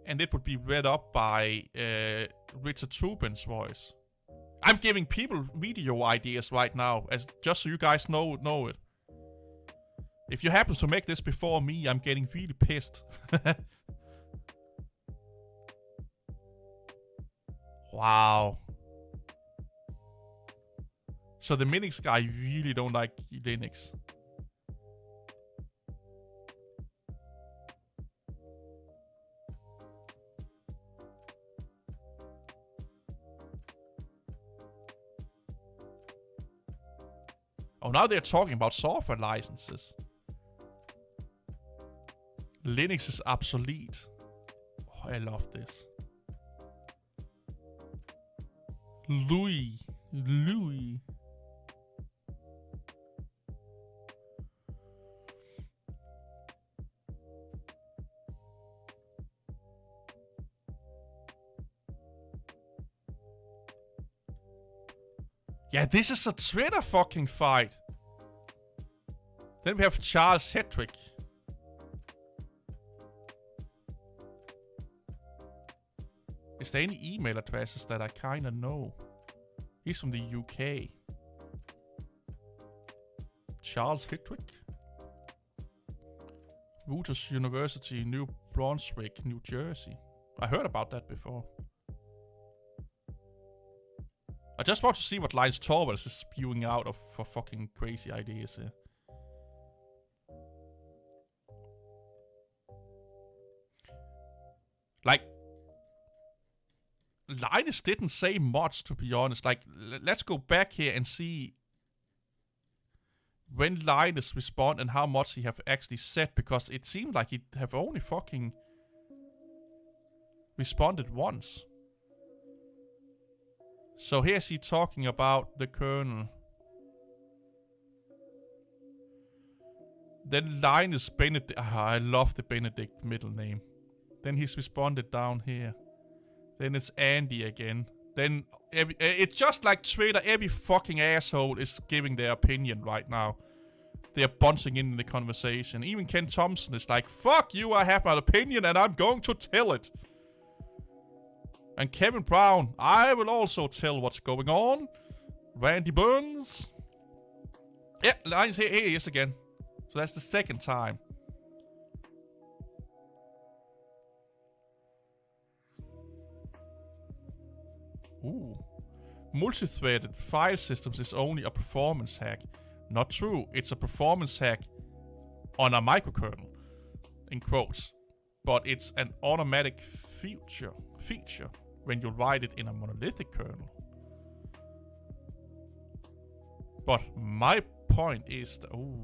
and it would be read up by Richard Tubin's voice. I'm giving people video ideas right now, as just so you guys know it. If you happen to make this before me, I'm getting really pissed. Wow. So the Minix guy really don't like Linux. Oh, now they're talking about software licenses. Linux is obsolete. Oh, I love this. Louis. Yeah, this is a Twitter fucking fight. Then we have Charles Hedrick. Is there any email addresses that I kinda know? He's from the UK. Charles Hedrick. Rutgers University, New Brunswick, New Jersey. I heard about that before. I just want to see what Linus Torvalds is spewing out of for fucking crazy ideas here. Like, Linus didn't say much, to be honest. Like, let's go back here and see when Linus responded and how much he have actually said, because it seemed like he have only fucking responded once. So here's he talking about the kernel. Then Linus Benedict. I love the Benedict middle name. Then he's responded down here. Then it's Andy again. Then it's just like Twitter. Every fucking asshole is giving their opinion right now. They're bunching in the conversation. Even Ken Thompson is like, fuck you, I have my opinion and I'm going to tell it. And Kevin Brown, I will also tell what's going on. Randy Burns. Yeah, Linus, here he is again. So that's the second time. Ooh. Multi-threaded file systems is only a performance hack. Not true. It's a performance hack on a microkernel. In quotes. But it's an automatic feature when you write it in a monolithic kernel. But my point is that, ooh.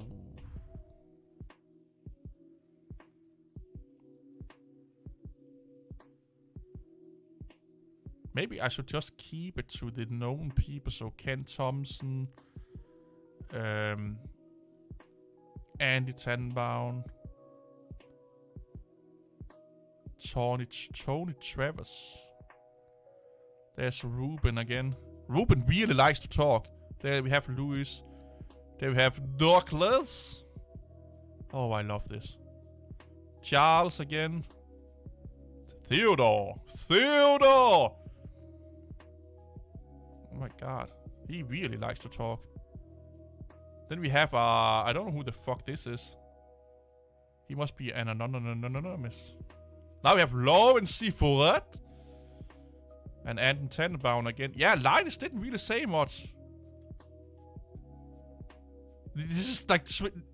Maybe I should just keep it to the known people. So Ken Thompson, Andy Tenenbaum, Tony Travers. There's Ruben again. Ruben really likes to talk. There we have Louis. There we have Douglas. Oh, I love this. Charles again. Theodore. Oh my god. He really likes to talk. Then we have, I don't know who the fuck this is. He must be an anonymous. Now we have Lawrence Siforet. And Anton Tenenbaum again. Yeah, Linus didn't really say much. This is like...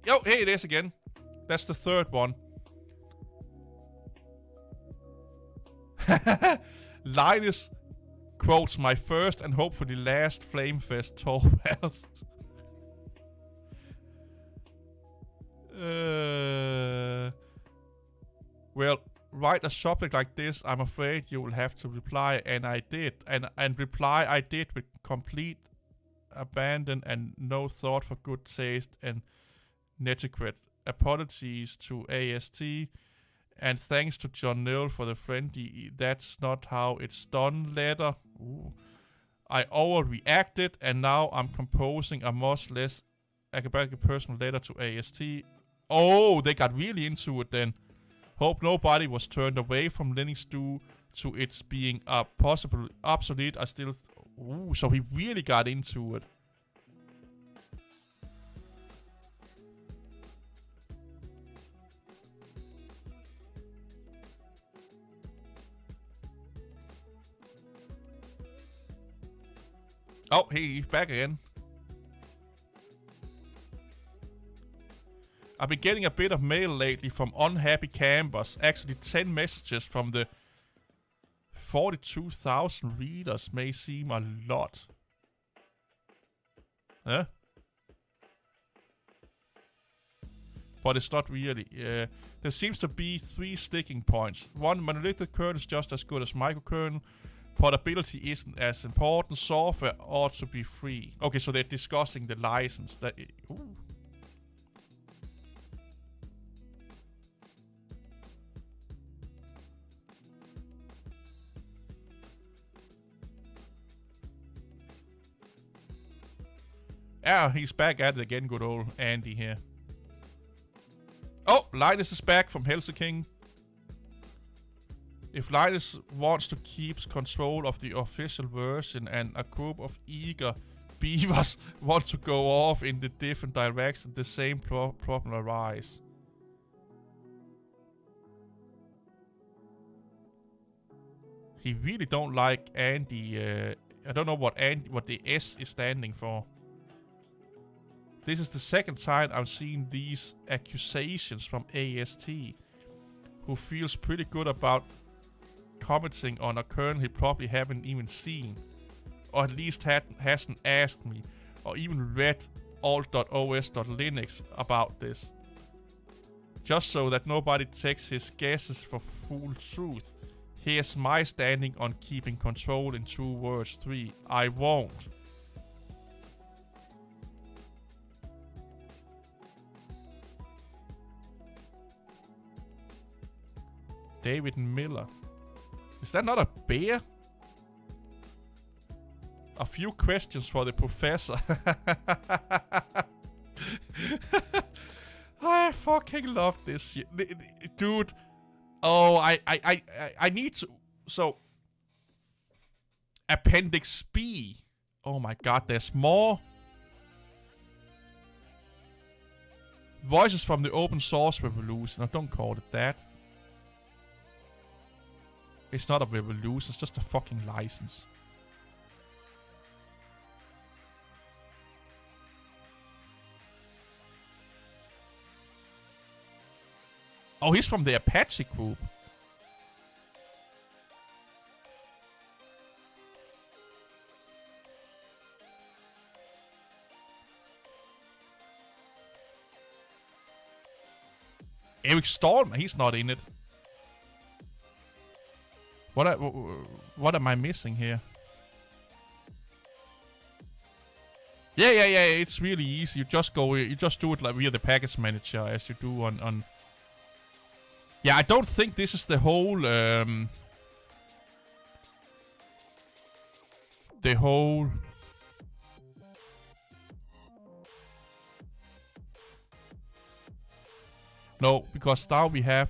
Oh, here it is again. That's the third one. Linus quotes my first and hopefully last Flamefest Torvalds. Well, write a subject like this, I'm afraid you will have to reply, and I did. And reply I did with complete abandon and no thought for good taste and netiquette. Apologies to AST, and thanks to John Neal for the friendly "that's not how it's done" letter. Ooh. I overreacted, and now I'm composing a much less academic personal letter to AST. Oh, they got really into it then. Hope nobody was turned away from Linux due to its being a possible obsolete. I still... Ooh, so he really got into it. Oh, he's back again. I've been getting a bit of mail lately from unhappy campers. Actually, 10 messages from the 42,000 readers may seem a lot. Huh? But it's not really. There seems to be 3 sticking points. 1, monolithic kernel is just as good as microkernel. Portability isn't as important. Software ought to be free. Okay, so they're discussing the license. Ooh. Ah, he's back at it again, good old Andy here. Oh, Linus is back from Helsinki. If Linus wants to keep control of the official version and a group of eager beavers want to go off in the different directions, the same problem arise. He really don't like Andy. I don't know what the S is standing for. This is the second time I've seen these accusations from AST, who feels pretty good about commenting on a kernel he probably haven't even seen, or at least hasn't asked me, or even read alt.os.linux about this. Just so that nobody takes his guesses for full truth, here's my standing on keeping control in 2 words. 3. I won't. David Miller. Is that not a bear? A few questions for the professor. I fucking love this shit. Dude. Oh, I need to... So... Appendix B. Oh my god, there's more. Voices from the open source revolution. Now, don't call it that. It's not a revolution, it's just a fucking license. Oh, he's from the Apache group. Eric Stallman, he's not in it. What am I missing here? Yeah. It's really easy. You just do it like via the package manager as you do on. Yeah, I don't think this is the whole. No, because now we have.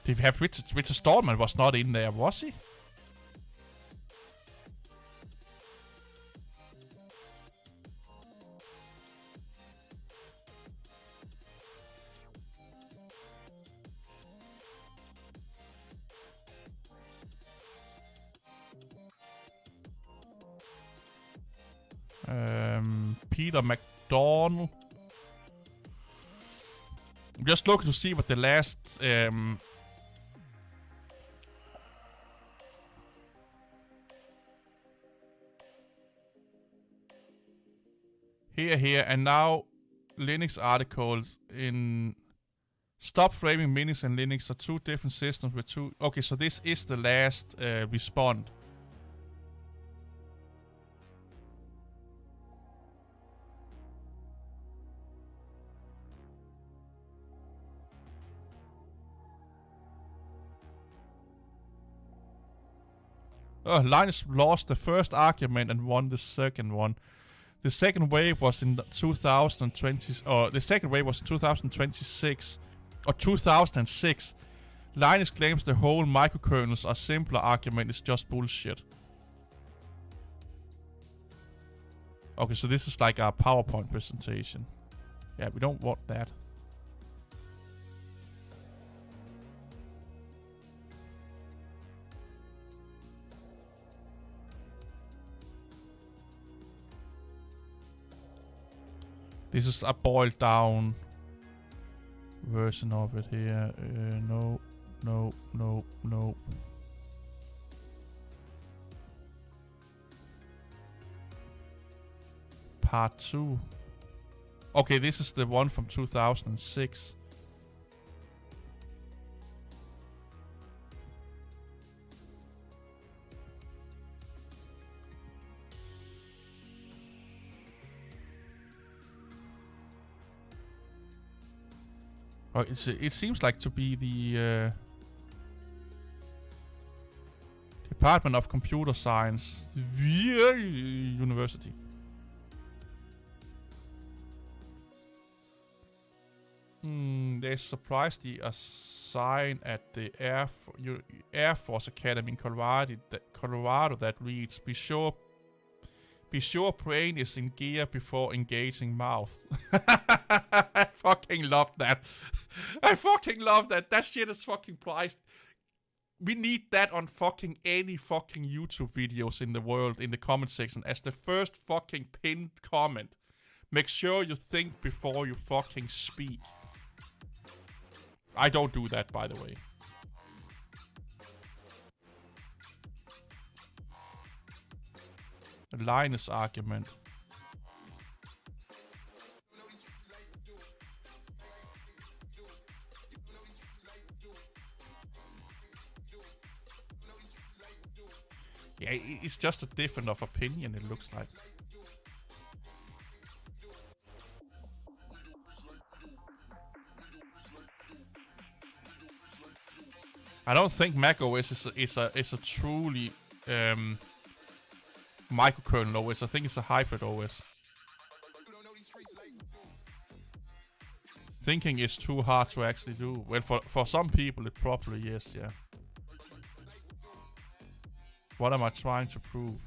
Did we have Richard Stallman was not in there, was he? Peter McDonald. I'm just looking to see what the last here and now Linux articles in stop framing Minix and Linux are two different systems with two. Okay, so this is the last respond. Linus lost the first argument and won the second one. The second wave was in 2020, or the second wave was in 2026, or 2006. Linus claims the whole microkernels are simpler argument is just bullshit. Okay, so this is like a PowerPoint presentation. Yeah, we don't want that. This is a boiled down version of it here. No. Part 2. Okay, this is the one from 2006. Oh, it seems like to be the Department of Computer Science University. They surprisingly assigned at the Air Force Academy in Colorado that reads, Be sure brain is in gear before engaging mouth. I fucking love that. I fucking love that. That shit is fucking priced. We need that on fucking any fucking YouTube videos in the world in the comment section as the first fucking pinned comment. Make sure you think before you fucking speak. I don't do that, by the way. The Linus argument. Yeah, it's just a difference of opinion, it looks like. I don't think macOS is a truly microkernel OS. I think it's a hybrid OS. Thinking is too hard to actually do. Well, for some people it probably is, yeah. What am I trying to prove?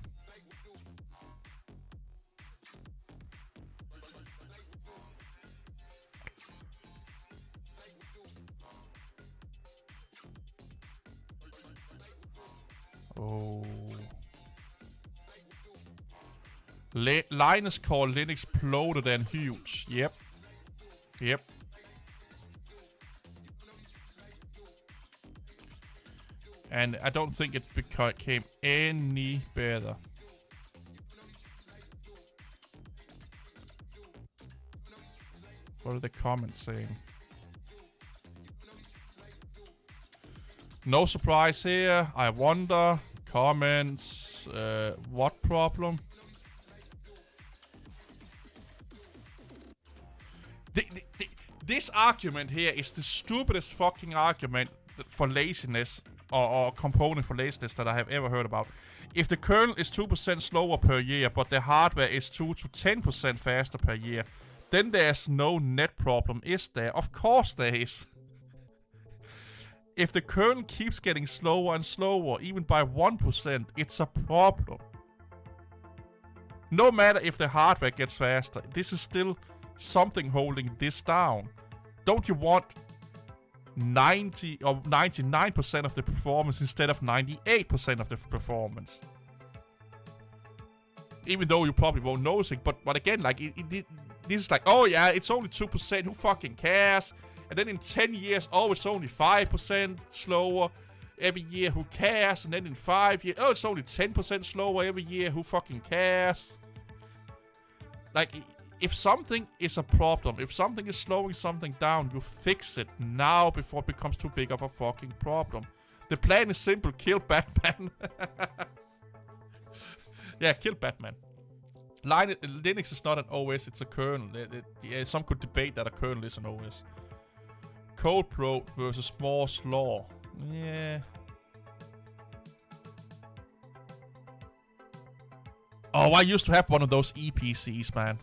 Oh. Linus called Linux bloated and huge. Yep. And I don't think it became any better. What are the comments saying? No surprise here. I wonder. Comments. What problem? This argument here is the stupidest fucking argument for laziness. Or component for laziness that I have ever heard about. If the kernel is 2% slower per year, but the hardware is 2 to 10% faster per year, then there's no net problem, is there? Of course there is. If the kernel keeps getting slower and slower, even by 1%, it's a problem. No matter if the hardware gets faster, this is still something holding this down. Don't you want 90 or 99% of the performance instead of 98% of the performance? Even though you probably won't notice it, but again, like this is like, oh yeah, it's only 2%. Who fucking cares? And then in 10 years, oh, it's only 5% slower every year. Who cares? And then in 5 years, oh, it's only 10% slower every year. Who fucking cares? Like, if something is a problem, if something is slowing something down, you fix it now before it becomes too big of a fucking problem. The plan is simple: kill Batman. Yeah, kill Batman. Linux is not an OS, it's a kernel. Yeah, some could debate that a kernel is an OS. Code Pro versus Moore's Law. Yeah. Oh, I used to have one of those EPCs, man.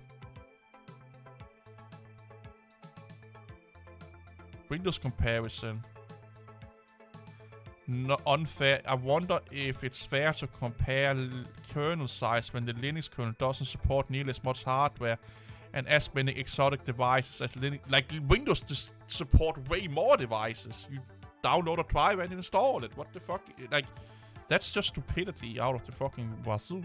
Windows comparison. Not unfair. I wonder if it's fair to compare kernel size when the Linux kernel doesn't support nearly as much hardware and as many exotic devices as Linux. Like, Windows just support way more devices. You download a driver and install it. What the fuck? Like, that's just stupidity out of the fucking wazoo.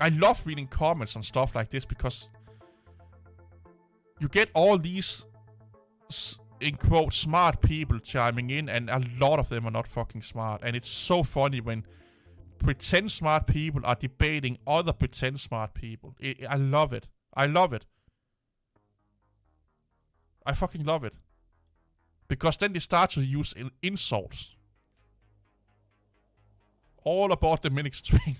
I love reading comments on stuff like this because you get all these, in quote, smart people chiming in, and a lot of them are not fucking smart. And it's so funny when pretend smart people are debating other pretend smart people. I love it. I love it. I fucking love it. Because then they start to use insults. All about the Minix string.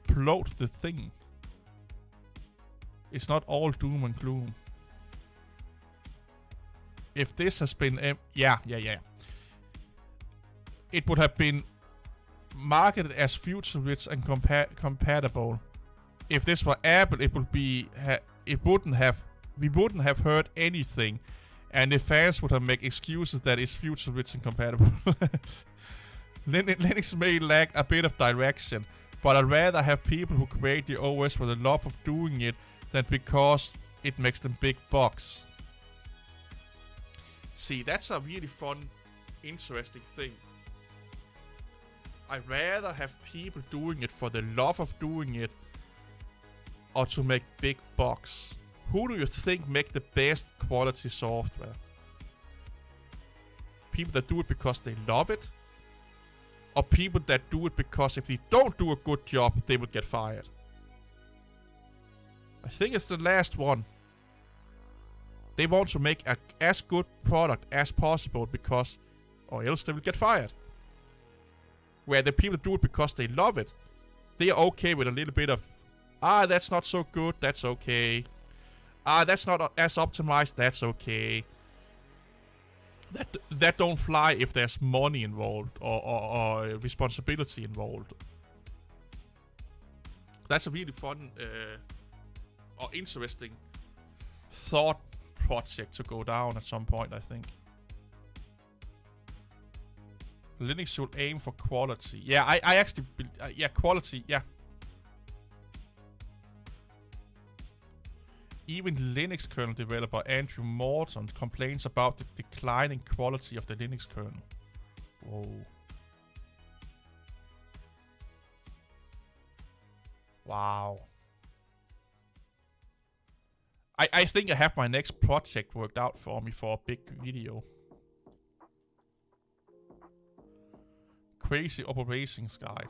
Upload the thing. It's not all doom and gloom. If this has been... yeah. It would have been marketed as future-rich and compatible. If this were Apple, it would be... it wouldn't have... We wouldn't have heard anything. And the fans would have made excuses that it's future-rich and compatible. Linux may lack a bit of direction, but I'd rather have people who create the OS for the love of doing it than because it makes them big bucks. See, that's a really fun, interesting thing. I'd rather have people doing it for the love of doing it or to make big bucks. Who do you think make the best quality software? People that do it because they love it? Or people that do it because if they don't do a good job, they would get fired? I think it's the last one. They want to make a as good product as possible because, or else they will get fired. Where the people that do it because they love it, they are okay with a little bit of, that's not so good, that's okay. That's not as optimized, that's okay. That don't fly if there's money involved or responsibility involved. That's a really fun or interesting thought project to go down at some point, I think. Linux should aim for quality. Yeah, I actually... yeah, quality, yeah. Even Linux kernel developer Andrew Morton complains about the declining quality of the Linux kernel. Whoa. Wow. I think I have my next project worked out for me for a big video. Crazy operations guy.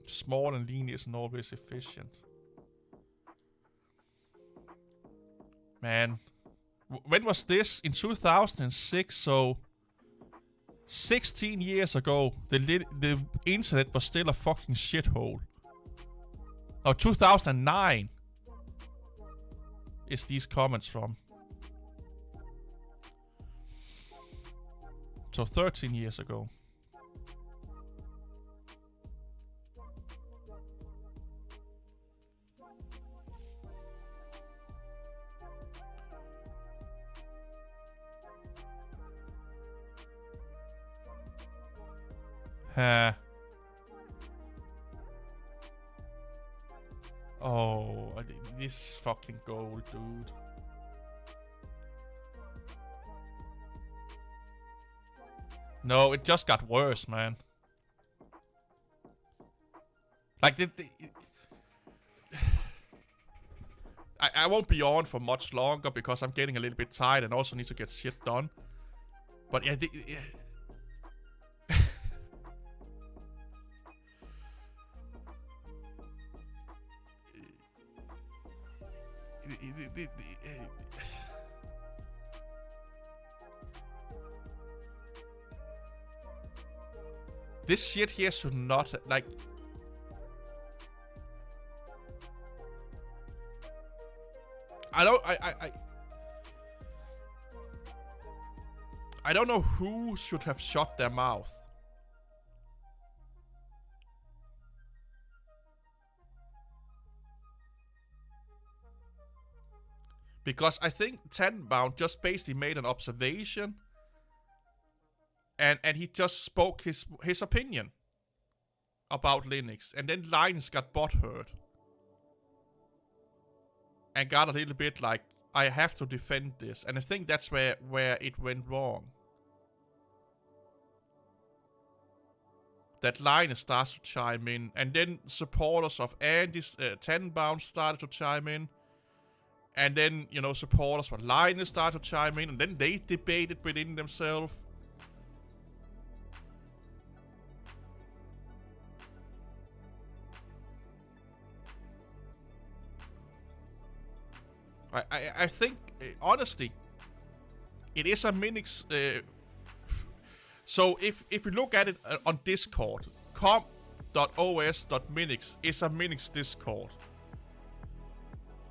Small and lean isn't always efficient. Man. When was this? In 2006, so 16 years ago, the internet was still a fucking shithole. Oh, 2009 is these comments from. So 13 years ago. Oh, This is fucking gold, dude. No, it just got worse, man. Like, I won't be on for much longer because I'm getting a little bit tired and also need to get shit done. But yeah, this shit here should not, like... I don't know who should have shut their mouth. Because I think Tenenbaum just basically made an observation and he just spoke his opinion about Linux, and then Linus got butthurt and got a little bit like, I have to defend this, and I think that's where it went wrong. That Linus starts to chime in, and then supporters of Andy's Tenenbaum started to chime in, and then, you know, supporters of Linus started to chime in, and then they debated within themselves. I think, honestly, it is a Minix. So if you look at it on Discord, com.os.minix is a Minix Discord.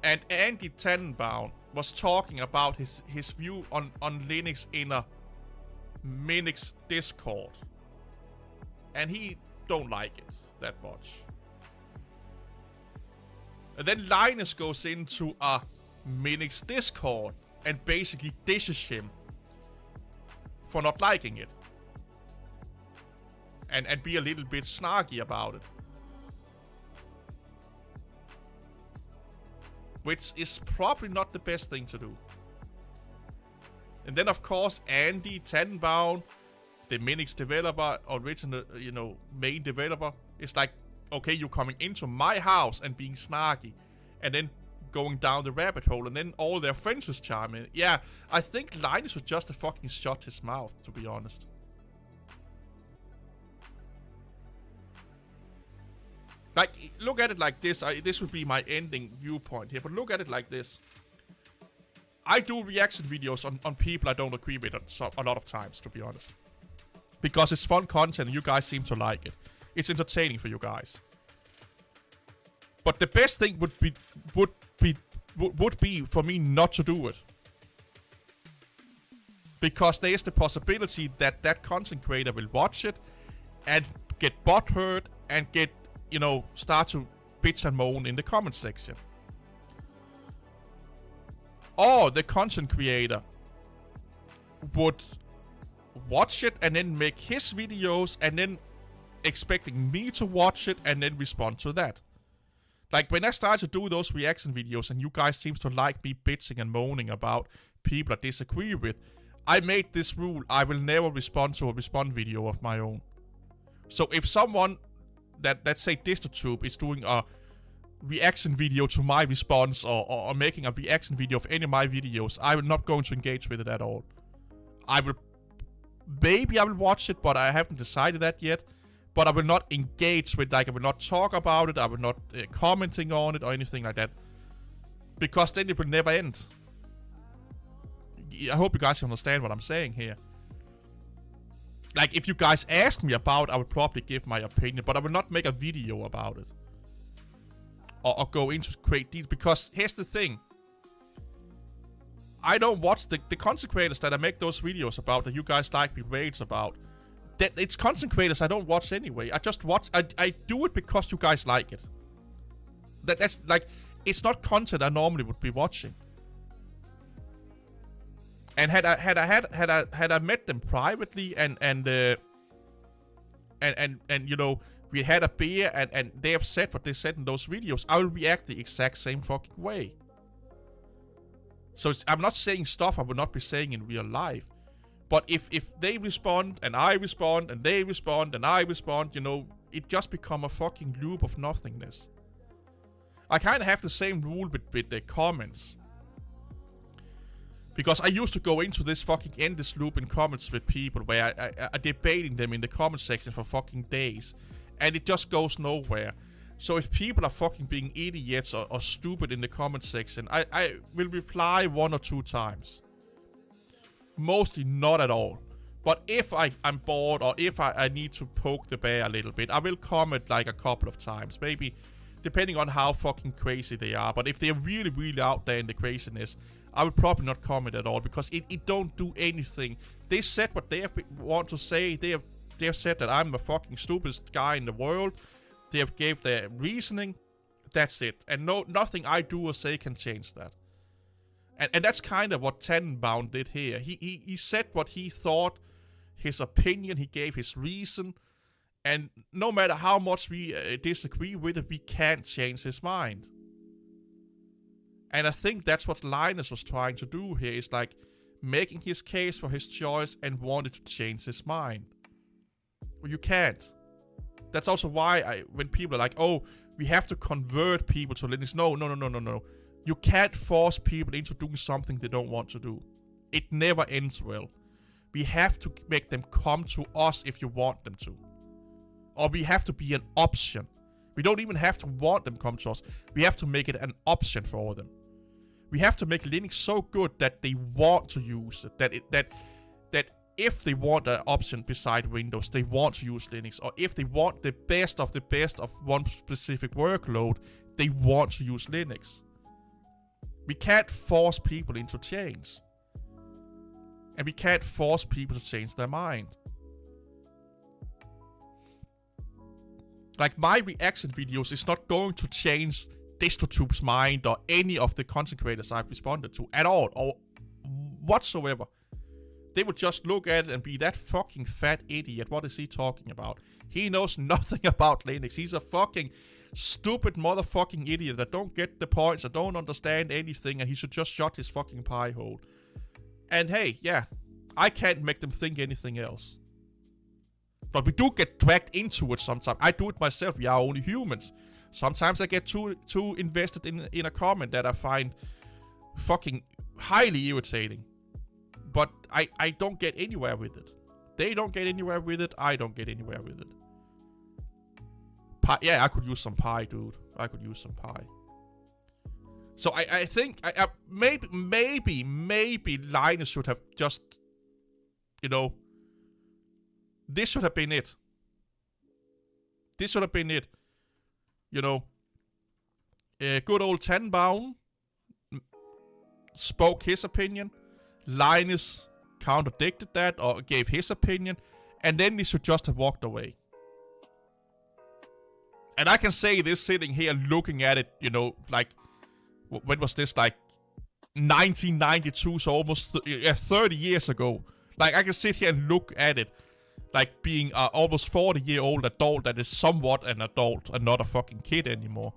And Andy Tenenbaum was talking about his view on Linux in a Minix Discord. And he don't like it that much. And then Linus goes into a Minix Discord and basically dishes him for not liking it. And be a little bit snarky about it. Which is probably not the best thing to do. And then of course Andy Tenenbaum, the Minix developer, original, you know, main developer, is like, okay, you're coming into my house and being snarky. And then going down the rabbit hole, and then all their friends is chiming. Yeah, I think Linus should just have fucking shut his mouth, to be honest. Like, look at it like this. This would be my ending viewpoint here, but look at it like this. I do reaction videos on people I don't agree with a lot of times, to be honest. Because it's fun content and you guys seem to like it. It's entertaining for you guys. But the best thing would be for me not to do it. Because there is the possibility that that content creator will watch it and get butthurt and get, you know, start to bitch and moan in the comment section. Or the content creator would watch it and then make his videos and then expecting me to watch it and then respond to that. Like, when I started to do those reaction videos and you guys seem to like me bitching and moaning about people I disagree with, I made this rule: I will never respond to a respond video of my own. So if someone that, let's say DistroTube, is doing a reaction video to my response or making a reaction video of any of my videos, I will not going to engage with it at all. Maybe I will watch it, but I haven't decided that yet. But I will not engage with, like, I will not talk about it, I will not commenting on it or anything like that. Because then it will never end. I hope you guys understand what I'm saying here. Like, if you guys ask me about it, I would probably give my opinion, but I will not make a video about it. Or go into great detail, because here's the thing. I don't watch the content creators that I make those videos about, that you guys like me rage about. It's content creators I don't watch anyway. I just watch. I do it because you guys like it. That's like, it's not content I normally would be watching. And had I met them privately and you know, we had a beer and they have said what they said in those videos, I will react the exact same fucking way. So I'm not saying stuff I would not be saying in real life. But if they respond, and I respond, and they respond, and I respond, you know, it just become a fucking loop of nothingness. I kind of have the same rule with the comments. Because I used to go into this fucking endless loop in comments with people where I debating them in the comment section for fucking days. And it just goes nowhere. So if people are fucking being idiots or stupid in the comment section, I will reply 1 or 2 times. Mostly not at all. But if I'm bored or if I need to poke the bear a little bit, I will comment like a couple of times. Maybe depending on how fucking crazy they are. But if they're really, really out there in the craziness, I will probably not comment at all because it don't do anything. They said what they want to say. They have said that I'm the fucking stupidest guy in the world. They have gave their reasoning. That's it. And nothing I do or say can change that. And that's kind of what Tenenbaum did here. He said what he thought, his opinion, he gave his reason, and no matter how much we disagree with it, we can't change his mind. And I think that's what Linus was trying to do here, is like making his case for his choice and wanted to change his mind. Well, you can't. That's also why when people are like, oh, we have to convert people to Linux. No. You can't force people into doing something they don't want to do. It never ends well. We have to make them come to us if you want them to. Or we have to be an option. We don't even have to want them to come to us. We have to make it an option for them. We have to make Linux so good that they want to use it. That if they want an option beside Windows, they want to use Linux. Or if they want the best of one specific workload, they want to use Linux. We can't force people into change. And we can't force people to change their mind. Like, my reaction videos is not going to change DistroTube's mind or any of the content creators I've responded to at all, or whatsoever. They would just look at it and be that fucking fat idiot. What is he talking about? He knows nothing about Linux. He's a fucking stupid motherfucking idiot that don't get the points, that don't understand anything, and he should just shut his fucking pie hole. And hey, yeah, I can't make them think anything else. But we do get dragged into it sometimes. I do it myself. We are only humans. Sometimes I get too invested in a comment that I find fucking highly irritating. But I don't get anywhere with it. They don't get anywhere with it. I don't get anywhere with it. Pie, yeah, I could use some pie, dude. I could use some pie. So I think maybe Linus should have just, you know, this should have been it. This should have been it. You know, good old Tenenbaum spoke his opinion. Linus contradicted that or gave his opinion, and then they should just have walked away. And I can say this sitting here looking at it, you know, like, when was this? Like 1992, so almost 30 years ago. Like, I can sit here and look at it like being an almost 40-year-old adult that is somewhat an adult and not a fucking kid anymore,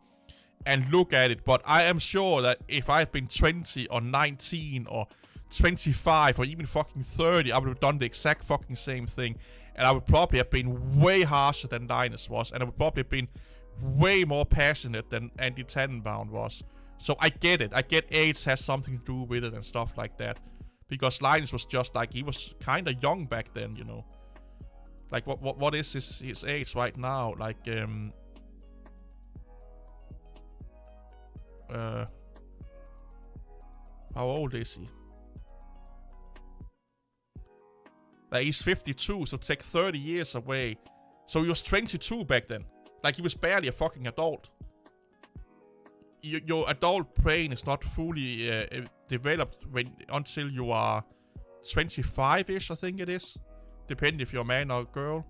and look at it. But I am sure that if I had been 20 or 19 or 25 or even fucking 30, I would have done the exact fucking same thing. And I would probably have been way harsher than Linus was. And I would probably have been way more passionate than Andy Tenenbaum was. So I get it. I get age has something to do with it and stuff like that. Because Linus was just like, he was kind of young back then, you know. Like, what is his age right now? Like, how old is he? Like, he's 52, so take 30 years away. So he was 22 back then. Like, he was barely a fucking adult. Your adult brain is not fully developed until you are 25-ish, I think it is. Depending if you're a man or a girl.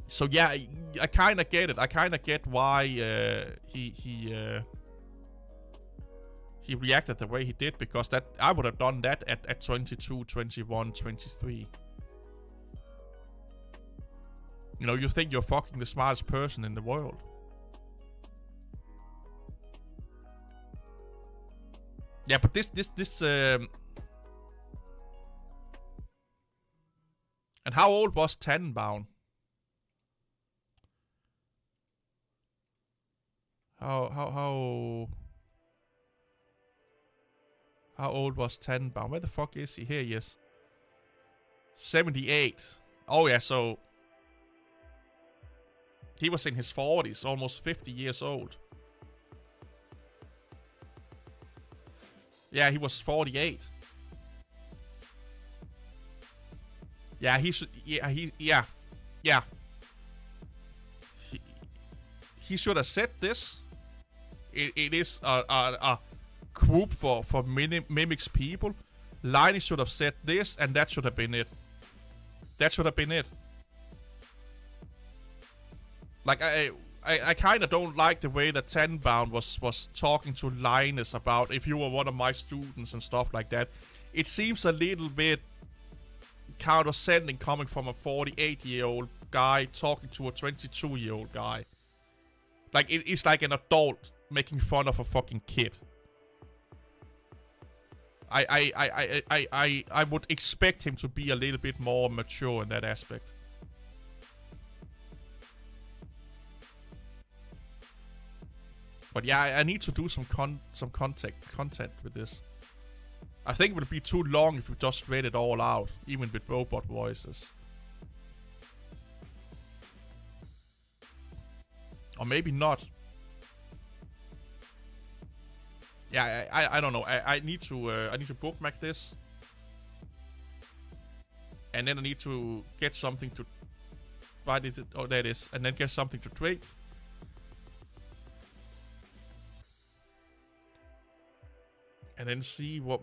So yeah, I kind of get it. I kind of get why he reacted the way he did, because that I would have done that at 22, 21, 23. You know, you think you're fucking the smartest person in the world. Yeah, but this and how old was Tannenbaum? How old was Tannenbaum? Where the fuck is he? Here he is. 78. Oh yeah, so he was in his 40s, almost 50 years old. Yeah, he was 48. Yeah, he should. Yeah. He should have said this. It is a group for mimics people. Liney should have said this, and that should have been it. That should have been it. Like I kind of don't like the way that Tannenbaum was talking to Linus about if you were one of my students and stuff like that. It seems a little bit condescending coming from a 48-year-old guy talking to a 22-year-old guy. Like it's like an adult making fun of a fucking kid. I would expect him to be a little bit more mature in that aspect. But yeah, I need to do some content with this. I think it would be too long if we just read it all out, even with robot voices. Or maybe not. Yeah, I don't know. I need to bookmark this, and then I need to get something to. Why is it? Oh, there it is. And then get something to trade. And then see what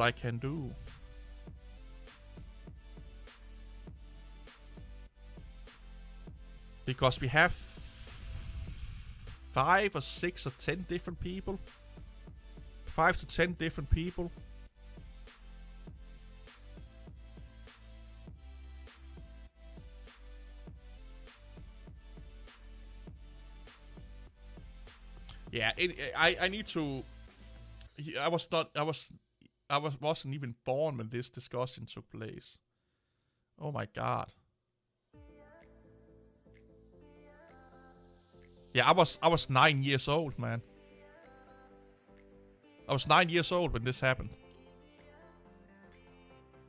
I can do. Because we have 5 or 6 or 10 different people. 5 to 10 different people. Yeah, I need to. I wasn't even born when this discussion took place. Oh my god. Yeah, I was 9 years old, man. I was 9 years old when this happened.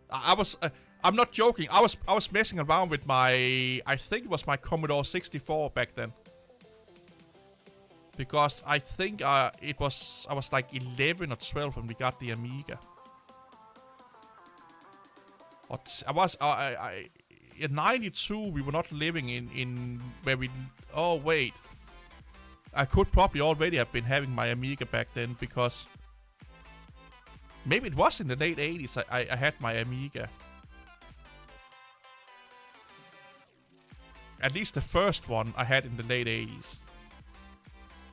I'm not joking. I was messing around with my, I think it was my Commodore 64 back then. Because I think I was like 11 or 12 when we got the Amiga. In 92 we were not living in where we. Oh wait, I could probably already have been having my Amiga back then, because maybe it was in the late 80s I had my Amiga. At least the first one I had in the late 80s.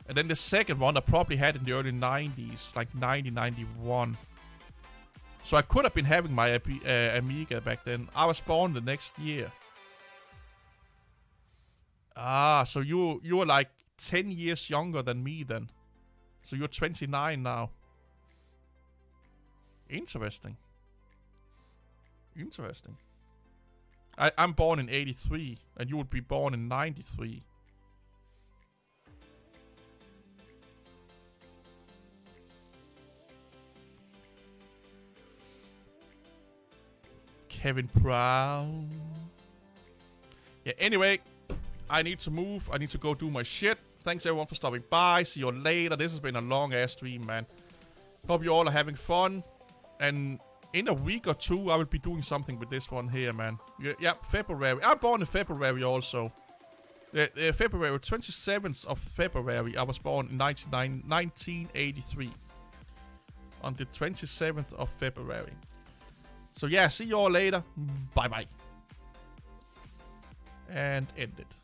And then the second one I probably had in the early 90s, like 90, 91. So I could have been having my Amiga back then. I was born the next year. Ah, so you were like 10 years younger than me then. So you're 29 now. Interesting. Interesting. I'm born in 83, and you would be born in 93. Kevin Brown. Yeah, anyway, I need to move. I need to go do my shit. Thanks everyone for stopping by. See you later. This has been a long ass stream, man. Hope you all are having fun. And in a week or two, I will be doing something with this one here, man. Yeah, February. I'm born in February also. February, 27th of February. I was born in 1983. On the 27th of February. So yeah, see you all later. Bye bye. and end it.